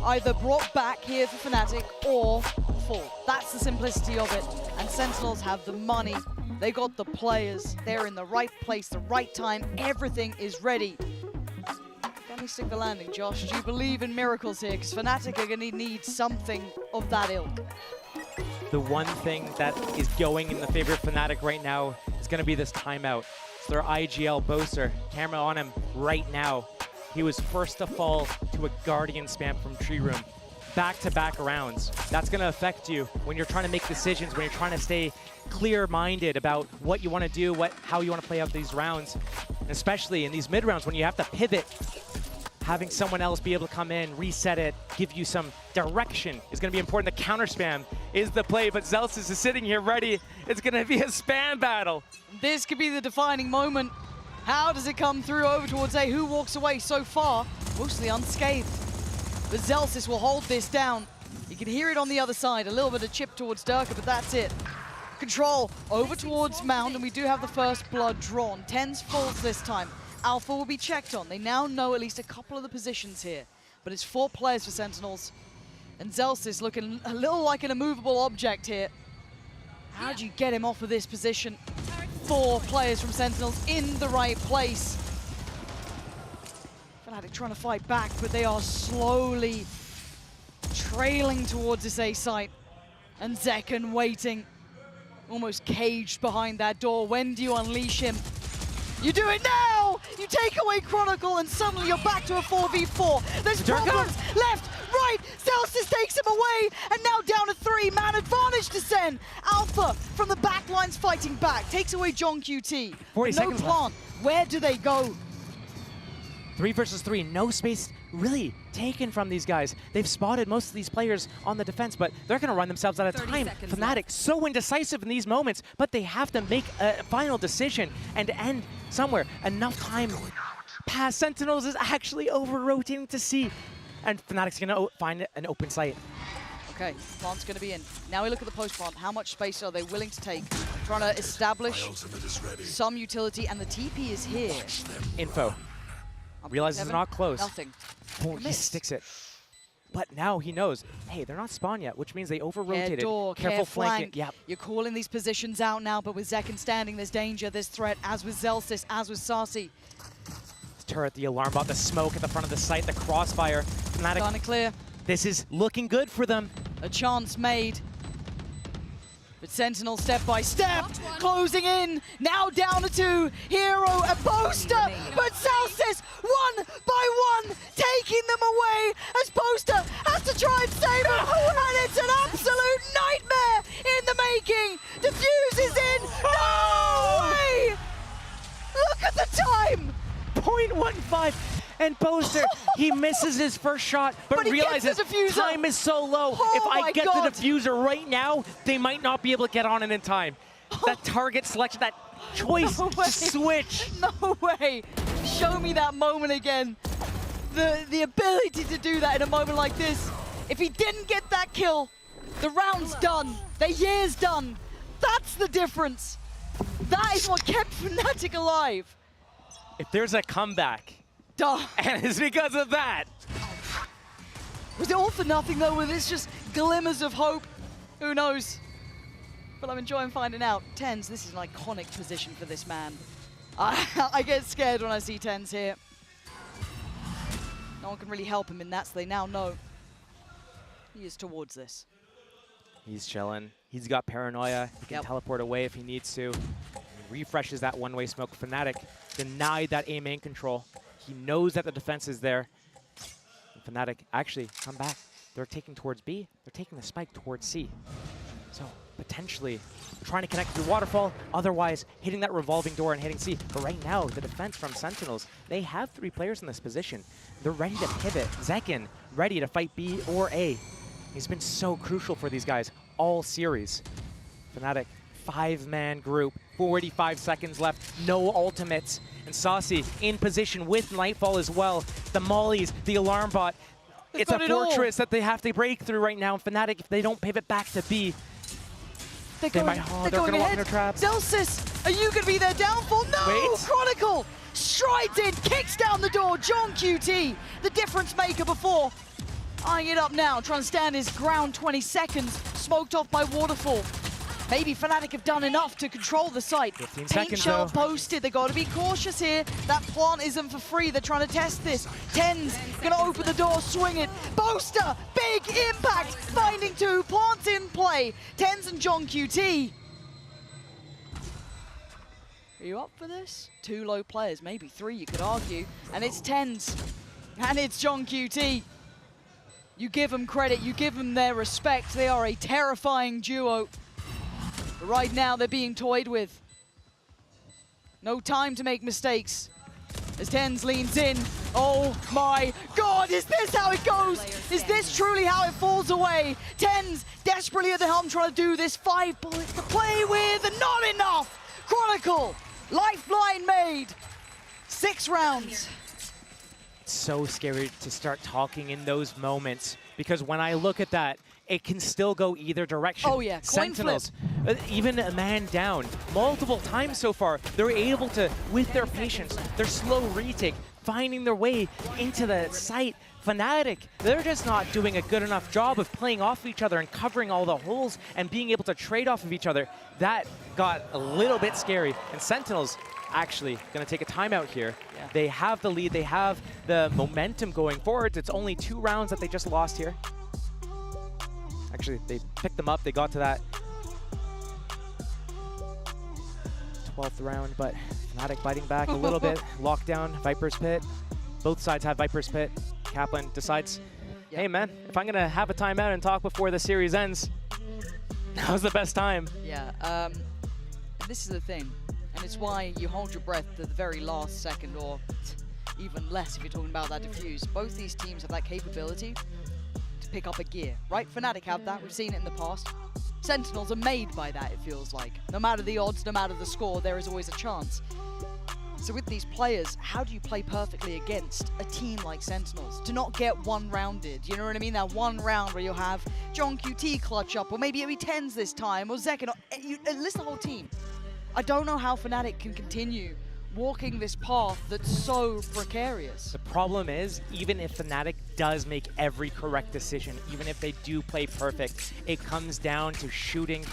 either brought back here for Fnatic or fall. That's the simplicity of it. And Sentinels have the money. They got the players. They're in the right place, the right time. Everything is ready. Can we stick the landing, Josh? Do you believe in miracles here? Because Fnatic are going to need something of that ilk. The one thing that is going in the favor of Fnatic right now is going to be this timeout. It's their IGL Boaster. Camera on him right now. He was first to fall to a Guardian spam from Tree Room. Back-to-back rounds. That's going to affect you when you're trying to make decisions, when you're trying to stay clear-minded about what you want to do, how you want to play out these rounds. And especially in these mid-rounds when you have to pivot, having someone else be able to come in, reset it, give you some direction is going to be important. The counter spam is the play, but Zellsis is sitting here ready. It's going to be a spam battle. This could be the defining moment. How does it come through over towards A? Who walks away so far? Mostly unscathed. But Zellsis will hold this down. You can hear it on the other side. A little bit of chip towards Durka, but that's it. Control over towards Mound, and we do have the first blood drawn. 10's falls this time. Alpha will be checked on. They now know at least a couple of the positions here. But it's 4 players for Sentinels. And Zellsis looking a little like an immovable object here. How do you get him off of this position? 4 players from Sentinels in the right place. Fnatic trying to fight back, but they are slowly trailing towards this A site. And Zekken waiting, almost caged behind that door. When do you unleash him? You do it now! You take away Chronicle, and suddenly you're back to a 4v4. There's problems left, right. Zellsis takes him away, and now down to 3. Man advantage to Sen. Alpha from the back lines fighting back. Takes away John QT. 40 no seconds plant. left. Where do they go? 3 versus 3, no space really taken from these guys. They've spotted most of these players on the defense, but they're going to run themselves out of time. Fnatic so indecisive in these moments, but they have to make a final decision and end somewhere. Enough time past Sentinels is actually over-rotating to C, and Fnatic's going to find an open site. Okay, plant's going to be in. Now we look at the post plant. How much space are they willing to take? Trying to establish some utility, and the TP is here. Info. Realizes it's not close. Nothing. Oh, he sticks it. But now he knows, hey, they're not spawned yet, which means they over-rotated. Careful flanking. Yep. You're calling these positions out now, but with Zekken standing, there's danger, there's threat, as with Zellsis, as with Sarsi. Turret, the alarm bot, the smoke at the front of the site, the crossfire. Fnatic. Kinda clear. This is looking good for them. A chance made. But Sentinel step by step, closing in, now down to 2, Hero and Poster, but Zellsis, one by one, taking them away as Poster has to try and save them, and it's an absolute nightmare in the making. Diffuse is in, no way! Look at the time! 0.15. And Poster, he misses his first shot, but realizes time is so low. If I get the diffuser right now, they might not be able to get on it in time. That target selection, that choice to switch. No way. Show me that moment again. The ability to do that in a moment like this. If he didn't get that kill, the round's done. The year's done. That's the difference. That is what kept Fnatic alive. If there's a comeback, and it's because of that. Was it all for nothing though? Was this just glimmers of hope? Who knows? But I'm enjoying finding out. Tens, this is an iconic position for this man. I get scared when I see Tens here. No one can really help him in that, so they now know he is towards this. He's chilling. He's got paranoia. He can teleport away if he needs to. He refreshes that one-way smoke. Fnatic denied that A main control. He knows that the defense is there. And Fnatic actually come back. They're taking towards B. They're taking the spike towards C. So potentially trying to connect through Waterfall, otherwise hitting that revolving door and hitting C. But right now, the defense from Sentinels, they have 3 players in this position. They're ready to pivot. Zekken ready to fight B or A. He's been so crucial for these guys all series. Fnatic, 5-man group, 45 seconds left, no ultimates. And Saucy in position with Nightfall as well. The mollies, the alarm bot. It's a fortress that they have to break through right now. Fnatic, if they don't pivot back to B, they're going to walk into traps. Zellsis, are you going to be their downfall? No! Wait. Chronicle strides in, kicks down the door. John QT, the difference maker before. Eyeing it up now, trying to stand his ground 20 seconds. Smoked off by Waterfall. Maybe Fnatic have done enough to control the site. 15 Paint seconds shell though. posted, they got to be cautious here. That plant isn't for free, they're trying to test this. Tens gonna open the door, swing it. Boaster, big impact, finding 2, plants in play. Tens and John QT. Are you up for this? 2 low players, maybe 3 you could argue. And it's Tens, and it's John QT. You give them credit, you give them their respect. They are a terrifying duo. But right now, they're being toyed with. No time to make mistakes. As Tens leans in. Oh my God, is this how it goes? Is this truly how it falls away? Tens desperately at the helm trying to do this. 5 bullets to play with and not enough. Chronicle, lifeline made. 6 rounds. It's so scary to start talking in those moments because when I look at that, it can still go either direction. Oh yeah, coin Sentinels, even a man down multiple times so far, they're able to, with their patience, their slow retake, finding their way into the site. Fnatic, they're just not doing a good enough job of playing off each other and covering all the holes and being able to trade off of each other. That got a little bit scary. And Sentinels actually going to take a timeout here. Yeah. They have the lead, they have the momentum going forward. It's only 2 rounds that they just lost here. Actually, they picked them up, they got to that 12th round, but Fnatic fighting back a little bit. Lockdown, Viper's Pit. Both sides have Viper's Pit. Kaplan decides, hey man, if I'm gonna have a timeout and talk before the series ends, now's the best time. Yeah, this is the thing, and it's why you hold your breath to the very last second, or even less if you're talking about that diffuse. Both these teams have that capability to pick up a gear, right? Fnatic have that, we've seen it in the past. Sentinels are made by that, it feels like. No matter the odds, no matter the score, there is always a chance. So with these players, how do you play perfectly against a team like Sentinels? To not get one-rounded, you know what I mean? That one round where you'll have John QT clutch up, or maybe it'll be Tens this time, or Zek, you list the whole team. I don't know how Fnatic can continue walking this path that's so precarious. The problem is, even if Fnatic does make every correct decision, even if they do play perfect, it comes down to shooting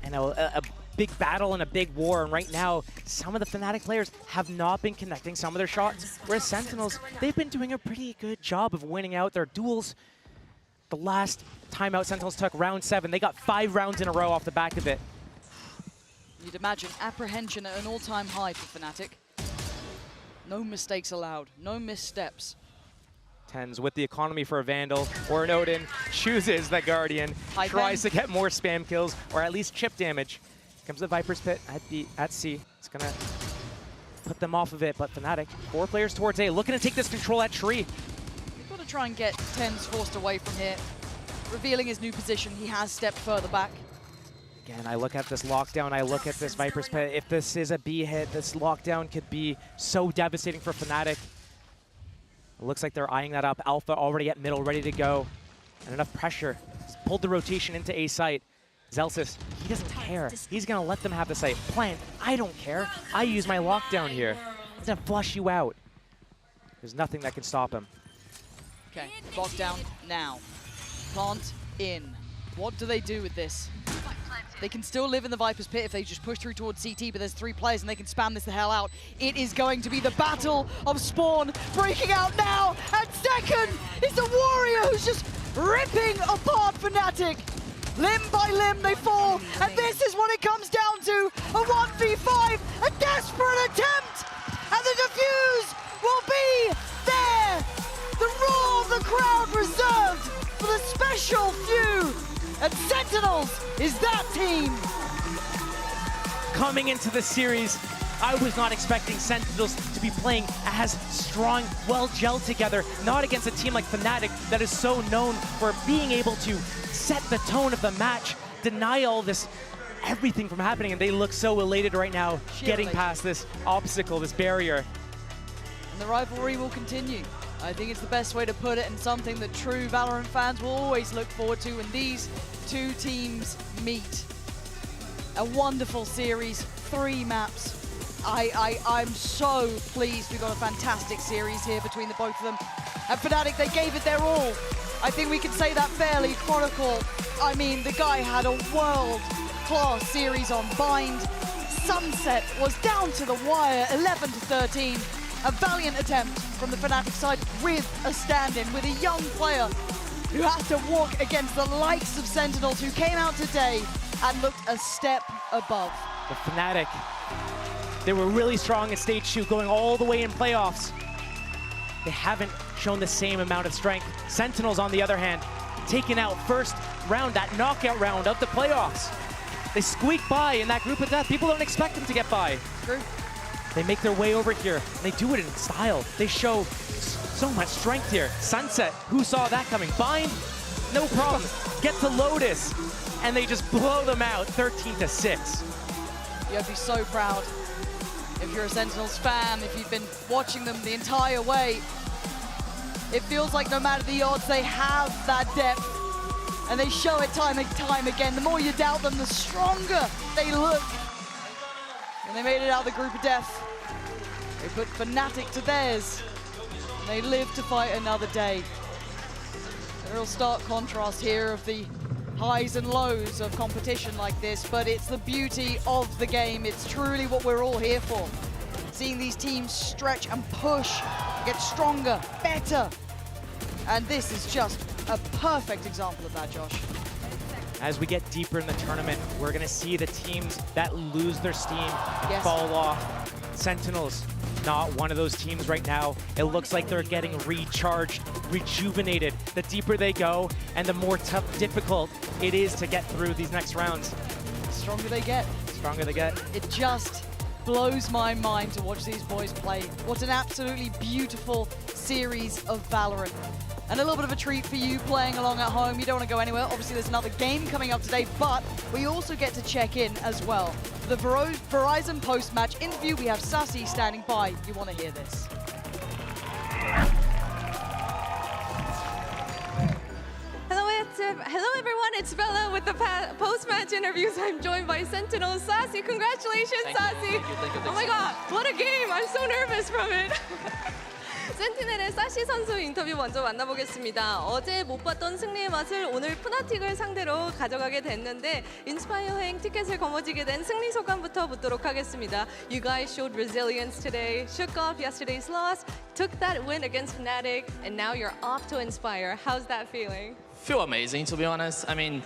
and a big battle and a big war. And right now, some of the Fnatic players have not been connecting some of their shots, whereas Sentinels, they've been doing a pretty good job of winning out their duels. The last time out Sentinels took, round 7, they got 5 rounds in a row off the back of it. You'd imagine apprehension at an all-time high for Fnatic. No mistakes allowed, no missteps. Tens with the economy for a Vandal or an Odin, chooses the Guardian, tries to get more spam kills or at least chip damage. Comes the Viper's Pit at C. It's gonna put them off of it, but Fnatic, 4 players towards A, looking to take this control at tree. You've got to try and get Tens forced away from here. Revealing his new position, he has stepped further back. Again, I look at this lockdown, I look at this Viper's Pit. If this is a B hit, this lockdown could be so devastating for Fnatic. It looks like they're eyeing that up. Alpha already at middle, ready to go. And enough pressure. He's pulled the rotation into A site. Zelsis, he doesn't care. He's gonna let them have the site. Plant, I don't care. I use my lockdown here. I'm gonna flush you out. There's nothing that can stop him. Okay, lockdown now. Plant in. What do they do with this? They can still live in the Viper's Pit if they just push through towards CT, but there's 3 players and they can spam this the hell out. It is going to be the battle of Spawn breaking out now, and second is the Warrior who's just ripping apart Fnatic. Limb by limb they fall, and this is what it comes down to, a 1v5, a desperate attempt, and the defuse will be there. The roar of the crowd reserved for the special few. And Sentinels is that team. Coming into the series, I was not expecting Sentinels to be playing as strong, well gelled together, not against a team like Fnatic that is so known for being able to set the tone of the match, deny all this, everything from happening, and they look so elated right now, getting past this obstacle, this barrier. And the rivalry will continue. I think it's the best way to put it, and something that true Valorant fans will always look forward to when these 2 teams meet. A wonderful series, 3 maps. I'm so pleased we got a fantastic series here between the both of them. And Fnatic, they gave it their all. I think we can say that fairly. Chronicle, I mean, the guy had a world-class series on Bind. Sunset was down to the wire, 11-13. A valiant attempt from the Fnatic side with a stand-in, with a young player who has to walk against the likes of Sentinels, who came out today and looked a step above. The Fnatic, they were really strong in stage 2, going all the way in playoffs. They haven't shown the same amount of strength. Sentinels, on the other hand, taking out first round, that knockout round of the playoffs. They squeak by in that group of death. People don't expect them to get by. True. They make their way over here, and they do it in style. They show so much strength here. Sunset, who saw that coming? Bind, no problem. Get to Lotus, and they just blow them out, 13-6. You'd be so proud if you're a Sentinels fan, if you've been watching them the entire way. It feels like no matter the odds, they have that depth, and they show it time and time again. The more you doubt them, the stronger they look. And they made it out of the group of death. They put Fnatic to theirs, and they live to fight another day. A real stark contrast here of the highs and lows of competition like this, but it's the beauty of the game. It's truly what we're all here for. Seeing these teams stretch and push, get stronger, better. And this is just a perfect example of that, Josh. As we get deeper in the tournament, we're gonna see the teams that lose their steam and fall off. Sentinels, not one of those teams right now. It looks like they're getting recharged, rejuvenated. The deeper they go and the more difficult it is to get through these next rounds. The stronger they get. The stronger they get. It just blows my mind to watch these boys play. What an absolutely beautiful series of Valorant. And a little bit of a treat for you playing along at home. You don't want to go anywhere. Obviously, there's another game coming up today, but we also get to check in as well. For the Verizon post-match interview, we have Sassy standing by. You want to hear this. Hello everyone, it's Bella with the post-match interviews. I'm joined by Sentinel Sassy. Congratulations, Sassy. Thank you. Oh my god, what a game. I'm so nervous from it. 센티넬의 사시 선수 인터뷰 먼저 만나보겠습니다. 어제 못 봤던 승리의 맛을 오늘 푸나틱을 상대로 가져가게 됐는데 인스파이어행 티켓을 거머쥐게 된 승리 소감부터 묻도록 하겠습니다. You guys showed resilience today, shook off yesterday's loss, took that win against Fnatic, and now you're off to Inspire. How's that feeling? Feel amazing, to be honest. I mean,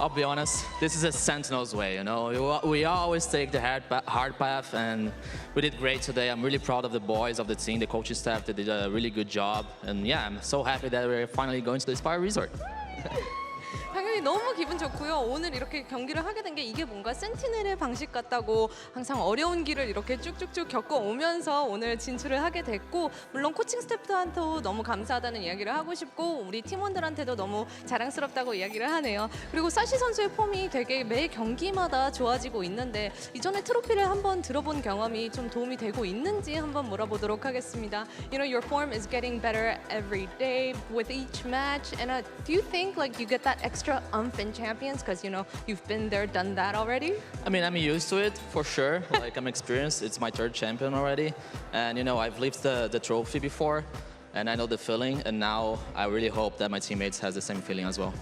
I'll be honest, this is a Sentinel's way, you know? We always take the hard path, and we did great today. I'm really proud of the boys, of the team, the coaching staff. They did a really good job. And yeah, I'm so happy that we're finally going to the Inspire Resort. 당연히 너무 기분 좋고요. 오늘 이렇게 경기를 하게 된 게 이게 뭔가 센티넬의 방식 같다고 항상 어려운 길을 이렇게 쭉쭉쭉 겪어오면서 오늘 진출을 하게 됐고 물론 코칭 스태프한테도 너무 감사하다는 이야기를 하고 싶고 우리 팀원들한테도 너무 자랑스럽다고 이야기를 하네요. 그리고 사시 선수의 폼이 되게 매 경기마다 좋아지고 있는데 이전에 트로피를 한번 들어본 경험이 좀 도움이 되고 있는지 한번 물어보도록 하겠습니다. You know, your form is getting better every day with each match. And do you think like you get that extra umph in Champions because, you know, you've been there, done that already? I mean, I'm used to it, for sure. Like, I'm experienced. It's my third champion already. And, you know, I've lifted the trophy before, and I know the feeling. And now I really hope that my teammates has the same feeling as well.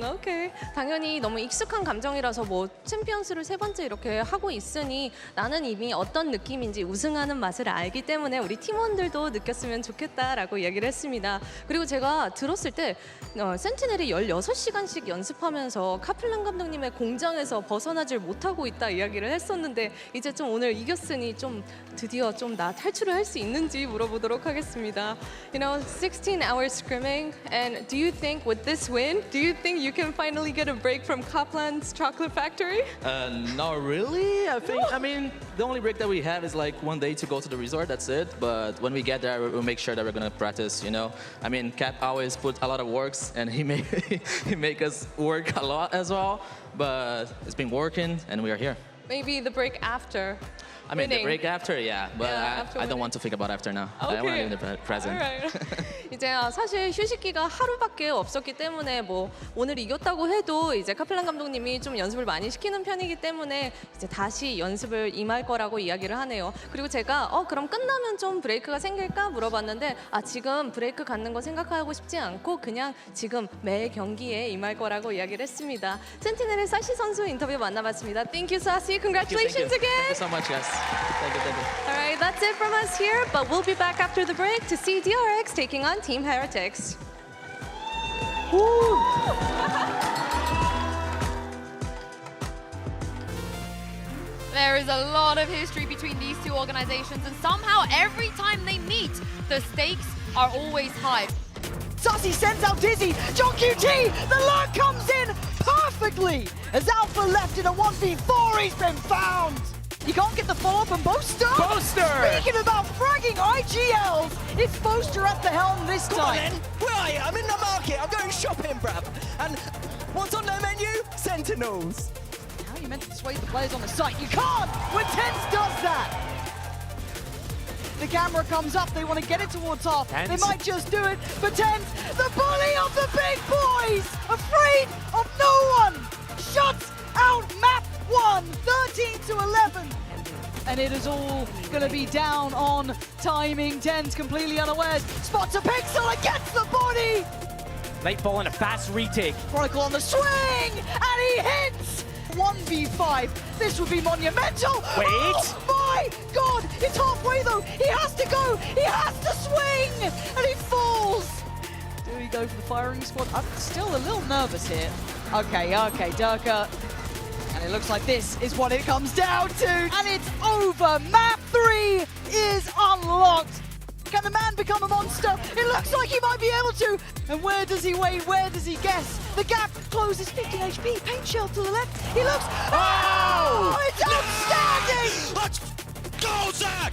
오케이. 당연히 너무 익숙한 감정이라서 뭐 챔피언스를 세 번째 이렇게 하고 있으니 나는 이미 어떤 느낌인지 우승하는 맛을 알기 때문에 우리 팀원들도 느꼈으면 좋겠다라고 이야기를 했습니다. 그리고 제가 들었을 때 센티넬이 16시간씩 연습하면서 카플란 감독님의 공장에서 벗어나질 못하고 있다 이야기를 했었는데 이제 좀 오늘 이겼으니 좀 드디어 좀 나 탈출을 할 수 있는지 물어보도록 하겠습니다. You know, 16 hours scrimming, and do you think with this win, do you think you can finally get a break from Kaplan's chocolate factory? Not really. I mean, the only break that we have is like one day to go to the resort, that's it. But when we get there, we'll make sure that we're gonna practice, you know? I mean, Cap always put a lot of works, and he make us work a lot as well. But it's been working, and we are here. Maybe the break after. I mean, winning. the break after, yeah. But Yeah, I don't want to think about after now. I want to live in the present. 이제 사실 휴식기가 하루밖에 없었기 때문에 뭐 오늘 이겼다고 해도 이제 카플란 감독님이 좀 연습을 많이 시키는 편이기 때문에 이제 다시 연습을 임할 거라고 이야기를 하네요. 그리고 제가 그럼 끝나면 좀 브레이크가 생길까 물어봤는데 지금 브레이크 갖는 거 생각하고 싶지 않고 그냥 지금 매 경기에 임할 거라고 이야기를 했습니다. 센티넬의 사시 선수 인터뷰 만나봤습니다. Thank you, Sassy. Congratulations again. Thank you so much, guys. Thank you. All right, that's it from us here, but we'll be back after the break to see DRX taking on Team Heretics. There is a lot of history between these two organizations, and somehow every time they meet, the stakes are always high. Sassy sends out Dizzy. John QT, the lurk comes in perfectly. As Alpha left in a 1v4, he's been found. You can't get the follow-up on Boaster. Speaking about fragging IGLs, it's Boaster at the helm this time. Come on then, where are you? I'm in the market, I'm going shopping, bruv. And what's on the menu? Sentinels. How are you meant to persuade the players on the site? You can't when Tense does that. The camera comes up, they want to get it towards half. They might just do it, but Tense, the bully of the big boys, afraid of no one, shuts out map 1, 13-11. And it is all going to be down on timing. Tense completely unawares. Spots a pixel and gets the body. Nightfall and a fast retake. Chronicle on the swing, and he hits. 1v5. This would be monumental. Wait. Oh my God! It's halfway though. He has to go. He has to swing, and he falls. Do we go for the firing squad? I'm still a little nervous here. Okay, Durka. And it looks like this is what it comes down to. And it's over. Map 3 is unlocked. Can the man become a monster? It looks like he might be able to. And where does he wait? Where does he guess? The gap closes 15 HP. Paint shell to the left. He looks. Oh! It's outstanding! Zach!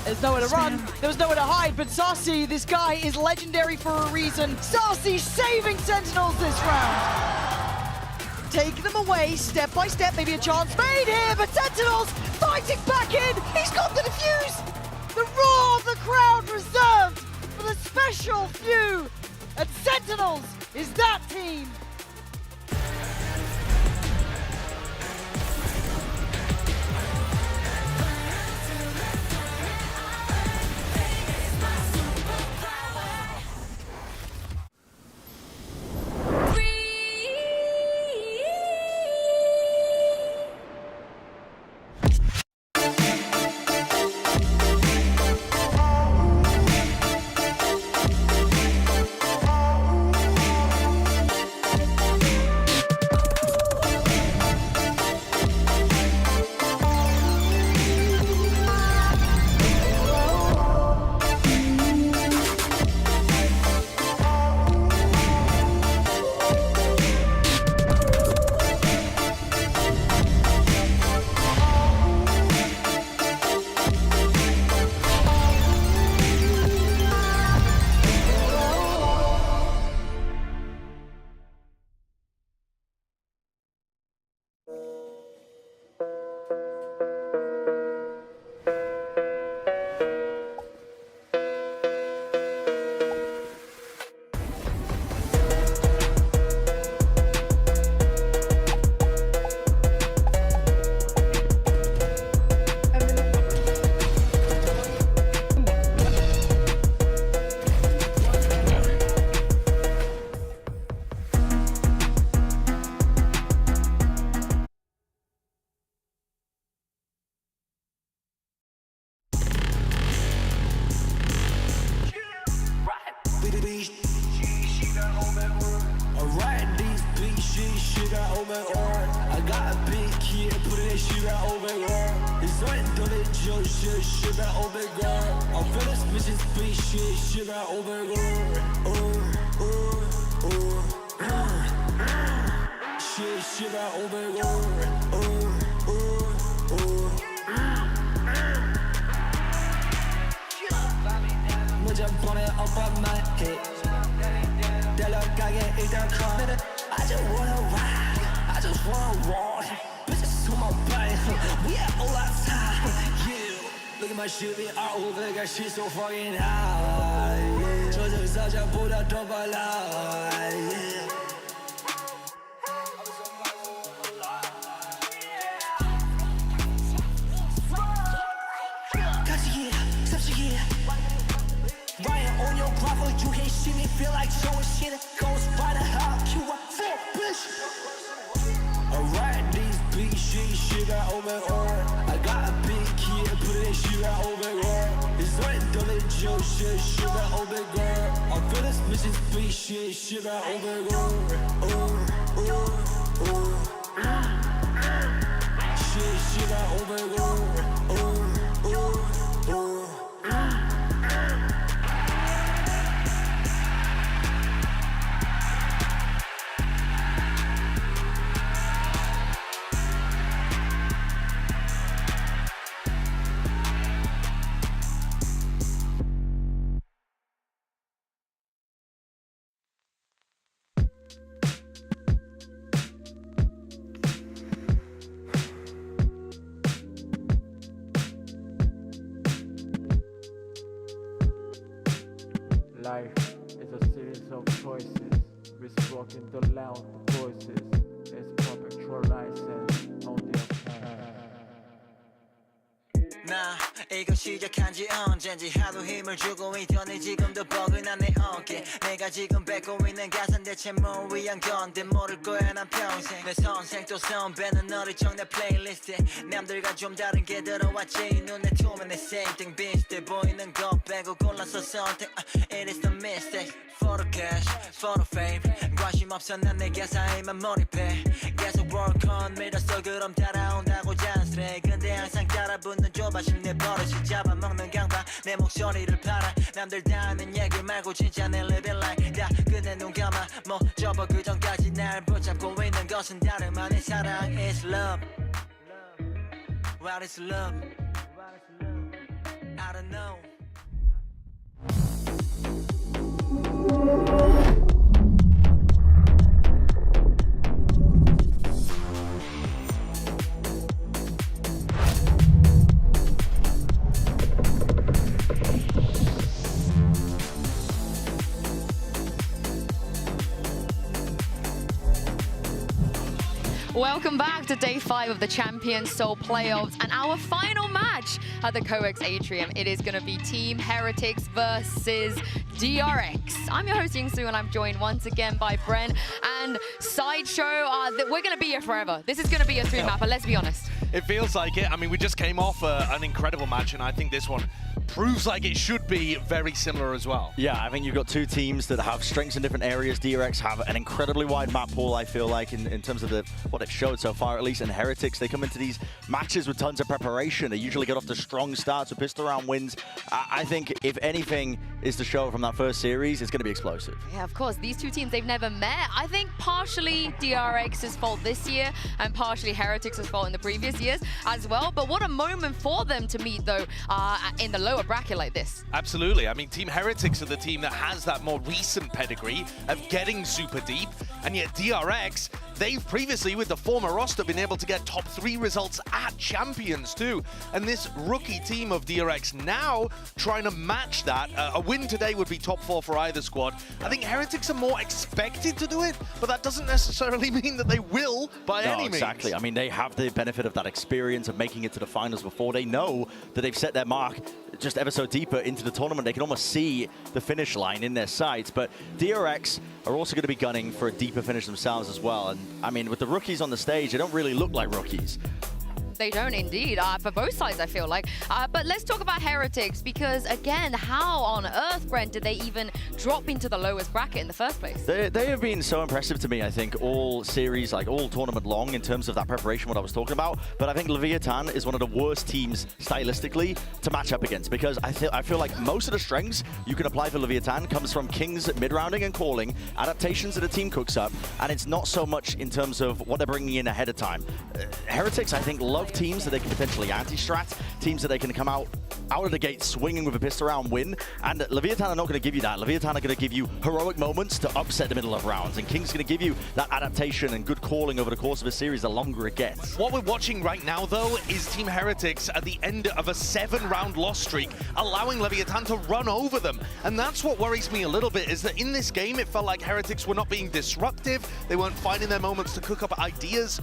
There's nowhere to run, there was nowhere to hide, but Sassy, this guy is legendary for a reason. Sassy saving Sentinels this round. Taking them away, step by step, maybe a chance made here, but Sentinels fighting back in. He's got the defuse. The roar of the crowd reserved for the special few. And Sentinels is that team. She's so fucking high. 저승사자보다 더 발라. 같이 섭식이. Ryan on your profile, you can't see me feel like showing shit. Goes by the hop, you are full bitch. Alright, these big shit got over on. I got a big kid, put it in shit got over on. It's right, don't let Joe shit got over girl. I feel this mission big shit got over girl. Shit got over girl. Life is a series of choices, reciprocating the loud voices. It's perpetual license on the 나 이거 시작한 지 언젠지 하도 힘을 주고 있더니 지금도 뻐근한 내 어깨 내가 지금 뱉고 있는 가사는 대체 뭘 위한 건데 모를 거야 난 평생 내 선생 또 선배는 너를 정내 플레이리스트에 남들과 좀 다른 게 들어왔지 눈에 투면 내 same thing 비슷해 보이는 것 빼고 골라서 선택 It is the mistake For the cash, for the fame 관심 없어 난 내 가사에만 몰입해 계속 work on 믿었어 그럼 따라온다고 잔스레 근데 항상 따라붙는 조바심 내 버릇이 잡아먹는 강박 내 목소리를 팔아 남들 다 하는 얘기 말고 진짜 내 living life 다 끝내 눈 감아 뭐 접어 그 전까지 날 붙잡고 있는 것은 다름 아닌 사랑 is love What is love? I don't know. Welcome back to day 5 of the Champions Tour playoffs and our final match at the COEX Atrium. It is going to be Team Heretics versus DRX. I'm your host Yingsu and I'm joined once again by Bren and Sideshow. We're going to be here forever. This is going to be a 3-mapper, let's be honest. It feels like it. I mean, we just came off an incredible match, and I think this one proves like it should be very similar as well. Yeah, I think you've got two teams that have strengths in different areas. DRX have an incredibly wide map pool, I feel like, in terms of what they've showed so far, at least. And Heretics, they come into these matches with tons of preparation. They usually get off to strong starts with pistol round wins. I think if anything is to show from that first series, it's going to be explosive. Yeah, of course. These two teams, they've never met. I think partially DRX's fault this year and partially Heretics' fault in the previous years as well. But what a moment for them to meet, though, in the lower bracket like this. Absolutely. I mean, Team Heretics are the team that has that more recent pedigree of getting super deep, and yet DRX, they've previously, with the former roster, been able to get top 3 results at Champions too. And this rookie team of DRX now trying to match that. A win today would be top 4 for either squad. I think Heretics are more expected to do it, but that doesn't necessarily mean that they will by any means. Exactly. I mean, they have the benefit of that experience of making it to the finals before. They know that they've set their mark just ever so deeper into the tournament. They can almost see the finish line in their sights, but DRX are also going to be gunning for a deeper finish themselves as well. And I mean, with the rookies on the stage, they don't really look like rookies. They don't indeed, for both sides, I feel like. But let's talk about Heretics, because again, how on earth, Brent, did they even drop into the lowest bracket in the first place? They have been so impressive to me, I think, all series, like all tournament long, in terms of that preparation, what I was talking about. But I think Leviathan is one of the worst teams stylistically to match up against, because I feel like most of the strengths you can apply for Leviathan comes from King's mid-rounding and calling, adaptations that the team cooks up, and it's not so much in terms of what they're bringing in ahead of time. Heretics, I think, love teams that they can potentially anti-strat, teams that they can come out of the gate swinging with a pistol round win, and Leviathan are not going to give you that. Leviathan are going to give you heroic moments to upset the middle of rounds, and King's going to give you that adaptation and good calling over the course of a series the longer it gets. What we're watching right now, though, is Team Heretics at the end of a 7-round loss streak, allowing Leviathan to run over them. And that's what worries me a little bit, is that in this game, it felt like Heretics were not being disruptive. They weren't finding their moments to cook up ideas.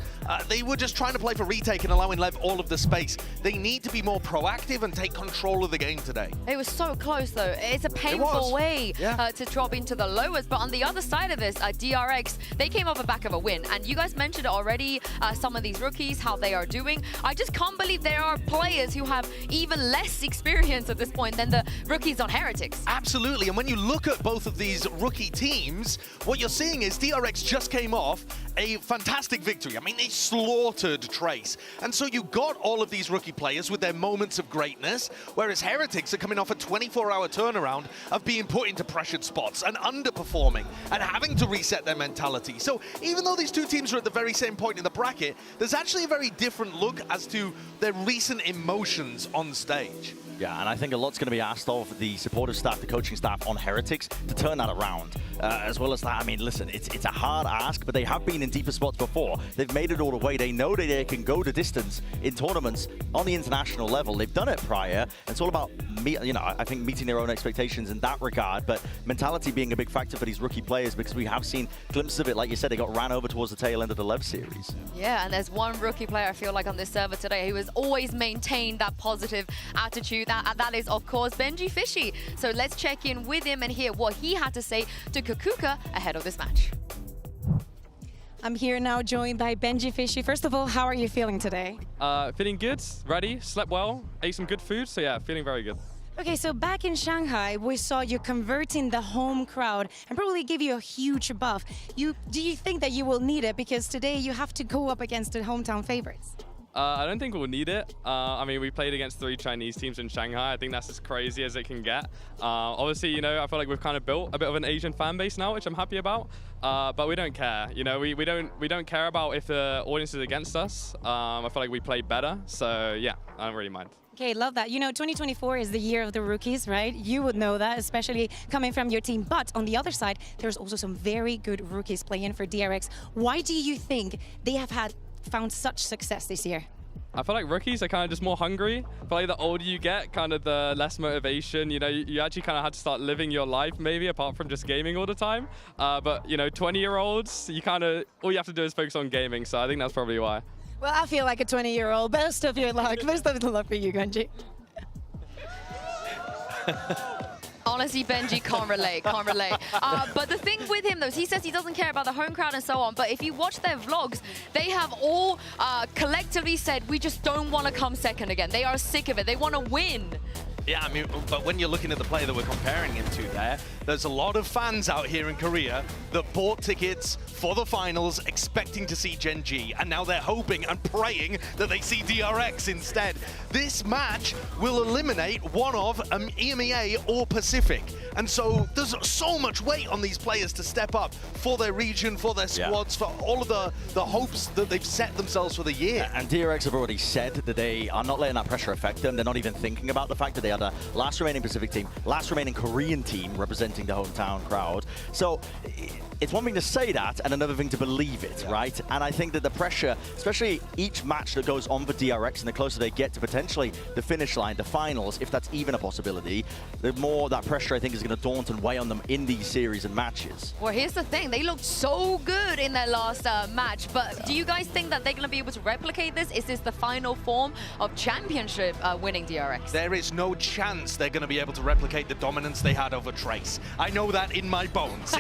They were just trying to play for retake and allowing Lev all of the space. They need to be more proactive and take control of the game today. It was so close, though. It's a painful way to drop into the lowest. But on the other side of this, DRX, they came off the back of a win. And you guys mentioned already some of these rookies, how they are doing. I just can't believe there are players who have even less experience at this point than the rookies on Heretics. Absolutely. And when you look at both of these rookie teams, what you're seeing is DRX just came off a fantastic victory. I mean, they slaughtered Trace. And so you got all of these rookie players with their moments of greatness, whereas Heretics are coming off a 24-hour turnaround of being put into pressured spots and underperforming and having to reset their mentality. So even though these two teams are at the very same point in the bracket, there's actually a very different look as to their recent emotions on stage. Yeah, and I think a lot's going to be asked of the supportive staff, the coaching staff on Heretics to turn that around. As well as that, I mean, listen, it's a hard ask, but they have been in deeper spots before. They've made it all the way. They know that they can go the distance in tournaments on the international level. They've done it prior. It's all about, I think meeting their own expectations in that regard, but mentality being a big factor for these rookie players, because we have seen glimpses of it. Like you said, they got ran over towards the tail end of the Lev series. Yeah, and there's one rookie player I feel like on this server today who has always maintained that positive attitude. That is, of course, Benji Fishy. So let's check in with him and hear what he had to say to Kakuka ahead of this match. I'm here now joined by Benji Fishy. First of all, how are you feeling today? Feeling good, ready, slept well, ate some good food, so yeah, feeling very good. Okay, so back in Shanghai, we saw you converting the home crowd and probably give you a huge buff. Do you think that you will need it? Because today you have to go up against the hometown favorites. I don't think we'll need it. I mean, we played against 3 Chinese teams in Shanghai. I think that's as crazy as it can get. Obviously, you know, I feel like we've kind of built a bit of an Asian fan base now, which I'm happy about. But we don't care. You know, we don't care about if the audience is against us. I feel like we play better. So yeah, I don't really mind. Okay, love that. You know, 2024 is the year of the rookies, right? You would know that, especially coming from your team. But on the other side, there's also some very good rookies playing for DRX. Why do you think they have found such success this year? I feel like rookies are kind of just more hungry. I feel like the older you get, kind of the less motivation. You know, you actually kind of had to start living your life, maybe, apart from just gaming all the time. But, you know, 20-year-olds, all you have to do is focus on gaming. So I think that's probably why. Well, I feel like a 20-year-old. Best of your luck. Best of the luck for you, Genji. Honestly, Benji can't relate, can't relate. But the thing with him, though, is he says he doesn't care about the home crowd and so on. But if you watch their vlogs, they have all collectively said, we just don't want to come second again. They are sick of it. They want to win. Yeah, I mean, but when you're looking at the player that we're comparing him to there's a lot of fans out here in Korea that bought tickets for the finals expecting to see Gen G, and now they're hoping and praying that they see DRX instead. This match will eliminate one of EMEA or Pacific, and so there's so much weight on these players to step up for their region, for their squads, for all of the hopes that they've set themselves for the year. And DRX have already said that they are not letting that pressure affect them. They're not even thinking about the fact that they are the last remaining Pacific team, last remaining Korean team representing the hometown crowd. So it's one thing to say that and another thing to believe it, right? And I think that the pressure, especially each match that goes on for DRX and the closer they get to potentially the finish line, the finals, if that's even a possibility, the more that pressure I think is going to daunt and weigh on them in these series and matches. Well, here's the thing. They looked so good in their last match, but do you guys think that they're going to be able to replicate this? Is this the final form of championship winning DRX? There is no chance they're going to be able to replicate the dominance they had over Trace. I know that in my bones.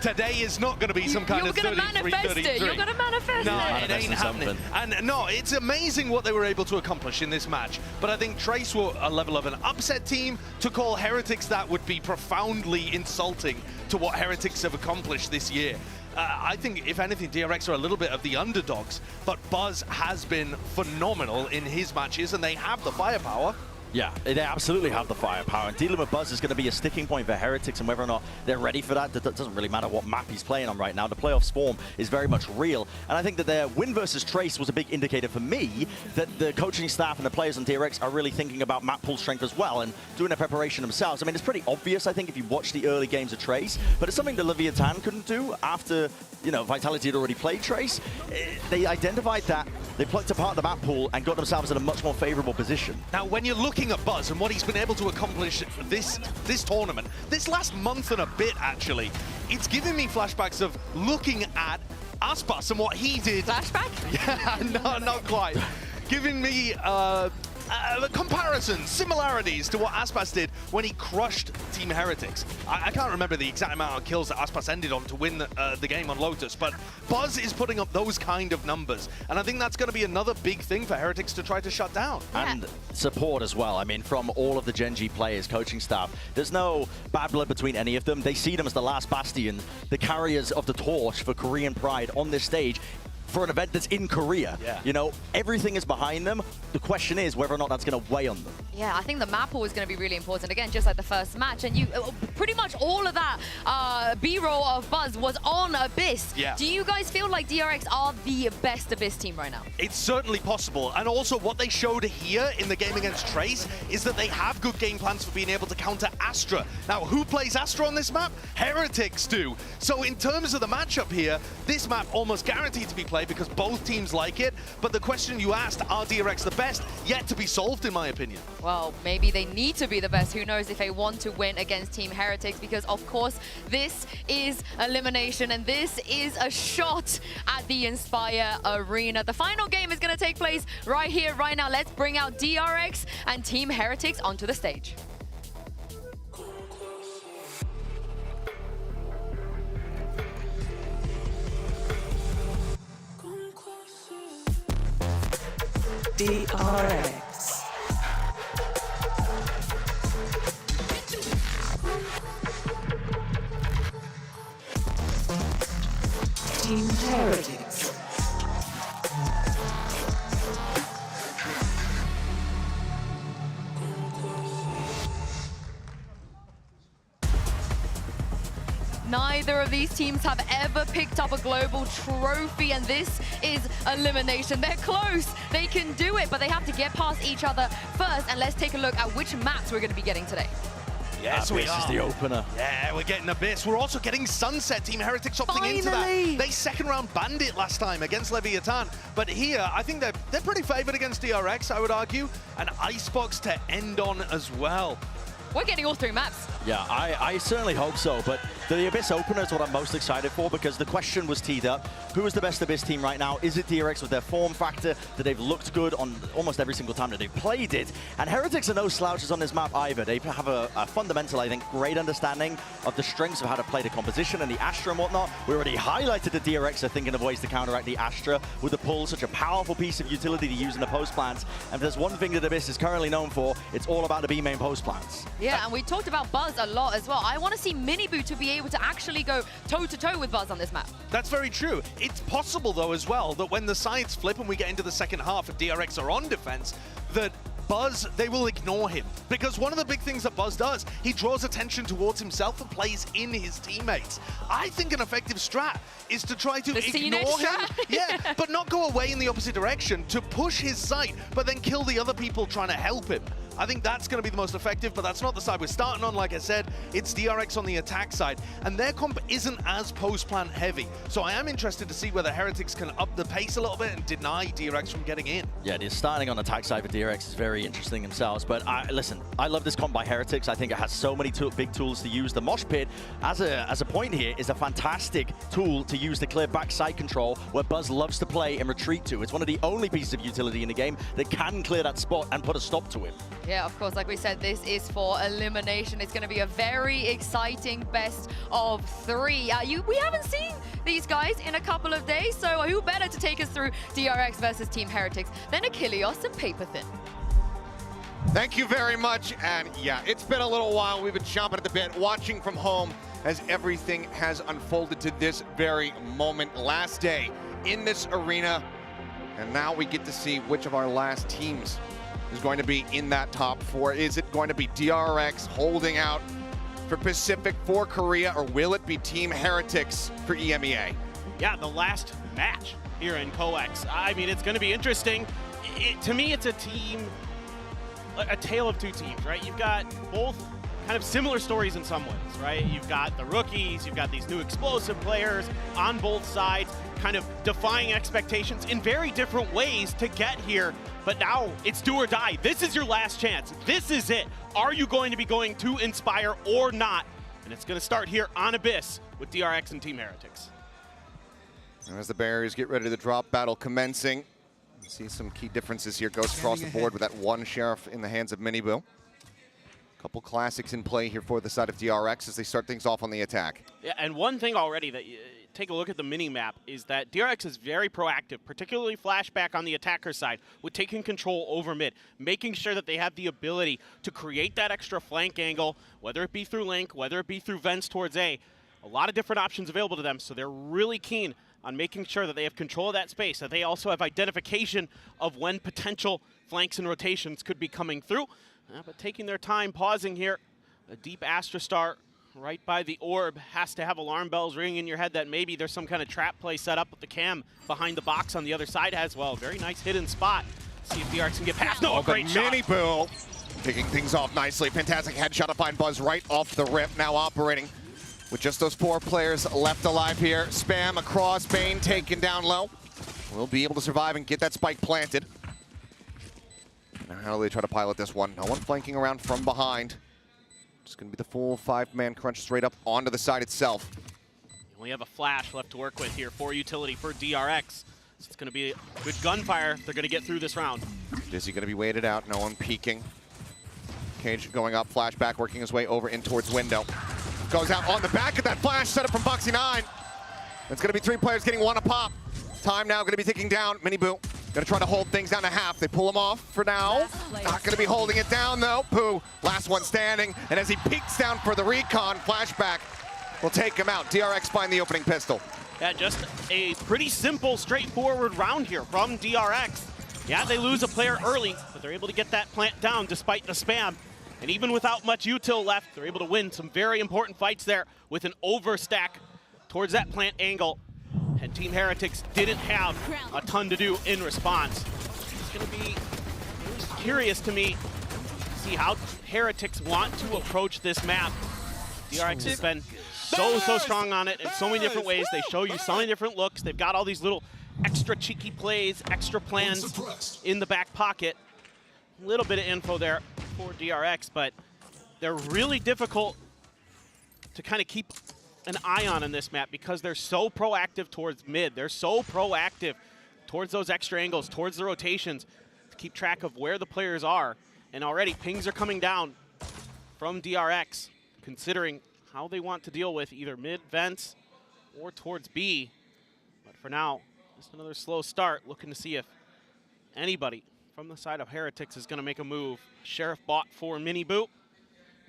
Today is not going to be some kind of 33-33. You're going to manifest no, it. it ain't happening. And no, it's amazing what they were able to accomplish in this match. But I think Trace were a level of an upset team. To call Heretics that would be profoundly insulting to what Heretics have accomplished this year. I think, if anything, DRX are a little bit of the underdogs. But Buzz has been phenomenal in his matches, and they have the firepower. Yeah, they absolutely have the firepower, and dealing with Buzz is going to be a sticking point for Heretics, and whether or not they're ready for that, that doesn't really matter what map he's playing on right now. The playoffs form is very much real, and I think that their win versus Trace was a big indicator for me that the coaching staff and the players on DRX are really thinking about map pool strength as well and doing their preparation themselves. I mean, it's pretty obvious, I think, if you watch the early games of Trace, but it's something that Leviathan couldn't do after, you know, Vitality had already played Trace. They identified that, they plucked apart the map pool and got themselves in a much more favorable position. Now, when you're looking at Buzz and what he's been able to accomplish this tournament, this last month and a bit, actually, it's giving me flashbacks of looking at Aspas and what he did. Flashback? Yeah, no, not quite. Giving me comparisons, similarities to what Aspas did when he crushed Team Heretics. I can't remember the exact amount of kills that Aspas ended on to win the game on Lotus, but Buzz is putting up those kind of numbers, and I think that's going to be another big thing for Heretics to try to shut down. And support as well. I mean, from all of the Gen G players, coaching staff, there's no bad blood between any of them. They see them as the last bastion, the carriers of the torch for Korean pride on this stage. For an event that's in Korea, you know, everything is behind them. The question is whether or not that's going to weigh on them. Yeah, I think the map pool is going to be really important. Again, just like the first match, and you pretty much all of that B-roll of Buzz was on Abyss. Yeah. Do you guys feel like DRX are the best Abyss team right now? It's certainly possible, and also what they showed here in the game against Trace is that they have good game plans for being able to counter Astra. Now, who plays Astra on this map? Heretics do. So in terms of the matchup here, this map almost guaranteed to be played because both teams like it, but the question you asked, are DRX the best? Yet to be solved, in my opinion. Well, maybe they need to be the best. Who knows if they want to win against Team Heretics, because of course this is elimination and this is a shot at the Inspire Arena. The final game is going to take place right here, right now. Let's bring out DRX and Team Heretics onto the stage. DRX. Team Heretics. neither of these teams have ever picked up a global trophy, and this is elimination. They're close, they can do it, but they have to get past each other first. And let's take a look at which maps we're going to be getting today. Yes, we are. This is the opener. Yeah, we're getting Abyss. We're also getting Sunset. Team Heretics opting into that. They second round banned it last time against Leviathan. But here, I think they're pretty favored against DRX, I would argue. And Icebox to end on as well. We're getting all 3 maps. Yeah, I certainly hope so, but the Abyss opener is what I'm most excited for because the question was teed up. Who is the best Abyss team right now? Is it DRX with their form factor that they've looked good on almost every single time that they've played it? And Heretics are no slouches on this map either. They have a fundamental, I think, great understanding of the strengths of how to play the composition and the Astra and whatnot. We already highlighted that DRX are thinking of ways to counteract the Astra with the pull, such a powerful piece of utility to use in the post plants. And if there's one thing that Abyss is currently known for, it's all about the B main post plants. Yeah, and we talked about Buzz a lot as well. I want to see Miniboo to be able to actually go toe-to-toe with Buzz on this map. That's very true. It's possible, though, as well, that when the sides flip and we get into the second half and DRX are on defense, that Buzz, they will ignore him. Because one of the big things that Buzz does, he draws attention towards himself and plays in his teammates. I think an effective strat is to try to ignore him. Yeah, but not go away in the opposite direction, to push his site, but then kill the other people trying to help him. I think that's going to be the most effective, but that's not the side we're starting on. Like I said, it's DRX on the attack side, and their comp isn't as post-plant heavy. So I am interested to see whether Heretics can up the pace a little bit and deny DRX from getting in. Yeah, the starting on the attack side for DRX is very interesting themselves, but listen, I love this comp by Heretics. I think it has so many big tools to use. The Mosh Pit, as a point here, is a fantastic tool to use to clear back side control, where Buzz loves to play and retreat to. It's one of the only pieces of utility in the game that can clear that spot and put a stop to him. Yeah, of course, like we said, this is for elimination. It's going to be a very exciting best of 3. We haven't seen these guys in a couple of days, so who better to take us through DRX versus Team Heretics than Achilleos and Paperthin? Thank you very much, and yeah, it's been a little while. We've been chomping at the bit, watching from home as everything has unfolded to this very moment. Last day in this arena, and now we get to see which of our last teams is going to be in that top 4. Is it going to be DRX holding out for Pacific for Korea, or will it be Team Heretics for EMEA? Yeah, the last match here in COEX. I mean, it's going to be interesting. To me, it's a tale of 2 teams, right? You've got both kind of similar stories in some ways, right? You've got the rookies, you've got these new explosive players on both sides, kind of defying expectations in very different ways to get here. But now it's do or die. This is your last chance. This is it. Are you going to be going to Inspire or not? And it's going to start here on Abyss with DRX and Team Heretics. And as the barriers get ready to drop, battle commencing. You see some key differences here. Goes across the board with that one Sheriff in the hands of Miniboo. Couple classics in play here for the side of DRX as they start things off on the attack. Yeah, and one thing already that take a look at the mini-map is that DRX is very proactive, particularly Flashback on the attacker side, with taking control over mid, making sure that they have the ability to create that extra flank angle, whether it be through Link, whether it be through vents towards A. A lot of different options available to them, so they're really keen on making sure that they have control of that space, that they also have identification of when potential flanks and rotations could be coming through. But taking their time, pausing here, a deep Astra Star right by the orb has to have alarm bells ringing in your head that maybe there's some kind of trap play set up with the cam behind the box on the other side as well. Very nice hidden spot. See if DRX can get past. No, great shot. Miniboo picking things off nicely. Fantastic headshot to find Buzz right off the rip. Now operating with just those 4 players left alive here. Spam across, Bane taken down low. We'll be able to survive and get that spike planted. Now how do they try to pilot this one? No one flanking around from behind. Just going to be the full 5-man crunch straight up onto the side itself. You only have a flash left to work with here for utility for DRX. So it's going to be good gunfire if they're going to get through this round. Dizzy going to be waited out, no one peeking. Cage going up, Flashback working his way over in towards window. Goes out on the back of that flash set up from Boxy9. It's going to be 3 players getting 1 a pop. Time now going to be ticking down. Miniboo going to try to hold things down to half. They pull him off for now. Not going to be holding it down though. Pooh, last one standing. And as he peeks down for the recon, Flashback will take him out. DRX find the opening pistol. Yeah, just a pretty simple, straightforward round here from DRX. Yeah, they lose a player early, but they're able to get that plant down despite the spam. And even without much util left, they're able to win some very important fights there with an overstack towards that plant angle, and Team Heretics didn't have a ton to do in response. It's going to be curious to me to see how Heretics want to approach this map. DRX has been so strong on it in so many different ways. They show you so many different looks. They've got all these little extra cheeky plays, extra plans in the back pocket. A little bit of info there for DRX, but they're really difficult to kind of keep an eye on in this map because they're so proactive towards mid. They're so proactive towards those extra angles, towards the rotations, to keep track of where the players are. And already pings are coming down from DRX, considering how they want to deal with either mid vents or towards B. But for now, just another slow start, looking to see if anybody from the side of Heretics is going to make a move. Sheriff bought for Mini Boot.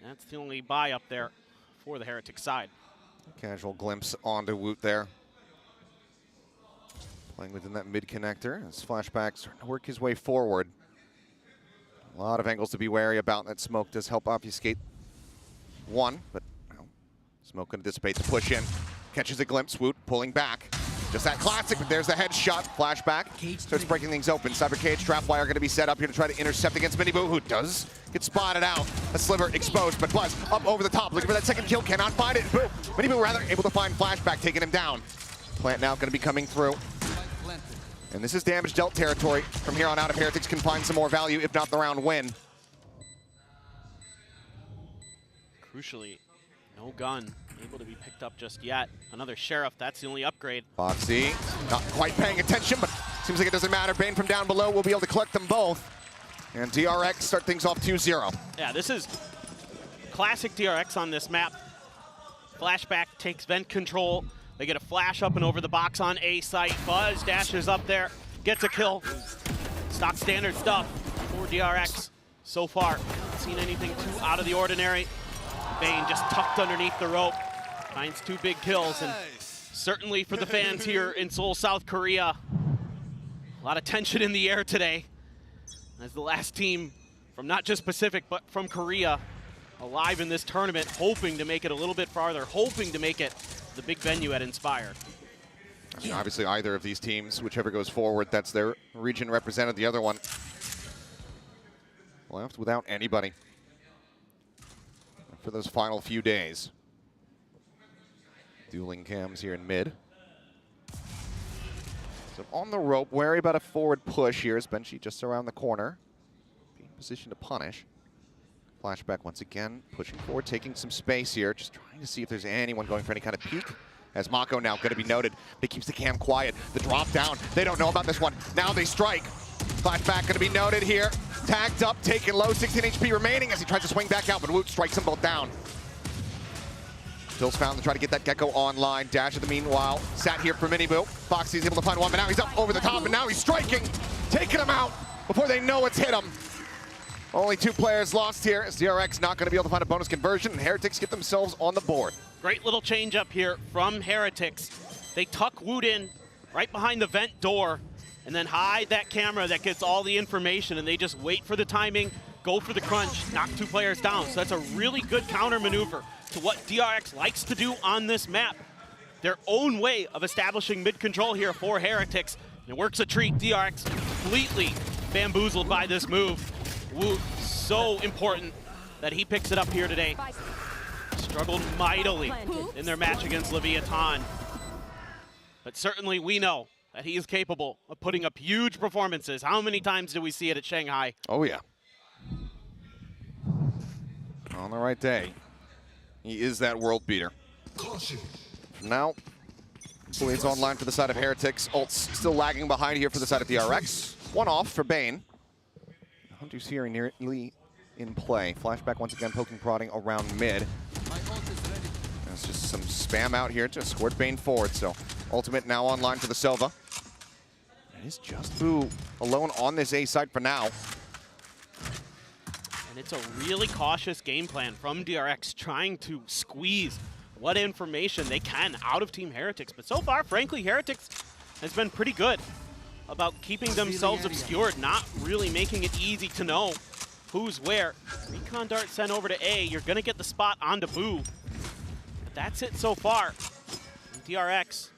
That's the only buy up there for the Heretic side. Casual glimpse onto Woot there. Playing within that mid connector as Flashback starting to work his way forward. A lot of angles to be wary about. That smoke does help obfuscate one, but well, smoke going to dissipate the push in. Catches a glimpse, Woot pulling back. Just that classic, but there's the headshot. Flashback starts breaking things open. Cyber Cage trap wire going to be set up here to try to intercept against Miniboo, who does get spotted out. A sliver exposed, but Buzz up over the top, looking for that second kill, cannot find it. Boom. Miniboo rather able to find Flashback, taking him down. Plant now going to be coming through. And this is damage dealt territory. From here on out, if Heretics can find some more value, if not the round win. Crucially, no gun able to be picked up just yet. Another Sheriff, that's the only upgrade. Foxy not quite paying attention, but seems like it doesn't matter. Bane from down below will be able to collect them both. And DRX start things off 2-0. Yeah, this is classic DRX on this map. Flashback takes vent control. They get a flash up and over the box on A site. Buzz dashes up there, gets a kill. Stock standard stuff for DRX so far. Haven't seen anything too out of the ordinary. Bane just tucked underneath the rope. Finds 2 big kills, and certainly for the fans here in Seoul, South Korea, a lot of tension in the air today as the last team from not just Pacific, but from Korea alive in this tournament, hoping to make it a little bit farther, hoping to make it the big venue at Inspire. I mean, obviously, either of these teams, whichever goes forward, that's their region represented. The other one left without anybody for those final few days. Dueling cams here in mid. So on the rope, wary about a forward push here as Benji just around the corner. Being positioned to punish. Flashback once again, pushing forward, taking some space here, just trying to see if there's anyone going for any kind of peek. As Mako now going to be noted, but he keeps the cam quiet. The drop down, they don't know about this one. Now they strike. Flashback going to be noted here. Tagged up, taken low, 16 HP remaining as he tries to swing back out, but Woot strikes them both down. Bill's found to try to get that Gecko online. Dash at the meanwhile, sat here for Miniboo. Foxy's able to find one, but now he's up over the top, and now he's striking, taking him out before they know it's hit him. Only 2 players lost here as DRX not going to be able to find a bonus conversion, and Heretics get themselves on the board. Great little change up here from Heretics. They tuck Woot in right behind the vent door and then hide that camera that gets all the information, and they just wait for the timing, go for the crunch, knock 2 players down. So that's a really good counter maneuver to what DRX likes to do on this map. Their own way of establishing mid-control here for Heretics. It works a treat. DRX completely bamboozled by this move. Woot, so important that he picks it up here today. Struggled mightily in their match against Leviathan. But certainly we know that he is capable of putting up huge performances. How many times do we see it at Shanghai? Oh yeah. On the right day, he is that world beater. From now, Blades online for the side of Heretics. Ult's still lagging behind here for the side of DRX. 1 off for Bane. Hunter's here nearly in play. Flashback once again poking, prodding around mid. That's just some spam out here to escort Bane forward. So ultimate now online for the Sova. It is just Boo alone on this A side for now. And it's a really cautious game plan from DRX, trying to squeeze what information they can out of Team Heretics. But so far, frankly, Heretics has been pretty good about keeping themselves obscured, not really making it easy to know who's where. Recon Dart sent over to A. You're going to get the spot onto Boo. But that's it so far. DRX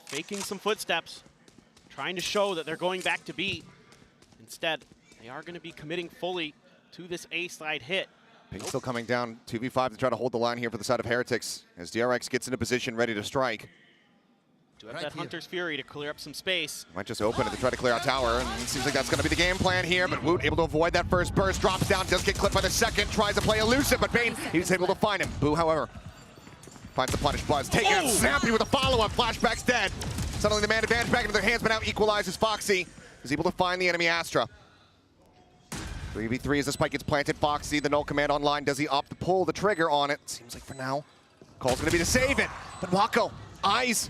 faking some footsteps, trying to show that they're going back to B. Instead, they are going to be committing fully to this A side hit. Pink still coming down 2v5 to try to hold the line here for the side of Heretics as DRX gets into position ready to strike. Do have that Hunter's Fury to clear up some space. Might just open it to try to clear out tower, and it seems like that's going to be the game plan here, but Woot able to avoid that first burst, drops down, does get clipped by the second, tries to play elusive, but Bane, he's able to find him. Boo, however, finds the punish. Buzz taking out Snappy with a follow-up, Flashback's dead. Suddenly the man advantage back into their hands, but now equalizes. Foxy is able to find the enemy Astra. 3v3 as the spike gets planted. Foxy, the null command online. Does he opt to pull the trigger on it? Seems like for now, call's going to be to save it. But Wako, eyes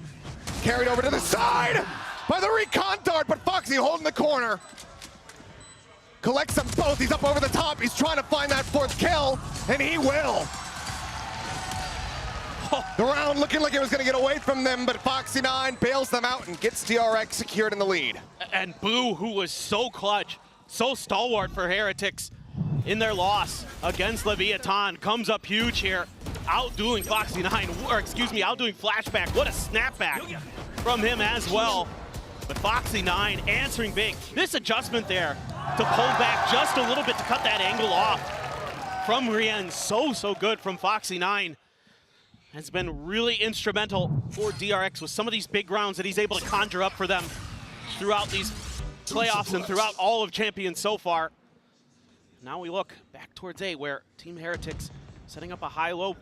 carried over to the side by the recon dart, but Foxy holding the corner. Collects them both. He's up over the top. He's trying to find that fourth kill, and he will. The round looking like it was going to get away from them, but Foxy9 bails them out and gets DRX secured in the lead. And Boo, who was so clutch, so stalwart for Heretics in their loss against Leviathan, comes up huge here, outdoing Foxy9, or excuse me, outdoing Flashback. What a snapback from him as well. But Foxy9 answering big. This adjustment there to pull back just a little bit to cut that angle off from Rien, so good from Foxy9. Has been really instrumental for DRX with some of these big rounds that he's able to conjure up for them throughout these playoffs and throughout all of Champions so far. Now we look back towards A, where Team Heretics setting up a high-low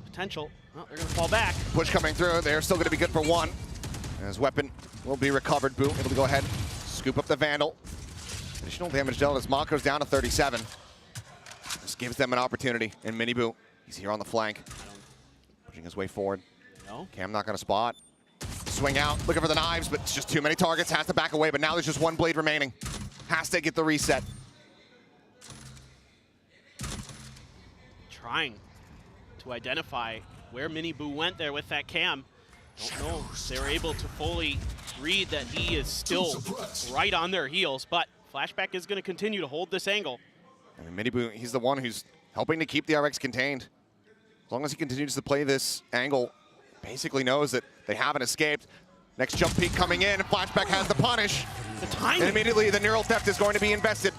potential. Well, they're going to fall back. Push coming through. They're still going to be good for one. His weapon will be recovered. Boo able to go ahead, scoop up the Vandal. Additional damage dealt as Mako's down to 37. This gives them an opportunity. And Mini Boo, he's here on the flank. Pushing his way forward. No. Cam not going to spot. Swing out, looking for the knives, but it's just too many targets. Has to back away, but now there's just one blade remaining. Has to get the reset. Trying to identify where Mini Boo went there with that Cam. Don't know if they were able to fully read that he is still right on their heels, but Flashback is going to continue to hold this angle. I mean, Mini Boo, he's the one who's helping to keep the RX contained. As long as he continues to play this angle, basically knows that they haven't escaped. Next jump peek coming in, Flashback has the punish. The timing. And immediately the neural theft is going to be invested.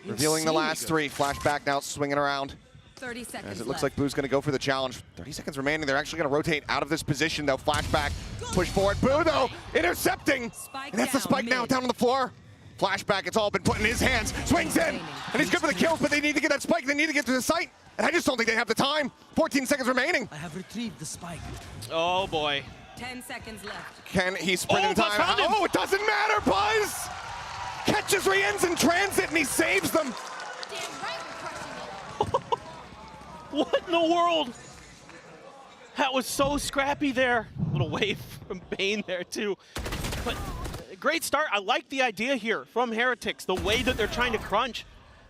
Revealing the last three. Flashback now swinging around. 30 seconds As it looks like Boo's going to go for the challenge. 30 seconds remaining. They're actually going to rotate out of this position, though. Flashback, push forward. Boo, though, intercepting. And that's the spike now down on the floor. Flashback, it's all been put in his hands. Swings in. And he's good for the kills, but they need to get that spike. They need to get to the site. And I just don't think they have the time. 14 seconds remaining. I have retrieved the spike. Oh, boy. 10 seconds left. Can he sprint in time? Found him. Oh, it doesn't matter, Buzz! Catches Rien's in transit, and he saves them. What in the world? That was so scrappy there. Little wave from Bane there, too. But great start. I like the idea here from Heretics, the way that they're trying to crunch.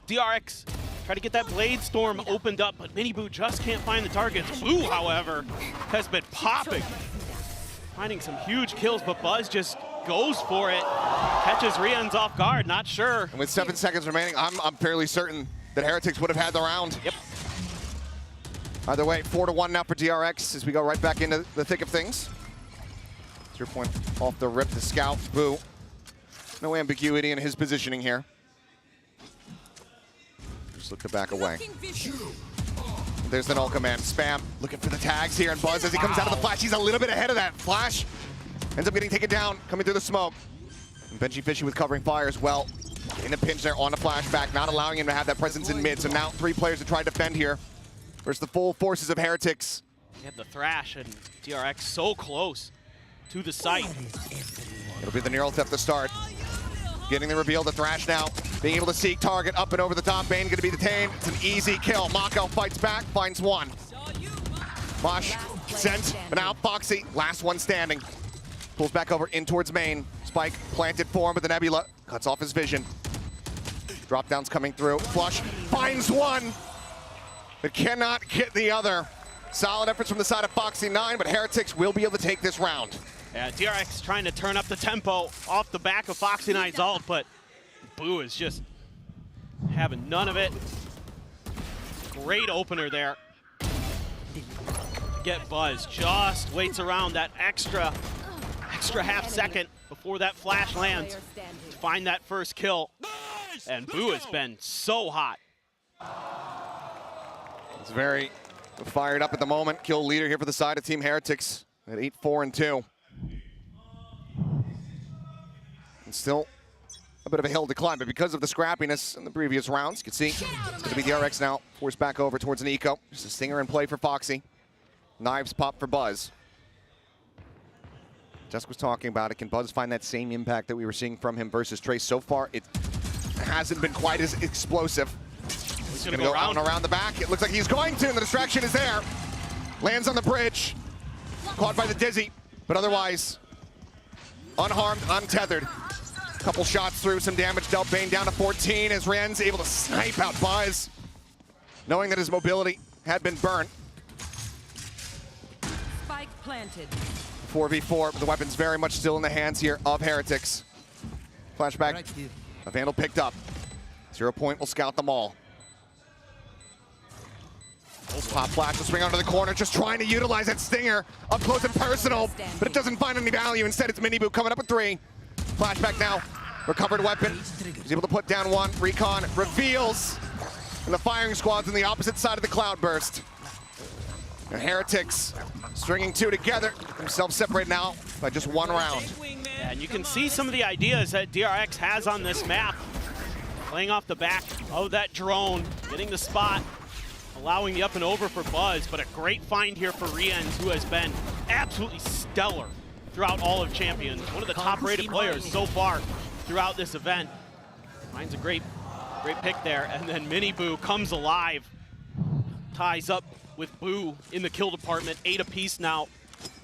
DRX try to get that Blade Storm opened up, but Mini Boo just can't find the targets. Boo, however, has been popping. Finding some huge kills, but Buzz just goes for it. Catches Rien's off guard, not sure. And with 7 seconds remaining, I'm fairly certain that Heretics would have had the round. Yep. Either way, 4-1 now for DRX as we go right back into the thick of things. 0 point off the rip to Scout. Boo. No ambiguity in his positioning here. Just look to back away. There's the null command. Spam looking for the tags here, and Buzz as he comes out of the flash. He's a little bit ahead of that. Flash ends up getting taken down, coming through the smoke. And Benji Fishy with covering fire as well. Getting a pinch there on the Flashback, not allowing him to have that presence in mid. So now 3 players to try to defend here versus the full forces of Heretics. They have the Thrash and DRX so close to the site. It'll be the neural theft to start. Getting the reveal, the Thrash now. Being able to seek target up and over the top. Bane gonna be detained. It's an easy kill. Mako fights back, finds one. Mosh sent, but now Foxy, last one standing. Pulls back over in towards main. Spike planted for him, but the Nebula cuts off his vision. Drop downs coming through. Flush finds one, but cannot get the other. Solid efforts from the side of Foxy9, but Heretics will be able to take this round. Yeah, DRX trying to turn up the tempo off the back of Foxy9's ult, but Boo is just having none of it. Great opener there. get Buzz. Just waits around that extra half second before that flash lands to find that first kill. And Boo has been so hot. It's very fired up at the moment. Kill leader here for the side of Team Heretics at 8-4-2. And still a bit of a hill to climb, but because of the scrappiness in the previous rounds, you can see it's going to be DRX now, forced back over towards an eco. Just a stinger in play for Foxy. Knives pop for Buzz. Jess was talking about it. Can Buzz find that same impact that we were seeing from him versus Trace? So far, it hasn't been quite as explosive. He's going to go out and around the back. It looks like he's going to, and the distraction is there. Lands on the bridge. Caught by the Dizzy, but otherwise unharmed, untethered. Couple shots through, some damage dealt. Bane down to 14 as Rien's able to snipe out Buzz, knowing that his mobility had been burnt. Spike planted. 4v4, but the weapon's very much still in the hands here of Heretics. Flashback, a Vandal picked up. 0 Point will scout them all. Pop flash will swing onto the corner, just trying to utilize that stinger up close and personal, but it doesn't find any value. Instead, it's Minibu coming up with 3. Flashback now, recovered weapon. He's able to put down 1. Recon reveals, and the firing squad's on the opposite side of the cloudburst. And Heretics stringing 2 together, themselves separated now by just 1 round. Yeah, and you can see some of the ideas that DRX has on this map. Playing off the back of that drone, getting the spot, allowing the up and over for Buzz, but a great find here for Rienz, who has been absolutely stellar throughout all of Champions. One of the top-rated players so far throughout this event. Finds a great pick there, and then Minibu comes alive, ties up with Boo in the kill department, 8 apiece now.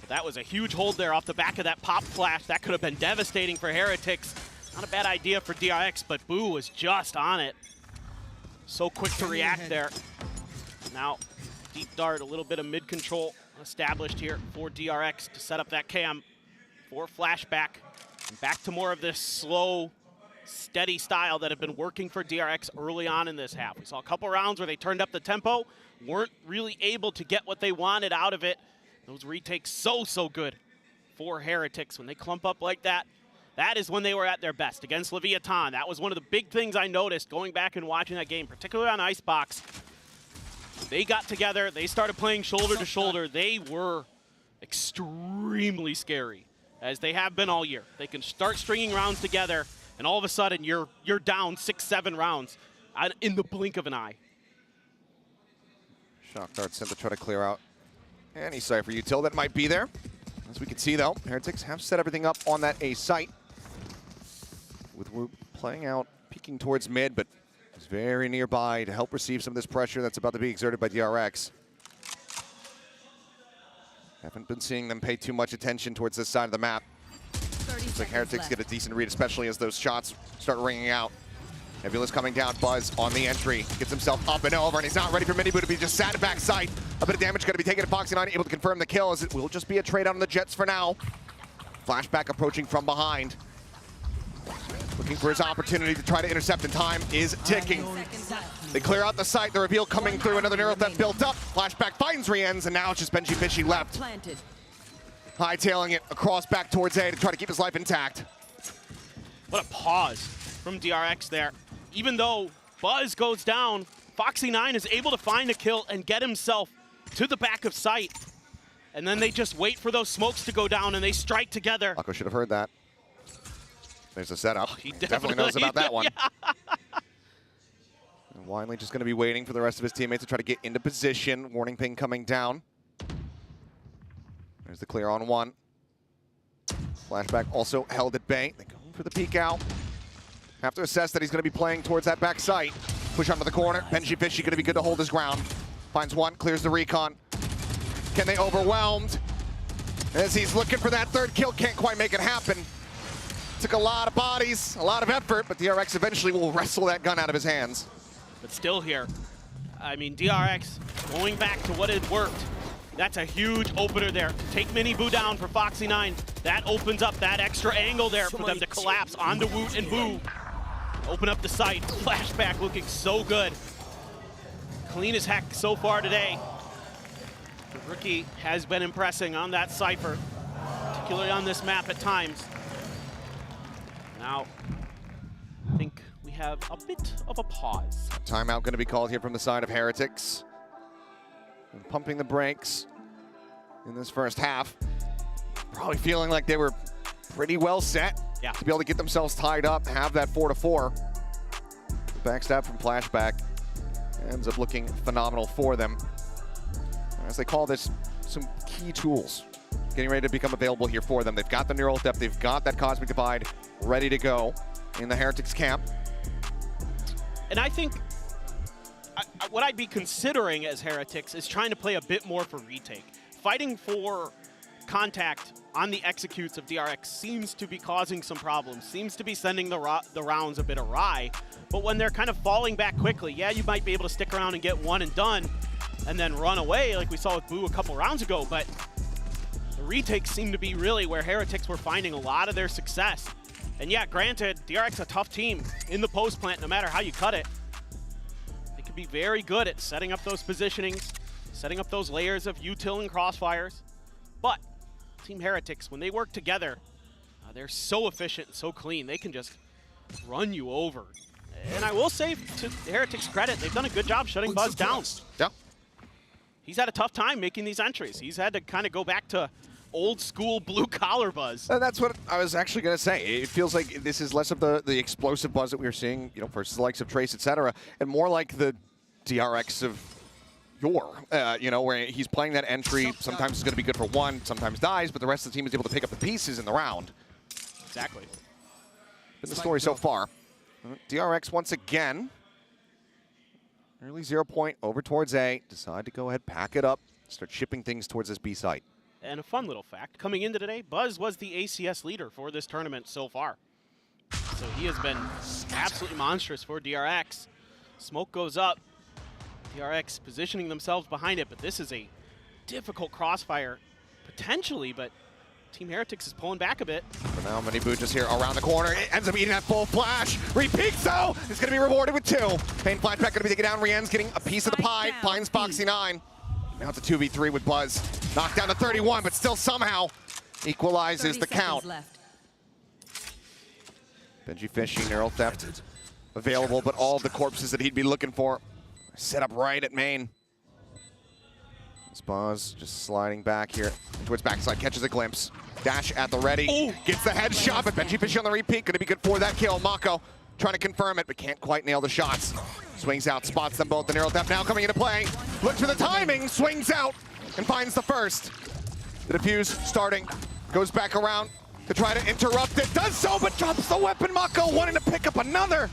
That was a huge hold there off the back of that pop flash. That could have been devastating for Heretics. Not a bad idea for DRX, but Boo was just on it. So quick to react there. Now, deep dart, a little bit of mid-control established here for DRX to set up that cam for flashback. And back to more of this slow, steady style that had been working for DRX early on in this half. We saw a couple rounds where they turned up the tempo, weren't really able to get what they wanted out of it. Those retakes so good for Heretics. When they clump up like that, that is when they were at their best against Leviathan. That was one of the big things I noticed going back and watching that game, particularly on Icebox. They got together, they started playing shoulder to shoulder. They were extremely scary, as they have been all year. They can start stringing rounds together, and all of a sudden you're down 6-7 rounds in the blink of an eye. Shock dart sent to try to clear out any Cypher util that might be there. As we can see though, Heretics have set everything up on that A site. With Wu playing out, peeking towards mid, but is very nearby to help receive some of this pressure that's about to be exerted by DRX. Haven't been seeing them pay too much attention towards this side of the map. Looks like Heretics get a decent read, especially as those shots start ringing out. Nebula's coming down, Buzz on the entry, gets himself up and over, and he's not ready for Minibu to be just sat at backside. A bit of damage going to be taken to Foxy9, able to confirm the kill, as it will just be a trade out on the Jets for now. Flashback approaching from behind. Looking for his opportunity to try to intercept, and time is ticking. They clear out the site, the reveal coming through, another Neural Theft built up. Flashback finds Rienz, and now it's just Benji Fishy left. Hightailing it across back towards A to try to keep his life intact. What a pause from DRX there. Even though Buzz goes down, Foxy9 is able to find a kill and get himself to the back of sight. And then they just wait for those smokes to go down and they strike together. Akko should have heard that. There's a setup. He definitely knows about that one. Yeah. And Winley just going to be waiting for the rest of his teammates to try to get into position. Warning ping coming down. There's the clear on 1. Flashback also held at bay. They're going for the peek out. Have to assess that he's going to be playing towards that back site. Push onto the corner. Benji Fishy going to be good to hold his ground. Finds 1, clears the recon. Can they overwhelmed? As he's looking for that 3rd kill, can't quite make it happen. Took a lot of bodies, a lot of effort, but DRX eventually will wrestle that gun out of his hands. But still here. I mean, DRX going back to what had worked. That's a huge opener there. Take Minibu down for Foxy9. That opens up that extra angle there for them to collapse onto Woot and Boo. Open up the site. Flashback looking so good. Clean as heck so far today. The rookie has been impressing on that Cypher, particularly on this map at times. Now, I think we have a bit of a pause. Timeout going to be called here from the side of Heretics. And pumping the brakes in this first half. Probably feeling like they were pretty well set to be able to get themselves tied up, have that 4-4. The backstab from Flashback ends up looking phenomenal for them. As they call this, some key tools getting ready to become available here for them. They've got the neural depth, they've got that cosmic divide ready to go in the Heretics camp. And I think what I'd be considering as Heretics is trying to play a bit more for retake. Fighting for contact on the executes of DRX seems to be causing some problems, seems to be sending the rounds a bit awry. But when they're kind of falling back quickly, yeah, you might be able to stick around and get one and done and then run away like we saw with Boo a couple rounds ago, but the retakes seem to be really where Heretics were finding a lot of their success. And yeah, granted, DRX a tough team in the post plant no matter how you cut it. They could be very good at setting up those positionings, setting up those layers of util and crossfires, but Team Heretics, when they work together, they're so efficient and so clean, they can just run you over. And I will say, to Heretics' credit, they've done a good job shutting Buzz down. Yeah. He's had a tough time making these entries. He's had to kind of go back to old school blue collar Buzz. And that's what I was actually going to say. It feels like this is less of the explosive Buzz that we were seeing, you know, versus the likes of Trace, etc., and more like the DRX of yore, you know, where he's playing that entry. Sometimes it's going to be good for one, sometimes dies, but the rest of the team is able to pick up the pieces in the round. Exactly. Been the story so far. DRX once again, early 0 point over towards A. Decide to go ahead, pack it up, start shipping things towards this B site. And a fun little fact, coming into today, Buzz was the ACS leader for this tournament so far. So he has been absolutely monstrous for DRX. Smoke goes up. DRX positioning themselves behind it, but this is a difficult crossfire, potentially, but Team Heretics is pulling back a bit. For now, Minibu just here around the corner. It ends up eating that full flash. Repeats though, is going to be rewarded with 2. Pain flashback going to be taken down. Rien's getting a piece of the pie, finds Foxy9. Now it's a 2v3 with Buzz. Knocked down to 31, but still somehow equalizes the count. Benji Fishy, Neural Theft available, but all of the corpses that he'd be looking for set up right at main. Buzz just sliding back here towards backside, catches a glimpse. Dash at the ready, gets the headshot, but Benji Fishy on the repeat, gonna be good for that kill. Mako trying to confirm it, but can't quite nail the shots. Swings out, spots them both. The Neural Theft now coming into play. Looks for the timing, swings out, and finds the first. The defuse starting, goes back around to try to interrupt it. Does so, but drops the weapon. Mako wanting to pick up another.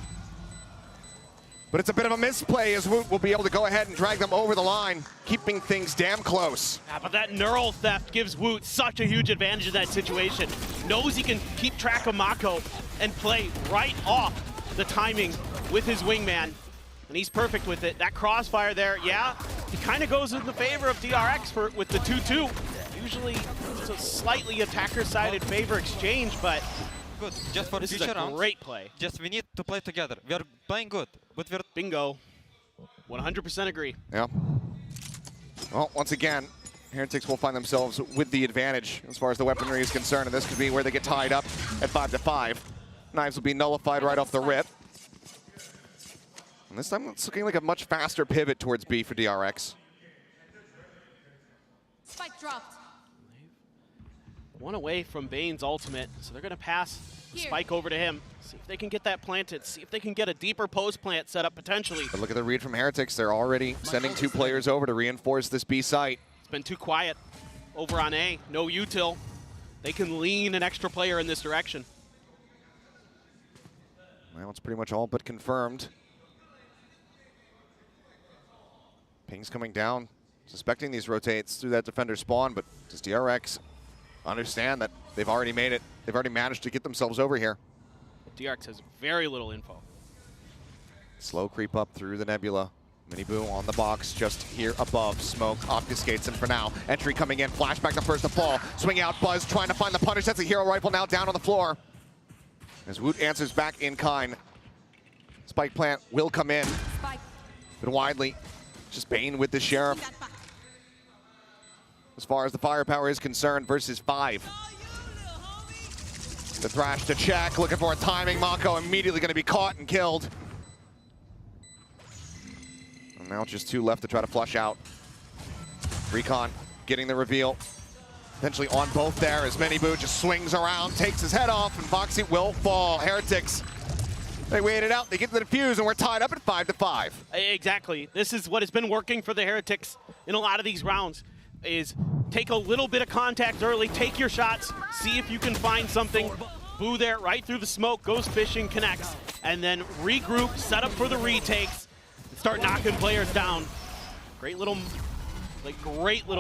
But it's a bit of a misplay as Woot will be able to go ahead and drag them over the line, keeping things damn close. Yeah, but that Neural Theft gives Woot such a huge advantage in that situation. Knows he can keep track of Mako and play right off the timing with his wingman. And he's perfect with it. That crossfire there, yeah, it kind of goes in the favor of DRX with the 2-2. Usually it's a slightly attacker-sided favor exchange, but good. Just for this future is a rounds, great play. Just we need to play together. We are playing good, but we're... Bingo. 100% agree. Yeah. Well, once again, Heretics will find themselves with the advantage as far as the weaponry is concerned, and this could be where they get tied up at 5-5. Knives will be nullified right off the rip. And this time it's looking like a much faster pivot towards B for DRX. Spike dropped. One away from Bane's ultimate, so they're going to pass the spike over to him. See if they can get that planted, see if they can get a deeper post plant set up potentially. But look at the read from Heretics. They're already sending 2 players over to reinforce this B site. It's been too quiet over on A. No util. They can lean an extra player in this direction. Well, it's pretty much all but confirmed. Ping's coming down, suspecting these rotates through that defender spawn, but does DRX understand that they've already made it? They've already managed to get themselves over here. DRX has very little info. Slow creep up through the nebula. Minibu on the box just here above. Smoke obfuscates him for now. Entry coming in, flashback the first to fall. Swing out, Buzz trying to find the punish. That's a hero rifle now down on the floor. As Woot answers back in kind. Spike plant will come in. But widely, just Bane with the Sheriff. as far as the firepower is concerned versus 5. The Thrash to check, looking for a timing. Mako immediately going to be caught and killed. And now just 2 left to try to flush out. Recon getting the reveal. Potentially on both there as Minibu just swings around, takes his head off, and Boxy will fall. Heretics, they wait it out, they get the defuse, and we're tied up at 5-5. Exactly. This is what has been working for the Heretics in a lot of these rounds, is take a little bit of contact early, take your shots, see if you can find something. Boo there, right through the smoke, goes fishing, connects, and then regroup, set up for the retakes, and start knocking players down. Great little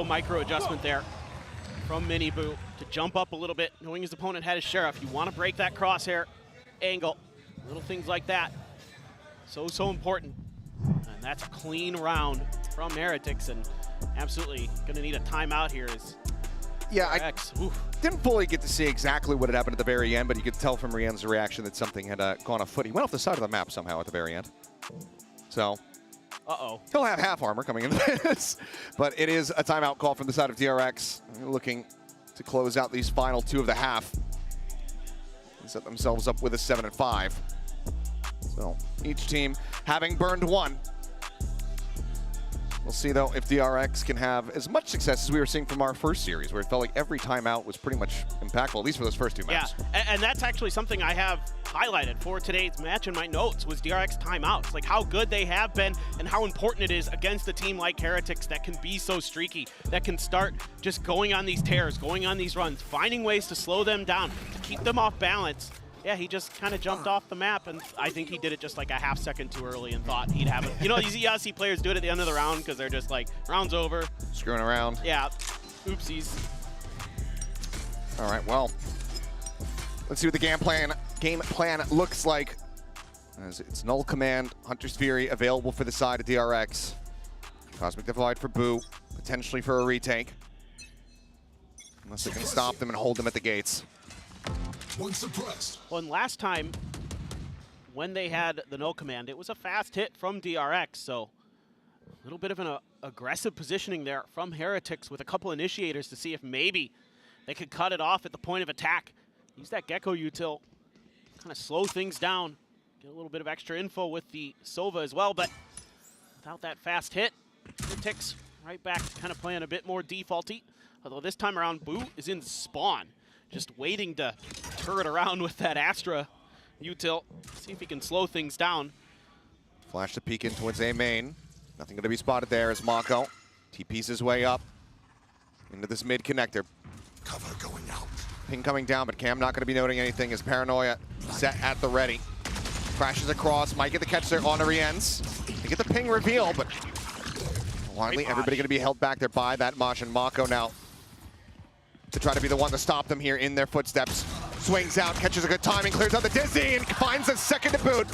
micro adjustment there from Minibu to jump up a little bit, knowing his opponent had his sheriff. You want to break that crosshair angle, little things like that. So important. And that's a clean round from Heretics, and absolutely going to need a timeout here as Yeah, DRX. I didn't fully get to see exactly what had happened at the very end, but you could tell from Rien's reaction that something had gone afoot. He went off the side of the map somehow at the very end. So he'll have half armor coming into this, but it is a timeout call from the side of DRX, looking to close out these final 2 of the half and set themselves up with a 7-5. So each team having burned 1. We'll see, though, if DRX can have as much success as we were seeing from our first series, where it felt like every timeout was pretty much impactful, at least for those first 2 maps. Yeah, and that's actually something I have highlighted for today's match in my notes, was DRX timeouts. Like how good they have been and how important it is against a team like Heretics that can be so streaky, that can start just going on these tears, going on these runs, finding ways to slow them down, to keep them off balance. Yeah, he just kind of jumped off the map, and I think he did it just like a half second too early and thought he'd have it. You know, you see players do it at the end of the round because they're just like, round's over. Screwing around. Yeah, oopsies. All right, well, let's see what the game plan looks like. As it's Null Command, Hunter's Fury available for the side of DRX. Cosmic Divide for Boo, potentially for a retake. Unless they can stop them and hold them at the gates. Well, and last time when they had the no command, it was a fast hit from DRX, so a little bit of an aggressive positioning there from Heretics with a couple initiators to see if maybe they could cut it off at the point of attack. Use that Gecko util, kind of slow things down, get a little bit of extra info with the Sova as well, but without that fast hit, Heretics right back kind of playing a bit more defaulty, although this time around Boo is in spawn, just waiting to turret around with that Astra util, see if he can slow things down. Flash to peek in towards A main. Nothing going to be spotted there as Mako TP's his way up into this mid connector. Cover going out. Ping coming down, but Cam not going to be noting anything as Paranoia set at the ready. Crashes across, might get the catch there on the Rien's. They get the ping reveal, but finally everybody going to be held back there by that Mosh, and Mako now to try to be the one to stop them here in their footsteps. Swings out, catches a good timing, clears out the Dizzy, and finds a second to boot.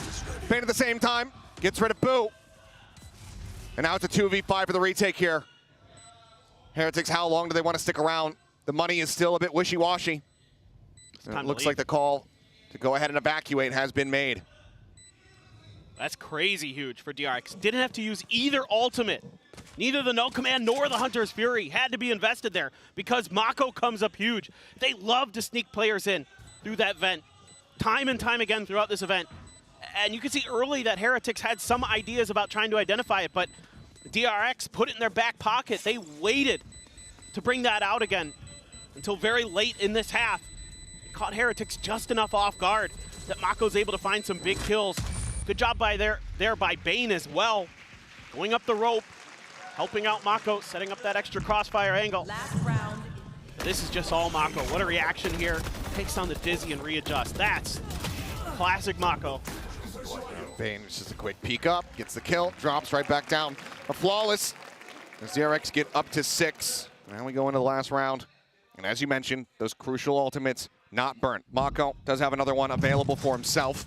Pain at the same time, gets rid of Boo. And now it's a 2v5 for the retake here. Heretics, how long do they want to stick around? The money is still a bit wishy-washy. It looks like the call to go ahead and evacuate has been made. That's crazy huge for DRX. Didn't have to use either ultimate. Neither the no command nor the Hunter's Fury had to be invested there because Mako comes up huge. They love to sneak players in through that vent, time and time again throughout this event. And you can see early that Heretics had some ideas about trying to identify it, but DRX put it in their back pocket. They waited to bring that out again until very late in this half. It caught Heretics just enough off guard that Mako's able to find some big kills. Good job by there by Bane as well. Going up the rope, helping out Mako, setting up that extra crossfire angle. Last round. This is just all Mako. What a reaction here. Takes down the Dizzy and readjusts. That's classic Mako. Bane, just a quick peek up, gets the kill, drops right back down. A flawless as DRX get up to 6. Now we go into the last round. And as you mentioned, those crucial ultimates not burnt. Mako does have another one available for himself.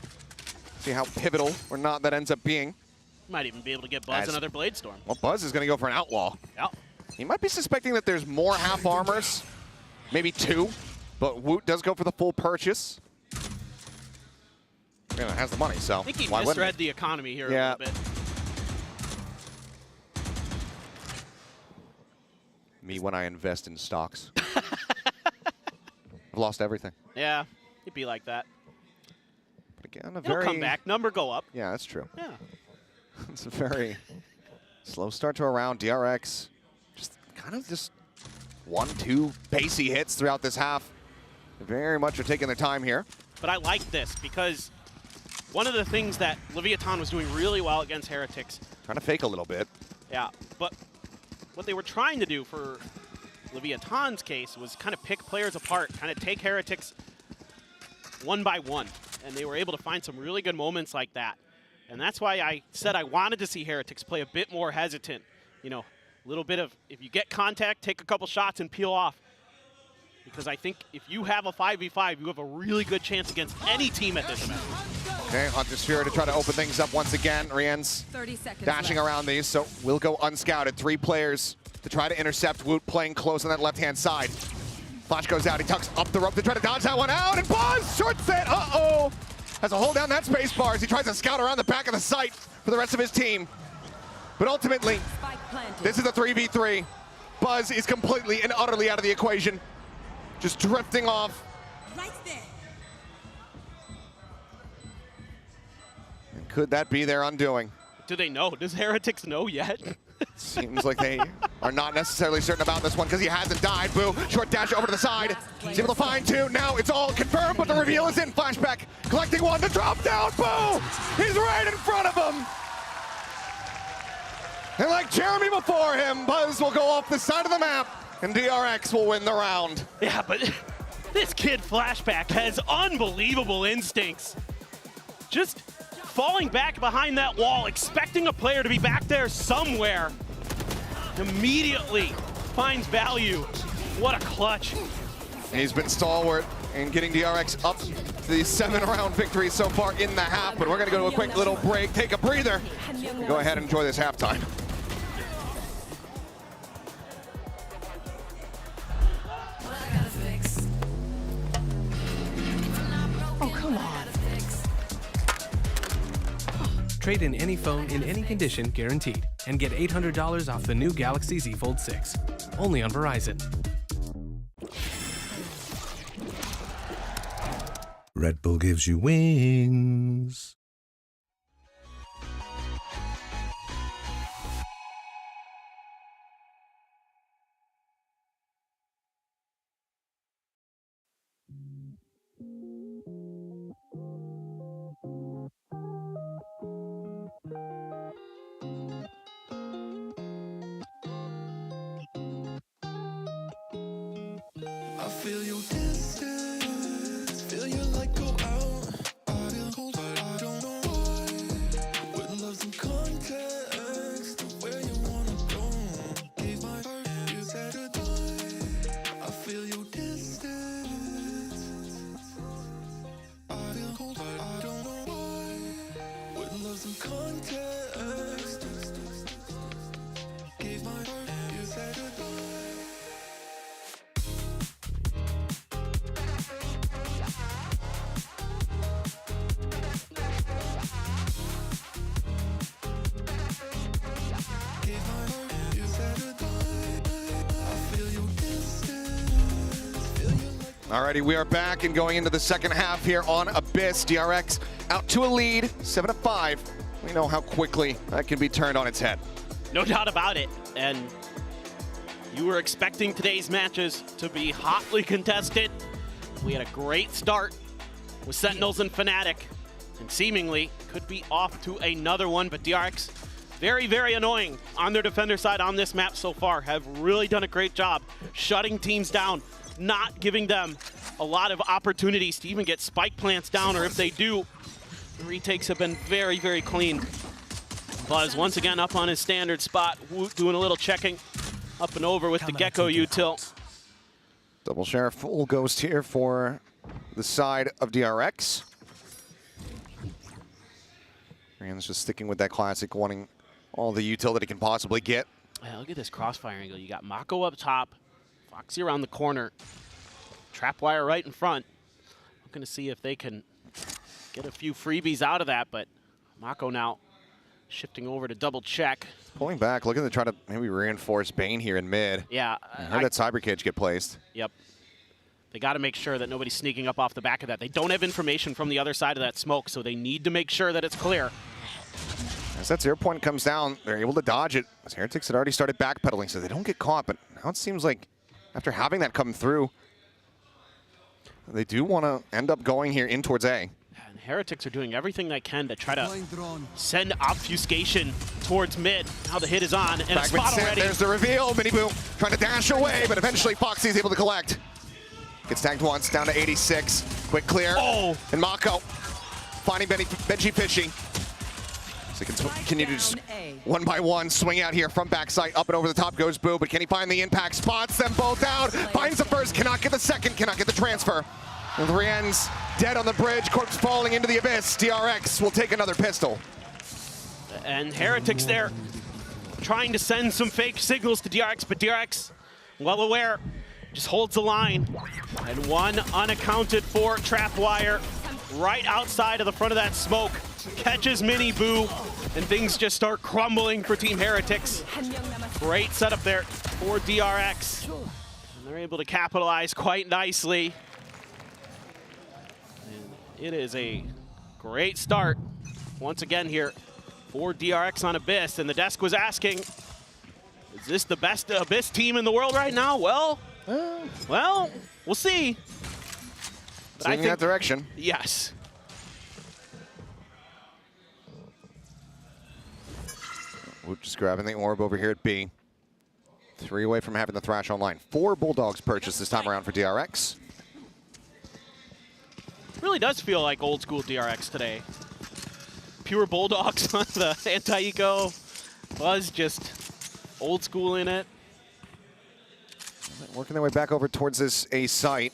See how pivotal or not that ends up being. Might even be able to get Buzz another Blade Storm. Well, Buzz is going to go for an Outlaw. Yeah. He might be suspecting that there's more half armors, maybe 2, but Woot does go for the full purchase. You know, has the money, so I think he why wouldn't misread the economy here a little bit. Me when I invest in stocks. I've lost everything. Yeah, it'd be like that. But again, a It'll very... come back. Number go up. Yeah, that's true. Yeah. It's a very slow start to a round. DRX just 1-2 pacey hits throughout this half. They very much are taking their time here. But I like this because one of the things that Leviathan was doing really well against Heretics. Trying to fake a little bit. Yeah, but what they were trying to do for Leviathan's case was kind of pick players apart, kind of take Heretics one by one. And they were able to find some really good moments like that. And that's why I said I wanted to see Heretics play a bit more hesitant. You know, a little bit of, if you get contact, take a couple shots and peel off. Because I think if you have a 5v5, you have a really good chance against any team at this event. Okay, Hunter Sphere to try to open things up once again. Rien's 30 seconds dashing left. around these, so we'll go unscouted. 3 players to try to intercept. Woot playing close on that left-hand side. Flash goes out, he tucks up the rope to try to dodge that one out, and Buzz, short set, uh-oh! Has to hold down that space bar as he tries to scout around the back of the site for the rest of his team. But ultimately, this is a 3v3. Buzz is completely and utterly out of the equation. Just drifting off. Right there. And could that be their undoing? Do they know? Does Heretics know yet? Seems like they are not necessarily certain about this one because he hasn't died. Boo, short dash over to the side. He's able to find 2. Now it's all confirmed, but the reveal is in. Flashback, collecting 1, the drop down. Boo! He's right in front of him. And like Jeremy before him, Buzz will go off the side of the map, and DRX will win the round. Yeah, but this kid Flashback has unbelievable instincts. Just falling back behind that wall, expecting a player to be back there somewhere. Immediately finds value. What a clutch. He's been stalwart in getting DRX up to the 7-round victory so far in the half, but we're gonna go to a quick little break, take a breather, and go ahead and enjoy this halftime. Oh, come on. Trade in any phone in any condition guaranteed and get $800 off the new Galaxy Z Fold 6. Only on Verizon. Red Bull gives you wings. I feel your distance, feel your light go out. I feel cold, but I don't know why. With love some context to where you wanna go. Gave my heart and you said goodbye. I feel your distance. I feel cold, but I don't know why. With love some context. Gave my heart and you said goodbye. Alrighty, we are back and going into the second half here on Abyss. DRX out to a lead, 7-5. We know how quickly that can be turned on its head. No doubt about it. And you were expecting today's matches to be hotly contested. We had a great start with Sentinels and Fnatic, and seemingly could be off to another one, but DRX, very, very annoying on their defender side on this map so far, have really done a great job shutting teams down, not giving them a lot of opportunities to even get spike plants down, or if they do, the retakes have been very, very clean. Buzz once again up on his standard spot, Woot doing a little checking up and over with the Gecko util. Double share full ghost here for the side of DRX. Rand's just sticking with that classic, wanting all the util that he can possibly get. Yeah, look at this crossfire angle. You got Mako up top, Foxy around the corner, Trapwire right in front. Looking to see if they can get a few freebies out of that, but Mako now Shifting over to double check. Pulling back, looking to try to maybe reinforce Bane here in mid. Yeah. I heard that cyber cage get placed. Yep. They got to make sure that nobody's sneaking up off the back of that. They don't have information from the other side of that smoke, so they need to make sure that it's clear. As that 0 point comes down, they're able to dodge it. As Heretics had already started backpedaling, so they don't get caught. But now it seems like after having that come through, they do want to end up going here in towards A. And Heretics are doing everything they can to try to send obfuscation towards mid. Now the hit is on, and a spot already. There's the reveal. Miniboo trying to dash away, but eventually Foxy is able to collect. Gets tagged once, down to 86. Quick clear. Oh! And Mako finding Benji Fishy. So he can continue to just one by one swing out here from backside. Up and over the top goes Boo, but can he find the impact? Spots them both out. Finds the first, cannot get the second, cannot get the transfer. And the Rien's dead on the bridge, corpse falling into the abyss. DRX will take another pistol. And Heretics there trying to send some fake signals to DRX, but DRX, well aware, just holds the line. And one unaccounted for trap wire right outside of the front of that smoke. Catches Mini Boo, and things just start crumbling for Team Heretics. Great setup there for DRX. And they're able to capitalize quite nicely. And it is a great start once again here for DRX on Abyss. And the desk was asking, is this the best Abyss team in the world right now? Well, we'll see. But I think that direction. Yes. We're just grabbing the orb over here at B. 3 away from having the Thrash online. 4 Bulldogs purchased this time around for DRX. Really does feel like old school DRX today. Pure Bulldogs on the anti-eco. Buzz just old school in it. Working their way back over towards this A site.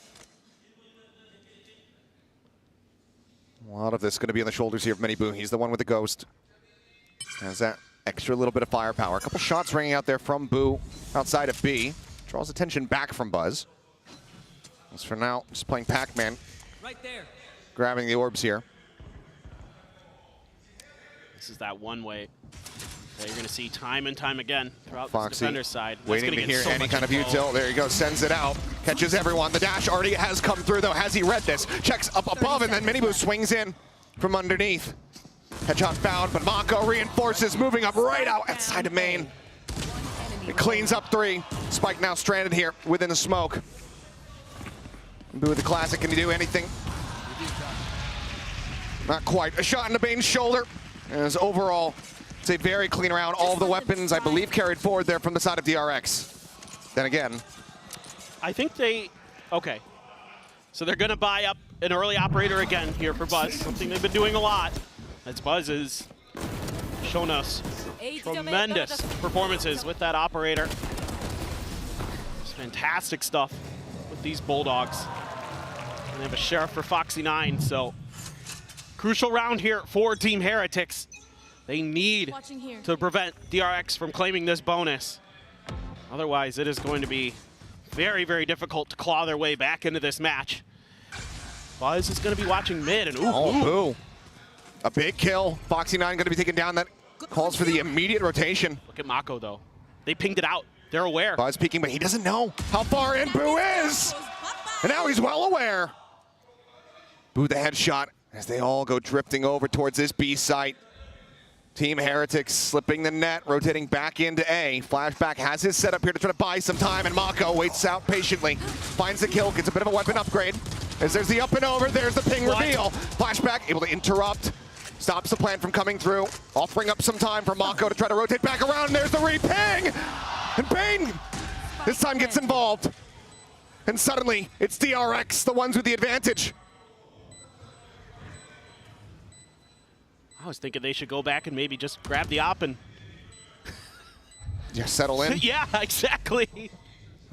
A lot of this going to be on the shoulders here of Miniboo. He's the one with the ghost. Has that extra little bit of firepower. A couple shots ringing out there from Boo outside of B. Draws attention back from Buzz. As for now, just playing Pac-Man. Right there. Grabbing the orbs here. This is that one way that you're going to see time and time again throughout Foxy, the defender's side. That's waiting gonna to get hear so any much kind of info. util. There he goes, sends it out. Catches everyone. The dash already has come through, though. Has he read this? Checks up above, and then Miniboo swings in from underneath. Headshot found, but Mako reinforces, moving up right outside of main. It cleans up 3. Spike now stranded here within the smoke. Boo with the classic, can he do anything? Not quite. A shot into Bane's shoulder. As overall, it's a very clean round. All of the weapons, I believe, carried forward there from the side of DRX. Then again, I think they, okay. So they're going to buy up an early operator again here for Buzz, something they've been doing a lot. As Buzz has shown us tremendous performances with that operator. It's fantastic stuff with these Bulldogs. And they have a Sheriff for Foxy 9, so crucial round here for Team Heretics. They need to prevent DRX from claiming this bonus. Otherwise, it is going to be very, very difficult to claw their way back into this match. Buzz is going to be watching mid, and Boo. A big kill. Foxy 9 going to be taken down. That calls for the immediate rotation. Look at Mako, though. They pinged it out. They're aware. Buzz peeking, but he doesn't know how far in Boo is. And now he's well aware. Boo the headshot as they all go drifting over towards this B site. Team Heretics slipping the net, rotating back into A. Flashback has his setup here to try to buy some time, and Mako waits out patiently. Finds the kill, gets a bit of a weapon upgrade. As there's the up and over, there's the ping reveal. Flashback able to interrupt. Stops the plan from coming through, offering up some time for Mako to try to rotate back around. And there's the re-ping! And Bane this time gets involved. And suddenly, it's DRX, the ones with the advantage. I was thinking they should go back and maybe just grab the op and... Yeah, settle in. Yeah, exactly.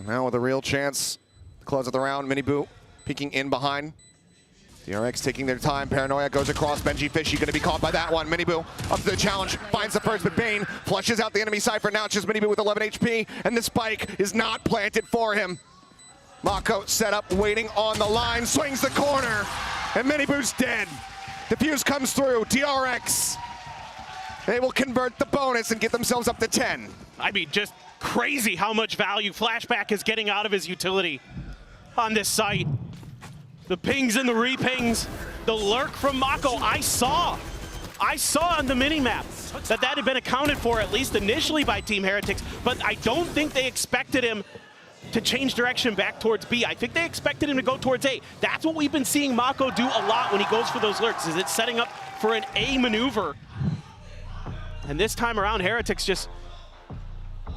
Now with a real chance to close out the round, Miniboo peeking in behind. DRX taking their time. Paranoia goes across. Benji Fishy going to be caught by that one. Miniboo up to the challenge. Finds the first, but Bane flushes out the enemy side for now. It's just Miniboo with 11 HP, and the spike is not planted for him. Mako set up, waiting on the line. Swings the corner, and Miniboo's dead. The fuse comes through. DRX They will convert the bonus and get themselves up to 10. I mean, just crazy how much value Flashback is getting out of his utility on this site. The pings and the repings, the lurk from Mako. I saw on the minimap that had been accounted for, at least initially, by Team Heretics, but I don't think they expected him to change direction back towards B. I think they expected him to go towards A. That's what we've been seeing Mako do a lot when he goes for those lurks, is it's setting up for an A maneuver. And this time around, Heretics just,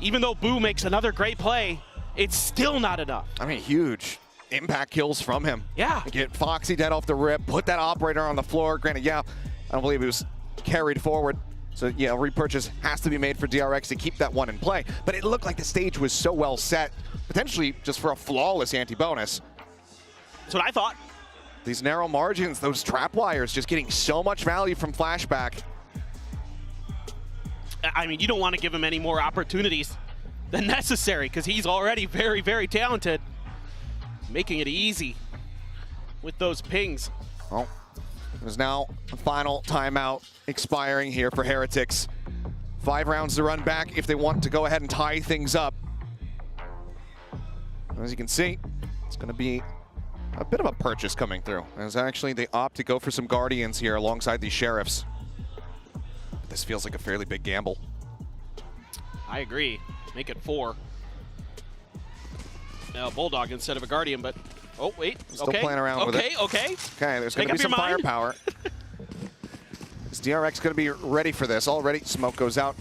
even though Boo makes another great play, it's still not enough. I mean, huge impact kills from him. Yeah. Get Foxy dead off the rip, put that operator on the floor. Granted, yeah, I don't believe he was carried forward. So, yeah, repurchase has to be made for DRX to keep that one in play. But it looked like the stage was so well set, potentially just for a flawless anti-bonus. That's what I thought. These narrow margins, those trap wires, just getting so much value from Flashback. I mean, you don't want to give him any more opportunities than necessary because he's already very, very talented. Making it easy with those pings. Well, there's now a final timeout expiring here for Heretics. 5 rounds to run back if they want to go ahead and tie things up. As you can see, it's going to be a bit of a purchase coming through, as actually they opt to go for some Guardians here alongside these Sheriffs. But this feels like a fairly big gamble. I agree. Make it 4. Now Bulldog instead of a Guardian, but oh wait, Still playing around with it. Okay. Okay, there's going to be some firepower. Is DRX going to be ready for this? Already, smoke goes out.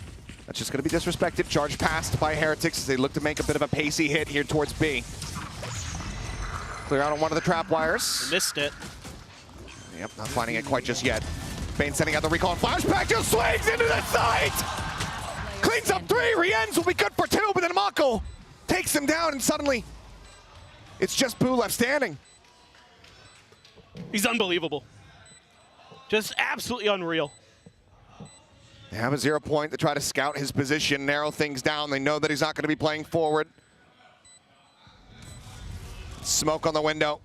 That's just going to be disrespected. Charge passed by Heretics as they look to make a bit of a pacey hit here towards B. Clear out on one of the trap wires. Missed it. Yep, not finding it quite just yet. Bane sending out the recall and Flashback just swings into the site! Cleans up 3, Rienz will be good for 2, but then Mako takes him down and suddenly it's just Boo left standing. He's unbelievable. Just absolutely unreal. They have a 0 point to try to scout his position, narrow things down. They know that he's not going to be playing forward. Smoke on the window.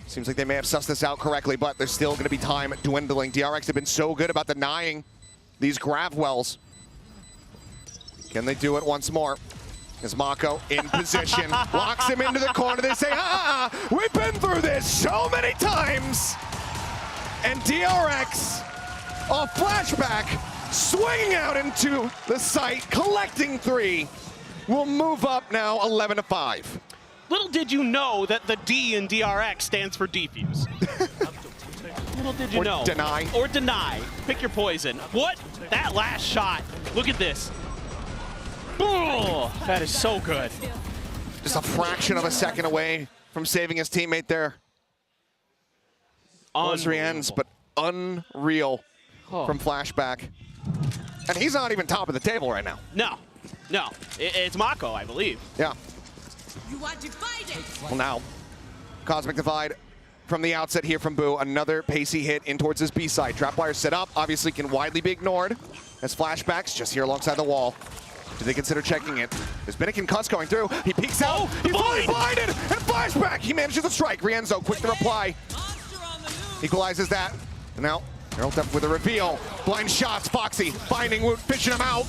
Seems like they may have sussed this out correctly, but there's still going to be time dwindling. DRX have been so good about denying these grab wells. Can they do it once more? Is Mako in position, locks him into the corner. They say, we've been through this so many times. And DRX, a Flashback, swinging out into the site, collecting 3, will move up now 11-5. Little did you know that the D in DRX stands for defuse. Little did you know. Or deny. Or deny. Pick your poison. What? That last shot. Look at this. Oh, that is so good. Just a fraction of a second away from saving his teammate there. Was Rienz, but unreal from Flashback. And he's not even top of the table right now. No. It's Mako, I believe. Yeah. You are divided. Well, now, Cosmic Divide from the outset here from Boo. Another pacey hit in towards his B side. Trapwire set up, obviously can widely be ignored as Flashbacks just here alongside the wall. Do they consider checking it? There's been a concuss going through. He peeks out. He's fully blinded. And Flashback, he manages to strike. Rienzo, quick to reply. Equalizes that. And now, Harold up with a reveal. Blind shots. Foxy finding Woot, fishing him out.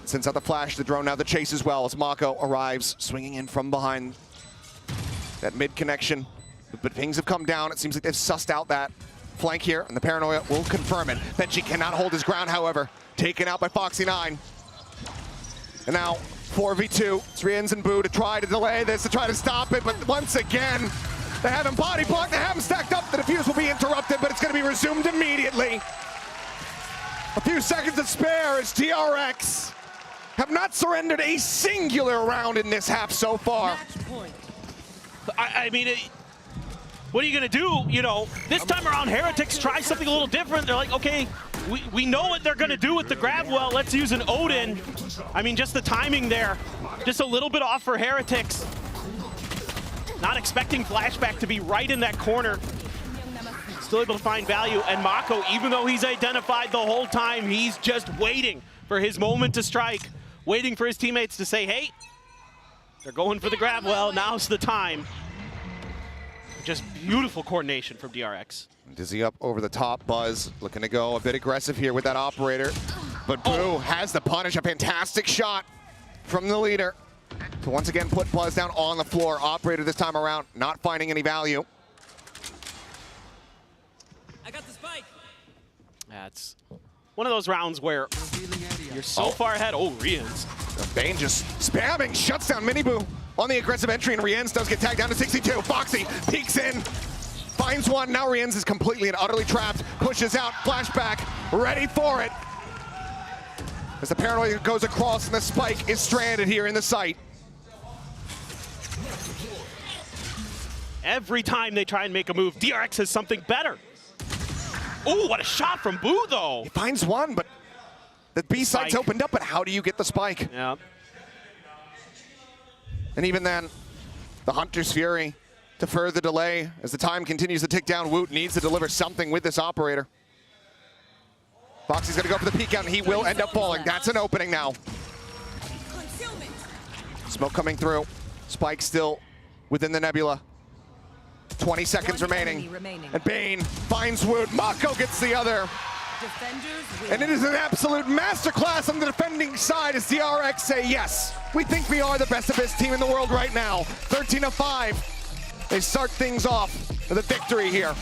Sends out the flash, the drone, now the chase as well as Mako arrives, swinging in from behind that mid connection. But pings have come down. It seems like they've sussed out that flank here, and the paranoia will confirm it. Benji cannot hold his ground, however. Taken out by Foxy9. And now 4v2. It's Rienz and Boo to try to delay this, to try to stop it, but once again, they have him body blocked, they have him stacked up. The defuse will be interrupted, but it's going to be resumed immediately. A few seconds to spare as DRX have not surrendered a singular round in this half so far. I mean, what are you going to do? You know, this time around, Heretics try something a little different. They're like, okay, we know what they're going to do with the grab well. Let's use an Odin. I mean, just the timing there, just a little bit off for Heretics. Not expecting Flashback to be right in that corner. Still able to find value. And Mako, even though he's identified the whole time, he's just waiting for his moment to strike. Waiting for his teammates to say, hey, they're going for the grab well. Now's the time. Just beautiful coordination from DRX. Dizzy up over the top. Buzz looking to go a bit aggressive here with that operator. But Boo has the punish. A fantastic shot from the leader to once again put Buzz down on the floor. Operator this time around not finding any value. I got the spike. That's one of those rounds where you're so far ahead. Oh, Rians. Bane just spamming, shuts down Miniboo on the aggressive entry, and Riens does get tagged down to 62. Foxy peeks in, finds one. Now Riens is completely and utterly trapped, pushes out, flashback, ready for it. As the paranoia goes across and the spike is stranded here in the site. Every time they try and make a move, DRX has something better. Oh, what a shot from Boo, though. He finds one, but the B side's opened up, but how do you get the spike? Yeah. And even then, the Hunter's Fury to further delay as the time continues to tick down. Woot needs to deliver something with this operator. Foxy's gonna go for the peek out, and he will end up falling. That's an opening now. Smoke coming through. Spike still within the nebula. 20 seconds remaining. And Bane finds Woot. Mako gets the other. And it is an absolute masterclass on the defending side as DRX say, yes, we think we are the best of best team in the world right now. 13-5. They start things off with a victory here.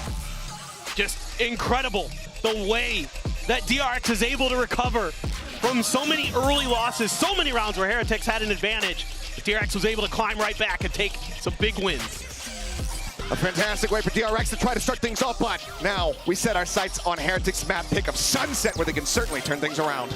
Just incredible the way that DRX is able to recover from so many early losses, so many rounds where Heretics had an advantage. But DRX was able to climb right back and take some big wins. A fantastic way for DRX to try to start things off, but now we set our sights on Heretics' map pick of Sunset, where they can certainly turn things around.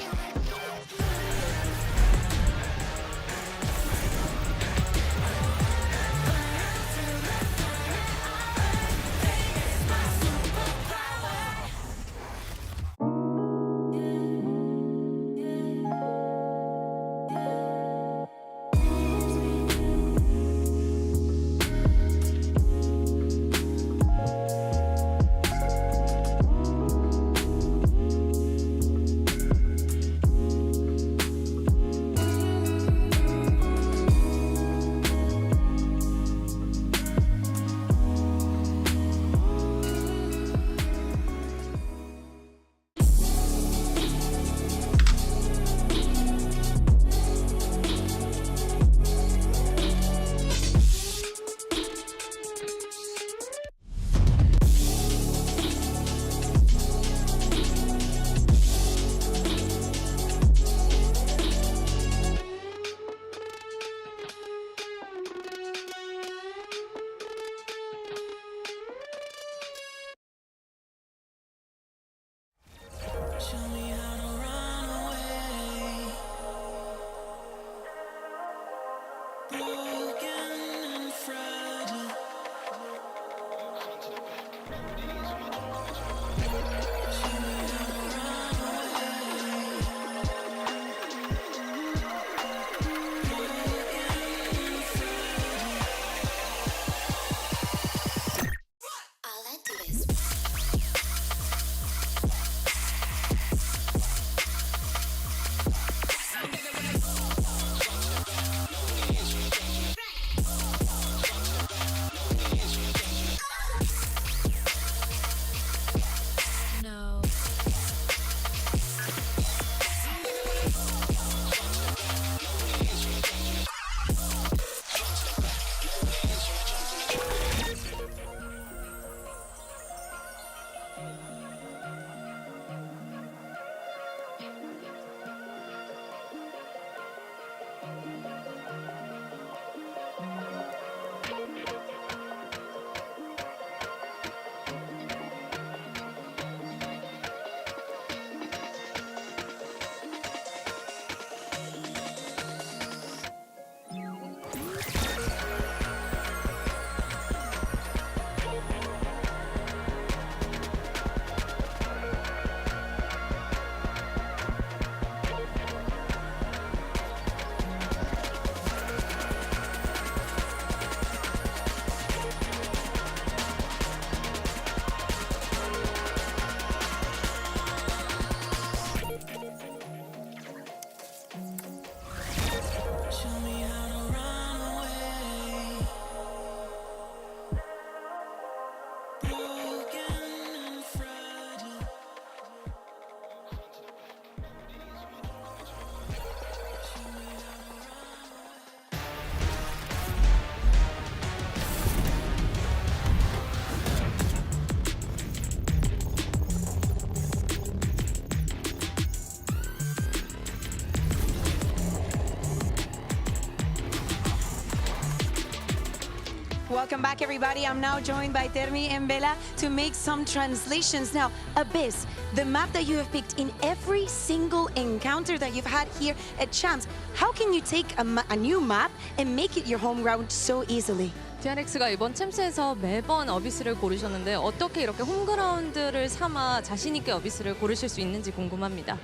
Welcome back, everybody. I'm now joined by Termi and Bella to make some translations. Now, Abyss, the map that you have picked in every single encounter that you've had here at Champs, how can you take a new map and make it your home ground so easily? DRX가 이번 챔스에서 매번 어비스를 고르셨는데 어떻게 이렇게 홈그라운드를 삼아 자신 있게 어비스를 고르실 수 있는지 궁금합니다.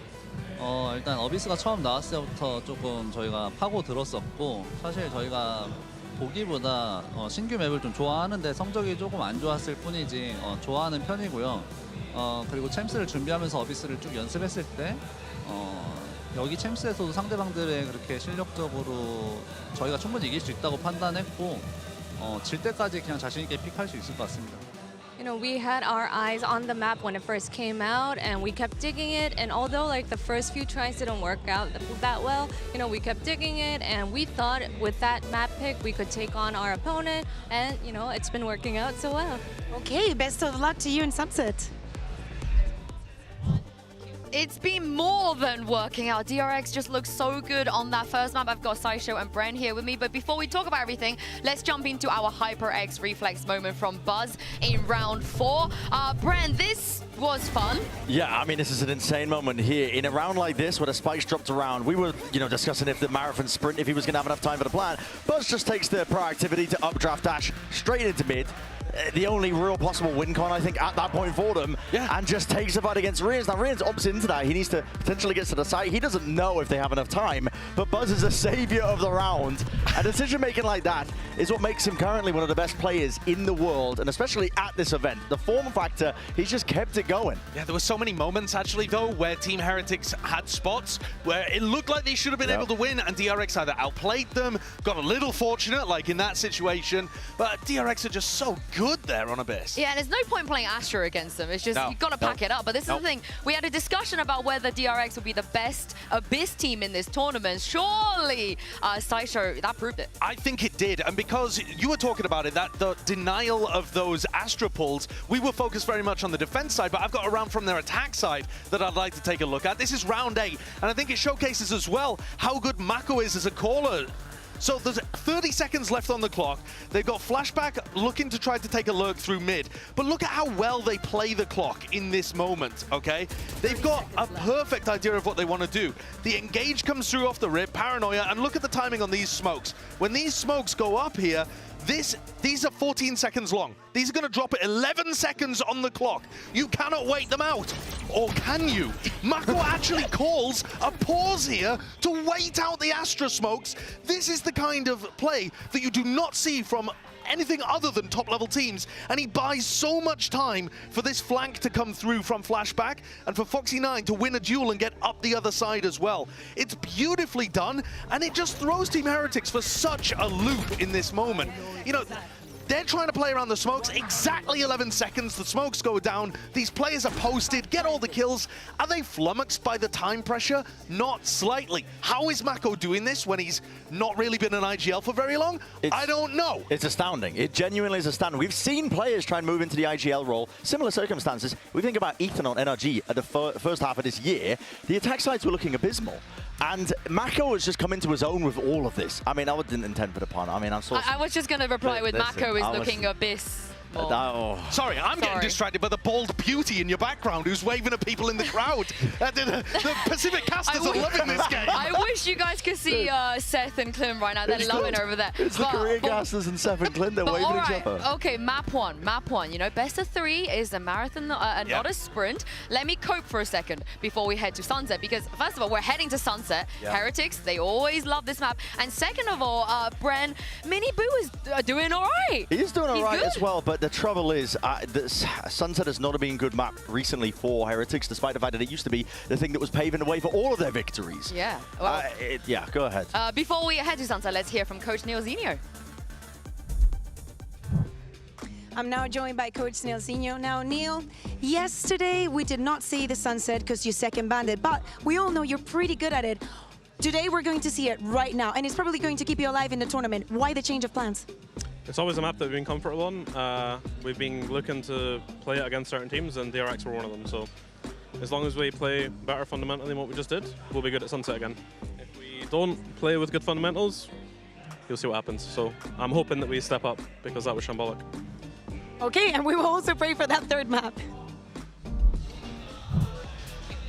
일단 어비스가 처음 나왔을 때부터 조금 저희가 파고 들었었고 사실 저희가 보기보다 신규 맵을 좀 좋아하는데 성적이 조금 안 좋았을 뿐이지 좋아하는 편이고요. 그리고 챔스를 준비하면서 어비스를 쭉 연습했을 때 여기 챔스에서도 상대방들의 그렇게 실력적으로 저희가 충분히 이길 수 있다고 판단했고 질 때까지 그냥 자신 있게 픽할 수 있을 것 같습니다. You know, we had our eyes on the map when it first came out, and we kept digging it. And although like the first few tries didn't work out that well, you know, we kept digging it, and we thought with that map pick we could take on our opponent, and you know, it's been working out so well. Okay, best of luck to you in Sunset. It's been more than working out. DRX just looks so good on that first map. I've got Saisho and Bren here with me. But before we talk about everything, let's jump into our HyperX reflex moment from Buzz in round 4. Bren, this was fun. Yeah, I mean, this is an insane moment here. In a round like this, where the spikes dropped around, we were, discussing if the marathon sprint, if he was going to have enough time for the plan. Buzz just takes the proactivity to updraft dash straight into mid. The only real possible win con, I think, at that point for them, and just takes the fight against Rians. Now, Rians opts into that. He needs to potentially get to the site. He doesn't know if they have enough time, but Buzz is the savior of the round. A decision-making like that is what makes him currently one of the best players in the world, and especially at this event. The form factor, he's just kept it going. Yeah, there were so many moments, actually, though, where Team Heretics had spots where it looked like they should have been able to win, and DRX either outplayed them, got a little fortunate, like in that situation, but DRX are just so good there on Abyss. Yeah, and there's no point playing Astra against them. It's just, you've got to pack it up. But this is the thing. We had a discussion about whether DRX would be the best Abyss team in this tournament. Surely, Saisho, that proved it. I think it did. And because you were talking about it, that the denial of those Astra pulls, we were focused very much on the defense side, but I've got a round from their attack side that I'd like to take a look at. This is round 8, and I think it showcases as well how good Mako is as a caller. So there's 30 seconds left on the clock. They've got Flashback looking to try to take a lurk through mid. But look at how well they play the clock in this moment, okay? They've got a perfect idea of what they want to do. The engage comes through off the rip, Paranoia, and look at the timing on these smokes. When these smokes go up here, these are 14 seconds long. These are going to drop at 11 seconds on the clock. You cannot wait them out. Or can you? Mako actually calls a pause here to wait out the Astra smokes. This is the kind of play that you do not see from anything other than top-level teams, and he buys so much time for this flank to come through from Flashback and for Foxy9 to win a duel and get up the other side as well. It's beautifully done, and it just throws Team Heretics for such a loop in this moment. You know, they're trying to play around the smokes. Exactly 11 seconds, the smokes go down. These players are posted, get all the kills. Are they flummoxed by the time pressure? Not slightly. How is Mako doing this when he's not really been in IGL for very long? I don't know. It's astounding. It genuinely is astounding. We've seen players try and move into the IGL role. Similar circumstances. We think about Ethan on NRG at the first half of this year. The attack sides were looking abysmal. And Mako has just come into his own with all of this. I mean, I didn't intend for the pun. I mean, I'm so... I was just going to reply with Mako is looking Abyss. Sorry, I'm getting distracted by the bald beauty in your background who's waving at people in the crowd. The Pacific casters are loving this game. I wish you guys could see Seth and Clint right now. They're loving over there. It's the Korean casters and Seth and Clint. They're waving at each other. Okay, map one. You know, best of 3 is a marathon, not a sprint. Let me cope for a second before we head to Sunset, because first of all, we're heading to Sunset. Heretics, they always love this map. And second of all, Bren, Mini Boo is doing all right. He's doing all right as well, but the trouble is, Sunset has not been a good map recently for Heretics, despite the fact that it used to be the thing that was paving the way for all of their victories. Yeah. Well, yeah, go ahead. Before we head to Sunset, let's hear from Coach Neil Zinho. I'm now joined by Coach Neil Zinho. Now, Neil, yesterday we did not see the Sunset because you second banded, but we all know you're pretty good at it. Today we're going to see it right now, and it's probably going to keep you alive in the tournament. Why the change of plans? It's always a map that we've been comfortable on. We've been looking to play it against certain teams, and DRX were one of them. So as long as we play better fundamentally than what we just did, we'll be good at Sunset again. If we don't play with good fundamentals, you'll see what happens. So I'm hoping that we step up because that was shambolic. Okay, and we will also pray for that third map.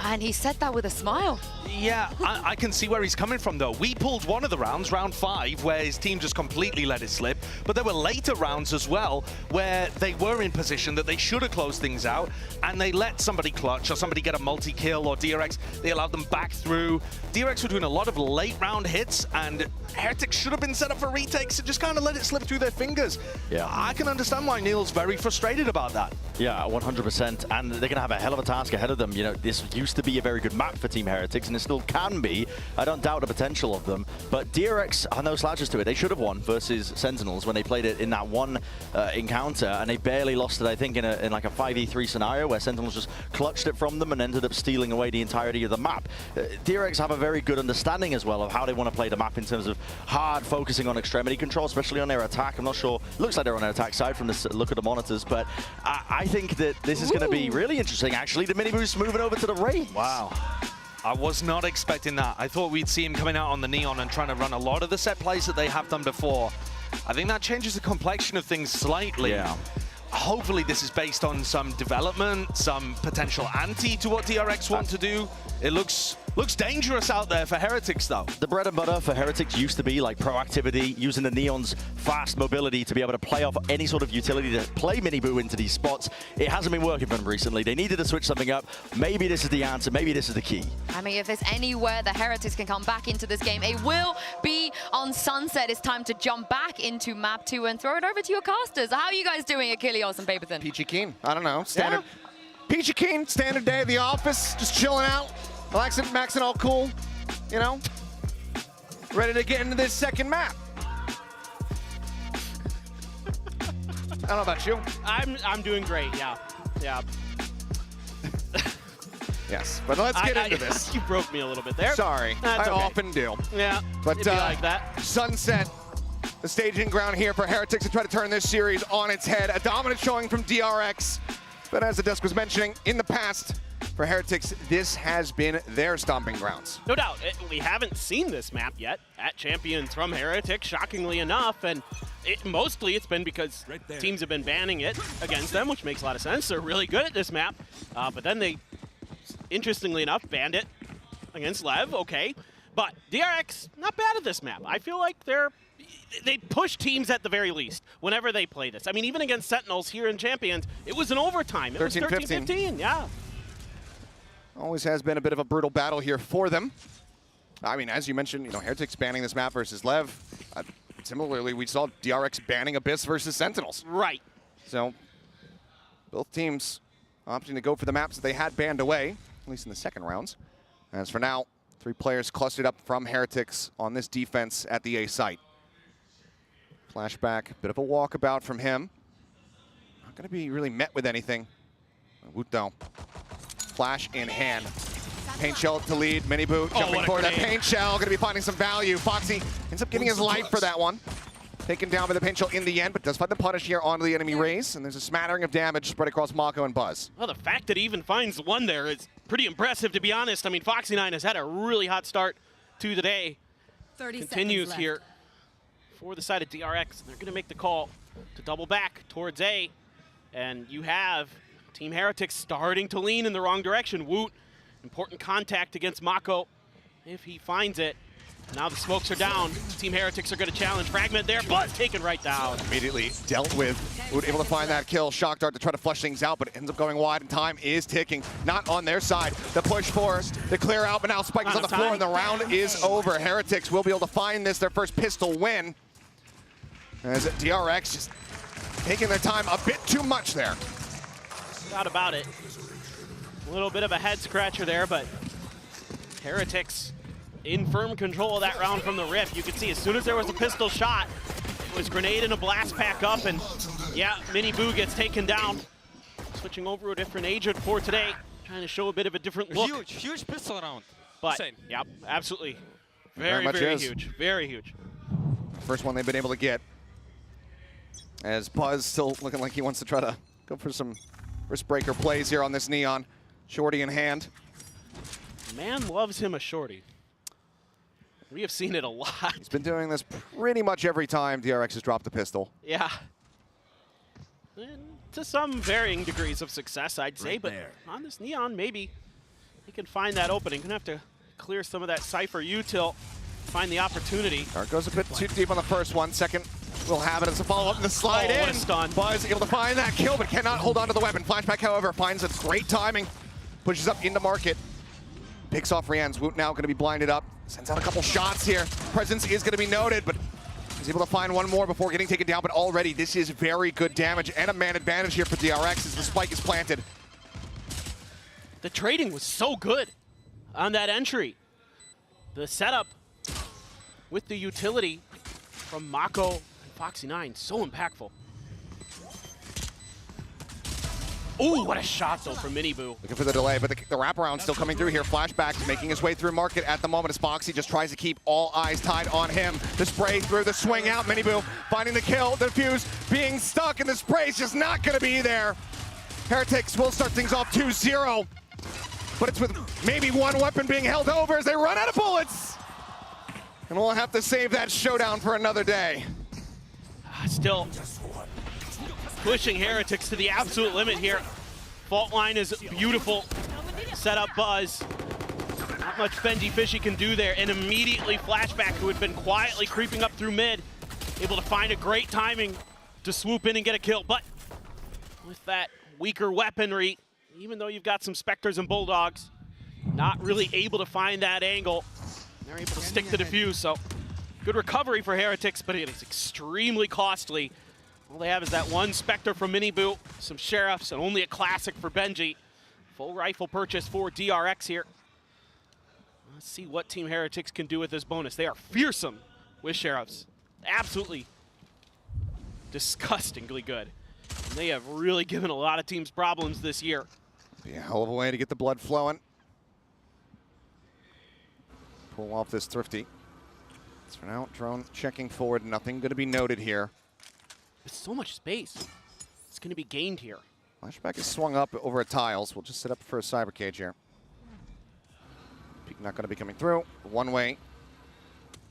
And he said that with a smile. Yeah, I can see where he's coming from, though. We pulled one of the rounds, round 5, where his team just completely let it slip. But there were later rounds as well, where they were in position that they should have closed things out, and they let somebody clutch or somebody get a multi-kill, or DRX, they allowed them back through. DRX were doing a lot of late round hits, and Heretics should have been set up for retakes and just kind of let it slip through their fingers. Yeah. I can understand why Neil's very frustrated about that. Yeah, 100%, and they're going to have a hell of a task ahead of them. You know, this used to be a very good map for Team Heretics, and it still can be. I don't doubt the potential of them, but DRX are no slouches to it. They should have won versus Sentinels when they played it in that one encounter, and they barely lost it, I think, in like a 5v3 scenario where Sentinels just clutched it from them and ended up stealing away the entirety of the map. DRX have a very good understanding as well of how they want to play the map in terms of hard focusing on extremity control, especially on their attack. I'm not sure. Looks like they're on their attack side from this look at the monitors, but I think that this is going to be really interesting, actually. The mini boost moving over to the Wraith. Wow. I was not expecting that. I thought we'd see him coming out on the Neon and trying to run a lot of the set plays that they have done before. I think that changes the complexion of things slightly. Yeah. Hopefully this is based on some development, some potential anti to what DRX want to do. It looks dangerous out there for Heretics, though. The bread and butter for Heretics used to be like proactivity, using the Neon's fast mobility to be able to play off any sort of utility to play Mini-Boo into these spots. It hasn't been working for them recently. They needed to switch something up. Maybe this is the answer. Maybe this is the key. I mean, if there's anywhere the Heretics can come back into this game, it will be on Sunset. It's time to jump back into map 2 and throw it over to your casters. How are you guys doing, Achilles and Paperton? Peachy Keen, I don't know, standard. Yeah. Peachy Keen, standard day at the office, just chilling out, relaxing, maxing all cool, you know? Ready to get into this second map. I don't know about you. I'm doing great, yeah. Yes, but let's get into this. You broke me a little bit there. Sorry, I often do. Yeah, but it'd be like that. Sunset, the staging ground here for Heretics to try to turn this series on its head. A dominant showing from DRX, but as the desk was mentioning, in the past, for Heretics, this has been their stomping grounds. No doubt. We haven't seen this map yet at Champions from Heretics, shockingly enough, and mostly it's been because teams have been banning it against them, which makes a lot of sense. They're really good at this map, but then they, interestingly enough, banned it against Lev, okay. But DRX, not bad at this map. I feel like they push teams at the very least whenever they play this. I mean, even against Sentinels here in Champions, it was an overtime. It was 13-15, yeah. Always has been a bit of a brutal battle here for them. I mean, as you mentioned, you know, Heretics banning this map versus Lev. Similarly, we saw DRX banning Abyss versus Sentinels. Right. So, both teams opting to go for the maps that they had banned away, at least in the second rounds. As for now, 3 players clustered up from Heretics on this defense at the A site. Flashback, bit of a walkabout from him. Not going to be really met with anything. Woot though. Flash in hand. Paint shell to lead. Mini-Boo jumping for that paint shell. Going to be finding some value. Foxy ends up getting his life for that one. Taken down by the paint shell in the end, but does find the punish here onto the enemy race. And there's a smattering of damage spread across Mako and Buzz. Well, the fact that he even finds one there is pretty impressive, to be honest. I mean, Foxy9 has had a really hot start to the day. 30 Continues seconds here for the side of DRX. They're going to make the call to double back towards A. And you have Team Heretics starting to lean in the wrong direction. Woot, important contact against Mako if he finds it. Now the smokes are down. Team Heretics are going to challenge. Fragment there, but taken right down. Immediately dealt with. Woot able to find that kill. Shock Dart to try to flush things out, but it ends up going wide, and time is ticking. Not on their side. The push for the clear out, but now Spike is on the floor, and the round is over. Heretics will be able to find this, their first pistol win. As DRX just taking their time a bit too much there. Not about it. A little bit of a head scratcher there, but Heretics in firm control of that round from the rip. You can see as soon as there was a pistol shot, it was grenade and a blast pack up, and yeah, Mini-Boo gets taken down. Switching over to a different agent for today, trying to show a bit of a different look. Huge pistol round. But, yep, absolutely. Very huge, very huge. First one they've been able to get. As Buzz still looking like he wants to try to go for some wrist breaker plays here on this Neon. Shorty in hand. Man loves him a shorty. We have seen it a lot. He's been doing this pretty much every time DRX has dropped a pistol. Yeah. And to some varying degrees of success, I'd say, but on this Neon, maybe he can find that opening. Gonna have to clear some of that Cypher util, find the opportunity. Dart goes a bit too deep on the first one. Second, we'll have it as a follow-up in the slide in. What a stun. Buzz able to find that kill, but cannot hold on to the weapon. Flashback, however, finds its great timing. Pushes up into market. Picks off Rian's. Woot now going to be blinded up. Sends out a couple shots here. Presence is going to be noted, but he's able to find one more before getting taken down. But already, this is very good damage and a man advantage here for DRX as the spike is planted. The trading was so good on that entry. The setup with the utility from Mako and Foxy9, so impactful. Ooh, what a shot though from Miniboo. Looking for the delay, but the wraparound still coming through here. Flashback making his way through market at the moment as Foxy just tries to keep all eyes tied on him. The spray through, the swing out. Miniboo finding the kill, the fuse being stuck, and the spray's just not going to be there. Heretics will start things off 2-0, but it's with maybe one weapon being held over as they run out of bullets. And we'll have to save that showdown for another day. Still pushing Heretics to the absolute limit here. Fault line is beautiful. Set up Buzz. Not much Benji Fishy can do there. And immediately Flashback, who had been quietly creeping up through mid, able to find a great timing to swoop in and get a kill. But with that weaker weaponry, even though you've got some Spectres and Bulldogs, not really able to find that angle. They're able to stick the defuse, so good recovery for Heretics, but it is extremely costly. All they have is that one Spectre from Miniboo, some Sheriffs, and only a Classic for Benji. Full rifle purchase for DRX here. Let's see what Team Heretics can do with this bonus. They are fearsome with Sheriffs. Absolutely disgustingly good. And they have really given a lot of teams problems this year. Be a hell of a way to get the blood flowing. Pull off this Thrifty. So for now, drone checking forward. Nothing going to be noted here. With so much space, it's going to be gained here. Flashback is swung up over at tiles. We'll just set up for a cyber cage here. Peek not going to be coming through. One way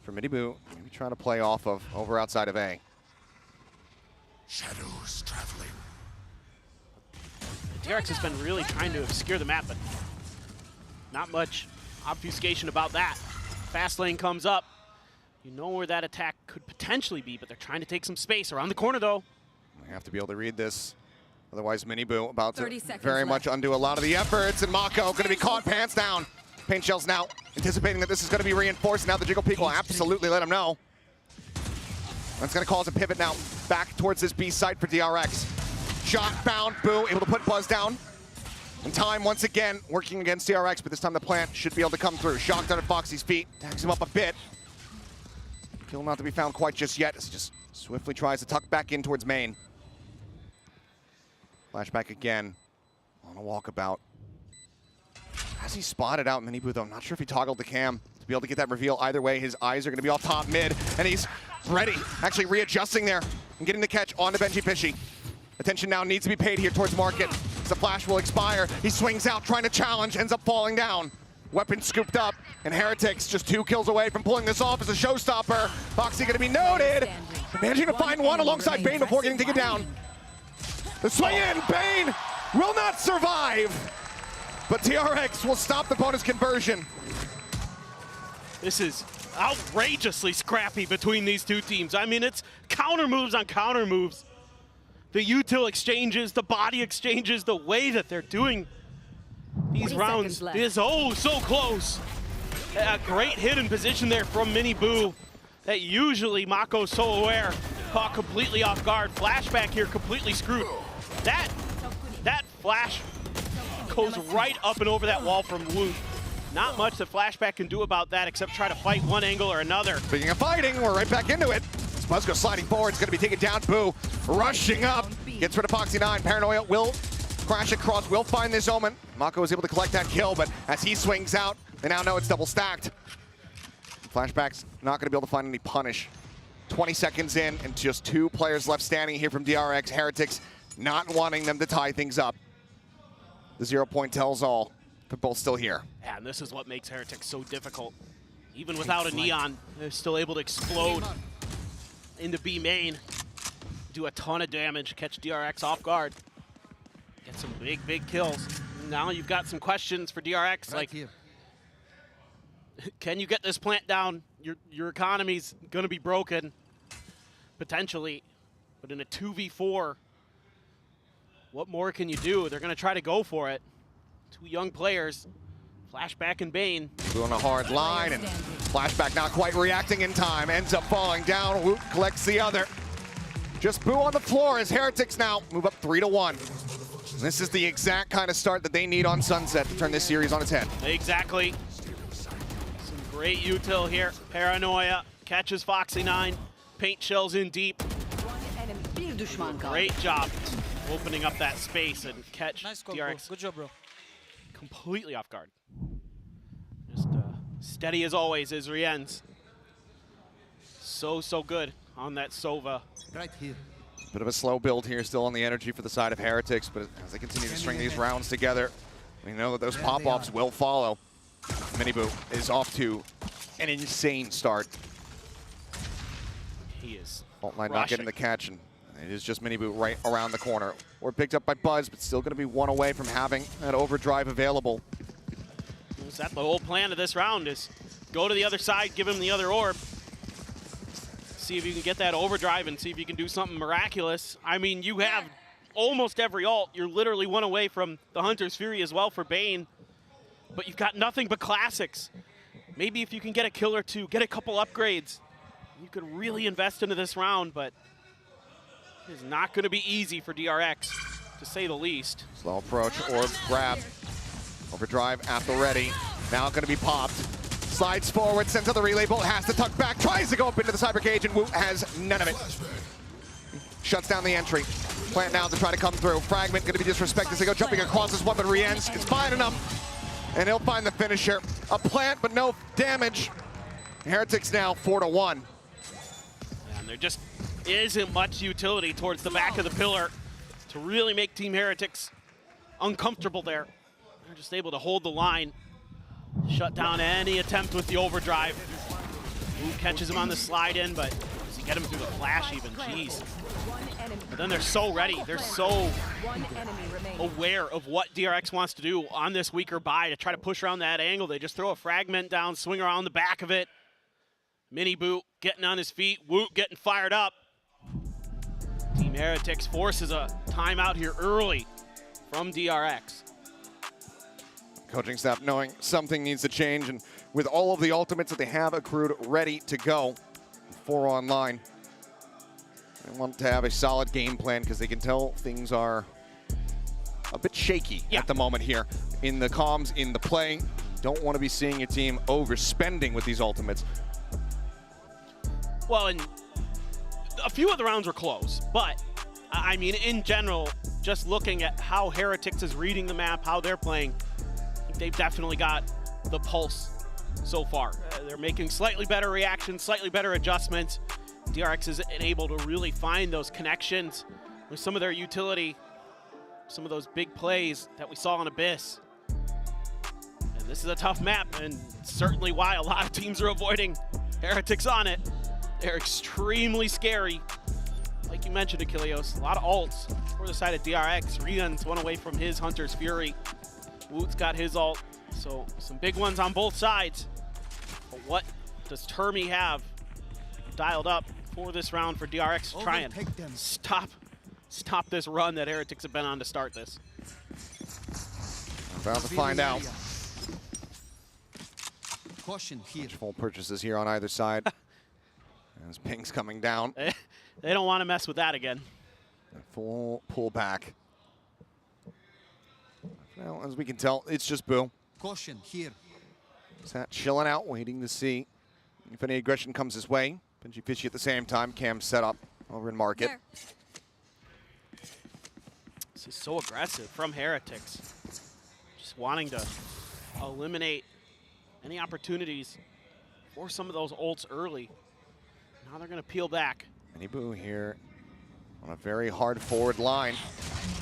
for Miniboo. Maybe trying to play off of over outside of A. Shadows traveling. DRX has been really trying to obscure the map, but not much obfuscation about that. Fast lane comes up. You know where that attack could potentially be, but they're trying to take some space around the corner, though. We have to be able to read this. Otherwise, Miniboo about to 30 seconds very left. much undo a lot of the efforts. And Mako going to be caught pants down. Paint Shells now anticipating that this is going to be reinforced. Now the Jiggle Peak will absolutely let him know. That's going to cause a pivot now back towards this B site for DRX. Shot found. Boo able to put Buzz down. And time once again working against DRX, but this time the plant should be able to come through. Shocked out at Foxy's feet. Tags him up a bit. Kill not to be found quite just yet. As he just swiftly tries to tuck back in towards main. Flashback again on a walkabout. Has he spotted out Miniboo though? I'm not sure if he toggled the cam to be able to get that reveal. Either way, his eyes are going to be off top mid, and he's ready. Actually readjusting there and getting the catch onto Benji Fishy. Attention now needs to be paid here towards market. The flash will expire. He swings out trying to challenge, ends up falling down. Weapon scooped up, and Heretics just 2 kills away from pulling this off as a showstopper. Foxy going to be noted. Managing to find one alongside Bane before getting taken down. The swing in, Bane will not survive, but DRX will stop the bonus conversion. This is outrageously scrappy between these two teams. I mean, it's counter moves on counter moves. The util exchanges, the body exchanges, the way that they're doing these rounds is oh so close. A great hidden position there from Miniboo that usually Mako's so aware, caught completely off guard. Flashback here completely screwed. That flash goes right up and over that wall from Woot. Not much that Flashback can do about that except try to fight one angle or another. Speaking of fighting, we're right back into it. Buzz goes sliding forward, it's gonna be taken down. Boo rushing up, gets rid of Foxy9. Paranoia will crash across, will find this Omen. Mako is able to collect that kill, but as he swings out, they now know it's double stacked. Flashback's not gonna be able to find any punish. 20 seconds in, and just 2 players left standing here from DRX. Heretics not wanting them to tie things up. The 0 point tells all. They're both still here. Yeah, and this is what makes Heretics so difficult. Even without a Neon, they're still able to explode into B main, do a ton of damage, catch DRX off guard, get some big kills. Now you've got some questions for DRX, like, can you get this plant down? Your economy's gonna be broken, potentially, but in a 2v4, what more can you do? They're gonna try to go for it. Two young players, Flashback and Bane. Doing a hard line, and Flashback not quite reacting in time, ends up falling down. Woot collects the other. Just Boo on the floor as Heretics now move up 3-1. This is the exact kind of start that they need on Sunset to turn this series on its head. Exactly. Some great util here. Paranoia catches Foxy9. Paint shells in deep. Great job opening up that space and catch DRX. Good job, bro. Completely off guard. Just steady as always is Rienz. So good on that Sova. Right here. Bit of a slow build here still on the energy for the side of Heretics, but as they continue to string these rounds together, we know that those pop-offs will follow. Miniboo is off to an insane start. He is Fault line not getting the catch, and it is just Miniboo right around the corner. Or picked up by Buzz, but still going to be one away from having that overdrive available. Is that the whole plan of this round, is go to the other side, give him the other orb, see if you can get that overdrive and see if you can do something miraculous. I mean, you have almost every ult. You're literally one away from the Hunter's Fury as well for Bane, but you've got nothing but classics. Maybe if you can get a kill or two, get a couple upgrades, you could really invest into this round, but it is not going to be easy for DRX, to say the least. Slow approach, orb grab. Overdrive at the ready. Now going to be popped. Slides forward, sends out the relay bolt, has to tuck back, tries to go up into the cyber cage, and Woot has none of it. Shuts down the entry. Plant now to try to come through. Fragment going to be disrespected as they go jumping across this one, but Rienz is fine enough, and he'll find the finisher. A plant, but no damage. Heretics now 4-1. And there just isn't much utility towards the back of the pillar to really make Team Heretics uncomfortable there. They're just able to hold the line, shut down any attempt with the overdrive. Ooh, catches him on the slide in, but does he get him through the flash even? Jeez. But then they're so ready. They're so aware of what DRX wants to do on this weaker buy to try to push around that angle. They just throw a fragment down, swing around the back of it. Miniboo getting on his feet, Woot getting fired up. Team Heretics forces a timeout here early from DRX. Coaching staff knowing something needs to change, and with all of the ultimates that they have accrued ready to go, 4 online, they want to have a solid game plan because they can tell things are a bit shaky at the moment here. In the comms, in the play, don't want to be seeing your team overspending with these ultimates. Well, and a few of the rounds were close, but I mean, in general, just looking at how Heretics is reading the map, how they're playing, they've definitely got the pulse so far. They're making slightly better reactions, slightly better adjustments. DRX is able to really find those connections with some of their utility, some of those big plays that we saw on Abyss. And this is a tough map, and certainly why a lot of teams are avoiding Heretics on it. They're extremely scary. Like you mentioned, Achilleos, a lot of ults for the side of DRX. Rian's one away from his Hunter's Fury. Woot's got his ult, so some big ones on both sides. But what does Termi have dialed up for this round for DRX to try and stop this run that Heretics have been on to start this? About to find out. Caution here. Full purchases here on either side. As ping's coming down. They don't want to mess with that again. Full pullback. Well, as we can tell, it's just Boo. Caution here. Sat chilling out, waiting to see if any aggression comes his way. Benji Fishy at the same time. Cam set up over in market. This is so aggressive from Heretics. Just wanting to eliminate any opportunities for some of those ults early. Now they're going to peel back. Miniboo here on a very hard forward line.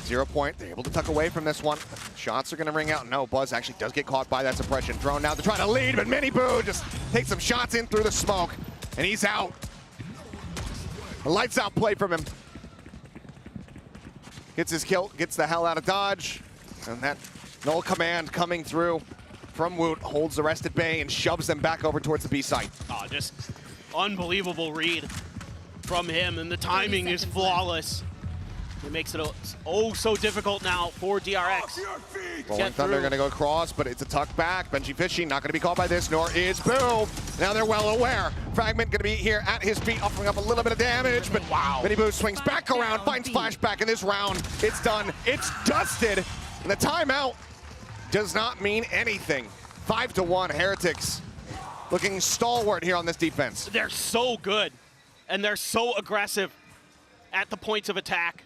0 point. They're able to tuck away from this one. Shots are going to ring out. No, Buzz actually does get caught by that suppression. Drone now to try to lead, but Miniboo just takes some shots in through the smoke, and he's out. A lights out play from him. Gets his kill, gets the hell out of dodge, and that null command coming through from Woot holds the rest at bay and shoves them back over towards the B site. Oh, just unbelievable read from him, and the timing is flawless. It makes it oh so difficult now for DRX. Rolling Thunder going to go across, but it's a tuck back. Benji Fishy not going to be caught by this, nor is Boo. Now they're well aware. Fragment going to be here at his feet, offering up a little bit of damage, but wow. Miniboo swings back around, finds Flashback in this round. It's done. It's dusted. And the timeout does not mean anything. 5-1 Heretics looking stalwart here on this defense. They're so good, and they're so aggressive at the points of attack,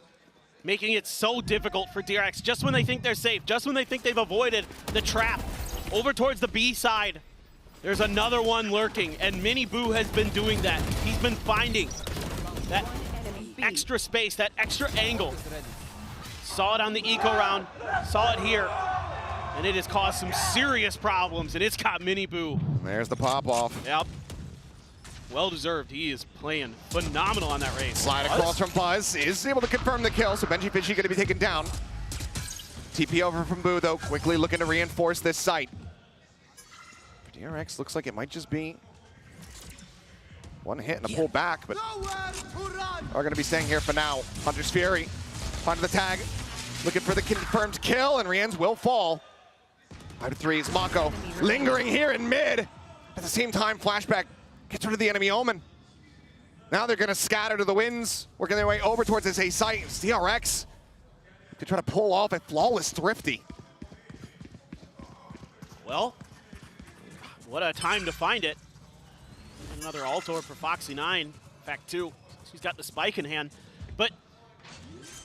making it so difficult for DRX just when they think they're safe, just when they think they've avoided the trap. Over towards the B side, there's another one lurking, and Miniboo has been doing that. He's been finding that extra space, that extra angle. Saw it on the eco round, saw it here, and it has caused some serious problems, and it's got Miniboo. There's the pop-off. Yep. Well-deserved. He is playing phenomenal on that race. Slide across from Buzz, is able to confirm the kill, so Benji Fishy going to be taken down. TP over from Boo, though, quickly looking to reinforce this site. For DRX, looks like it might just be one hit and a pull back, but are going to be staying here for now. Hunter's Fury, onto the tag, looking for the confirmed kill, and Rien's will fall. 5-3 is Mako, lingering here in mid. At the same time, Flashback gets rid of the enemy Omen. Now they're going to scatter to the winds, working their way over towards this A site. It's DRX to try to pull off a flawless Thrifty. Well, what a time to find it. Another Altor for Foxy9. In fact, 2. She's got the spike in hand. But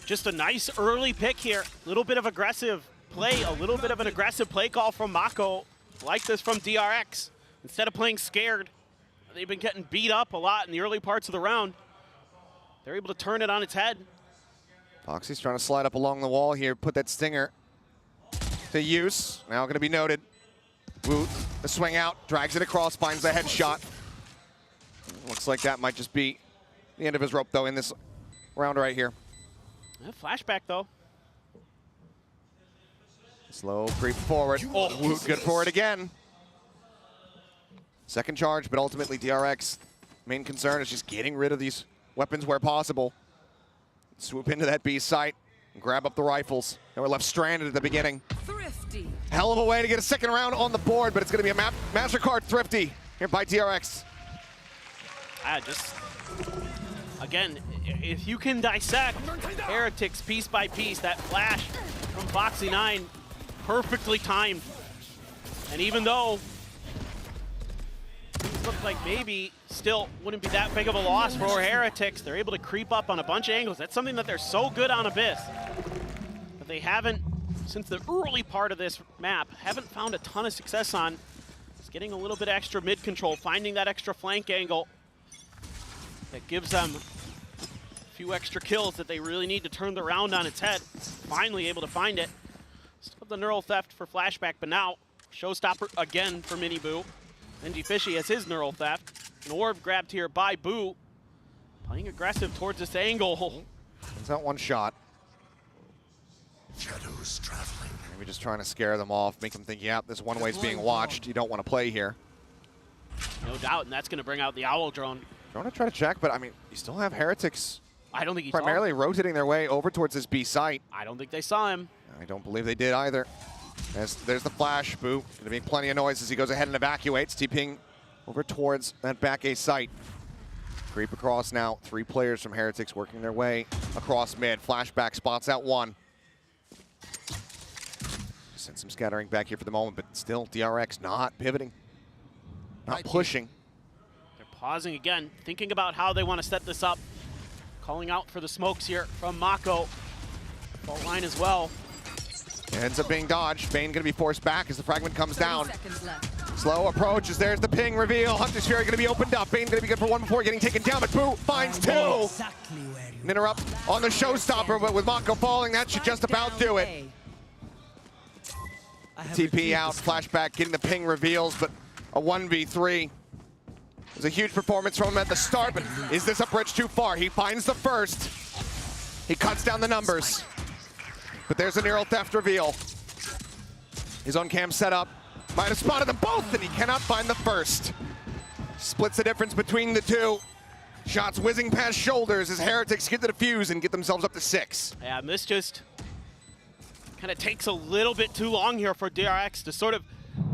just a nice early pick here. A little bit of aggressive play, a little bit of an aggressive play call from Mako. Like this from DRX. Instead of playing scared, they've been getting beat up a lot in the early parts of the round. They're able to turn it on its head. Foxy's trying to slide up along the wall here, put that stinger to use. Now going to be noted. Woot, the swing out, drags it across, finds the headshot. Looks like that might just be the end of his rope, though, in this round right here. Yeah, flashback, though. Slow creep forward. Oh, Woot, good for it again. Second charge, but ultimately DRX, main concern is just getting rid of these weapons where possible. Swoop into that B site and grab up the rifles. They were left stranded at the beginning. Thrifty. Hell of a way to get a second round on the board, but it's going to be a MasterCard Thrifty here by DRX. Just, again, if you can dissect Heretics piece by piece, that flash from Foxy9, perfectly timed. And even though things look like maybe still wouldn't be that big of a loss for Heretics, they're able to creep up on a bunch of angles. That's something that they're so good on Abyss. But they haven't, since the early part of this map, haven't found a ton of success on. It's getting a little bit extra mid control, finding that extra flank angle that gives them a few extra kills that they really need to turn the round on its head. Finally able to find it. Still the neural theft for Flashback, but now showstopper again for Miniboo. Benji Fishy has his neural theft. An orb grabbed here by Boo. Playing aggressive towards this angle. It's not one shot. Shadows traveling. Maybe just trying to scare them off, make them think, yeah, this one way's being watched. You don't want to play here. No doubt, and that's going to bring out the Owl Drone. I want to try to check, but I mean, you still have Heretics I don't think he primarily saw him. rotating their way over towards this B site. I don't think they saw him. I don't believe they did either. There's the flash. Boo, going to make plenty of noise as he goes ahead and evacuates, TPing over towards that back A site. Creep across now. 3 players from Heretics working their way across mid. Flashback spots out one. Send some scattering back here for the moment, but still DRX not pivoting, not pushing. They're pausing again, thinking about how they want to set this up. Calling out for the smokes here from Mako. Fault line as well. It ends up being dodged. Bane going to be forced back as the fragment comes down. Slow approach as there's the ping reveal. Hunter's Fury going to be opened up. Bane going to be good for one before getting taken down, but Boo finds 2. Exactly where An interrupt on the showstopper, but with Mako falling, that should just about do it. TP out, flashback, getting the ping reveals, but a 1v3. It was a huge performance from him at the start, but is this a bridge too far? He finds the first. He cuts down the numbers. But there's a neural theft reveal. His own cam set up. Might have spotted them both, and he cannot find the first. Splits the difference between the two. Shots whizzing past shoulders as Heretics get the defuse and get themselves up to 6. Yeah, and this just kind of takes a little bit too long here for DRX to sort of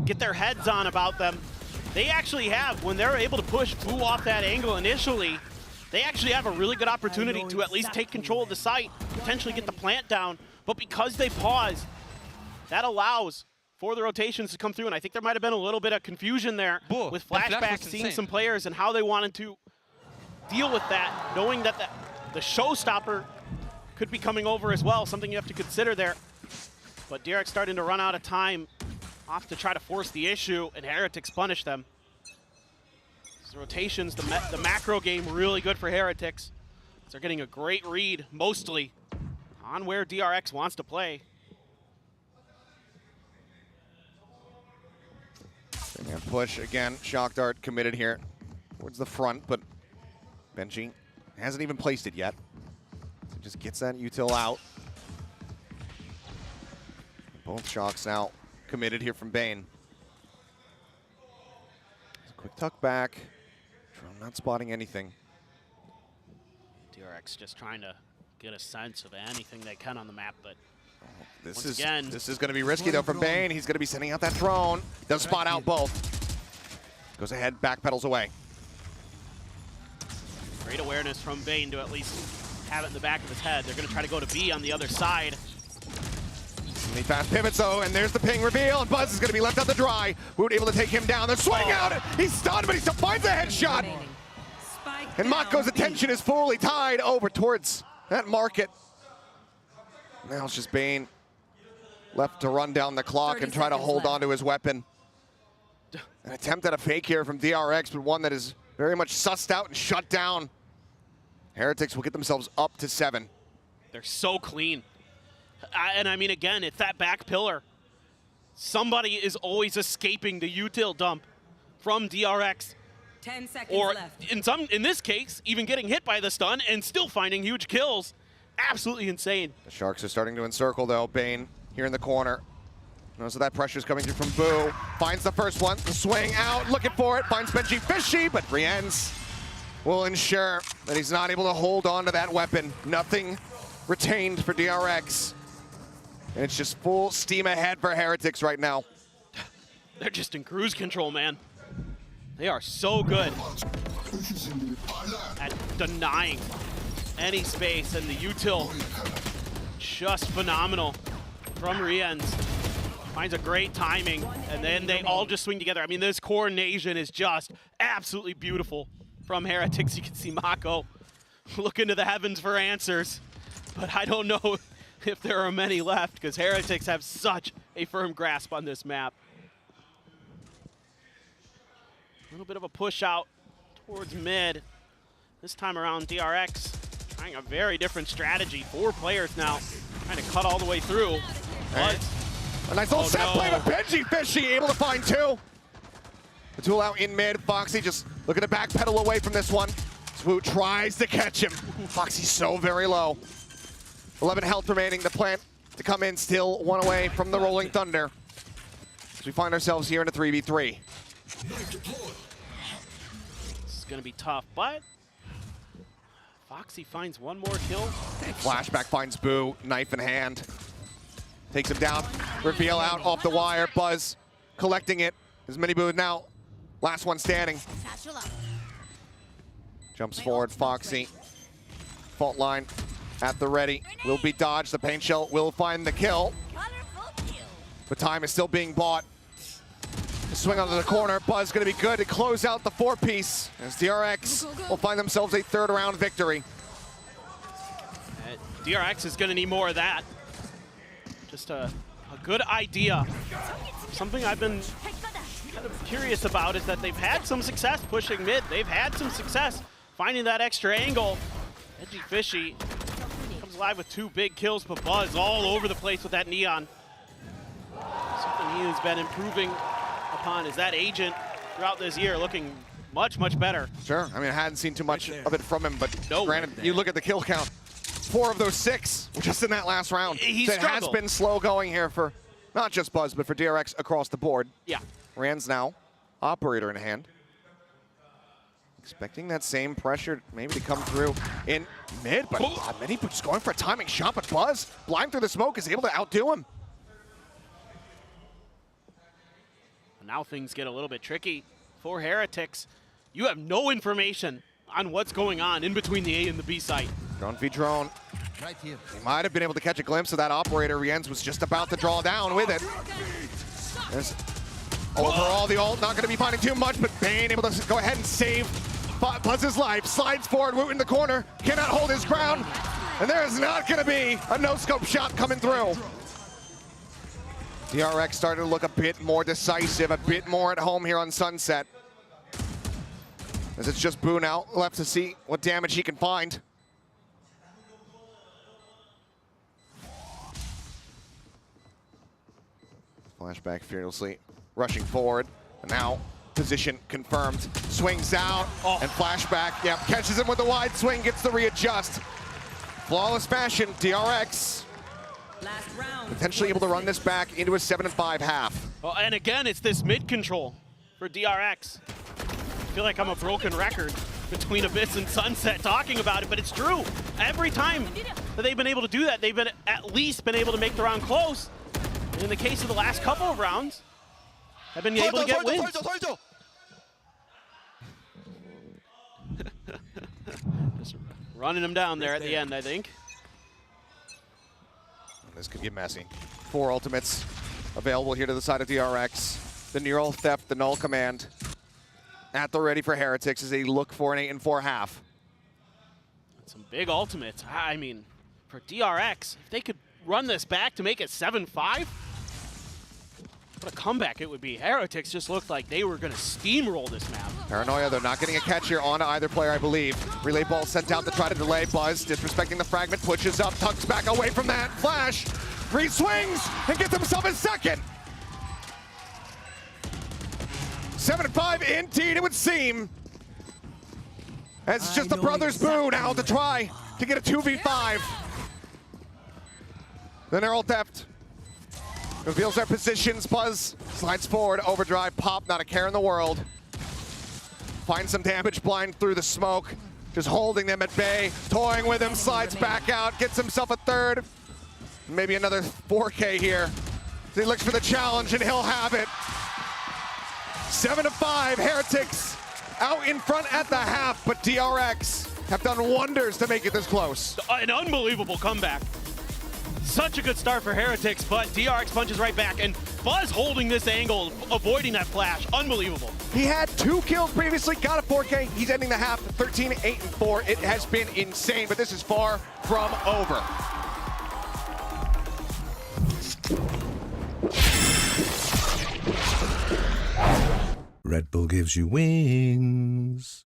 get their heads on about them. They actually have, when they're able to push Boo off that angle initially, they actually have a really good opportunity to at least take control of the site, potentially get the plant down. But because they pause, that allows for the rotations to come through. And I think there might have been a little bit of confusion there with flashback, seeing some players and how they wanted to deal with that, knowing that the showstopper could be coming over as well, something you have to consider there. But DRX starting to run out of time, off to try to force the issue, and Heretics punish them. These rotations, the macro game, really good for Heretics. They're getting a great read, mostly, on where DRX wants to play. And push again, Shock Dart committed here towards the front, but Benji hasn't even placed it yet. So just gets that util out. Both Shocks now committed here from Bane. Quick tuck back. Drone not spotting anything. DRX just trying to get a sense of anything they can on the map, but This once is again, going to be risky though from Bane. He's going to be sending out that drone. Does spot out both. Goes ahead, backpedals away. great awareness from Bane to at least have it in the back of his head. They're going to try to go to B on the other side. And he fast pivots though, and there's the ping reveal, and Buzz is going to be left out to dry. Woot able to take him down. They're swing out. He's stunned, but he still finds a headshot. And Mako's attention is fully tied over towards that market. Now it's just Bane left to run down the clock and try to hold on to his weapon. An attempt at a fake here from DRX, but one that is very much sussed out and shut down. Heretics will get themselves up to 7. They're so clean. And I mean, again, it's that back pillar. Somebody is always escaping the util dump from DRX. 10 seconds or left. in this case, even getting hit by the stun and still finding huge kills. Absolutely insane. The Sharks are starting to encircle though. Bane here in the corner. Knows that pressure's coming through from Boo. Finds the first one. The swing out, looking for it. Finds Benji Fishy, but Rienz will ensure that he's not able to hold on to that weapon. Nothing retained for DRX. And it's just full steam ahead for Heretics right now. They're just in cruise control, man. They are so good at denying any space, and the util just phenomenal from Rienz. Finds a great timing, and then they all just swing together. I mean, this coordination is just absolutely beautiful from Heretics. You can see Mako look into the heavens for answers, but I don't know if there are many left because Heretics have such a firm grasp on this map. A little bit of a push out towards mid. This time around, DRX trying a very different strategy. 4 players now trying to cut all the way through. But a nice little set play with Benji Fishy, able to find 2. The tool out in mid. Foxy just looking to backpedal away from this one. Swoot tries to catch him. Foxy's so very low. 11 health remaining. The plant to come in, still 1 away from the Rolling Thunder. As we find ourselves here in a 3v3. This is going to be tough, but Foxy finds 1 more kill. Flashback finds Boo, knife in hand. Takes him down. Reveal out off the wire. Buzz collecting it. As Mini Boo now last one standing. Jumps forward, Foxy. Fault line at the ready. Will be dodged. The paint shell will find the kill. But time is still being bought. The swing onto the corner. Buzz going to be good to close out the 4-piece as DRX will find themselves a 3rd round victory. DRX is going to need more of that. Just a good idea. Something I've been kind of curious about is that they've had some success pushing mid. They've had some success finding that extra angle. Edgy Fishy comes alive with 2 big kills, but Buzz all over the place with that Neon. Something he has been improving upon is that agent throughout this year, looking much, much better. Sure, I mean, I hadn't seen too much of it from him, but granted, you look at the kill count, 4 of those 6 were just in that last round. He so it has struggled. been slow going here for not just Buzz, but for DRX across the board. Yeah. Rand's now operator in hand. Expecting that same pressure maybe to come through in mid, but Mini just going for a timing shot, but Buzz, blind through the smoke, is able to outdo him. Now things get a little bit tricky for Heretics. You have no information on what's going on in between the A and the B site. Drone v drone. Right here. He might have been able to catch a glimpse of that operator. Rienz was just about to draw down with it. There's overall the ult, not going to be finding too much, but Bane able to go ahead and save Buzz's life. Slides forward, Woot in the corner, cannot hold his ground, and there is not going to be a no-scope shot coming through. DRX starting to look a bit more decisive, a bit more at home here on Sunset. As it's just Boo now left to see what damage he can find. Flashback fearlessly, rushing forward, and now position confirmed. Swings out, and flashback, yep, catches him with a wide swing, gets the readjust. Flawless fashion, DRX. Potentially able to run this back into a 7-5 half. Well, and again, it's this mid control for DRX. I feel like I'm a broken record between Abyss and Sunset talking about it, but it's true. Every time that they've been able to do that, they've been at least been able to make the round close. And in the case of the last couple of rounds, have been able to get wins. Just running them down there at the end, I think. This could get messy. 4 ultimates available here to the side of DRX. The neural theft, the null command at the ready for Heretics as they look for an 8-4 half. Some big ultimates. I mean, for DRX, if they could run this back to make it 7-5, what a comeback it would be. Heretics just looked like they were going to steamroll this map. Paranoia, they're not getting a catch here onto either player, I believe. Relay ball sent out to try to delay. Buzz, disrespecting the fragment, pushes up, tucks back away from that. Flash, re-swings, and gets himself a second. 7-5 indeed, it would seem. As it's just the brothers Boo now to try to get a 2v5. The neural theft reveals their positions. Buzz slides forward, overdrive, pop, not a care in the world. Finds some damage, blind through the smoke. Just holding them at bay, toying with him, slides back out, gets himself a third. Maybe another 4K here. He looks for the challenge and he'll have it. 7-5, Heretics out in front at the half, but DRX have done wonders to make it this close. An unbelievable comeback. Such a good start for Heretics, but DRX punches right back, and Buzz holding this angle, avoiding that flash. Unbelievable. He had 2 kills previously, got a 4K. He's ending the half 13, 8-4. It has been insane, but this is far from over. Red Bull gives you wings.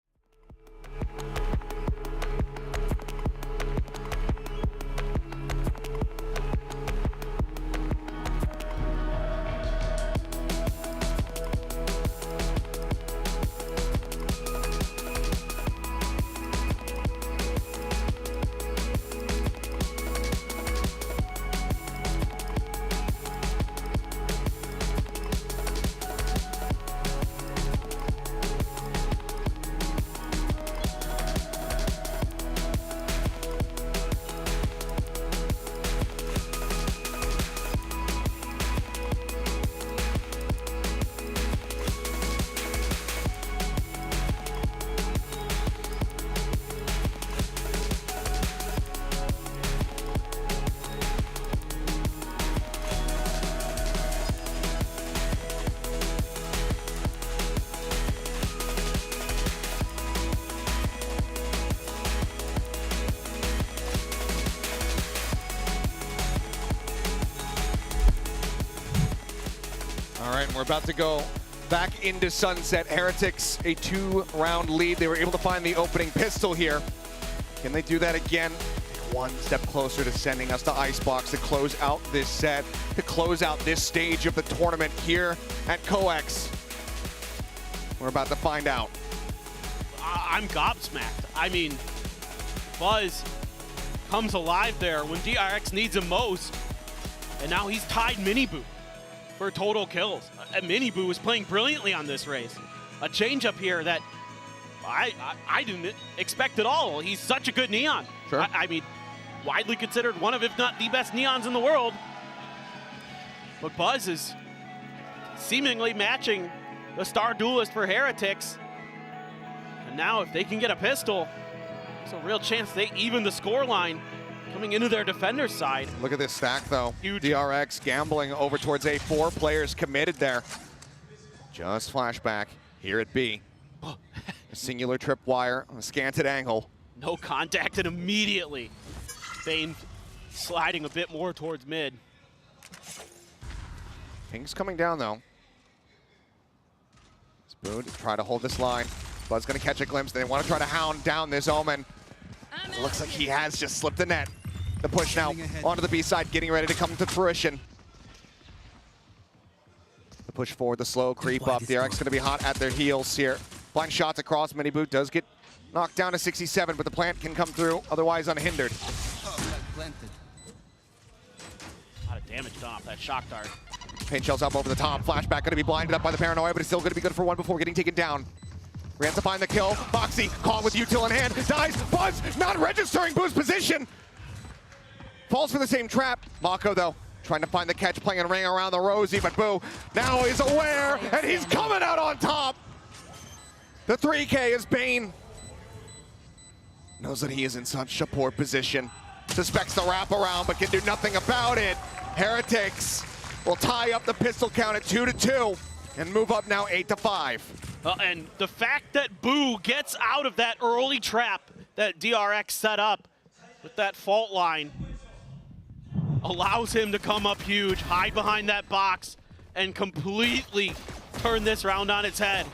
All right, and we're about to go back into Sunset. Heretics, a 2-round lead. They were able to find the opening pistol here. Can they do that again? One step closer to sending us to Icebox to close out this set, to close out this stage of the tournament here at COEX. We're about to find out. I'm gobsmacked. I mean, Buzz comes alive there when DRX needs him most, and now he's tied Miniboo for total kills. And Miniboo was playing brilliantly on this race. A changeup here that I didn't expect at all. He's such a good Neon. Sure. I mean, widely considered one of, if not the best Neons in the world. But Buzz is seemingly matching the star duelist for Heretics. And now if they can get a pistol, there's a real chance they even the scoreline coming into their defender's side. Look at this stack though. Huge. DRX gambling over towards A, 4 players committed there. Just flashback here at B. A singular tripwire on a scanted angle. No contact, and immediately Bane sliding a bit more towards mid. Ping's coming down though. Spoon to try to hold this line. Buzz gonna catch a glimpse. They want to try to hound down this Omen. It looks like he has just slipped the net. The push now onto the B side, getting ready to come to fruition. The push forward, the slow creep up. DRX gonna be hot at their heels here. Blind shots across. Miniboo does get knocked down to 67, but the plant can come through, otherwise unhindered. A lot of damage done off that shock dart. Paint shells up over the top. Flashback gonna be blinded up by the paranoia, but it's still gonna be good for one before getting taken down. Ran to find the kill. Foxy caught with util in hand. Dies. Buzz not registering Boo's position. Falls for the same trap. Mako though, trying to find the catch, playing a ring around the Rosie, but Boo now is aware, and he's coming out on top. The 3K is Bane. Knows that he is in such a poor position. Suspects the wraparound, but can do nothing about it. Heretics will tie up the pistol count at 2-2 and move up now 8-5. And the fact that Boo gets out of that early trap that DRX set up with that fault line allows him to come up huge, hide behind that box, and completely turn this round on its head.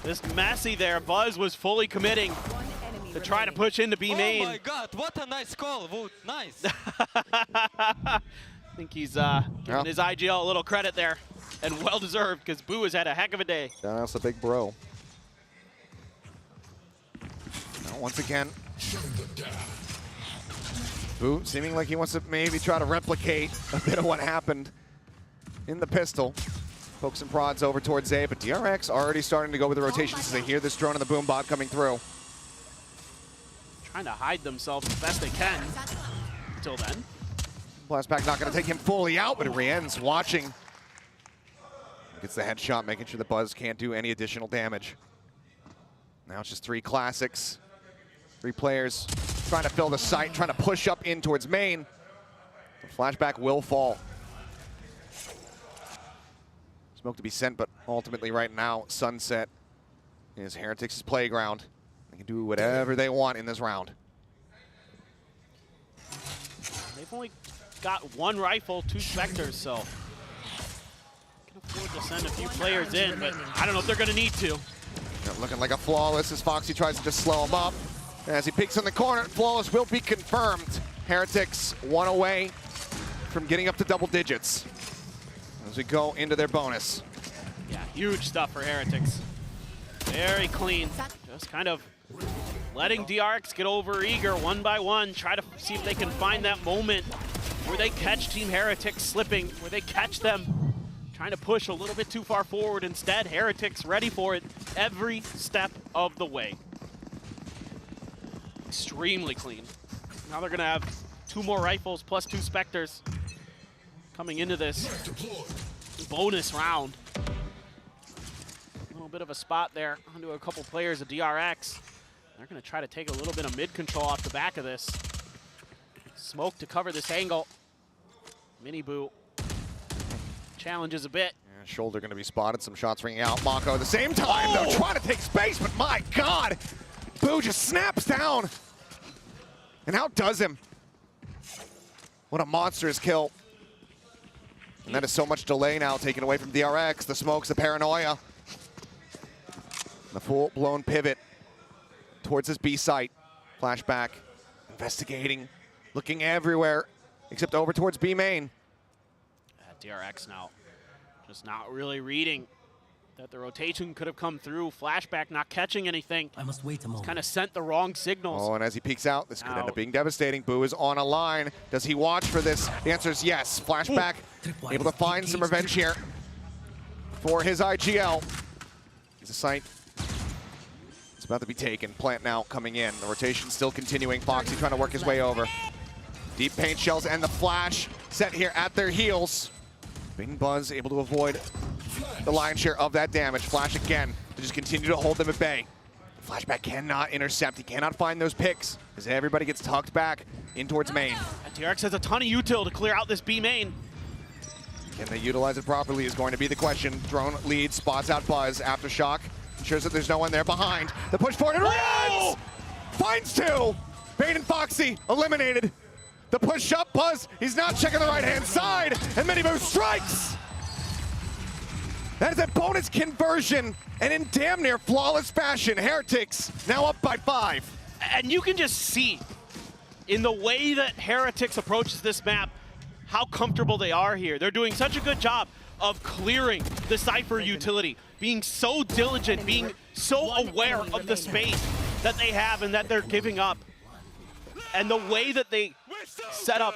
This Massey there, Buzz was fully committing to try to push into B main. Oh my God, what a nice call, Wood, nice. I think he's giving his IGL a little credit there, and well-deserved, because Boo has had a heck of a day. That's the big bro. Now once again, Boo seeming like he wants to maybe try to replicate a bit of what happened in the pistol. Pokes and prods over towards A, but DRX already starting to go with the rotations as they hear this drone of the boom bot coming through. Trying to hide themselves as best they can until then. Flashback not going to take him fully out, but Rien's watching. Gets the headshot, making sure the Buzz can't do any additional damage. Now it's just 3 classics. 3 players trying to fill the site, trying to push up in towards main. The flashback will fall. Smoke to be sent, but ultimately right now, Sunset is Heretics' playground. They can do whatever they want in this round. They've only got 1 rifle, 2 Spectres, so can afford to send a few players in, but I don't know if they're going to need to. Yeah, looking like a Flawless as Foxy tries to just slow him up. As he peeks in the corner, Flawless will be confirmed. Heretics 1 away from getting up to double digits as we go into their bonus. Yeah, huge stuff for Heretics. Very clean. Just kind of letting DRX get over eager one by one, try to see if they can find that moment where they catch Team Heretics slipping, where they catch them trying to push a little bit too far forward. Instead, Heretics ready for it every step of the way. Extremely clean. Now they're gonna have 2 more rifles plus 2 Spectres coming into this bonus round. A little bit of a spot there onto a couple players of DRX. They're gonna try to take a little bit of mid control off the back of this. Smoke to cover this angle. Miniboo challenges a bit. And shoulder gonna be spotted, some shots ringing out. Mako at the same time, though, trying to take space, but my God! Boo just snaps down and outdoes him. What a monstrous kill. And that is so much delay now taken away from DRX. The smokes, the paranoia. The full-blown pivot towards his B site. Flashback investigating, looking everywhere, except over towards B main. DRX now just not really reading that the rotation could have come through. Flashback not catching anything. I must wait a moment. Kind of sent the wrong signals. Oh, and as he peeks out, this could end up being devastating. Boo is on a line. Does he watch for this? The answer is yes. Flashback able to find some revenge here for his IGL. He's a sight. It's about to be taken. Plant now coming in. The rotation still continuing. Foxy trying to work his way over. Deep paint shells and the flash set here at their heels. Bing Buzz able to avoid the lion's share of that damage. Flash again to just continue to hold them at bay. Flashback cannot intercept. He cannot find those picks as everybody gets tucked back in towards main. And DRX has a ton of util to clear out this B main. Can they utilize it properly is going to be the question. Drone leads, spots out Buzz. Aftershock ensures that there's no one there behind. The push forward and runs! Finds two! Bane and Foxy eliminated. The push up, Buzz, he's not checking the right-hand side, and Miniboo strikes! That is a bonus conversion, and in damn near flawless fashion, Heretics now up by 5. And you can just see in the way that Heretics approaches this map how comfortable they are here. They're doing such a good job of clearing the Cypher utility, being so diligent, being so aware of the space that they have and that they're giving up. And the way that they set up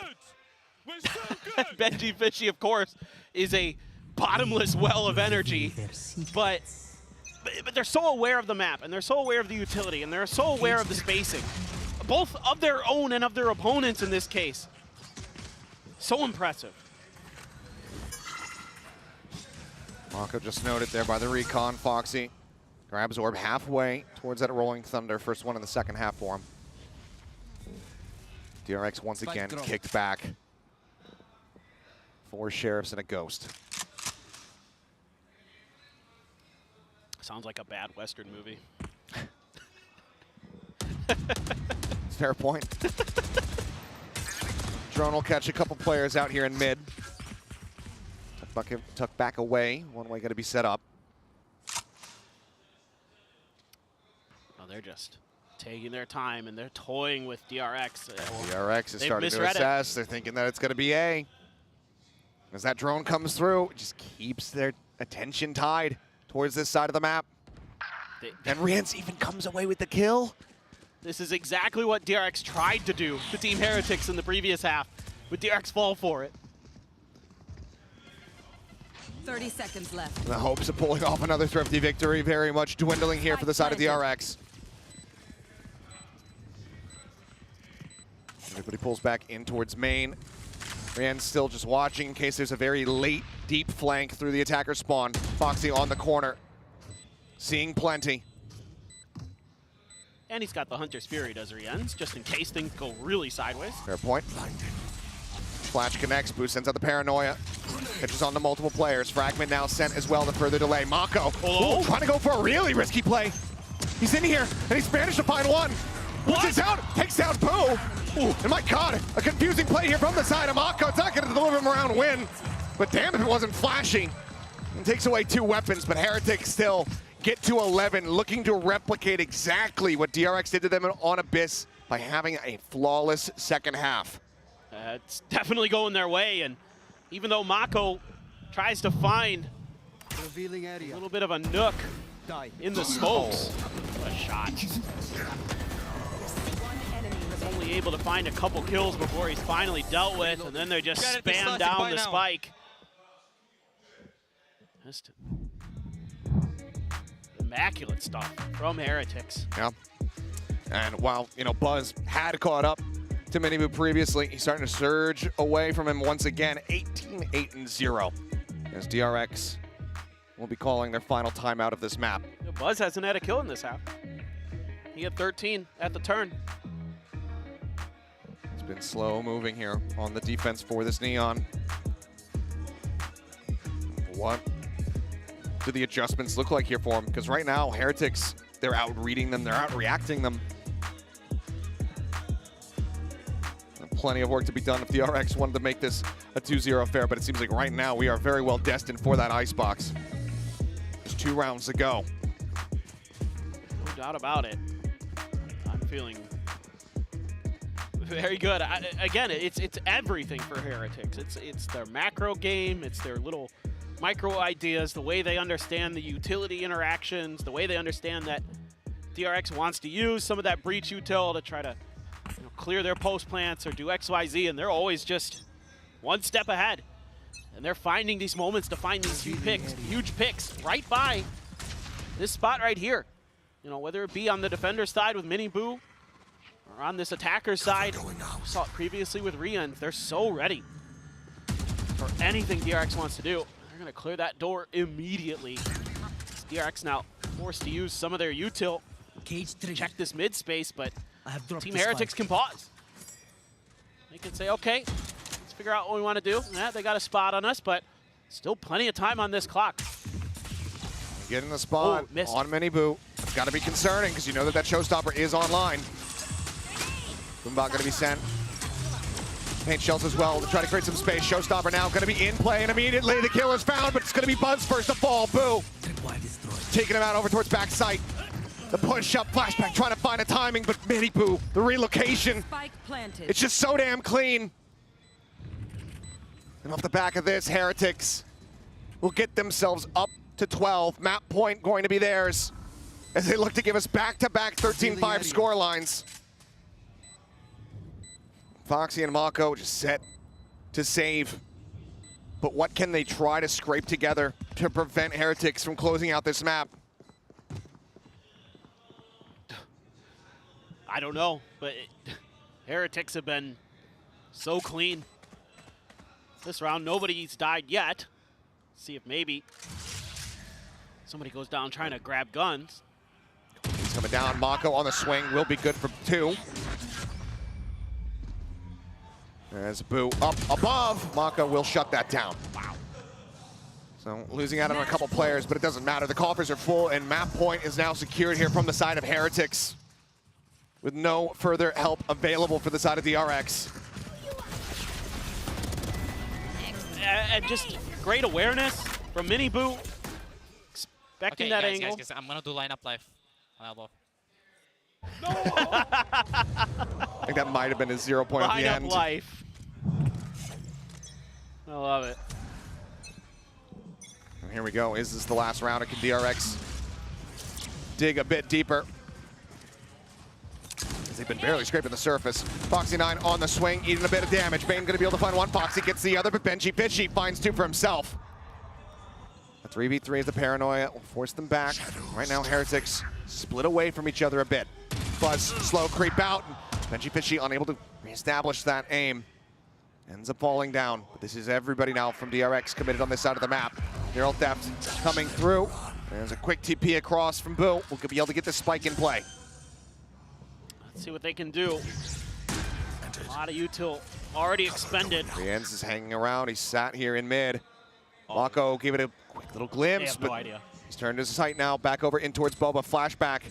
Benji Fishy, of course, is a bottomless well of energy, but they're so aware of the map, and they're so aware of the utility, and they're so aware of the spacing, both of their own and of their opponents in this case. So impressive. Mako just noted there by the recon. Foxy grabs Orb halfway towards that Rolling Thunder. First one in the second half for him. DRX once again kicked back. 4 sheriffs and a ghost. Sounds like a bad Western movie. Fair point. Drone will catch a couple players out here in mid. Tuck back away. One way got to be set up. Oh, they're just taking their time, and they're toying with DRX. DRX is starting to assess. They're thinking that it's going to be A. As that drone comes through, it just keeps their attention tied towards this side of the map. And Rience even comes away with the kill. This is exactly what DRX tried to do to Team Heretics in the previous half, with DRX fall for it. 30 seconds left. The hopes of pulling off another thrifty victory very much dwindling here for the side of DRX. Everybody pulls back in towards main. Rien's still just watching in case there's a very late, deep flank through the attacker spawn. Foxy on the corner, seeing plenty. And he's got the Hunter's Fury, does Rien's, just in case things go really sideways. Fair point. Flash connects, Boo sends out the Paranoia. Catches on to multiple players. Fragment now sent as well to further delay. Mako, ooh, trying to go for a really risky play. He's in here, and he's managed to find one. Pushes out, takes out Boo. Ooh, and my God, a confusing play here from the side of Mako. It's not going to deliver him around win, but damn if it wasn't flashing. And takes away 2 weapons, but Heretics still get to 11, looking to replicate exactly what DRX did to them on Abyss by having a flawless second half. It's definitely going their way, and even though Mako tries to find a little bit of a nook in the smokes, what a shot. Only able to find a couple kills before he's finally dealt with, and then they just spam down the spike. Just immaculate stuff from Heretics. Yeah. And while, you know, Buzz had caught up to Miniboo previously, he's starting to surge away from him once again. 18-8-0 as DRX will be calling their final timeout of this map. Buzz hasn't had a kill in this half. He had 13 at the turn. It's been slow moving here on the defense for this Neon. What do the adjustments look like here for him? Because right now, Heretics, they're out reading them, they're out reacting them. Plenty of work to be done if the DRX wanted to make this a 2-0 affair, but it seems like right now we are very well destined for that icebox. There's 2 rounds to go. No doubt about it. I'm feeling Very good. Again, it's everything for Heretics. It's their macro game. It's their little micro ideas, the way they understand the utility interactions, the way they understand that DRX wants to use some of that breach util to try to clear their post plants or do XYZ, and they're always just one step ahead. And they're finding these moments to find these huge picks right by this spot right here. You know, whether it be on the defender side with Mini Boo or on this attacker side. We saw it previously with Rian. They're so ready for anything DRX wants to do. They're going to clear that door immediately. DRX now forced to use some of their util. Check this mid space, but Team Heretics can pause. They can say, okay, let's figure out what we want to do. Yeah, they got a spot on us, but still plenty of time on this clock. Getting the spot on Mini Boo. It's got to be concerning because you know that showstopper is online. Boombot going to be sent. Paint shells as well to try to create some space. Showstopper now going to be in play, and immediately the kill is found, but it's going to be Buzz first to fall. Boo taking him out over towards back site. The push up, flashback, trying to find a timing, but Mini Boo, the relocation, it's just so damn clean. And off the back of this, Heretics will get themselves up to 12. Map point going to be theirs as they look to give us back-to-back 13-5 score lines. Foxy and Mako just set to save. But what can they try to scrape together to prevent Heretics from closing out this map? I don't know, but Heretics have been so clean. This round, nobody's died yet. See if maybe somebody goes down trying to grab guns. He's coming down. Mako on the swing will be good for 2. There's Boo up above. Mako will shut that down. Wow. So losing out on a couple players, but it doesn't matter. The coffers are full, and map point is now secured here from the side of Heretics, with no further help available for the side of DRX. And just great awareness from Mini Boo. Expecting that angle. Guys, I'm gonna do lineup live on elbow. I think that might have been his 0 point at the end. Lineup life. I love it. And here we go. Is this the last round? Or can DRX dig a bit deeper? They've been barely scraping the surface. Foxy9 on the swing, eating a bit of damage. Bane gonna be able to find one. Foxy gets the other, but Benji Pitchy finds 2 for himself. A 3v3 is the paranoia will force them back. Right now, Heretics split away from each other a bit. Buzz slow creep out. Benji Pitchy unable to reestablish that aim. Ends up falling down. But this is everybody now from DRX committed on this side of the map. Neural Theft coming through. There's a quick TP across from Boo. We'll be able to get the spike in play. Let's see what they can do. A lot of util already expended. Rienz is hanging around. He's sat here in mid. Mako gave it a quick little glimpse, They have no but idea. he's turned his sight now back over in towards Boba. Flashback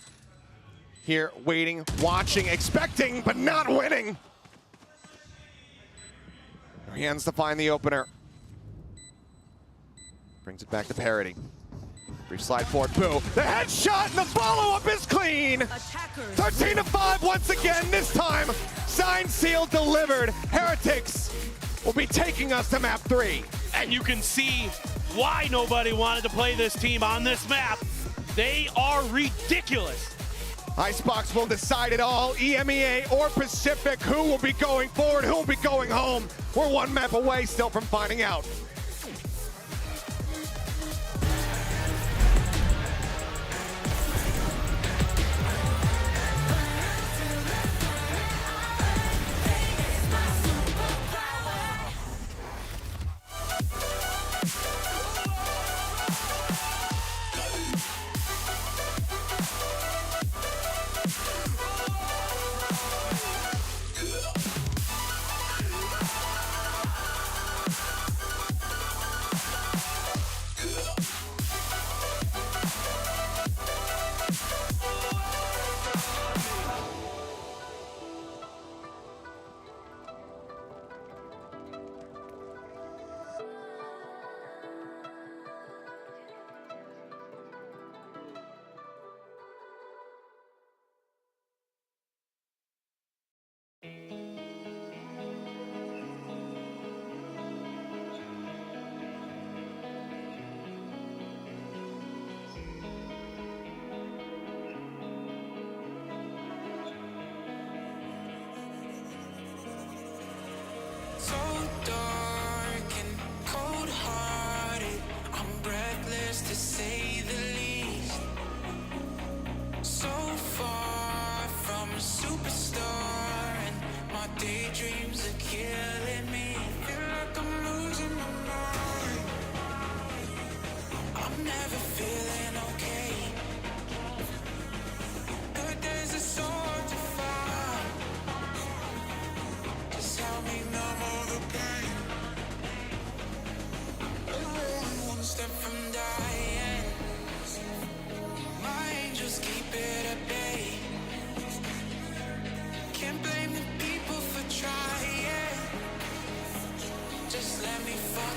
here, waiting, watching, expecting, but not winning. Rienz to find the opener. Brings it back to parity. Brief slide forward, Boo. The headshot and the follow-up is clean. 13-5 once again, this time. Signed, sealed, delivered. Heretics will be taking us to map 3. And you can see why nobody wanted to play this team on this map. They are ridiculous. Icebox will decide it all. EMEA or Pacific, who will be going forward, who will be going home. We're one map away still from finding out.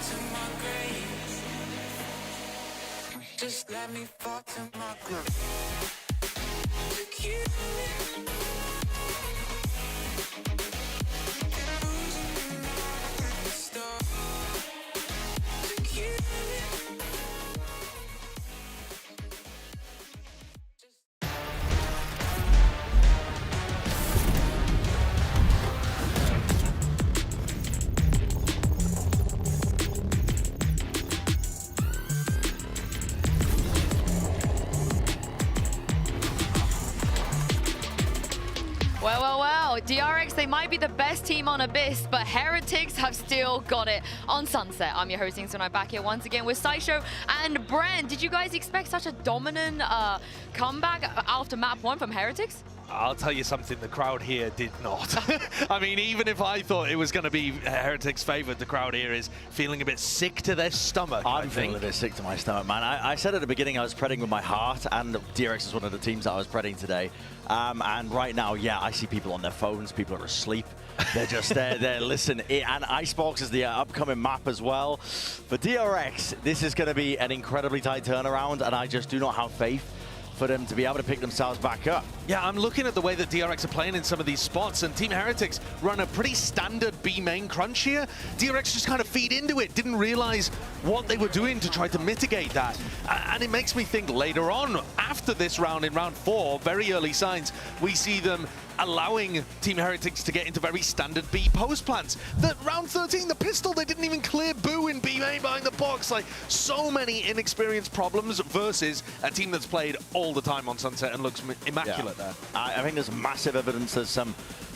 to my grave. Just let me fall to my grave. To keep Well, DRX, they might be the best team on Abyss, but Heretics have still got it on Sunset. I'm your hosting tonight, back here once again with Saisho and Brent. Did you guys expect such a dominant comeback after map 1 from Heretics? I'll tell you something, the crowd here did not. I mean, even if I thought it was going to be Heretics' favored, the crowd here is feeling a bit sick to their stomach. I'm feeling a bit sick to my stomach, man. I said at the beginning I was predding with my heart, and DRX is one of the teams that I was predding today. And right now, yeah, I see people on their phones, people are asleep. They're just there, listen. And Icebox is the upcoming map as well. For DRX, this is going to be an incredibly tight turnaround, and I just do not have faith for them to be able to pick themselves back up. Yeah, I'm looking at the way that DRX are playing in some of these spots, and Team Heretics run a pretty standard B main crunch here. DRX just kind of feed into it, didn't realize what they were doing to try to mitigate that. And it makes me think later on, after this round, in round 4, very early signs, we see them allowing Team Heretics to get into very standard B post plants. The round 13, the pistol, they didn't even clear Boo in B main behind the box. Like, so many inexperienced problems versus a team that's played all the time on Sunset and looks immaculate there. I think there's massive evidence there's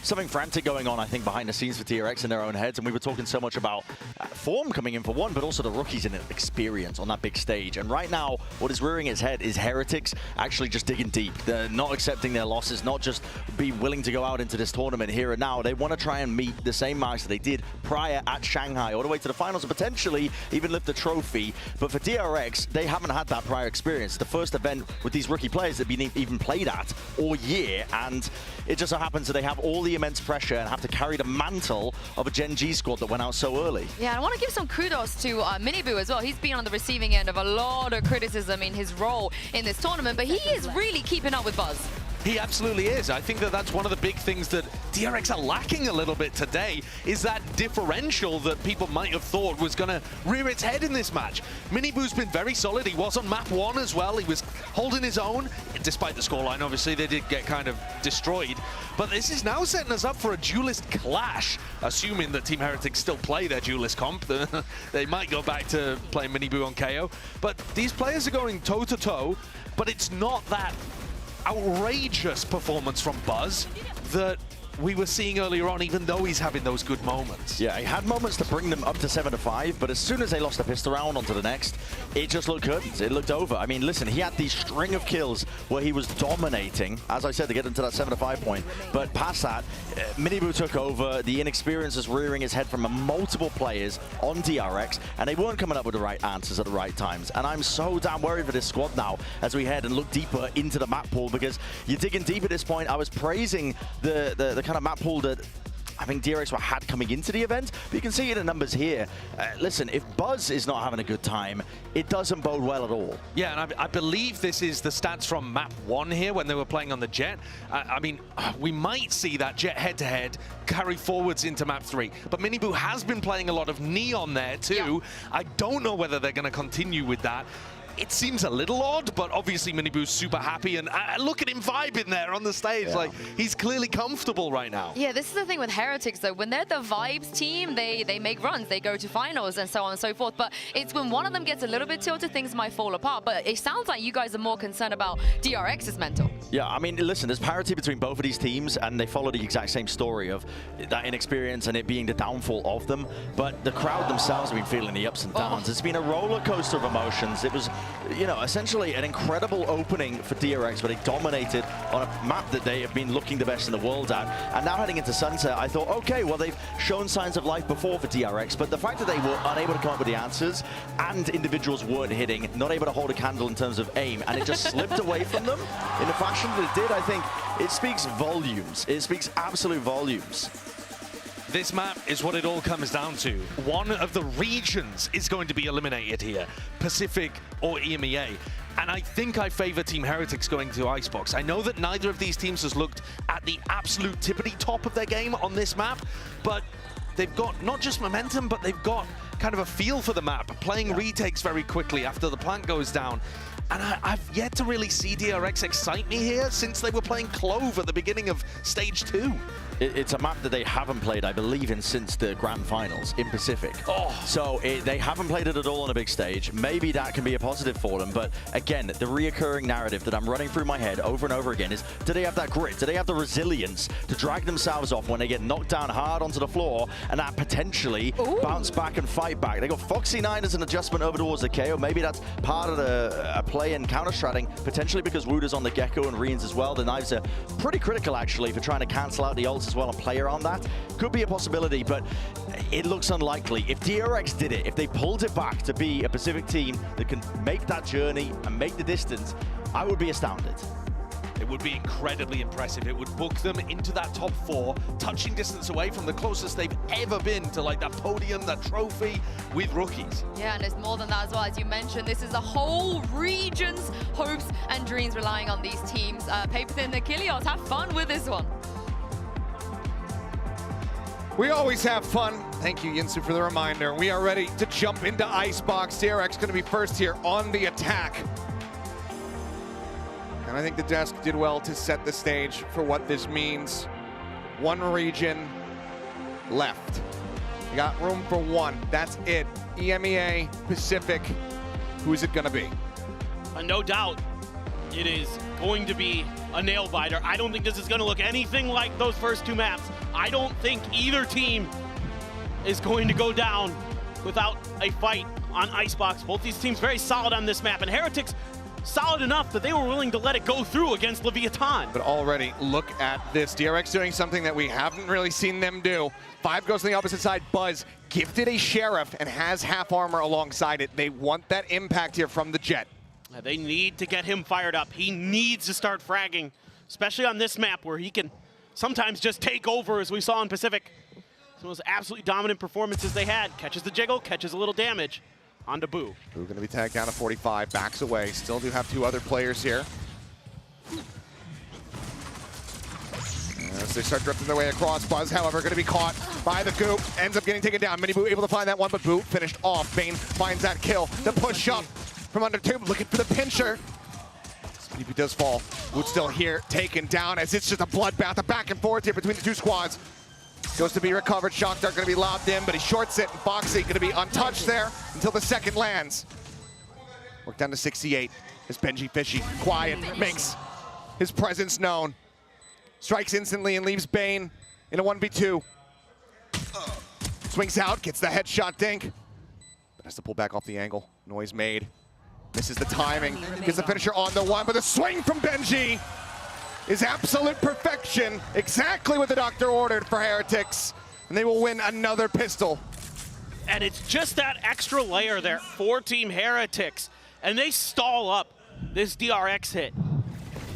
something frantic going on, I think, behind the scenes for DRX in their own heads. And we were talking so much about form coming in for one, but also the rookies in experience on that big stage. And right now, what is rearing its head is Heretics actually just digging deep. They're not accepting their losses, not just be willing to go out into this tournament here and now. They want to try and meet the same marks that they did prior at Shanghai, all the way to the finals, and potentially even lift the trophy. But for DRX, they haven't had that prior experience. The first event with these rookie players that have been even played at all year, and it just so happens that they have all the immense pressure and have to carry the mantle of a Gen G squad that went out so early. Yeah, I want to give some kudos to Miniboo as well. He's been on the receiving end of a lot of criticism in his role in this tournament, but he is really keeping up with Buzz. He absolutely is. I think that that's one of the big things that DRX are lacking a little bit today, is that differential that people might have thought was going to rear its head in this match. Miniboo's been very solid. He was on map 1 as well. He was holding his own, despite the scoreline. Obviously, they did get kind of destroyed. But this is now setting us up for a duelist clash, assuming that Team Heretics still play their duelist comp. They might go back to playing Miniboo on KO. But these players are going toe-to-toe, but it's not that outrageous performance from Buzz that we were seeing earlier on, even though he's having those good moments. Yeah, he had moments to bring them up to 7-5, but as soon as they lost the pistol round onto the next, it just looked good. It looked over. I mean, listen, he had these string of kills where he was dominating, as I said, to get into that 7-5 point. But past that, Miniboo took over. The inexperience is rearing his head from multiple players on DRX, and they weren't coming up with the right answers at the right times. And I'm so damn worried for this squad now as we head and look deeper into the map pool, because you're digging deep at this point. I was praising the kind of map pool that I think DRX had coming into the event, but you can see in the numbers here. Listen, if Buzz is not having a good time, it doesn't bode well at all. Yeah, and I believe this is the stats from map 1 here when they were playing on the Jet. I mean, we might see that Jet head-to-head carry forwards into map 3, but Miniboo has been playing a lot of Neon there too. Yeah. I don't know whether they're going to continue with that. It seems a little odd, but obviously Miniboo's super happy, and look at him vibing there on the stage. Yeah. Like, he's clearly comfortable right now. Yeah, this is the thing with Heretics, though. When they're the vibes team, they make runs, they go to finals, and so on and so forth. But it's when one of them gets a little bit tilted, things might fall apart. But it sounds like you guys are more concerned about DRX's mental. Yeah, I mean, listen, there's parity between both of these teams, and they follow the exact same story of that inexperience and it being the downfall of them. But the crowd themselves have been feeling the ups and downs. It's been a roller coaster of emotions. It was, you know, essentially an incredible opening for DRX, where they dominated on a map that they have been looking the best in the world at. And now heading into Sunset, I thought, okay, well, they've shown signs of life before for DRX, but the fact that they were unable to come up with the answers and individuals weren't hitting, not able to hold a candle in terms of aim, and it just slipped away from them in the fashion that it did, I think it speaks volumes. It speaks absolute volumes. This map is what it all comes down to. One of the regions is going to be eliminated here, Pacific or EMEA. And I think I favor Team Heretics going to Icebox. I know that neither of these teams has looked at the absolute tippity top of their game on this map, but they've got not just momentum, but they've got kind of a feel for the map, playing retakes very quickly after the plant goes down. And I've yet to really see DRX excite me here since they were playing Clove at the beginning of Stage 2. It's a map that they haven't played, I believe, since the Grand Finals in Pacific. So they haven't played it at all on a big stage. Maybe that can be a positive for them. But again, the reoccurring narrative that I'm running through my head over and over again is, do they have that grit? Do they have the resilience to drag themselves off when they get knocked down hard onto the floor and that potentially bounce back and fight back? They got Foxy9 as an adjustment over towards the KO. Maybe that's part of a play in counter-stratting, potentially because Wooder's on the Gecko and Reans as well. The knives are pretty critical, actually, for trying to cancel out the ults as well and play around that. Could be a possibility, but it looks unlikely. If DRX did it, if they pulled it back to be a Pacific team that can make that journey and make the distance, I would be astounded. It would be incredibly impressive. It would book them into that top 4, touching distance away from the closest they've ever been to like that podium, that trophy with rookies. Yeah, and there's more than that as well. As you mentioned, this is a whole region's hopes and dreams relying on these teams. Paper Thin, Achilles, have fun with this one. We always have fun. Thank you, Yinsu, for the reminder. We are ready to jump into Icebox. DRX going to be first here on the attack. And I think the desk did well to set the stage for what this means. One region left. You got room for one. That's it. EMEA, Pacific. Who is it going to be? No doubt it is going to be a nail biter. I don't think this is going to look anything like those first 2 maps. I don't think either team is going to go down without a fight on Icebox. Both these teams very solid on this map, and Heretics solid enough that they were willing to let it go through against Leviathan. But already, look at this. DRX doing something that we haven't really seen them do. 5 goes to the opposite side. Buzz gifted a Sheriff and has half armor alongside it. They want that impact here from the Jet. They need to get him fired up. He needs to start fragging, especially on this map where he can sometimes just take over, as we saw in Pacific. Some of those absolutely dominant performances they had. Catches the jiggle, catches a little damage. On to Boo. Boo going to be tagged down to 45, backs away. Still do have 2 other players here. As they start drifting their way across, Buzz, however, going to be caught by the Goop. Ends up getting taken down. Mini Boo able to find that one, but Boo finished off. Bane finds that kill. The push up from under 2, looking for the pincher. Speedy does fall. Wood's still here, taken down as it's just a bloodbath, a back and forth here between the 2 squads. Goes to be recovered. Shock Dart going to be lobbed in, but he shorts it, and Foxy going to be untouched there until the second lands. Work down to 68 as Benji Fishy, quiet, makes his presence known. Strikes instantly and leaves Bane in a 1v2. Swings out, gets the headshot dink, but has to pull back off the angle. Noise made. Misses the timing, gets the finisher on the 1, but the swing from Benji is absolute perfection. Exactly what the doctor ordered for Heretics, and they will win another pistol. And it's just that extra layer there for Team Heretics, and they stall up this DRX hit.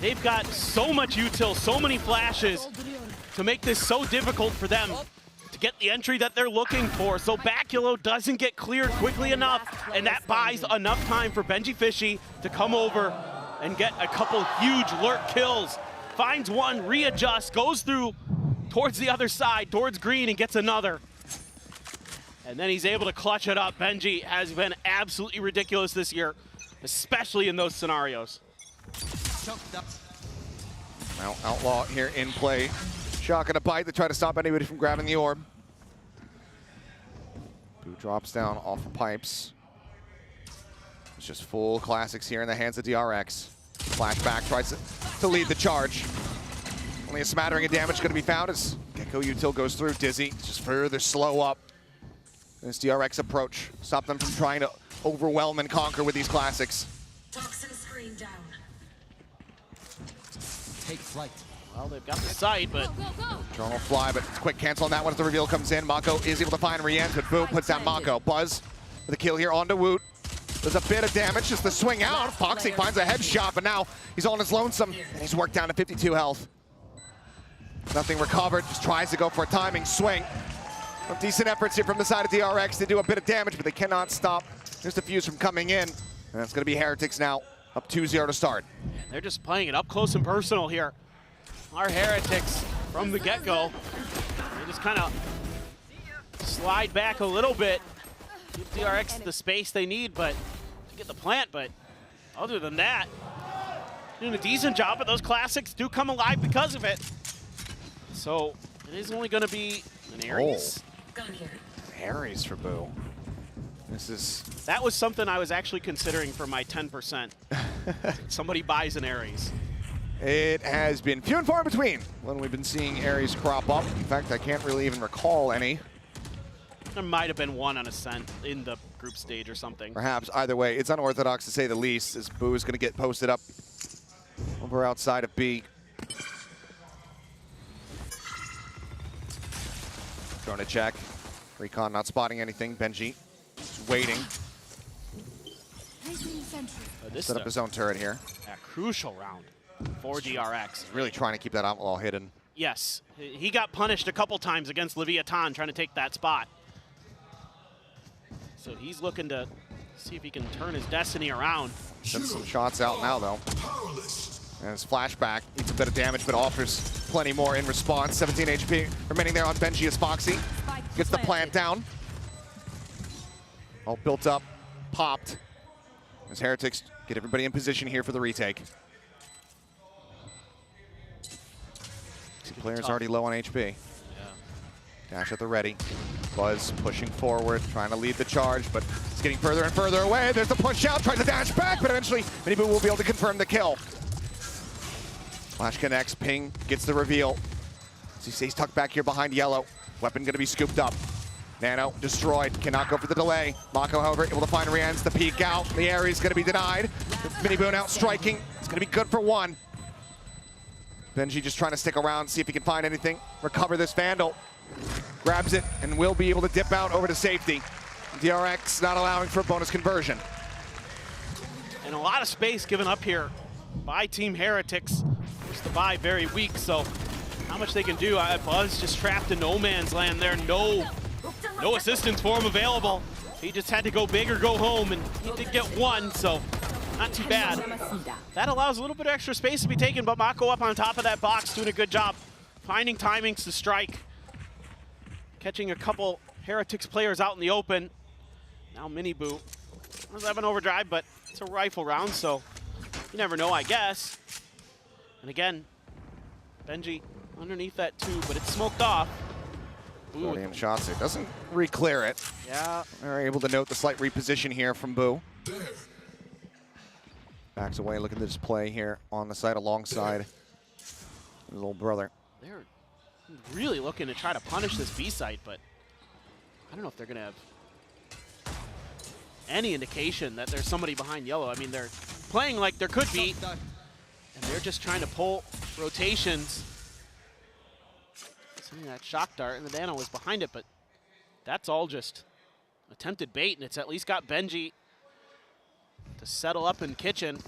They've got so much util, so many flashes to make this so difficult for them to get the entry that they're looking for. So Baculo doesn't get cleared quickly enough, and that buys enough time for Benji Fishy to come over and get a couple huge lurk kills. Finds one, readjusts, goes through towards the other side, towards green, and gets another. And then he's able to clutch it up. Benji has been absolutely ridiculous this year, especially in those scenarios. Now Outlaw here in play. Shock and a bite to try to stop anybody from grabbing the orb. Boo drops down off the pipes. It's just full classics here in the hands of DRX. Flashback tries to lead the charge. Only a smattering of damage going to be found as Gecko Util goes through. Dizzy just further slow up this DRX approach. Stop them from trying to overwhelm and conquer with these classics. Toxin screen down. Take flight. Well, they've got the sight, but... Drone will fly, but it's quick cancel on that one as the reveal comes in. Mako is able to find Rienz, but Boo puts down Mako. Buzz with a kill here onto Woot. There's a bit of damage, just the swing out. Foxy finds a headshot, but now he's on his lonesome, and he's worked down to 52 health. Nothing recovered, just tries to go for a timing swing. Some decent efforts here from the side of DRX to do a bit of damage, but they cannot stop just a fuse from coming in. And that's going to be Heretics now, up 2-0 to start. They're just playing it up close and personal here. Our Heretics from the get-go, they just kind of slide back a little bit, give DRX the space they need, but to get the plant. But other than that, doing a decent job, but those classics do come alive because of it. So it is only going to be an Ares. Ares for Boo. That was something I was actually considering for my 10%. Somebody buys an Ares. It has been few and far between when we've been seeing Ares crop up. In fact, I can't really even recall any. There might have been one on Ascent in the group stage or something. Perhaps. Either way, it's unorthodox to say the least, as Boo is going to get posted up over outside of B. Throwing a check. Recon not spotting anything. Benji just waiting. Set up his own turret here. A crucial round for DRX. Really trying to keep that outlaw hidden. Yes, he got punished a couple times against Leviathan trying to take that spot. So he's looking to see if he can turn his destiny around. Sends some shots out now, though. And his flashback needs a bit of damage, but offers plenty more in response. 17 HP remaining there on Benji as Foxy. Gets the plant down. All built up, popped. As Heretics get everybody in position here for the retake. Two players already low on HP. Dash at the ready. Buzz pushing forward, trying to lead the charge, but it's getting further and further away. There's the push out, tries to dash back, but eventually Miniboo will be able to confirm the kill. Flash connects, ping, gets the reveal. As he stays tucked back here behind yellow. Weapon gonna be scooped up. Nano destroyed, cannot go for the delay. Mako, however, able to find Rian's to peek out. The area's gonna be denied. Miniboo out striking, it's gonna be good for one. Benji just trying to stick around, see if he can find anything. Recover this Vandal. Grabs it and will be able to dip out over to safety. DRX not allowing for a bonus conversion. And a lot of space given up here by Team Heretics. Just the buy very weak, so how much they can do. Buzz just trapped in no man's land there. No assistance for him available. He just had to go big or go home, and he did get one, so not too bad. That allows a little bit of extra space to be taken, but Mako up on top of that box doing a good job finding timings to strike. Catching a couple Heretics players out in the open. Now Miniboo does have an overdrive, but it's a rifle round, so you never know, I guess. And again, Benji underneath that tube, but it's smoked off. Guardian shots it. Doesn't re-clear it. Yeah. They're able to note the slight reposition here from Boo. Backs away, looking to display here on the side alongside his little brother. They're really looking to try to punish this B site, but I don't know if they're going to have any indication that there's somebody behind yellow. I mean, they're playing like there could be, and they're just trying to pull rotations. Seeing that shock dart, and the Nano was behind it, but that's all just attempted bait, and it's at least got Benji to settle up in kitchen.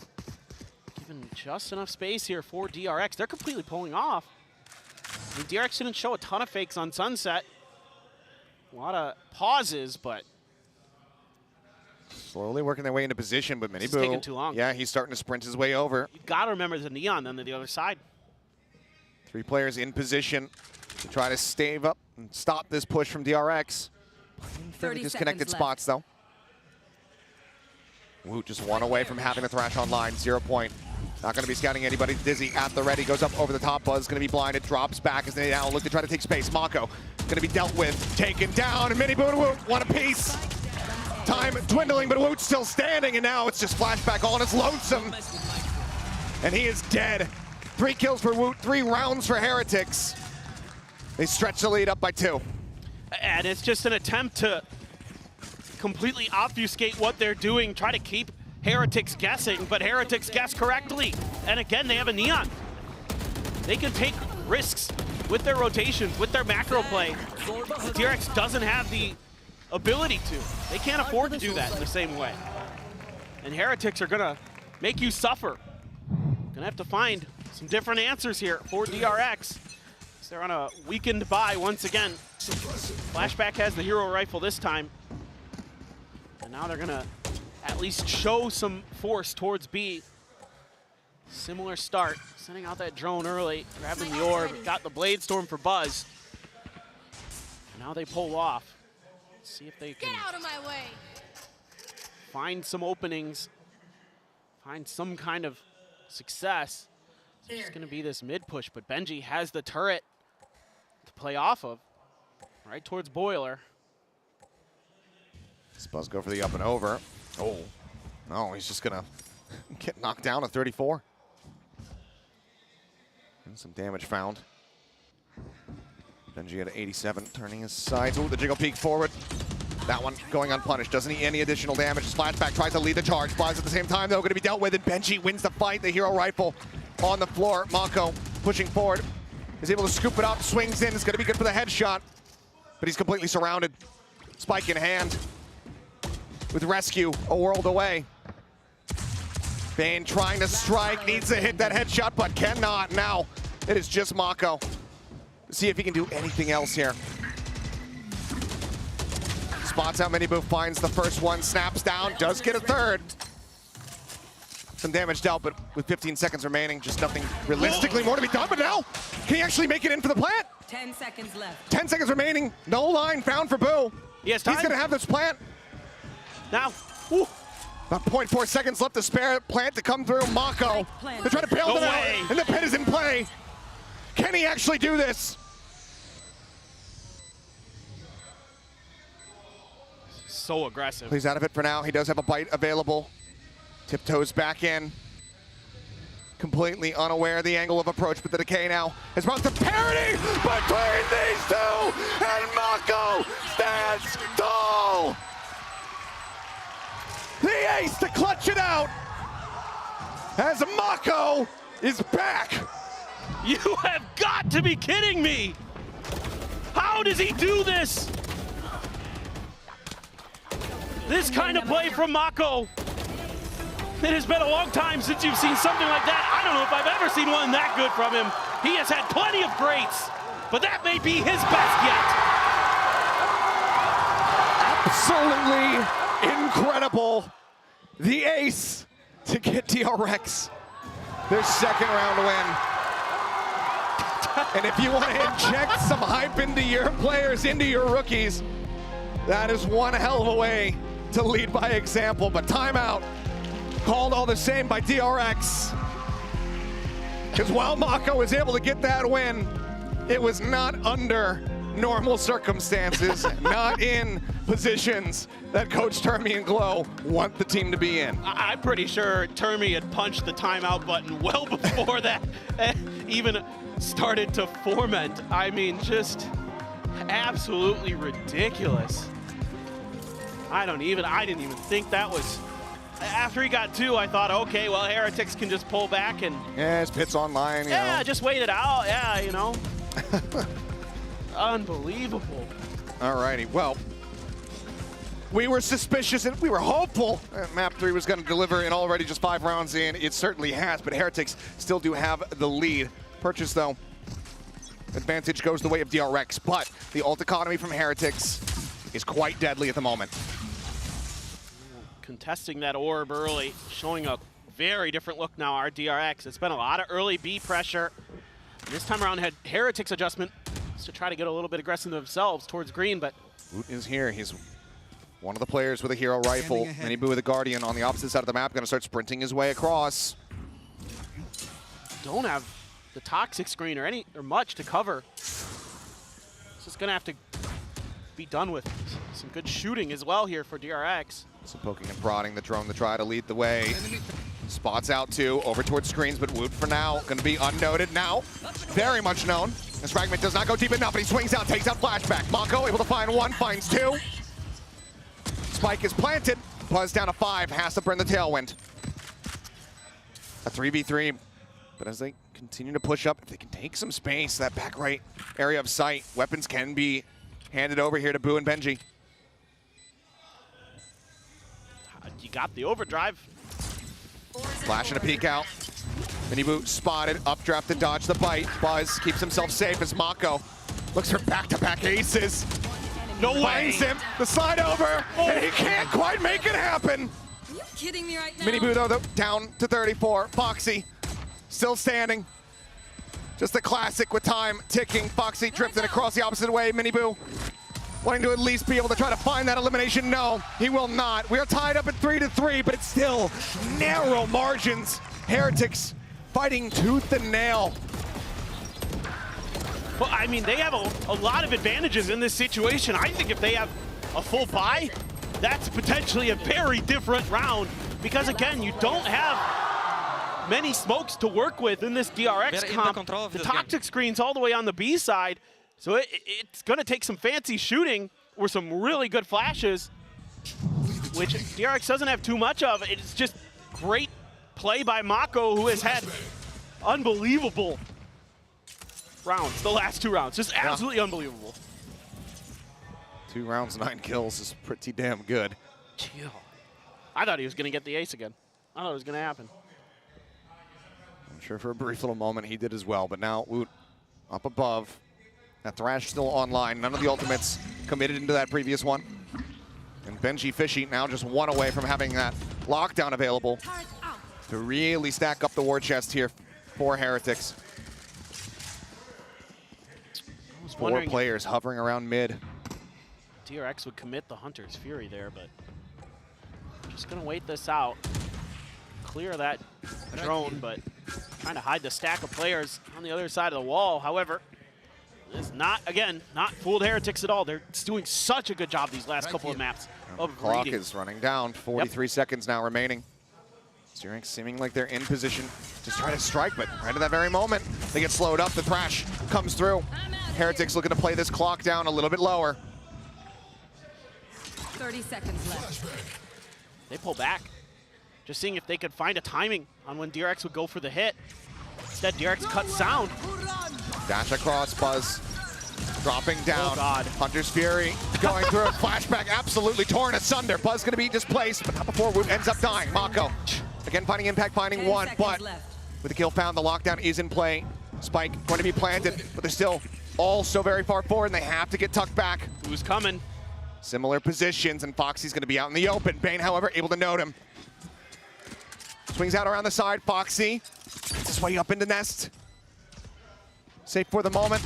Given just enough space here for DRX. They're completely pulling off. I mean, DRX didn't show a ton of fakes on Sunset. A lot of pauses, but slowly working their way into position, but Miniboo, it's taking too long. Yeah, he's starting to sprint his way over. You've got to remember the Neon then to the other side. 3 players in position to try to stave up and stop this push from DRX. 30 disconnected seconds spots, though. Woot just one away from having the Thrash online. 0 point. Not going to be scouting anybody. Dizzy at the ready. Goes up over the top. Buzz going to be blinded. Drops back as they now look to try to take space. Mako going to be dealt with. Taken down. And Miniboo and Woot, one apiece. Time dwindling, but Woot's still standing. And now it's just flashback all on his lonesome. And he is dead. 3 kills for Woot. 3 rounds for Heretics. They stretch the lead up by 2. And it's just an attempt to completely obfuscate what they're doing, try to keep Heretics guessing, but Heretics guess correctly. And again, they have a Neon. They can take risks with their rotations, with their macro play. DRX doesn't have the ability to. They can't afford to do that in the same way. And Heretics are gonna make you suffer. Gonna have to find some different answers here for DRX. They're on a weakened bye once again. Flashback has the hero rifle this time. And now they're gonna at least show some force towards B. Similar start, sending out that drone early, grabbing the orb, got the Blade Storm for Buzz. Now they pull off. See if they can Get out of my way. find some openings, find some kind of success. It's just gonna be this mid push, but Benji has the turret to play off of, right towards Boiler. Does Buzz go for the up and over? Oh, no, he's just gonna get knocked down at 34. And some damage found. Benji at 87, turning his sides. Oh, the jiggle peek forward. That one going unpunished. Doesn't need any additional damage. Flashback tries to lead the charge. Buzz at the same time, though, going to be dealt with, and Benji wins the fight. The hero rifle on the floor. Mako pushing forward. Is able to scoop it up, swings in. It's going to be good for the headshot. But he's completely surrounded. Spike in hand. With Rescue a world away. Bane trying to strike, needs to hit that headshot, but cannot. Now it is just Mako. See if he can do anything else here. Spots out Miniboo, finds the first one, snaps down, does get a third. Some damage dealt, but with 15 seconds remaining, just nothing realistically more to be done. But now, can he actually make it in for the plant? 10 seconds left. 10 seconds remaining, no line found for Boo. He has time. He's gonna have this plant. Now, about 0.4 seconds left to spare. Plant to come through. Mako. They're trying to bail them out, and the pin is in play. Can he actually do this? So aggressive. He's out of it for now. He does have a bite available. Tiptoes back in. Completely unaware of the angle of approach, but the decay now has brought the parity between these two, and Mako stands tall. The ace to clutch it out as Mako is back. You have got to be kidding me! How does he do this? This kind of play from Mako. It has been a long time since you've seen something like that. I don't know if I've ever seen one that good from him. He has had plenty of greats, but that may be his best yet. Absolutely incredible. The ace to get DRX their second round win. And if you want to inject some hype into your players, into your rookies, that is one hell of a way to lead by example. But timeout called all the same by DRX. Because while Mako was able to get that win, it was not under normal circumstances, not in positions that Coach Termy and Glow want the team to be in. I'm pretty sure Termy had punched the timeout button well before that even started to foment. I mean, just absolutely ridiculous. I didn't even think that was. After he got two, I thought, okay, well, Heretics can just pull back and. Yeah, his pit's online. You know. Just wait it out. Yeah, you know. Unbelievable. Alrighty, well, we were suspicious and we were hopeful that Map 3 was going to deliver, and already just 5 rounds in, it certainly has, but Heretics still do have the lead. Purchase, though, advantage goes the way of DRX, but the ult economy from Heretics is quite deadly at the moment. Contesting that orb early, showing a very different look now, our DRX. It's been a lot of early B pressure. This time around had Heretics adjustment to try to get a little bit aggressive themselves towards green, but Woot is here. He's one of the players with a hero rifle. Miniboo with a Guardian on the opposite side of the map, going to start sprinting his way across. don't have the toxic screen or much to cover. It's just gonna have to be done with some good shooting as well here for DRX. Some poking and prodding, the drone to try to lead the way. Spots out two, over towards screens, but Woot for now, gonna be unnoted now. Very much known. This fragment does not go deep enough, but he swings out, takes out flashback. Mako able to find one, finds two. Spike is planted, Buzz down to 5, has to burn the tailwind. A 3v3, but as they continue to push up, if they can take some space, that back right area of sight, weapons can be handed over here to Boo and Benji. You got the overdrive. Flash and a peek out. Minibu spotted, updraft to dodge the bite. Buzz keeps himself safe as Mako looks for back-to-back aces. No way! Finds him, the slide over, and he can't quite make it happen. Are you kidding me right now? Minibu though, down to 34. Foxy still standing. Just a classic with time ticking. Foxy drifting across the opposite way. Minibu wanting to at least be able to try to find that elimination. No, he will not. We are tied up at 3-3, but it's still narrow margins. Heretics fighting tooth and nail. Well, I mean, they have a lot of advantages in this situation. I think if they have a full buy, that's potentially a very different round. Because again, you don't have many smokes to work with in this DRX comp. The toxic screen's all the way on the B side. So it's going to take some fancy shooting or some really good flashes, which DRX doesn't have too much of. It's just great play by Mako, who has had unbelievable rounds, the last 2 rounds. Just absolutely unbelievable. 2 rounds, 9 kills is pretty damn good. I thought he was going to get the ace again. I thought it was going to happen. I'm sure for a brief little moment he did as well, but now Woot up above. That Thrash still online. None of the ultimates committed into that previous one. And Benji Fishy now just 1 away from having that lockdown available to really stack up the war chest here for Heretics. 4 players hovering around mid. DRX would commit the Hunter's Fury there, but just gonna wait this out. Clear that drone, but trying to hide the stack of players on the other side of the wall. However, it's not, again, not fooled Heretics at all. They're doing such a good job these last couple of maps of Clock reading. is running down. 43 seconds now remaining. DRX seeming like they're in position to try to strike, but right at that very moment, they get slowed up. The Thrash comes through. Heretics looking to play this clock down a little bit lower. 30 seconds left. They pull back. Just seeing if they could find a timing on when DRX would go for the hit. Instead, DRX cuts sound. Dash across, Buzz dropping down. Oh God. Hunter's Fury going through a flashback, absolutely torn asunder. Buzz gonna be displaced, but not before Woot ends up dying. Mako, again finding impact, finding 1, but with the kill found, the lockdown is in play. Spike going to be planted, but they're still all so very far forward, and they have to get tucked back. Who's coming? Similar positions, and Foxy's gonna be out in the open. Bane, however, able to note him. Swings out around the side, Foxy gets his way up into nest. Safe for the moment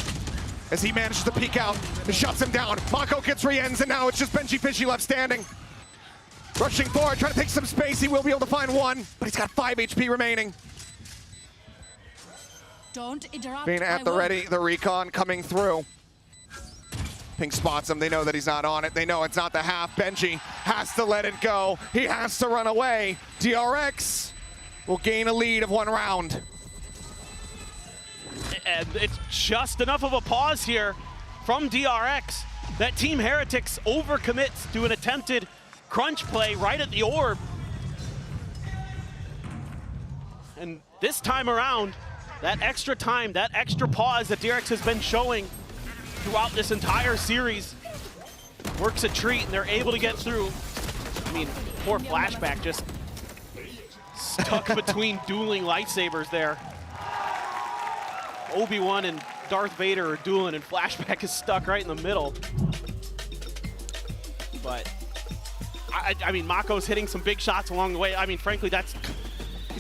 as he manages to peek out and shuts him down. Mako gets re-ends, and now it's just Benji Fishy left standing. Rushing forward, trying to take some space. He will be able to find 1, but he's got 5 HP remaining. Don't interrupt. Being at the ready, the recon coming through. Pink spots him, they know that he's not on it. They know it's not the half. Benji has to let it go. He has to run away. DRX will gain a lead of 1 round. And it's just enough of a pause here from DRX that Team Heretics overcommits to an attempted crunch play right at the orb. And this time around, that extra time, that extra pause that DRX has been showing throughout this entire series works a treat, and they're able to get through. I mean, poor Flashback just stuck between dueling lightsabers there. Obi-Wan and Darth Vader are dueling, and Flashback is stuck right in the middle. But, I mean, Mako's hitting some big shots along the way. I mean, frankly, that's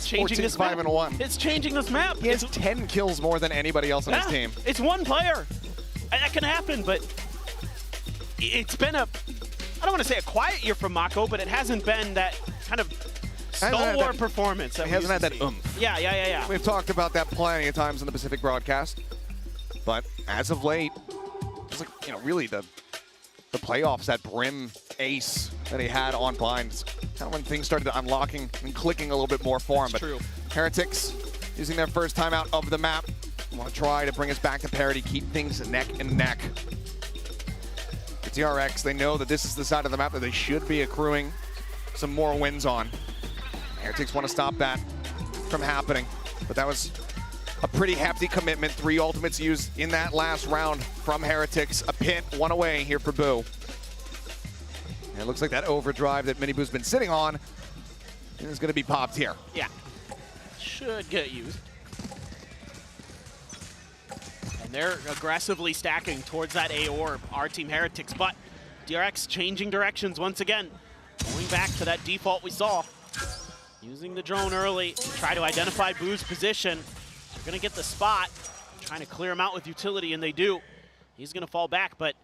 changing this map. 5-1. It's changing this map. He has 10 kills more than anybody else on his team. It's 1 player. And that can happen, but it's been I don't want to say a quiet year from Mako, but it hasn't been that kind of stalwart performance. He hasn't had that oomph. Yeah. We've talked about that plenty of times in the Pacific broadcast, but as of late, it's like, you know, really the playoffs, that Brim ace that he had on Blind, kind of when things started unlocking and clicking a little bit more for him. But true. Heretics using their first time out of the map, want to try to bring us back to parity, keep things neck and neck. For DRX, they know that this is the side of the map that they should be accruing some more wins on. Heretics want to stop that from happening, but that was a pretty hefty commitment. 3 ultimates used in that last round from Heretics. A pit, 1 away here for Boo. And it looks like that overdrive that Minibu's been sitting on is going to be popped here. Yeah, should get used. they're aggressively stacking towards that A orb, our Team Heretics, but DRX changing directions once again. Going back to that default we saw. Using the drone early to try to identify Boo's position. They're gonna get the spot, trying to clear him out with utility, and they do. He's gonna fall back, but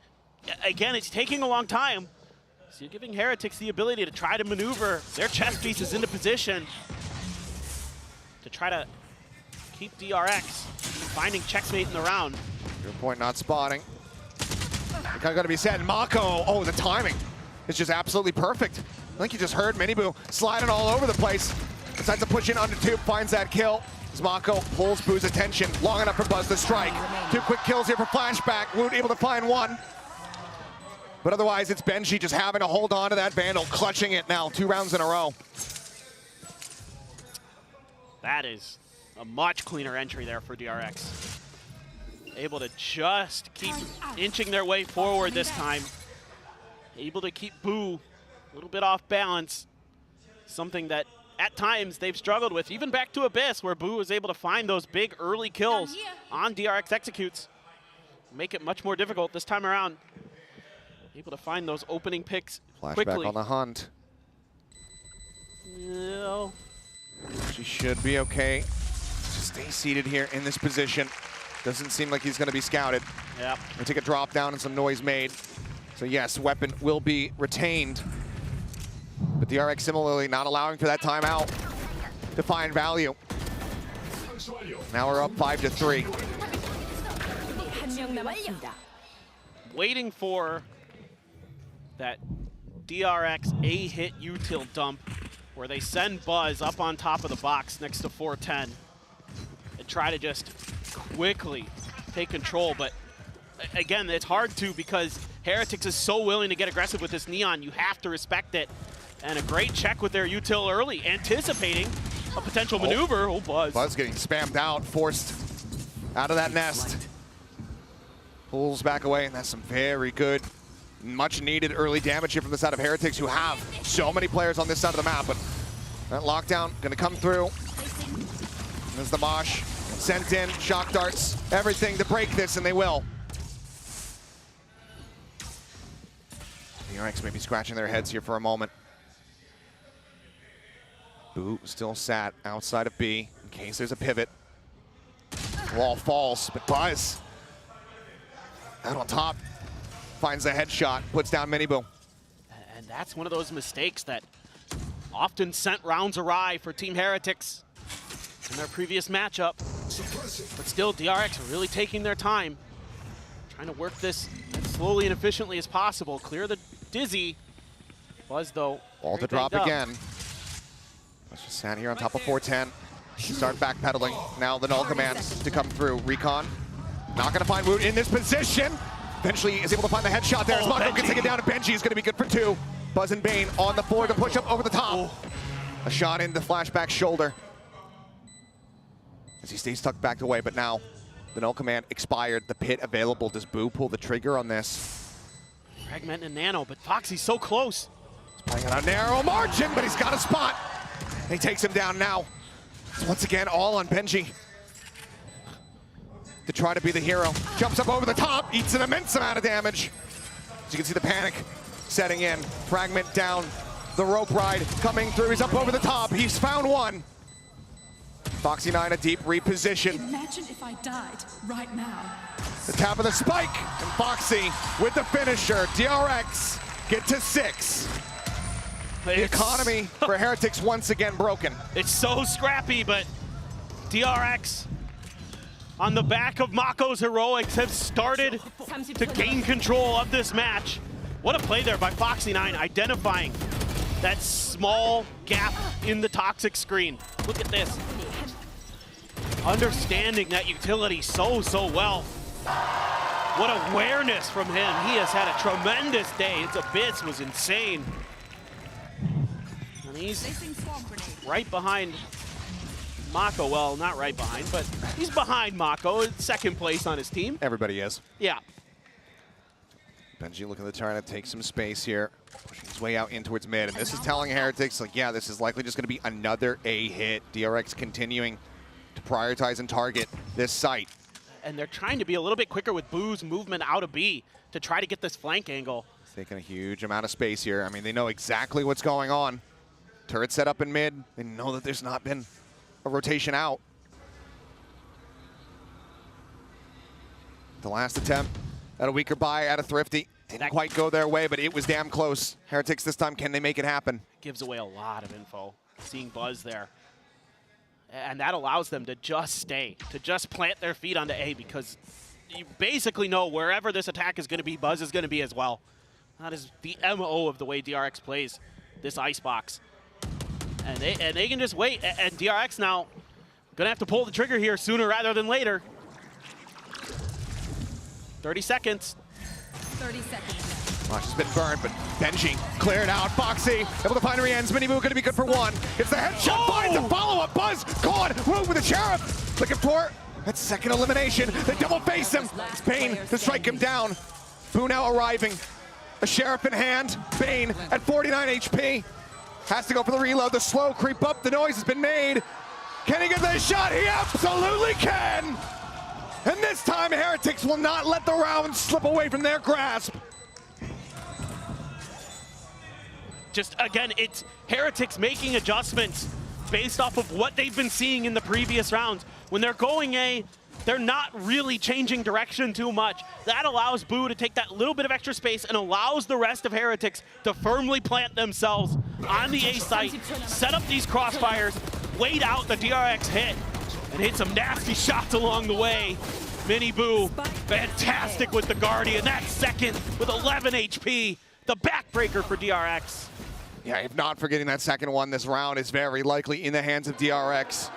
again, it's taking a long time. So you're giving Heretics the ability to try to maneuver their chess pieces into position to try to keep DRX finding checkmate in the round. Your point not spotting. Kind of going to be set. Mako, oh, the timing is just absolutely perfect. I think you just heard Miniboo sliding all over the place. Decides to push in under tube, finds that kill. As Mako pulls Boo's attention long enough for Buzz to strike. 2 quick kills here for Flashback. Woot able to find 1. But otherwise, it's Benji just having to hold on to that Vandal, clutching it now 2 rounds in a row. That is a much cleaner entry there for DRX. Able to just keep inching their way forward this time. Able to keep Boo a little bit off balance. Something that at times they've struggled with, even back to Abyss, where Boo was able to find those big early kills on DRX executes. Make it much more difficult this time around. Able to find those opening picks quickly. Flashback on the hunt. No. She should be okay. Just stay seated here in this position. Doesn't seem like he's going to be scouted. Yep. We'll take a drop down and some noise made. So yes, weapon will be retained. But DRX similarly not allowing for that timeout to find value. Now we're up 5-3. Waiting for that DRX A-hit util dump where they send Buzz up on top of the box next to 410 and try to just quickly take control. But again, it's hard to because Heretics is so willing to get aggressive with this Neon. You have to respect it. And a great check with their util early, anticipating a potential maneuver. Oh, Buzz. Buzz getting spammed out, forced out of that nest. Pulls back away, and that's some very good, much needed early damage here from the side of Heretics, who have so many players on this side of the map. But that lockdown gonna come through. There's the Mosh, sent in, shock darts, everything to break this, and they will. DRX may be scratching their heads here for a moment. Boo still sat outside of B in case there's a pivot. Wall falls, but Buzz out on top finds a headshot, puts down Miniboo. And that's one of those mistakes that often sent rounds awry for Team Heretics in their previous matchup. But still, DRX are really taking their time, trying to work this as slowly and efficiently as possible. Clear the Dizzy. Buzz, though, Ball to drop again. Let's just stand here on top of 410. Start backpedaling. Now the null commands to come through. Recon. Not going to find Woot in this position. Eventually is able to find the headshot there. As Mako gets taken down, and Benji is going to be good for 2. Buzz and Bane on the floor to push up over the top. A shot in the Flashback shoulder. As he stays tucked back away, but now the null command expired. The pit available. Does Boo pull the trigger on this? Fragment and Nano, but Foxy's so close. He's playing on a narrow margin, but he's got a spot. He takes him down now. It's once again all on Benji to try to be the hero. Jumps up over the top, eats an immense amount of damage. As you can see the panic setting in. Fragment down, the rope ride coming through. He's up over the top, he's found one. Foxy 9 a deep reposition. Imagine if I died right now. The tap of the spike, and Foxy with the finisher. DRX get to 6. The economy for Heretics once again broken. It's so scrappy, but DRX on the back of Mako's heroics have started to gain control of this match. What a play there by Foxy 9, identifying that small gap in the toxic screen. Look at this. Understanding that utility so well. What awareness from him. He has had a tremendous day. His Abyss was insane. And he's right behind Mako. Well, not right behind, but he's behind Mako. Second place on his team. Everybody is. Yeah. Benji looking to try to take some space here. Pushing his way out in towards mid. And this is telling Heretics, like, yeah, this is likely just going to be another A hit. DRX continuing to prioritize and target this site. and they're trying to be a little bit quicker with Boo's movement out of B to try to get this flank angle. It's taking a huge amount of space here. I mean, they know exactly what's going on. Turret set up in mid. They know that there's not been a rotation out. The last attempt at a weaker buy at a Thrifty. Didn't quite go their way, but it was damn close. Heretics this time, can they make it happen? Gives away a lot of info, seeing Buzz there. And that allows them to just stay, to just plant their feet onto A, because you basically know wherever this attack is going to be, Buzz is going to be as well. That is the MO of the way DRX plays this icebox. And they can just wait, and DRX now going to have to pull the trigger here sooner rather than later. 30 seconds. 30 seconds. Watch has been burned, but Benji cleared out. Foxy able to find Rien's. Mini Boo going to be good for one. It's the headshot. Finds the follow-up. Buzz gone. Root with the Sheriff. Looking for that second elimination. They double face him. It's Bane to strike him down. Boo now arriving. A Sheriff in hand. Bane at 49 HP. Has to go for the reload. The slow creep up. The noise has been made. Can he get the shot? He absolutely can. And this time, Heretics will not let the round slip away from their grasp. Just, again, it's Heretics making adjustments based off of what they've been seeing in the previous rounds. When they're going A, they're not really changing direction too much. That allows Boo to take that little bit of extra space and allows the rest of Heretics to firmly plant themselves on the A site, set up these crossfires, wait out the DRX hit, and hit some nasty shots along the way. Mini Boo, fantastic with the Guardian. That second with 11 HP, the backbreaker for DRX. Yeah, if not forgetting that second one, this round is very likely in the hands of DRX,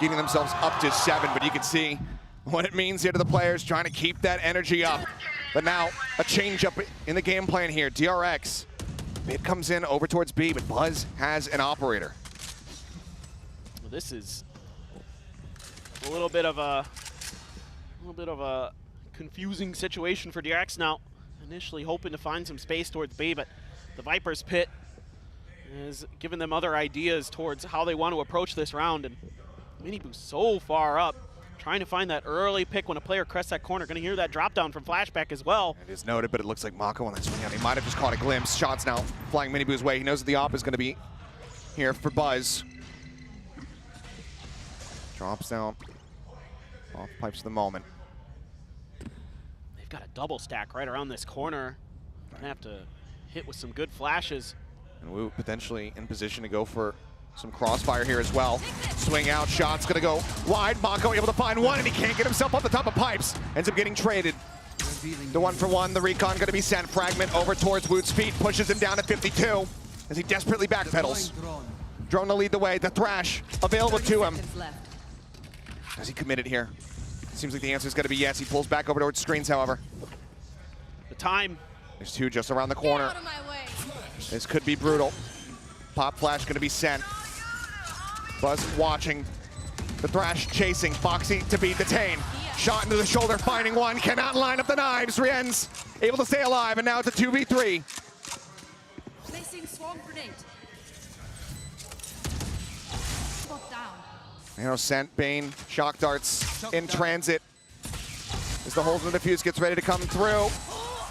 getting themselves up to 7, but you can see what it means here to the players, trying to keep that energy up. But now, a change up in the game plan here. DRX, it comes in over towards B, but Buzz has an operator. Well, this is a little bit of a confusing situation for DRX now. Initially hoping to find some space towards B, but the Viper's Pit has given them other ideas towards how they want to approach this round. And Mini Boo so far up, trying to find that early pick when a player crests that corner. Going to hear that drop down from Flashback as well. It is noted, but it looks like Mako on that swing out. He might have just caught a glimpse. Shots now flying Mini Boo's way. He knows that the op is going to be here for Buzz. Drops down. Off pipes the moment. They've got a double stack right around this corner. Gonna have to hit with some good flashes. And Wu potentially in position to go for some crossfire here as well. Swing out, shot's gonna go wide. Mako able to find one, and he can't get himself off the top of pipes. Ends up getting traded. The 1-for-1, the recon gonna be sent. Fragment over towards Woot's feet, pushes him down to 52 as he desperately backpedals. Drone to lead the way, the Thrash available to him. Has he committed here? Seems like the answer is gonna be yes. He pulls back over towards screens, however. The time. There's two just around the corner. This could be brutal. Pop flash gonna be sent. Buzz watching. The Thrash chasing. Foxy to be detained. Shot into the shoulder, finding one. Cannot line up the knives. Rien's able to stay alive, and now it's a 2v3. Placing swarm grenade. Got down. Arrow sent. Bane. Shock darts in transit. As the holes in the defuse gets ready to come through.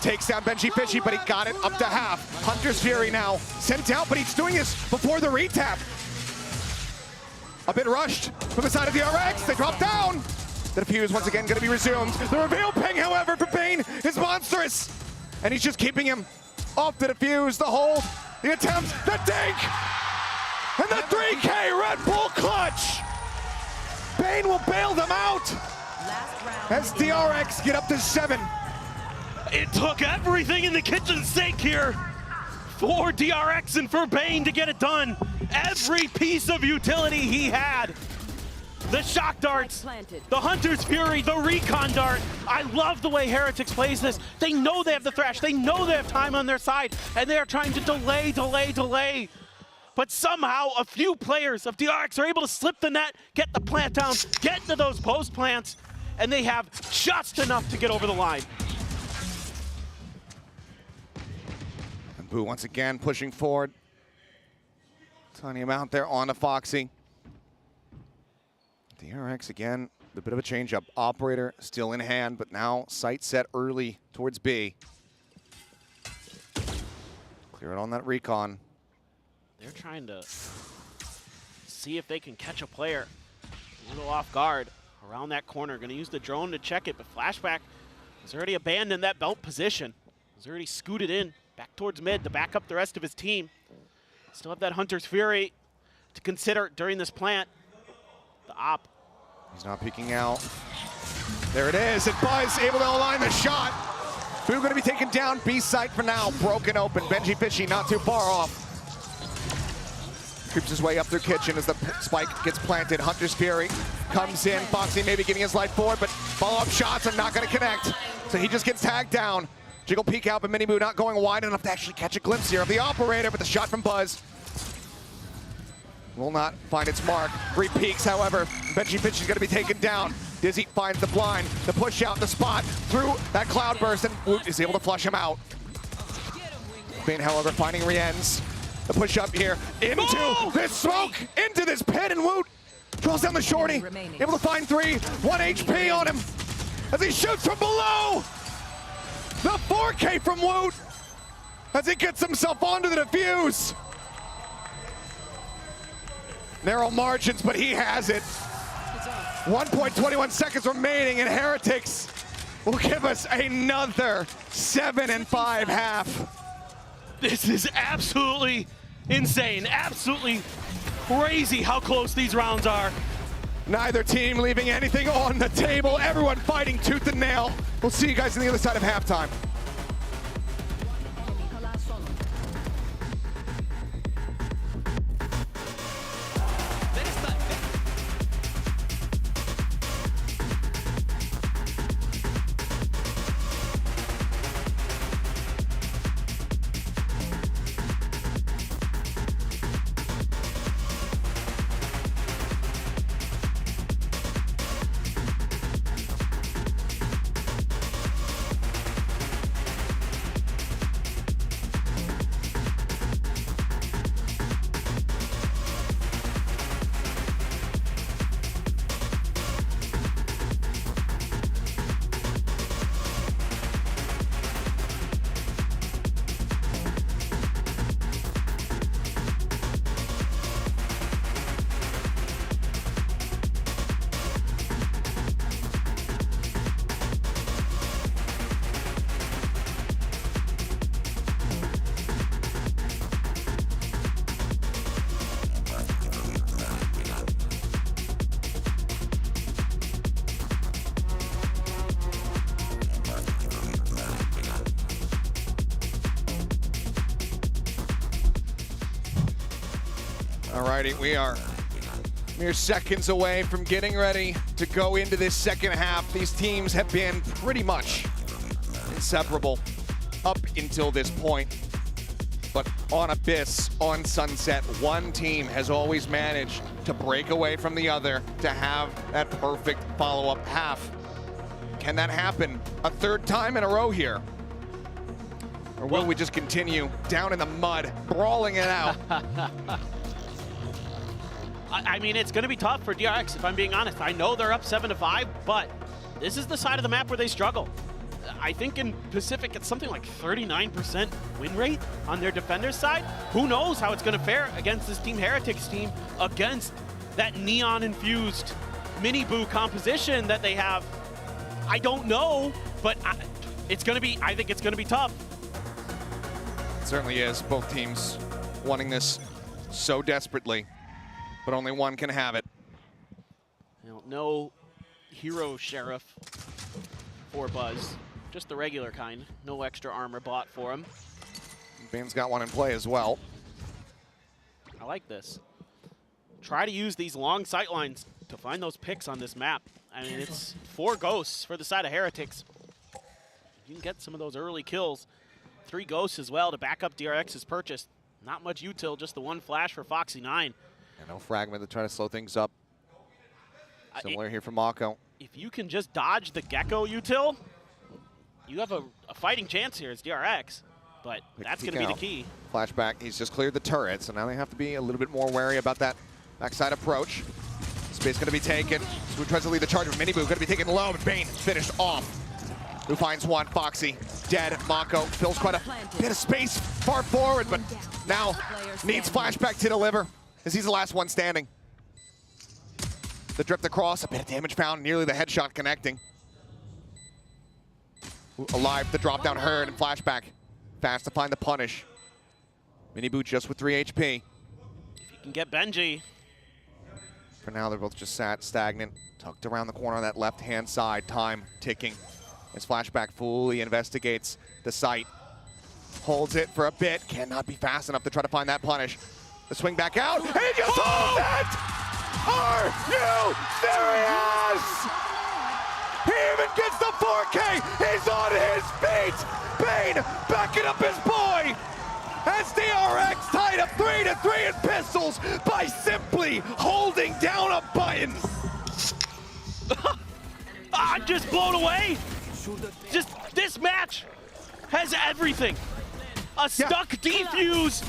Takes down Benji Fishy, but he got it up to half. Hunter's Fury now sent out, but he's doing this before the retap. A bit rushed from the side of the DRX. They drop down. The defuse once again going to be resumed. The reveal ping, however, for Bane is monstrous. And he's just keeping him off the defuse, the hold, the attempt, the dink, and the 3K Red Bull clutch. Bane will bail them out as DRX get up to 7. It took everything in the kitchen sink here for DRX and for Bane to get it done. Every piece of utility he had. The shock darts, the Hunter's Fury, the recon dart. I love the way Heretics plays this. They know they have the Thrash. They know they have time on their side, and they are trying to delay. But somehow a few players of DRX are able to slip the net, get the plant down, get into those post plants, and they have just enough to get over the line. And Boo once again pushing forward. Tiny amount there on the Foxy. DRX again A bit of a change-up. Operator still in hand, but now sight set early towards B. Clear it on that recon. They're trying to see if they can catch a player a little off guard around that corner. Going to use the drone to check it, but Flashback has already abandoned that belt position. He's already scooted in back towards mid to back up the rest of his team. Still have that Hunter's Fury to consider during this plant. The op. He's not peeking out. There it is, and Buzz able to align the shot. Boo going to be taken down. B site for now, broken open. Benji Fishy not too far off. Creeps his way up through kitchen as the spike gets planted. Hunter's Fury comes in. Foxy maybe getting his light forward, but follow-up shots are not going to connect. So he just gets tagged down. Jiggle peek out, but Miniboo not going wide enough to actually catch a glimpse here of the operator, but the shot from Buzz will not find its mark. Three peeks, however. Benji Fitch is going to be taken down. Dizzy finds the blind, the push out, the spot through that cloud burst, and Woot is able to flush him out. Bane, however, finding Rienz. The push up here into this smoke, into this pit, and Woot draws down the shorty. Able to find 3, 1 HP on him as he shoots from below. The 4K from Woot as he gets himself onto the defuse. Narrow margins, but he has it. 1.21 seconds remaining, and Heretics will give us another 7-5 half. This is absolutely insane, absolutely crazy how close these rounds are. Neither team leaving anything on the table. Everyone fighting tooth and nail. We'll see you guys on the other side of halftime. Alrighty, we are mere seconds away from getting ready to go into this second half. These teams have been pretty much inseparable up until this point. But on Abyss, on Sunset, one team has always managed to break away from the other to have that perfect follow-up half. Can that happen a third time in a row here? Or will we just continue down in the mud, brawling it out? I mean, it's going to be tough for DRX, if I'm being honest. I know they're up 7-5, but this is the side of the map where they struggle. I think in Pacific, it's something like 39% win rate on their defenders' side. Who knows how it's going to fare against this Team Heretics team, against that neon-infused Miniboo composition that they have. I don't know, but it's going to be, I think it's going to be tough. It certainly is. Both teams wanting this so desperately, but only one can have it. You know, no hero sheriff for Buzz, just the regular kind. No extra armor bought for him. Bane's got one in play as well. I like this. Try to use these long sight lines to find those picks on this map. I mean, it's 4 ghosts for the side of Heretics. You can get some of those early kills. 3 ghosts as well to back up DRX's purchase. Not much util, just the 1 flash for Foxy9. And no fragment to try to slow things up. Similar here from Mako. If you can just dodge the Gecko util, you have a fighting chance here as DRX. But that's going to be the key. Flashback, he's just cleared the turret, so now they have to be a little bit more wary about that backside approach. Space gonna be taken. Smooth tries to lead the charge, but Miniboo gonna be taken low, but Bane finished off. Who finds one? Foxy, dead. Mako fills quite a bit of space far forward, but now needs flashback to deliver, as he's the last one standing. The drift across, a bit of damage found, nearly the headshot connecting. Alive, the drop down heard, and flashback. Fast to find the punish. Miniboo just with 3 HP. If you can get Benji. For now, they're both just sat stagnant, tucked around the corner on that left-hand side. Time ticking as flashback fully investigates the site. Holds it for a bit, cannot be fast enough to try to find that punish. The swing back out, and he just holds it! Are you serious? He even gets the 4K. He's on his feet. Bane backing up his boy. As DRX tied up 3-3 in pistols by simply holding down a button. I'm just blown away. Just this match has everything. A stuck defuse.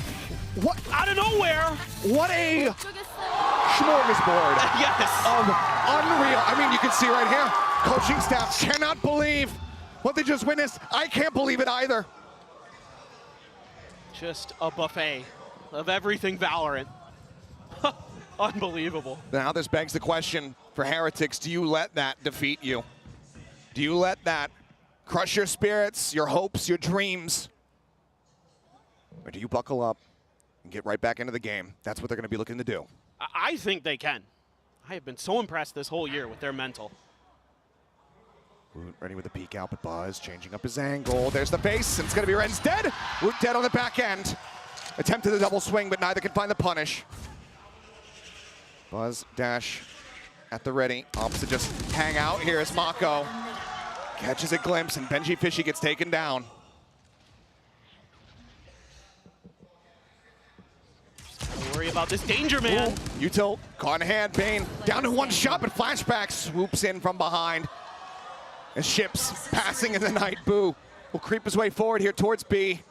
What? Out of nowhere. What a smorgasbord yes. of unreal. I mean, you can see right here, coaching staff cannot believe what they just witnessed. I can't believe it either. Just a buffet of everything Valorant. Unbelievable. Now this begs the question for Heretics, do you let that defeat you? Do you let that crush your spirits, your hopes, your dreams? Or do you buckle up and get right back into the game? That's what they're going to be looking to do. I think they can. I have been so impressed this whole year with their mental. Woot ready with the peek out, but Buzz changing up his angle. There's the face, and it's going to be Ren's dead. Woot dead on the back end. Attempted the double swing, but neither can find the punish. Buzz dash at the ready. Opts to just hang out here as Mako catches a glimpse, and Benji Fishy gets taken down. Don't worry about this danger, man. Util caught in hand. Bane down to one shot, but flashback swoops in from behind. As Ships passing in the night. Boo will creep his way forward here towards B.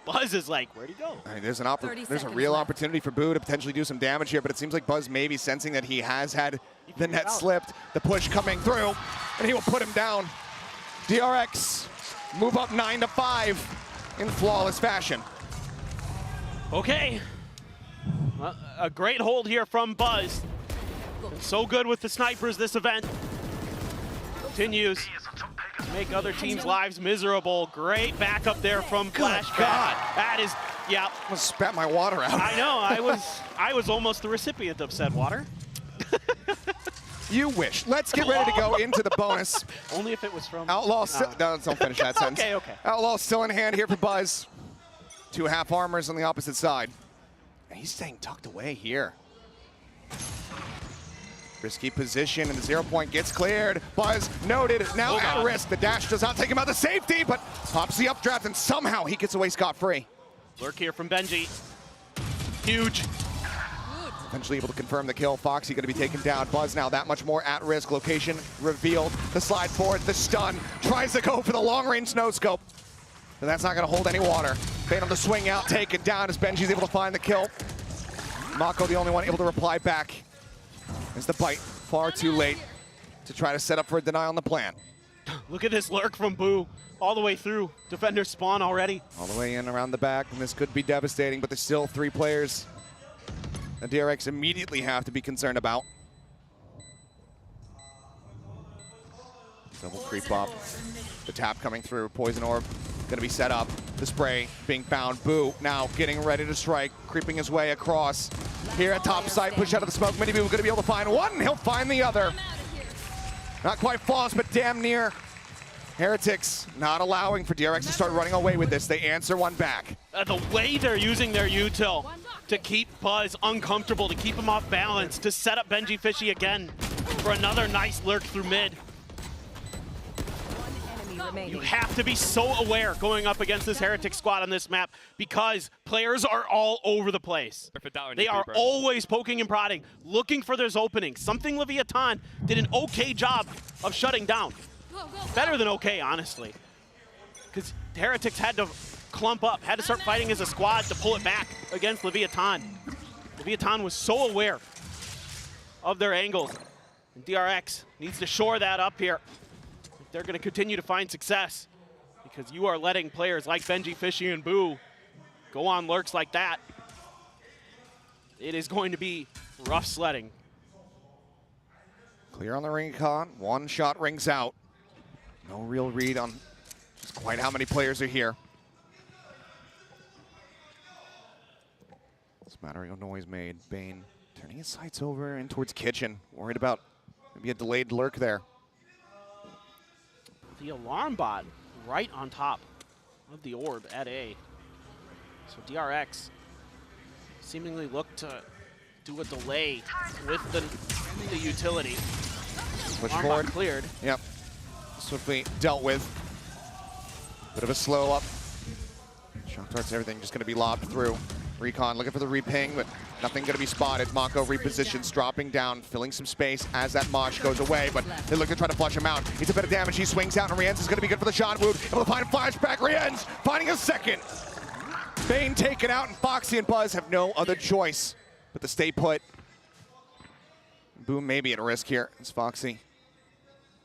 Buzz is like, where'd he go? I mean, there's a real opportunity for Boo to potentially do some damage here, but it seems like Buzz may be sensing that he has had the net slipped, the push coming through, and he will put him down. DRX move up 9-5 in flawless fashion. Okay. A great hold here from Buzz. Been so good with the snipers this event. Continues to make other teams' lives miserable. Great backup there from Flashback. That is, yeah. I almost spat my water out. I know, I was almost the recipient of said water. You wish. Let's get ready to go into the bonus. Only if it was from... Outlaw don't finish that sentence. Okay. Outlaw still in hand here for Buzz. 2 half armors on the opposite side. And he's staying tucked away here. Risky position, and the 0 point gets cleared. Buzz noted, now at risk. The dash does not take him out of safety, but pops the updraft, and somehow he gets away scot-free. Lurk here from Benji. Huge. Eventually able to confirm the kill. Foxy going to be taken down. Buzz now that much more at risk. Location revealed. The slide forward, the stun. Tries to go for the long-range no-scope. But that's not going to hold any water. Bane on the swing out, taken down as Benji's able to find the kill. Mako the only one able to reply back. As the bite far too late to try to set up for a deny on the plan. Look at this lurk from Boo. All the way through. Defenders spawn already. All the way in around the back, and this could be devastating, but there's still 3 players that DRX immediately have to be concerned about. Double creep up. The tap coming through. Poison orb going to be set up. The spray being found. Boo now getting ready to strike. Creeping his way across. Here at top side. Push out of the smoke. Miniboo going to be able to find one. And he'll find the other. Not quite flawless, but damn near. Heretics not allowing for DRX to start running away with this. They answer one back. The way they're using their util to keep Buzz uncomfortable, to keep him off balance, to set up Benji Fishy again for another nice lurk through mid. You have to be so aware going up against this Heretic squad on this map because players are all over the place. They are always poking and prodding, looking for those openings. Something Leviathan did an okay job of shutting down. Better than okay, honestly. Because Heretics had to clump up, had to start fighting as a squad to pull it back against Leviathan. Leviathan was so aware of their angles. And DRX needs to shore that up here if they're going to continue to find success, because you are letting players like Benji, Fishy, and Boo go on lurks like that. It is going to be rough sledding. Clear on the ring con. One shot rings out. No real read on just quite how many players are here. Smattering of noise made. Bane turning his sights over in towards Kitchen. Worried about maybe a delayed lurk there. The alarm bot right on top of the orb at A. So DRX seemingly look to do a delay with the utility. Push Alarm forward. bot cleared. Yep. Swiftly dealt with. Bit of a slow up. Shock darts, everything just going to be lobbed through. Recon looking for the reping, but nothing going to be spotted. Mako repositions, dropping down, filling some space as that Mosh goes away, but they look to try to flush him out. He's a bit of damage. He swings out, and Rienz is going to be good for the shot. Wood able to find a flashback. Rienz finding a second. Bane taken out, and Foxy and Buzz have no other choice but to stay put. Boom may be at risk here as Foxy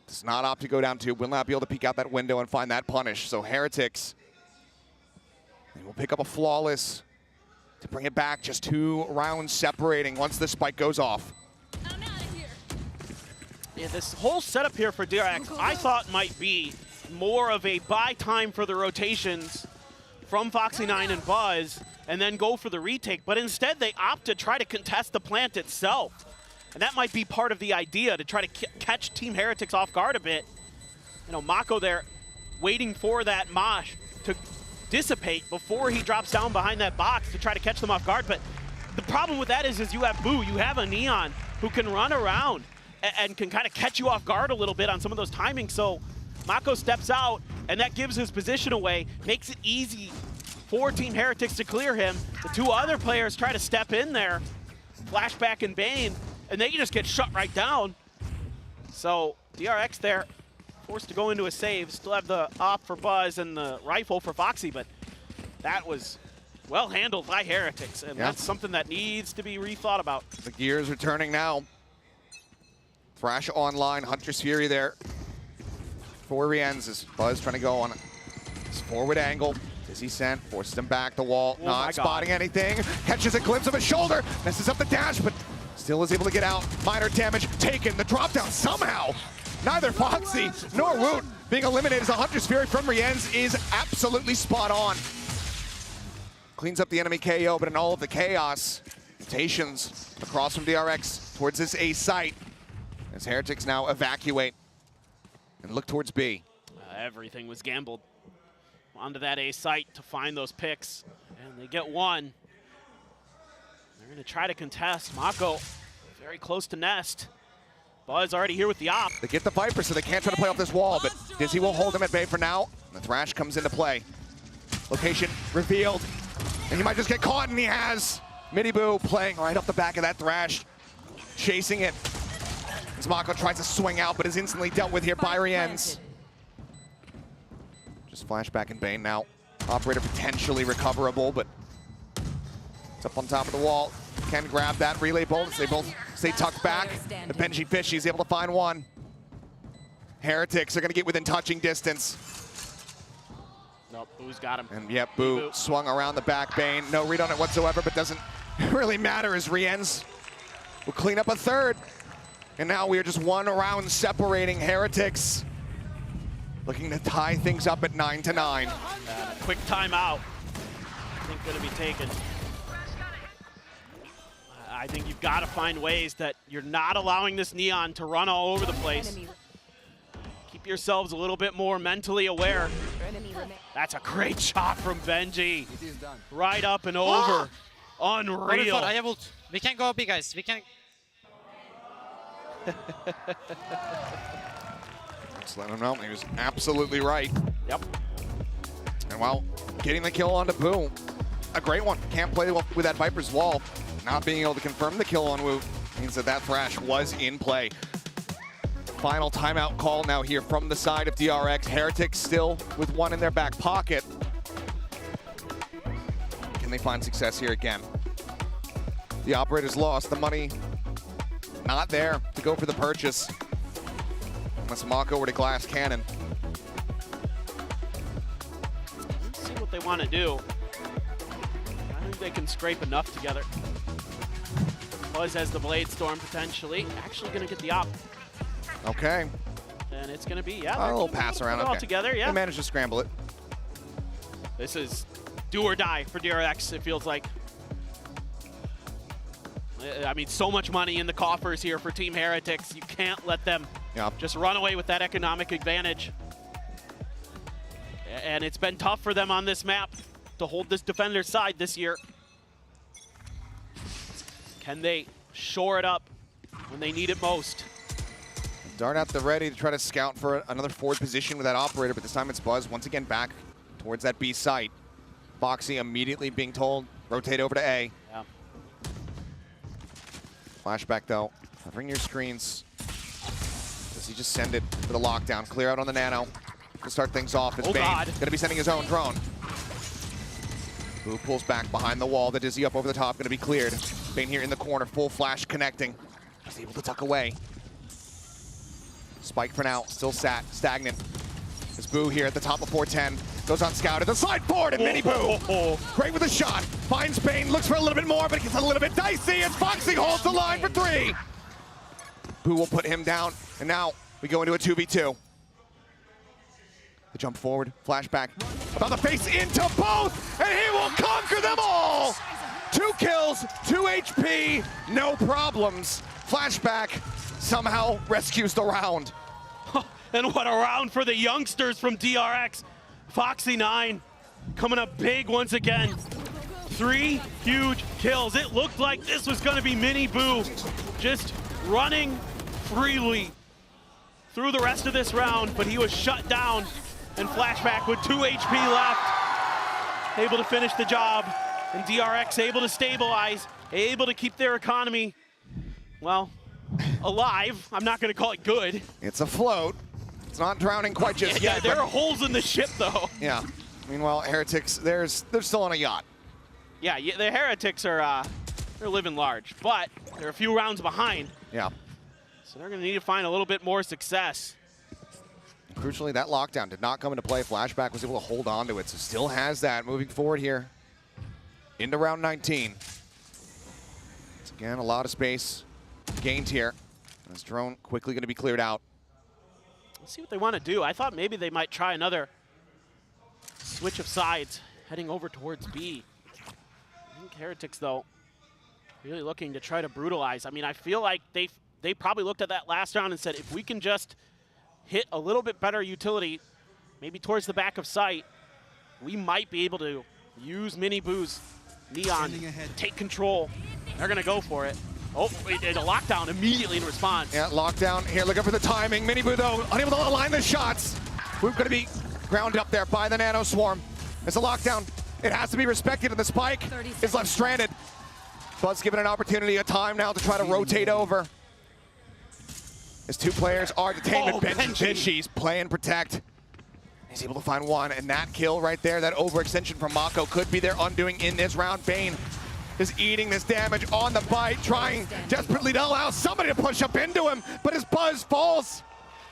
does not opt to go down two, will not be able to peek out that window and find that punish. So Heretics, they will pick up a flawless to bring it back, just 2 rounds separating once the spike goes off. Yeah, this whole setup here for DRX, I thought might be more of a buy time for the rotations from Foxy9 and Buzz, and then go for the retake, but instead they opt to try to contest the plant itself. And that might be part of the idea, to try to catch Team Heretics off guard a bit. You know, Mako there waiting for that Mosh to dissipate before he drops down behind that box to try to catch them off guard. But the problem with that is you have Boo, you have a Neon who can run around and can kind of catch you off guard a little bit on some of those timings. So Mako steps out, and that gives his position away, makes it easy for Team Heretics to clear him. The 2 other players try to step in there, Flashback and Bane, and they just get shut right down. So DRX there, forced to go into a save. Still have the op for Buzz and the rifle for Foxy, but that was well handled by Heretics, and that's something that needs to be rethought about. The gears are turning now. Thrash online, Hunter's Fury there for Rienz as Buzz trying to go on his forward angle. Dizzy sent, forces him back the wall, not spotting anything. Catches a glimpse of his shoulder, messes up the dash, but still is able to get out. Minor damage taken, the drop down somehow. Neither Foxy nor Woot being eliminated as a Hunter's Fury from Rienz is absolutely spot on. Cleans up the enemy KO, but in all of the chaos, rotations across from DRX towards this A site as Heretics now evacuate and look towards B. Everything was gambled onto that A site to find those picks, and they get one. They're going to try to contest. Mako very close to nest. Buzz already here with the op. They get the Viper, so they can't try to play off this wall, but Dizzy will hold him at bay for now. The Thrash comes into play. Location revealed, and he might just get caught, and he has. Midiboo playing right off the back of that Thrash, chasing it. As Mako tries to swing out, but is instantly dealt with here by Rienz. Just Flashback and Bane now. Operator potentially recoverable, but it's up on top of the wall. Can grab that relay bolt as they both stay tucked back. The Benji Fishy is able to find one. Heretics are going to get within touching distance. Nope, Boo's got him. And yep, Boo swung around the back. Bane, no read on it whatsoever, but doesn't really matter as Rienz will clean up a third. And now we are just 1 round separating. Heretics looking to tie things up at 9-9. Quick timeout, I think, going to be taken. I think you've got to find ways that you're not allowing this Neon to run all over the place. Keep yourselves a little bit more mentally aware. That's a great shot from Benji. Right up and over. Unreal. We can go big, guys. We can. Just let him know he was absolutely right. Yep. And while getting the kill onto Boo, a great one. Can't play with that Viper's wall. Not being able to confirm the kill on Wu means that that Thrash was in play. Final timeout call now here from the side of DRX. Heretics still with one in their back pocket. Can they find success here again? The Operator's lost. The money not there to go for the purchase. Unless Mako were to glass cannon. Let's see what they want to do. I think they can scrape enough together. Buzz has the Blade Storm potentially. Actually going to get the op. Okay. And it's going to be, yeah. A little pass around. Put it all Okay. together, yeah. They managed to scramble it. This is do or die for DRX, it feels like. I mean, so much money in the coffers here for Team Heretics. You can't let them just run away with that economic advantage. And it's been tough for them on this map to hold this defender's side this year. Can they shore it up when they need it most? Dart at the ready to try to scout for another forward position with that Operator, but this time it's Buzz once again back towards that B site. Foxy immediately being told, rotate over to A. Yeah. Flashback though, covering your screens. Does he just send it for the lockdown? Clear out on the Nano to start things off. It's Bane gonna be sending his own drone. Boo pulls back behind the wall. The Dizzy up over the top, gonna be cleared. Bane here in the corner, full flash connecting. He's able to tuck away. Spike for now, still stagnant. There's Boo here at the top of 410. Goes on scout at the side forward, and Mini Boo. Great with a shot. Finds Bane, looks for a little bit more, but it gets a little bit dicey as Foxy holds the line for 3. Boo will put him down, and now we go into a 2v2. The jump forward, flashback. About to face into both, and he will conquer them all! 2 kills, 2 HP, no problems. Flashback somehow rescues the round. And what a round for the youngsters from DRX. Foxy 9 coming up big once again. 3 huge kills. It looked like this was going to be Mini Boo just running freely through the rest of this round, but he was shut down. And Flashback with 2 HP left, able to finish the job. And DRX able to stabilize, able to keep their economy, well, alive. I'm not going to call it good. It's afloat. It's not drowning quite just yet. Yeah, there are holes in the ship, though. Yeah. Meanwhile, Heretics, they're still on a yacht. Yeah, the Heretics are they're living large, but they're a few rounds behind. Yeah. So they're going to need to find a little bit more success. Crucially, that lockdown did not come into play. Flashback was able to hold on to it, so still has that moving forward here into round 19. Once again, a lot of space gained here. This drone quickly going to be cleared out. Let's see what they want to do. I thought maybe they might try another switch of sides, heading over towards B. I think Heretics, though, really looking to try to brutalize. I mean, I feel like they probably looked at that last round and said, if we can just hit a little bit better utility, maybe towards the back of sight, we might be able to use Mini Boo's Neon to take control. They're going to go for it. Oh, it did a lockdown immediately in response. Yeah, lockdown here, looking for the timing. Mini Boo, though, unable to align the shots. We're going to be ground up there by the Nano Swarm. It's a lockdown. It has to be respected, and the Spike is left stranded. Buzz given an opportunity, a time now to try to rotate over. As 2 players are detained, but Benji's playing protect. He's able to find one, and that kill right there, that overextension from Mako could be their undoing in this round. Bane is eating this damage on the bite, trying desperately to allow somebody to push up into him, but as Buzz falls,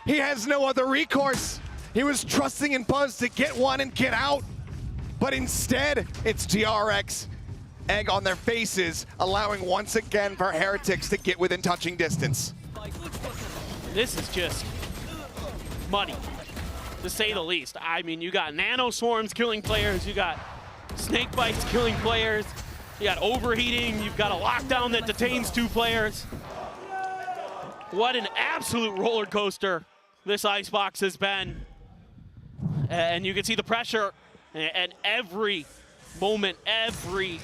he has no other recourse. He was trusting in Buzz to get one and get out, but instead, it's DRX. Egg on their faces, allowing once again for Heretics to get within touching distance. This is just muddy, to say the least. I mean, you got Nano Swarms killing players, you got Snake Bites killing players, you got overheating, you've got a lockdown that detains 2 players. What an absolute roller coaster this Icebox has been. And you can see the pressure, and every moment, every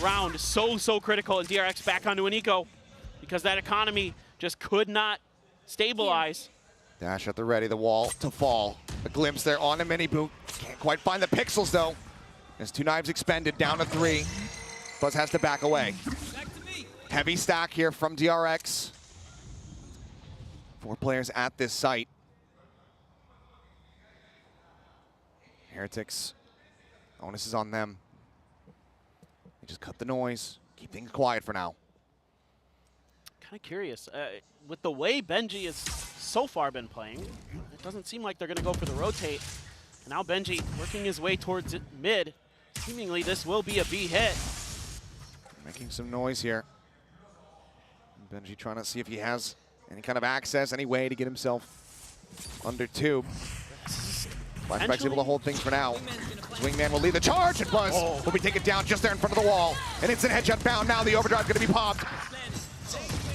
round is so critical, and DRX back onto an eco because that economy just could not stabilize. Dash at the ready, the wall to fall. A glimpse there on a Mini Boo. Can't quite find the pixels though. As 2 knives expended, down to 3. Buzz has to back away. Heavy stack here from DRX. 4 players at this site. Heretics, onus is on them. They just cut the noise, keep things quiet for now. Kind of curious. With the way Benji has so far been playing, it doesn't seem like they're going to go for the rotate. And now Benji working his way towards mid. Seemingly this will be a B hit. Making some noise here. Benji trying to see if he has any kind of access, any way to get himself under tube. Flashback's able to hold things for now. Wingman will lead the charge, and Buzz will be taken down just there in front of the wall. An instant headshot found. Now the overdrive going to be popped.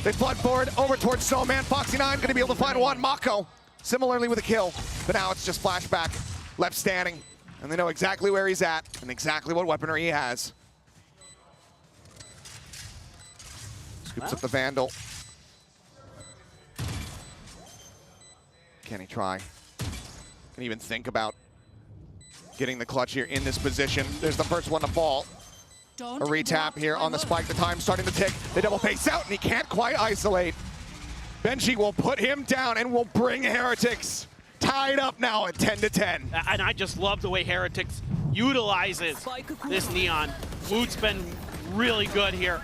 They flood forward over towards Snowman. Foxy9 going to be able to find one. Mako similarly with a kill. But now it's just Flashback left standing. And they know exactly where he's at and exactly what weaponry he has. Scoops up the Vandal. Can he try? Can even think about getting the clutch here in this position? There's the first one to fall. A retap here on the spike. The time's starting to tick. They double pace out, and he can't quite isolate. Benji will put him down and will bring Heretics tied up now at 10-10. And I just love the way Heretics utilizes this Neon. Woot's been really good here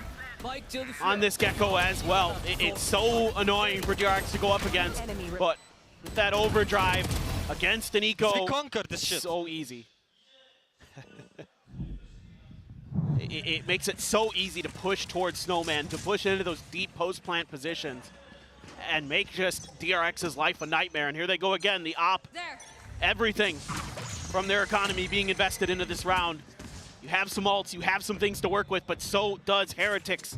on this Gecko as well. It's so annoying for DRX to go up against, but with that overdrive against an eco, so easy. It makes it so easy to push towards Snowman, to push into those deep post-plant positions and make just DRX's life a nightmare. And here they go again, the op. Everything from their economy being invested into this round. You have some ults, you have some things to work with, but so does Heretics.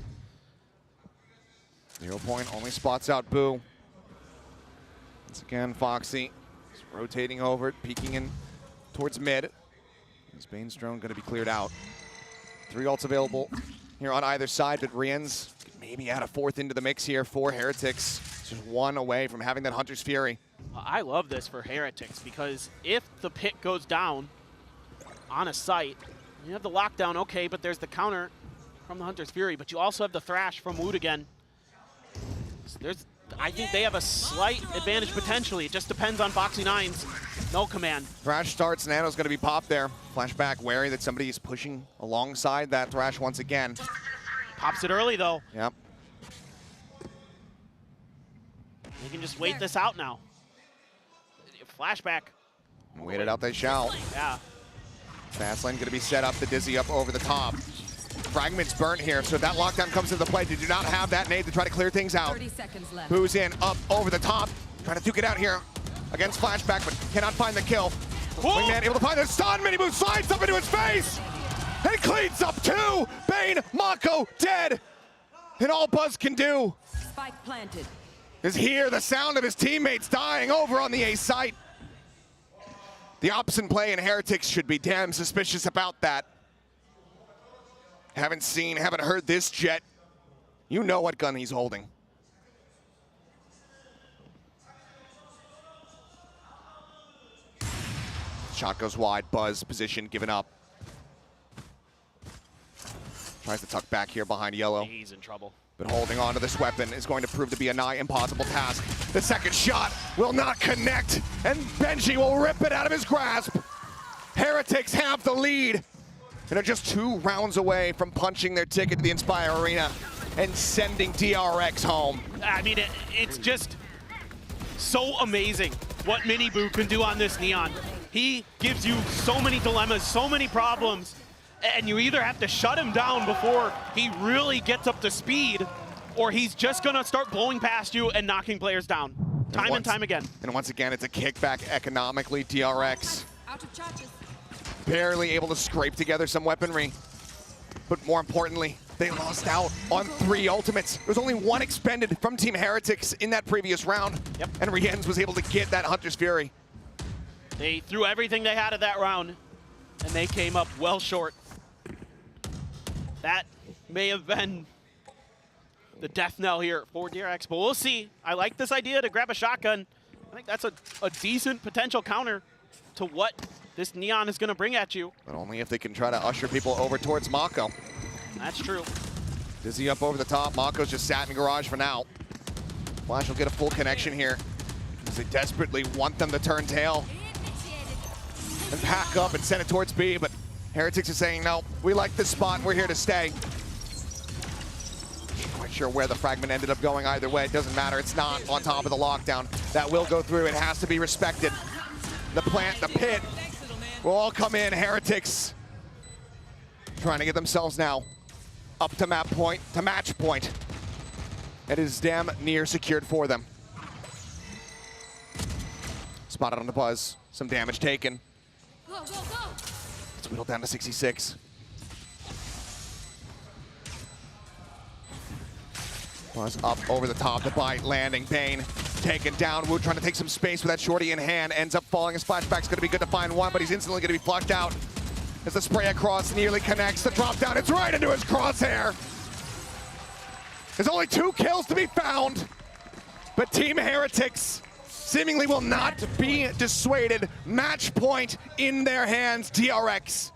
0 point only spots out Boo. Once again, Foxy is rotating over, peeking in towards mid. His Bane's drone going to be cleared out. 3 ults available here on either side, but Rien's maybe add a 4th into the mix here for Heretics. Just 1 away from having that Hunter's Fury. I love this for Heretics because if the pit goes down on a site, you have the lockdown, okay, but there's the counter from the Hunter's Fury, but you also have the Thrash from Woot again. So I think they have a slight advantage potentially. It just depends on Foxy9's no command. Thrash starts, Nano's going to be popped there. Flashback wary that somebody is pushing alongside that Thrash once again. Pops it early though. Yep. They can just wait this out now. Flashback. Wait it out they shall. Yeah. Fast lane going to be set up, the Dizzy up over the top. Fragment's burnt here, so if that lockdown comes into play, they do not have that nade to try to clear things out. 30 seconds left. Who's in, up, over the top. Trying to duke it out here against Flashback, but cannot find the kill. Wingman able to find the stun, mini move slides up into his face! And cleans up 2! Bane, Mako, dead! And all Buzz can do Spike planted. is hear the sound of his teammates dying over on the A site. The ops in play, and Heretics should be damn suspicious about that. Haven't heard this Jet. You know what gun he's holding. Shot goes wide, Buzz, position given up. Tries to tuck back here behind Yellow. He's in trouble. But holding on to this weapon is going to prove to be a nigh impossible task. The second shot will not connect, and Benji will rip it out of his grasp. Heretics have the lead, and are just 2 rounds away from punching their ticket to the Inspire Arena and sending DRX home. I mean, it's just so amazing what Mini Boo can do on this Neon. He gives you so many dilemmas, so many problems, and you either have to shut him down before he really gets up to speed, or he's just gonna start blowing past you and knocking players down, time and time again. And once again, it's a kickback economically. DRX Out of charges. barely able to scrape together some weaponry. But more importantly, they lost out on 3 ultimates. There was only 1 expended from Team Heretics in that previous round. Yep. And Rien's was able to get that Hunter's Fury. They threw everything they had at that round, and they came up well short. That may have been the death knell here for DRX, but we'll see. I like this idea to grab a shotgun. I think that's a decent potential counter to what this Neon is going to bring at you. But only if they can try to usher people over towards Mako. That's true. Dizzy up over the top. Mako's just sat in garage for now. Flash will get a full connection here, as they desperately want them to turn tail and pack up and send it towards B, but Heretics are saying, no, we like this spot, we're here to stay. Not quite sure where the fragment ended up going either way. It doesn't matter, it's not on top of the lockdown. That will go through, it has to be respected. The plant, the pit, will all come in. Heretics trying to get themselves now up to match point. It is damn near secured for them. Spotted on the buzz, some damage taken. It's whittled down to 66. Buzz up over the top, the bite landing, Bane taken down. Wu trying to take some space with that shorty in hand, ends up falling. A splashback's gonna be good to find one, but he's instantly gonna be flushed out as the spray across nearly connects. The drop down, it's right into his crosshair. There's only 2 kills to be found, but Team Heretics seemingly will not be dissuaded. Match point in their hands. DRX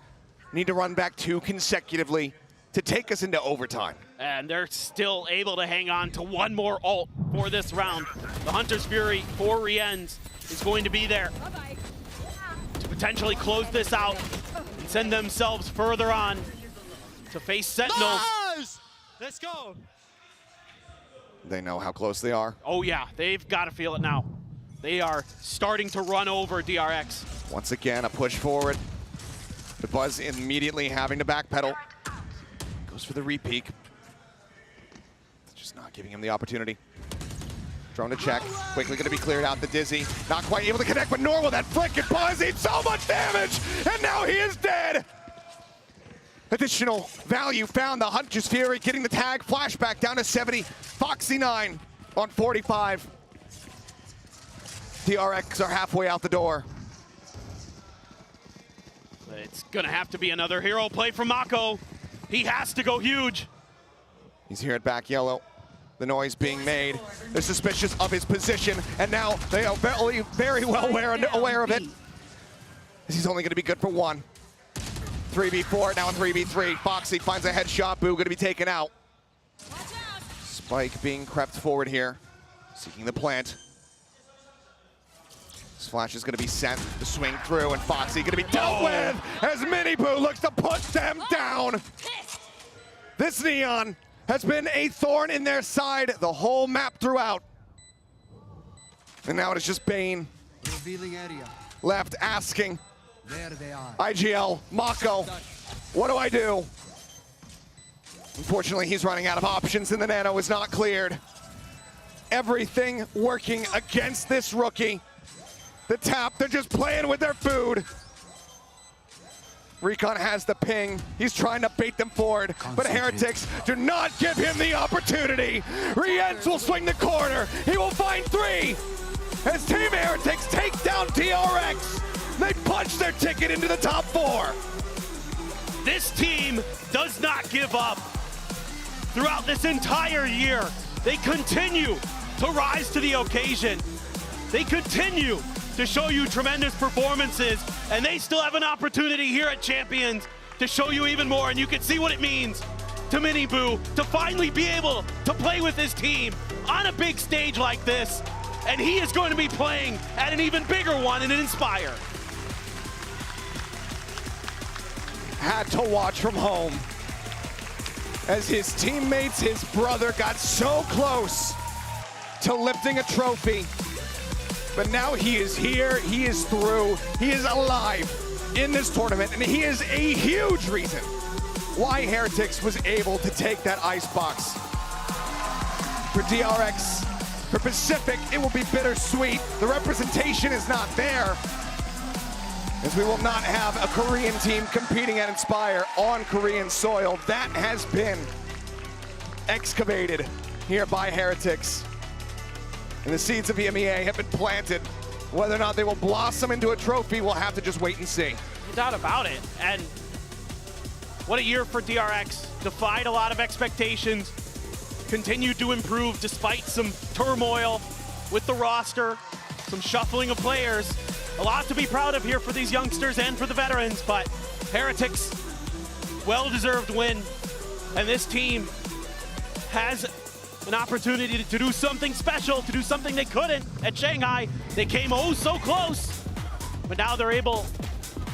need to run back 2 consecutively to take us into overtime. And they're still able to hang on to one more ult for this round. The Hunter's Fury for Rienz is going to be there to potentially close this out and send themselves further on to face Sentinels. Nice! Let's go. They know how close they are. Oh yeah, they've got to feel it now. They are starting to run over DRX. Once again, a push forward. The Buzz immediately having to backpedal. Goes for the re-peek. Just not giving him the opportunity. Drone to check. Quickly going to be cleared out. The Dizzy not quite able to connect with Norwell. That flick and Buzz eats so much damage, and now he is dead. Additional value found. The Hunter's Fury getting the tag. Flashback down to 70. Foxy 9 on 45. DRX are halfway out the door. It's gonna have to be another hero play from Mako. He has to go huge. He's here at back yellow. The noise being made. They're suspicious of his position, and now they are very well aware of it. He's only gonna be good for 1. 3v4, now in 3v3. Foxy finds a headshot. Boo gonna be taken out. Spike being crept forward here, seeking the plant. This flash is gonna be sent to swing through, and Foxy gonna be dealt with as Miniboo looks to put them down. This Neon has been a thorn in their side the whole map throughout. And now it is just Bane Revealing area. left asking, There they are. IGL, Mako, what do I do? Unfortunately, he's running out of options, and the Nano is not cleared. Everything working against this rookie. The tap, they're just playing with their food. Recon has the ping. He's trying to bait them forward, but Heretics do not give him the opportunity. Rienz will swing the corner. He will find 3 as Team Heretics take down DRX. They punch their ticket into the top 4. This team does not give up. Throughout this entire year, they continue to rise to the occasion. They continue to show you tremendous performances, and they still have an opportunity here at Champions to show you even more, and you can see what it means to Miniboo to finally be able to play with his team on a big stage like this, and he is going to be playing at an even bigger one in an Inspire. Had to watch from home as his teammates, his brother, got so close to lifting a trophy. But now he is here, he is through, he is alive in this tournament, and he is a huge reason why Heretics was able to take that icebox. For DRX, for Pacific, it will be bittersweet. The representation is not there, as we will not have a Korean team competing at Inspire on Korean soil. That has been excavated here by Heretics. And the seeds of EMEA have been planted. Whether or not they will blossom into a trophy, we'll have to just wait and see. No doubt about it. And what a year for DRX. Defied a lot of expectations. Continued to improve despite some turmoil with the roster, some shuffling of players. A lot to be proud of here for these youngsters and for the veterans, but Heretics, well-deserved win. And this team has an opportunity to do something special, to do something they couldn't at Shanghai. They came oh so close, but now they're able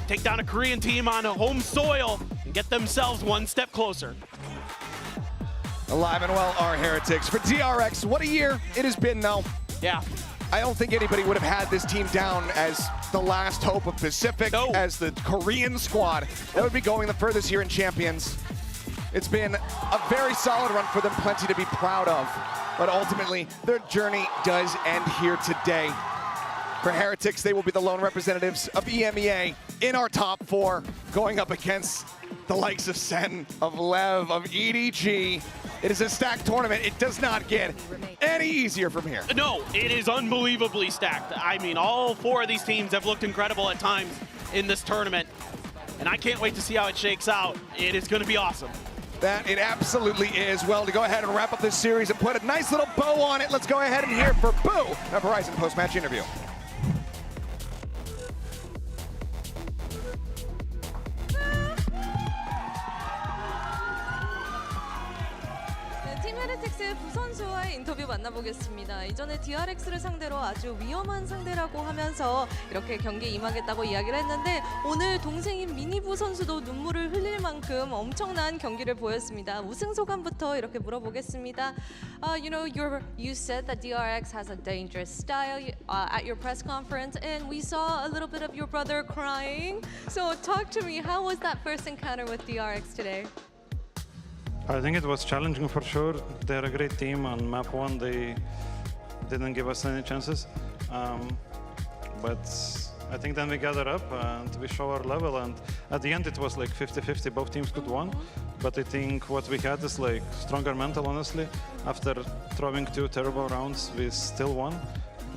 take down a Korean team on a home soil and get themselves one step closer. Alive and well are Heretics. For DRX, what a year it has been, though. Yeah. I don't think anybody would have had this team down as the last hope of Pacific, as the Korean squad that would be going the furthest here in Champions. It's been a very solid run for them, plenty to be proud of. But ultimately, their journey does end here today. For Heretics, they will be the lone representatives of EMEA in our top 4, going up against the likes of Sen, of Lev, of EDG. It is a stacked tournament. It does not get any easier from here. No, it is unbelievably stacked. I mean, all 4 of these teams have looked incredible at times in this tournament. And I can't wait to see how it shakes out. It is going to be awesome. That it absolutely is. Well, to go ahead and wrap up this series and put a nice little bow on it, let's go ahead and hear for Boo, a Verizon post-match interview. 팀 헤레틱스의 부선수와의 인터뷰 만나보겠습니다. 이전에 DRX를 상대로 아주 위험한 상대라고 하면서 이렇게 경기에 임하겠다고 이야기를 했는데 오늘 동생인 미니부 선수도 눈물을 흘릴 만큼 엄청난 경기를 보였습니다. 우승 소감부터 이렇게 물어보겠습니다. You know, you said that DRX has a dangerous style at your press conference, and we saw a little bit of your brother crying. So talk to me, how was that first encounter with DRX today? I think it was challenging for sure. They're a great team. On map 1, they didn't give us any chances. But I think then we gathered up and we show our level. And at the end, it was like 50-50. Both teams could win. But I think what we had is like stronger mental, honestly. After throwing 2 terrible rounds, we still won.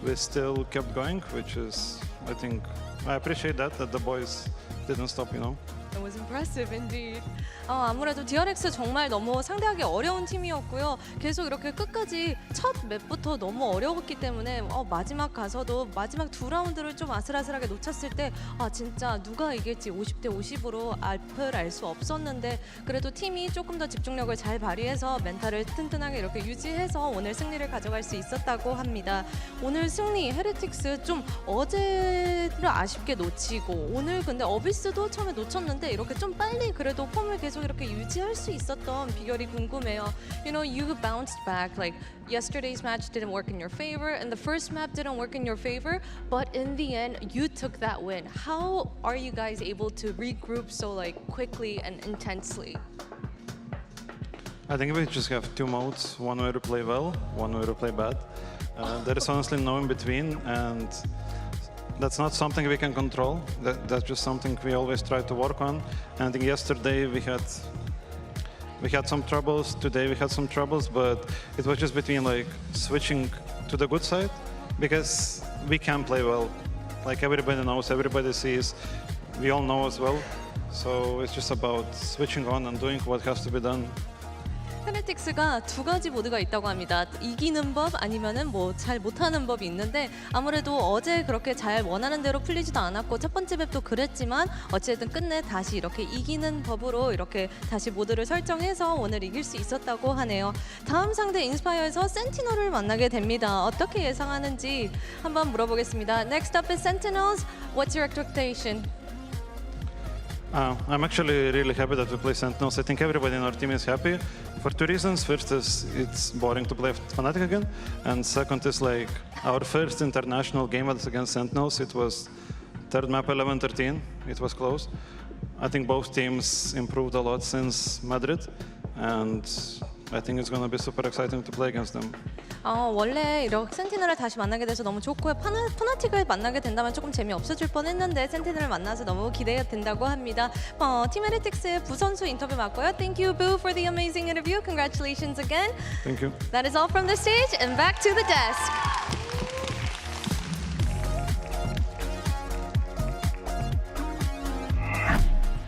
We still kept going, which is, I think, I appreciate that the boys didn't stop, you know. It was impressive indeed. 아무래도 DRX 정말 너무 상대하기 어려운 팀이었고요. 계속 이렇게 끝까지 첫 맵부터 너무 어려웠기 때문에 마지막 가서도 마지막 2라운드를 좀 아슬아슬하게 놓쳤을 때 진짜 누가 이길지 50대 50으로 앞을 알 수 없었는데 그래도 팀이 조금 더 집중력을 잘 발휘해서 멘탈을 튼튼하게 이렇게 유지해서 오늘 승리를 가져갈 수 있었다고 합니다. 오늘 승리 헤레틱스 좀 어제를 아쉽게 놓치고 오늘 근데 어비스도 처음에 놓쳤는데 이렇게 좀 빨리 그래도 폼을 계속 이렇게 유지할 수 있었던 비결이 궁금해요. You know, you bounced back. Like yesterday's match didn't work in your favor, and the first map didn't work in your favor. But in the end, you took that win. How are you guys able to regroup so like quickly and intensely? I think we just have 2 modes. One way to play well, one way to play bad. There is honestly no in between, and that's not something we can control. That's just something we always try to work on. And I think yesterday we had some troubles. Today we had some troubles, but it was just between like switching to the good side because we can play well. Like everybody knows, everybody sees, we all know as well. So it's just about switching on and doing what has to be done. 헤레틱스가 2가지 모드가 있다고 합니다. 이기는 법 아니면은 뭐 잘 못하는 법이 있는데 아무래도 어제 그렇게 잘 원하는 대로 풀리지도 않았고 첫 번째 맵도 그랬지만 어쨌든 끝내 다시 이렇게 이기는 법으로 이렇게 다시 모드를 설정해서 오늘 이길 수 있었다고 하네요. 다음 상대 인스파이어에서 센티널을 만나게 됩니다. 어떻게 예상하는지 한번 물어보겠습니다. Next up is Sentinels. What's your expectation? I'm actually really happy that we play Sentinels. I think everybody in our team is happy for 2 reasons. First is it's boring to play Fnatic again, and second is like our first international game against Sentinels. It was 3rd map 11-13. It was close. I think both teams improved a lot since Madrid, and I think it's going to be super exciting to play against them. 원래 이렇게 센티널을 다시 만나게 돼서 너무 좋고요. 푸나틱을 만나게 된다면 조금 재미없어질 뻔했는데 센티널을 만나서 너무 기대가 된다고 합니다. 팀 헤레틱스의 부선수 인터뷰 맞고요. Thank you, Boo, for the amazing interview. Congratulations again. Thank you. That is all from the stage, and back to the desk.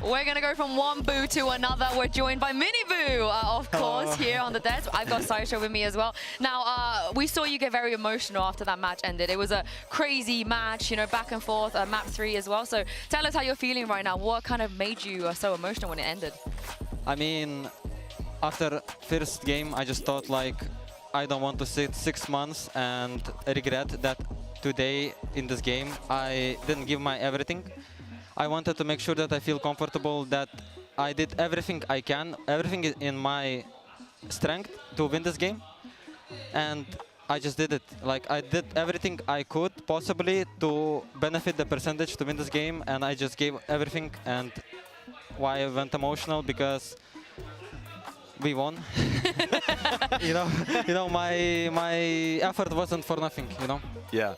We're going to go from one Boo to another. We're joined by Mini Boo, of course, here on the desk. I've got Sideshow with me as well. Now, we saw you get very emotional after that match ended. It was a crazy match, you know, back and forth, map 3 as well. So tell us how you're feeling right now. What kind of made you so emotional when it ended? I mean, after first game, I just thought, like, I don't want to sit 6 months and regret that today in this game I didn't give my everything. I wanted to make sure that I feel comfortable, that I did everything I can, everything in my strength to win this game, and I just did it. Like, I did everything I could possibly to benefit the percentage to win this game, and I just gave everything. And why I went emotional, because we won. you know, my effort wasn't for nothing. You know. Yeah.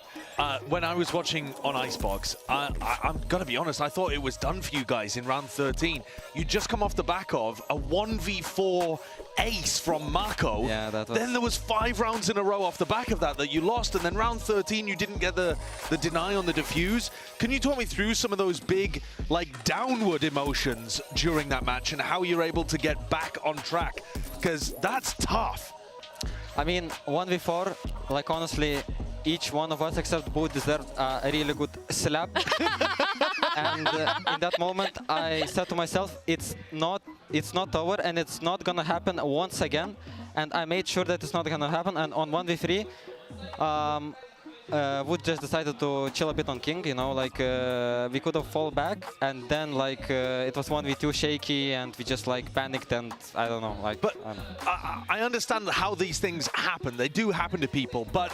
When I was watching on Icebox, I'm gonna be honest, I thought it was done for you guys in round 13. You just come off the back of a 1v4 ace from Mako. Yeah, that was... Then there was 5 rounds in a row off the back of that you lost, and then round 13 you didn't get the deny on the defuse. Can you talk me through some of those big, like, downward emotions during that match and how you're able to get back on track? Because that's tough. I mean, 1v4, like, honestly, each one of us except Boo deserved a really good slap. And in that moment, I said to myself, it's not over, and it's not gonna happen once again. And I made sure that it's not gonna happen. And on 1v3, Wood just decided to chill a bit on King, you know, like we could have fall back, and then like it was 1v2 shaky, and we just like panicked, and I don't know, like. But I understand how these things happen. They do happen to people, but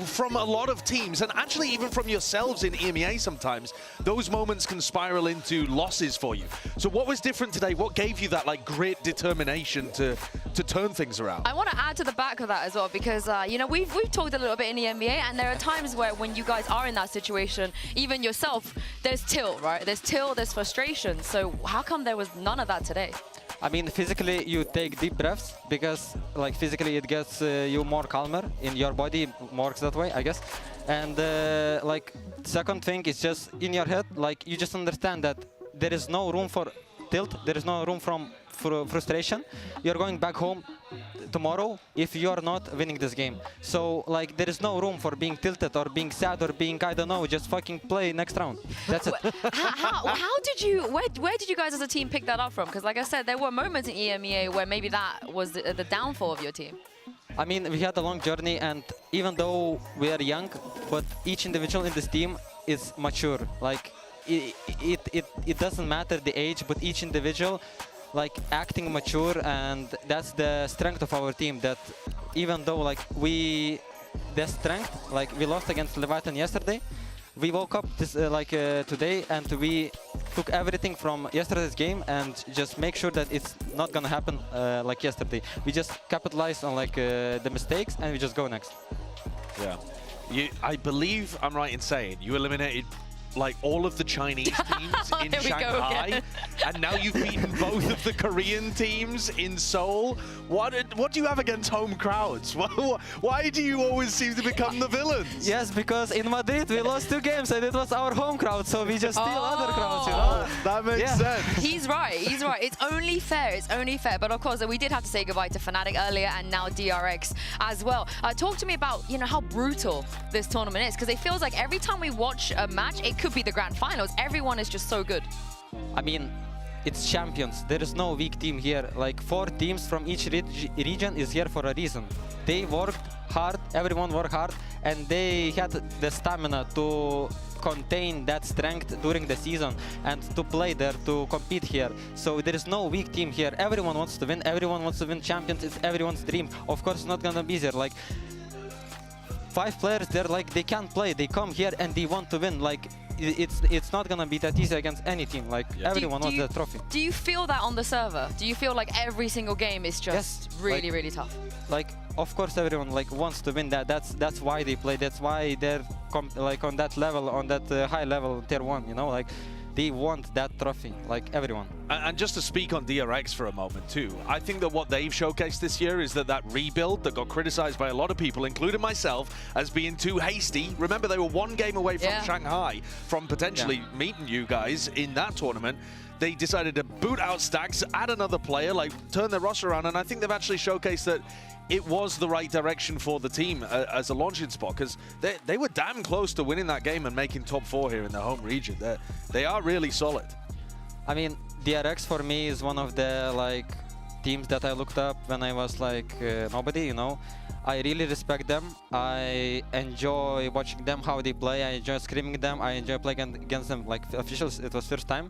from a lot of teams, and actually even from yourselves in EMEA sometimes, those moments can spiral into losses for you. So what was different today? What gave you that like great determination to turn things around? I want to add to the back of that as well, because you know, we've talked a little bit in the NBA, and there are times where when you guys are in that situation, even yourself, there's tilt, right? There's tilt, there's frustration. So how come there was none of that today? I mean, physically you take deep breaths, because like physically it gets you more calmer in your body, works that way, I guess. And like second thing is just in your head, like you just understand that there is no room for tilt, there is no room for frustration. You're going back home tomorrow if you're not winning this game. So like there is no room for being tilted or being sad or being, I don't know, just fucking play next round. That's it. How did you, where did you guys as a team pick that up from? Because like I said, there were moments in EMEA where maybe that was the downfall of your team. I mean, we had a long journey, and even though we are young, but each individual in this team is mature. Like it doesn't matter the age, but each individual like acting mature, and that's the strength of our team. That even though like the strength, like we lost against Leviathan yesterday, we woke up this today, and we took everything from yesterday's game and just make sure that it's not gonna happen like yesterday. We just capitalize on like the mistakes, and we just go next. Yeah, I believe I'm right in saying you eliminated like all of the Chinese teams in Shanghai, and now you've beaten both of the Korean teams in Seoul. What do you have against home crowds? Why do you always seem to become the villains? Yes, because in Madrid we lost 2 games and it was our home crowd, so we just steal other crowds, you know? That makes sense. He's right, he's right. It's only fair, But of course, we did have to say goodbye to Fnatic earlier, and now DRX as well. Talk to me about, you know, how brutal this tournament is, because it feels like every time we watch a match, it could be the grand finals. Everyone is just so good. I mean, it's champions. There is no weak team here. Like 4 teams from each region is here for a reason. They worked hard, everyone worked hard, and they had the stamina to contain that strength during the season and to play there, to compete here. So there is no weak team here. Everyone wants to win. Everyone wants to win champions. It's everyone's dream. Of course, it's not gonna be there. Like 5 players, they're like, they can't play. They come here and they want to win. Like it's not gonna be that easy against any team. Like everyone wants the trophy. Do you feel that on the server? Do you feel like every single game is just really, really tough? Like, of course, everyone like wants to win that. That's why they play. That's why they're like on that level, on that high level, tier 1. You know, like they want that trophy, like everyone. And just to speak on DRX for a moment too, I think that what they've showcased this year is that rebuild that got criticized by a lot of people, including myself, as being too hasty. Remember, they were 1 game away from Shanghai from potentially meeting you guys in that tournament. They decided to boot out Stacks, add another player, like turn their roster around, and I think they've actually showcased that it was the right direction for the team as a launching spot, because they were damn close to winning that game and making top 4 here in their home region. They are really solid. I mean, DRX for me is one of the like teams that I looked up when I was like nobody, you know. I really respect them. I enjoy watching them, how they play. I enjoy screaming them. I enjoy playing against them like officials. It was first time.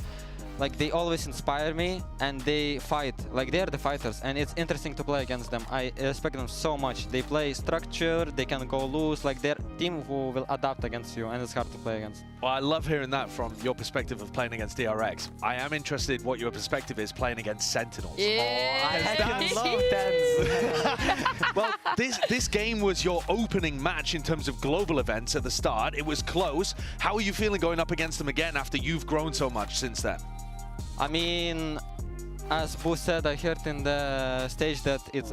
Like they always inspire me and they fight. Like they're the fighters and it's interesting to play against them. I respect them so much. They play structured, they can go loose. Like they're a team who will adapt against you and it's hard to play against. Well, I love hearing that from your perspective of playing against DRX. I am interested what your perspective is playing against Sentinels. Yeah. Oh, I love that. Well, this game was your opening match in terms of global events at the start. It was close. How are you feeling going up against them again after you've grown so much since then? I mean, as Boo said, I heard in the stage that it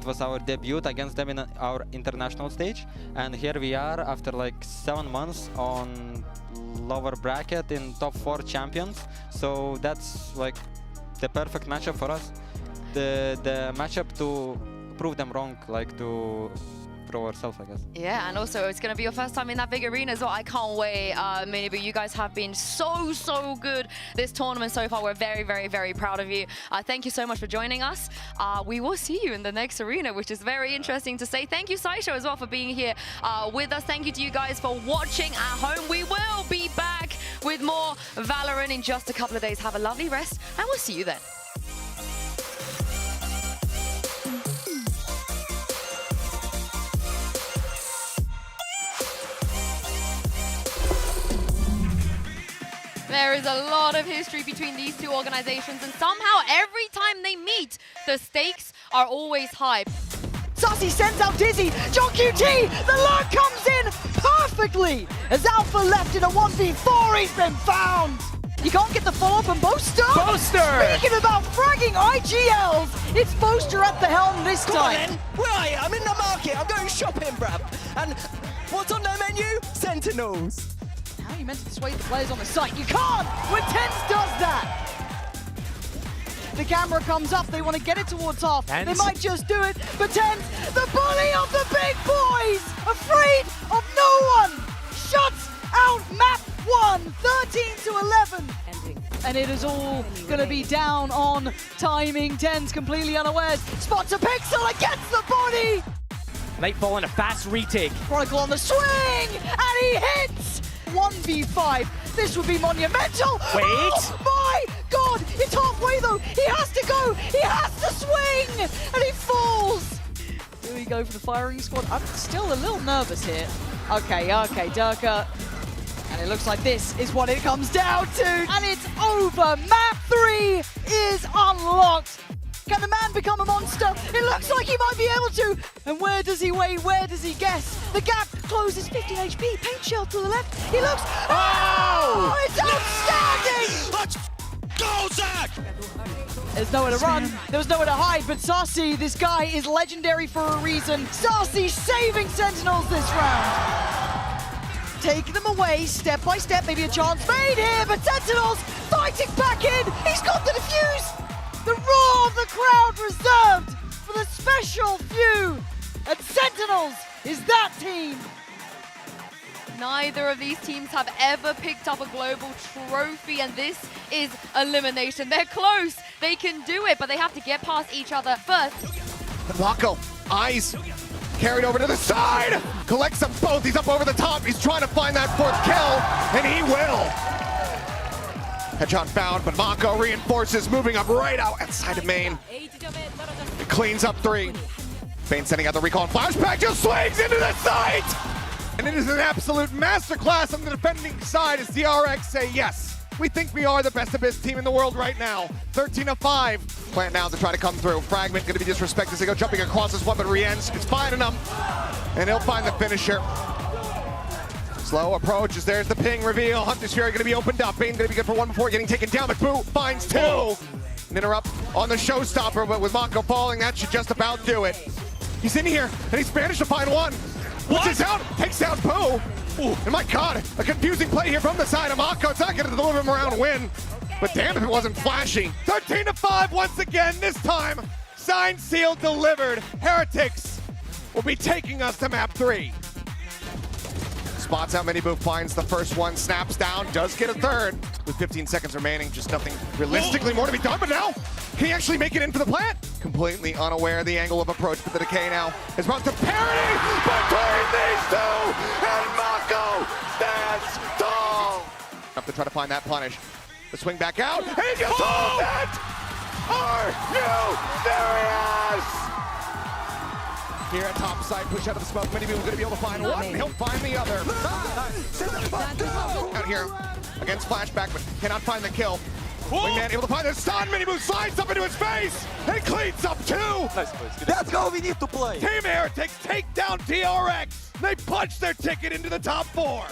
was our debut against them in our international stage, and here we are after like 7 months on lower bracket in top 4 champions. So that's like the perfect matchup for us. The matchup to prove them wrong, like to prove ourselves, I guess. Yeah, and also it's going to be your first time in that big arena as well. I can't wait. But you guys have been so good this tournament so far. We're very proud of you. Thank you so much for joining us. We will see you in the next arena, which is very interesting to say. Thank you, Saisho, as well, for being here with us. Thank you to you guys for watching at home. We will be back with more Valorant in just a couple of days. Have a lovely rest, and we'll see you then. There is a lot of history between these two organizations, and somehow every time they meet, the stakes are always high. Saucy sends out Dizzy. John QT, the lurk comes in perfectly. As Alpha left in a 1v4, he's been found. You can't get the follow-up on Boaster. Speaking about fragging IGLs, it's Boaster at the helm this time. Come on then. Where are you? I'm in the market. I'm going shopping, bruv. And what's on the menu? Sentinels. How are you meant to dissuade the players on the site? You can't! When TenZ does that! The camera comes up, they want to get it towards half. They might just do it, but TenZ, the bully of the big boys! Afraid of no one! Shuts out map 1, 13-11. And it is all going to be down on timing. TenZ completely unawares. Spots a pixel against the body! Nightfall in a fast retake. Chronicle on the swing, and he hits! 1v5. This would be monumental. Wait. Oh my God! It's halfway though. He has to go. He has to swing, and he falls. Here we go for the firing squad. I'm still a little nervous here. Okay, Durka. And it looks like this is what it comes down to. And it's over. Map 3 is unlocked. Can the man become a monster? It looks like he might be able to. And where does he wait? Where does he guess? The gap closes. 15 HP. Paint shell to the left. He looks. Oh! It's outstanding! Let's go, Zach! There's nowhere to run. There was nowhere to hide. But Saucy, this guy is legendary for a reason. Saucy saving Sentinels this round. Taking them away step by step. Maybe a chance made here. But Sentinels fighting back in. He's got the defuse. The roar of the crowd reserved for the special few, and Sentinels is that team. Neither of these teams have ever picked up a global trophy, and this is elimination. They're close, they can do it, but they have to get past each other first. Wako, eyes carried over to the side, collects them both, he's up over the top, he's trying to find that 4th kill, and he will. Headshot found, but Mako reinforces, moving up right outside of main. It cleans up 3. Bane sending out the recall and flashback, just swings into the site! And it is an absolute masterclass on the defending side as DRX say, yes, we think we are the best of best team in the world right now. 13-5. Plant now to try to come through. Fragment gonna be disrespected as they go jumping across this one, but Rien's is finding him. And he'll find the finisher. Slow approach as there's the ping reveal. Hunter's Fury going to be opened up. Bane going to be good for 1 before getting taken down, but Boo finds 2. An interrupt on the showstopper, but with Mako falling, that should just about do it. He's in here, and he's managed to find 1. Puts out, takes down Boo. And my God, a confusing play here from the side of Mako. It's not going to deliver him around a win, but damn if it wasn't flashy. 13-5 once again, this time. Signed, sealed, delivered. Heretics will be taking us to map 3. Spots out Mini Boo, finds the first one, snaps down, does get a 3rd. With 15 seconds remaining, just nothing realistically more to be done, but now Can he actually make it in for the plant? Completely unaware of the angle of approach, but the Decay now is about to parity between these two, and Mako stands tall. Have to try to find that punish. The swing back out, and he gets all that! Are you serious? Here at top side, push out of the smoke. Many people are going to be able to find one. He'll find the other. Out here against Flashback, but cannot find the kill. Wingman able to find the stun. Mini Move slides up into his face and cleans up two. Let's go. We need to play. Team Heretics take down DRX. They punch their ticket into the top 4.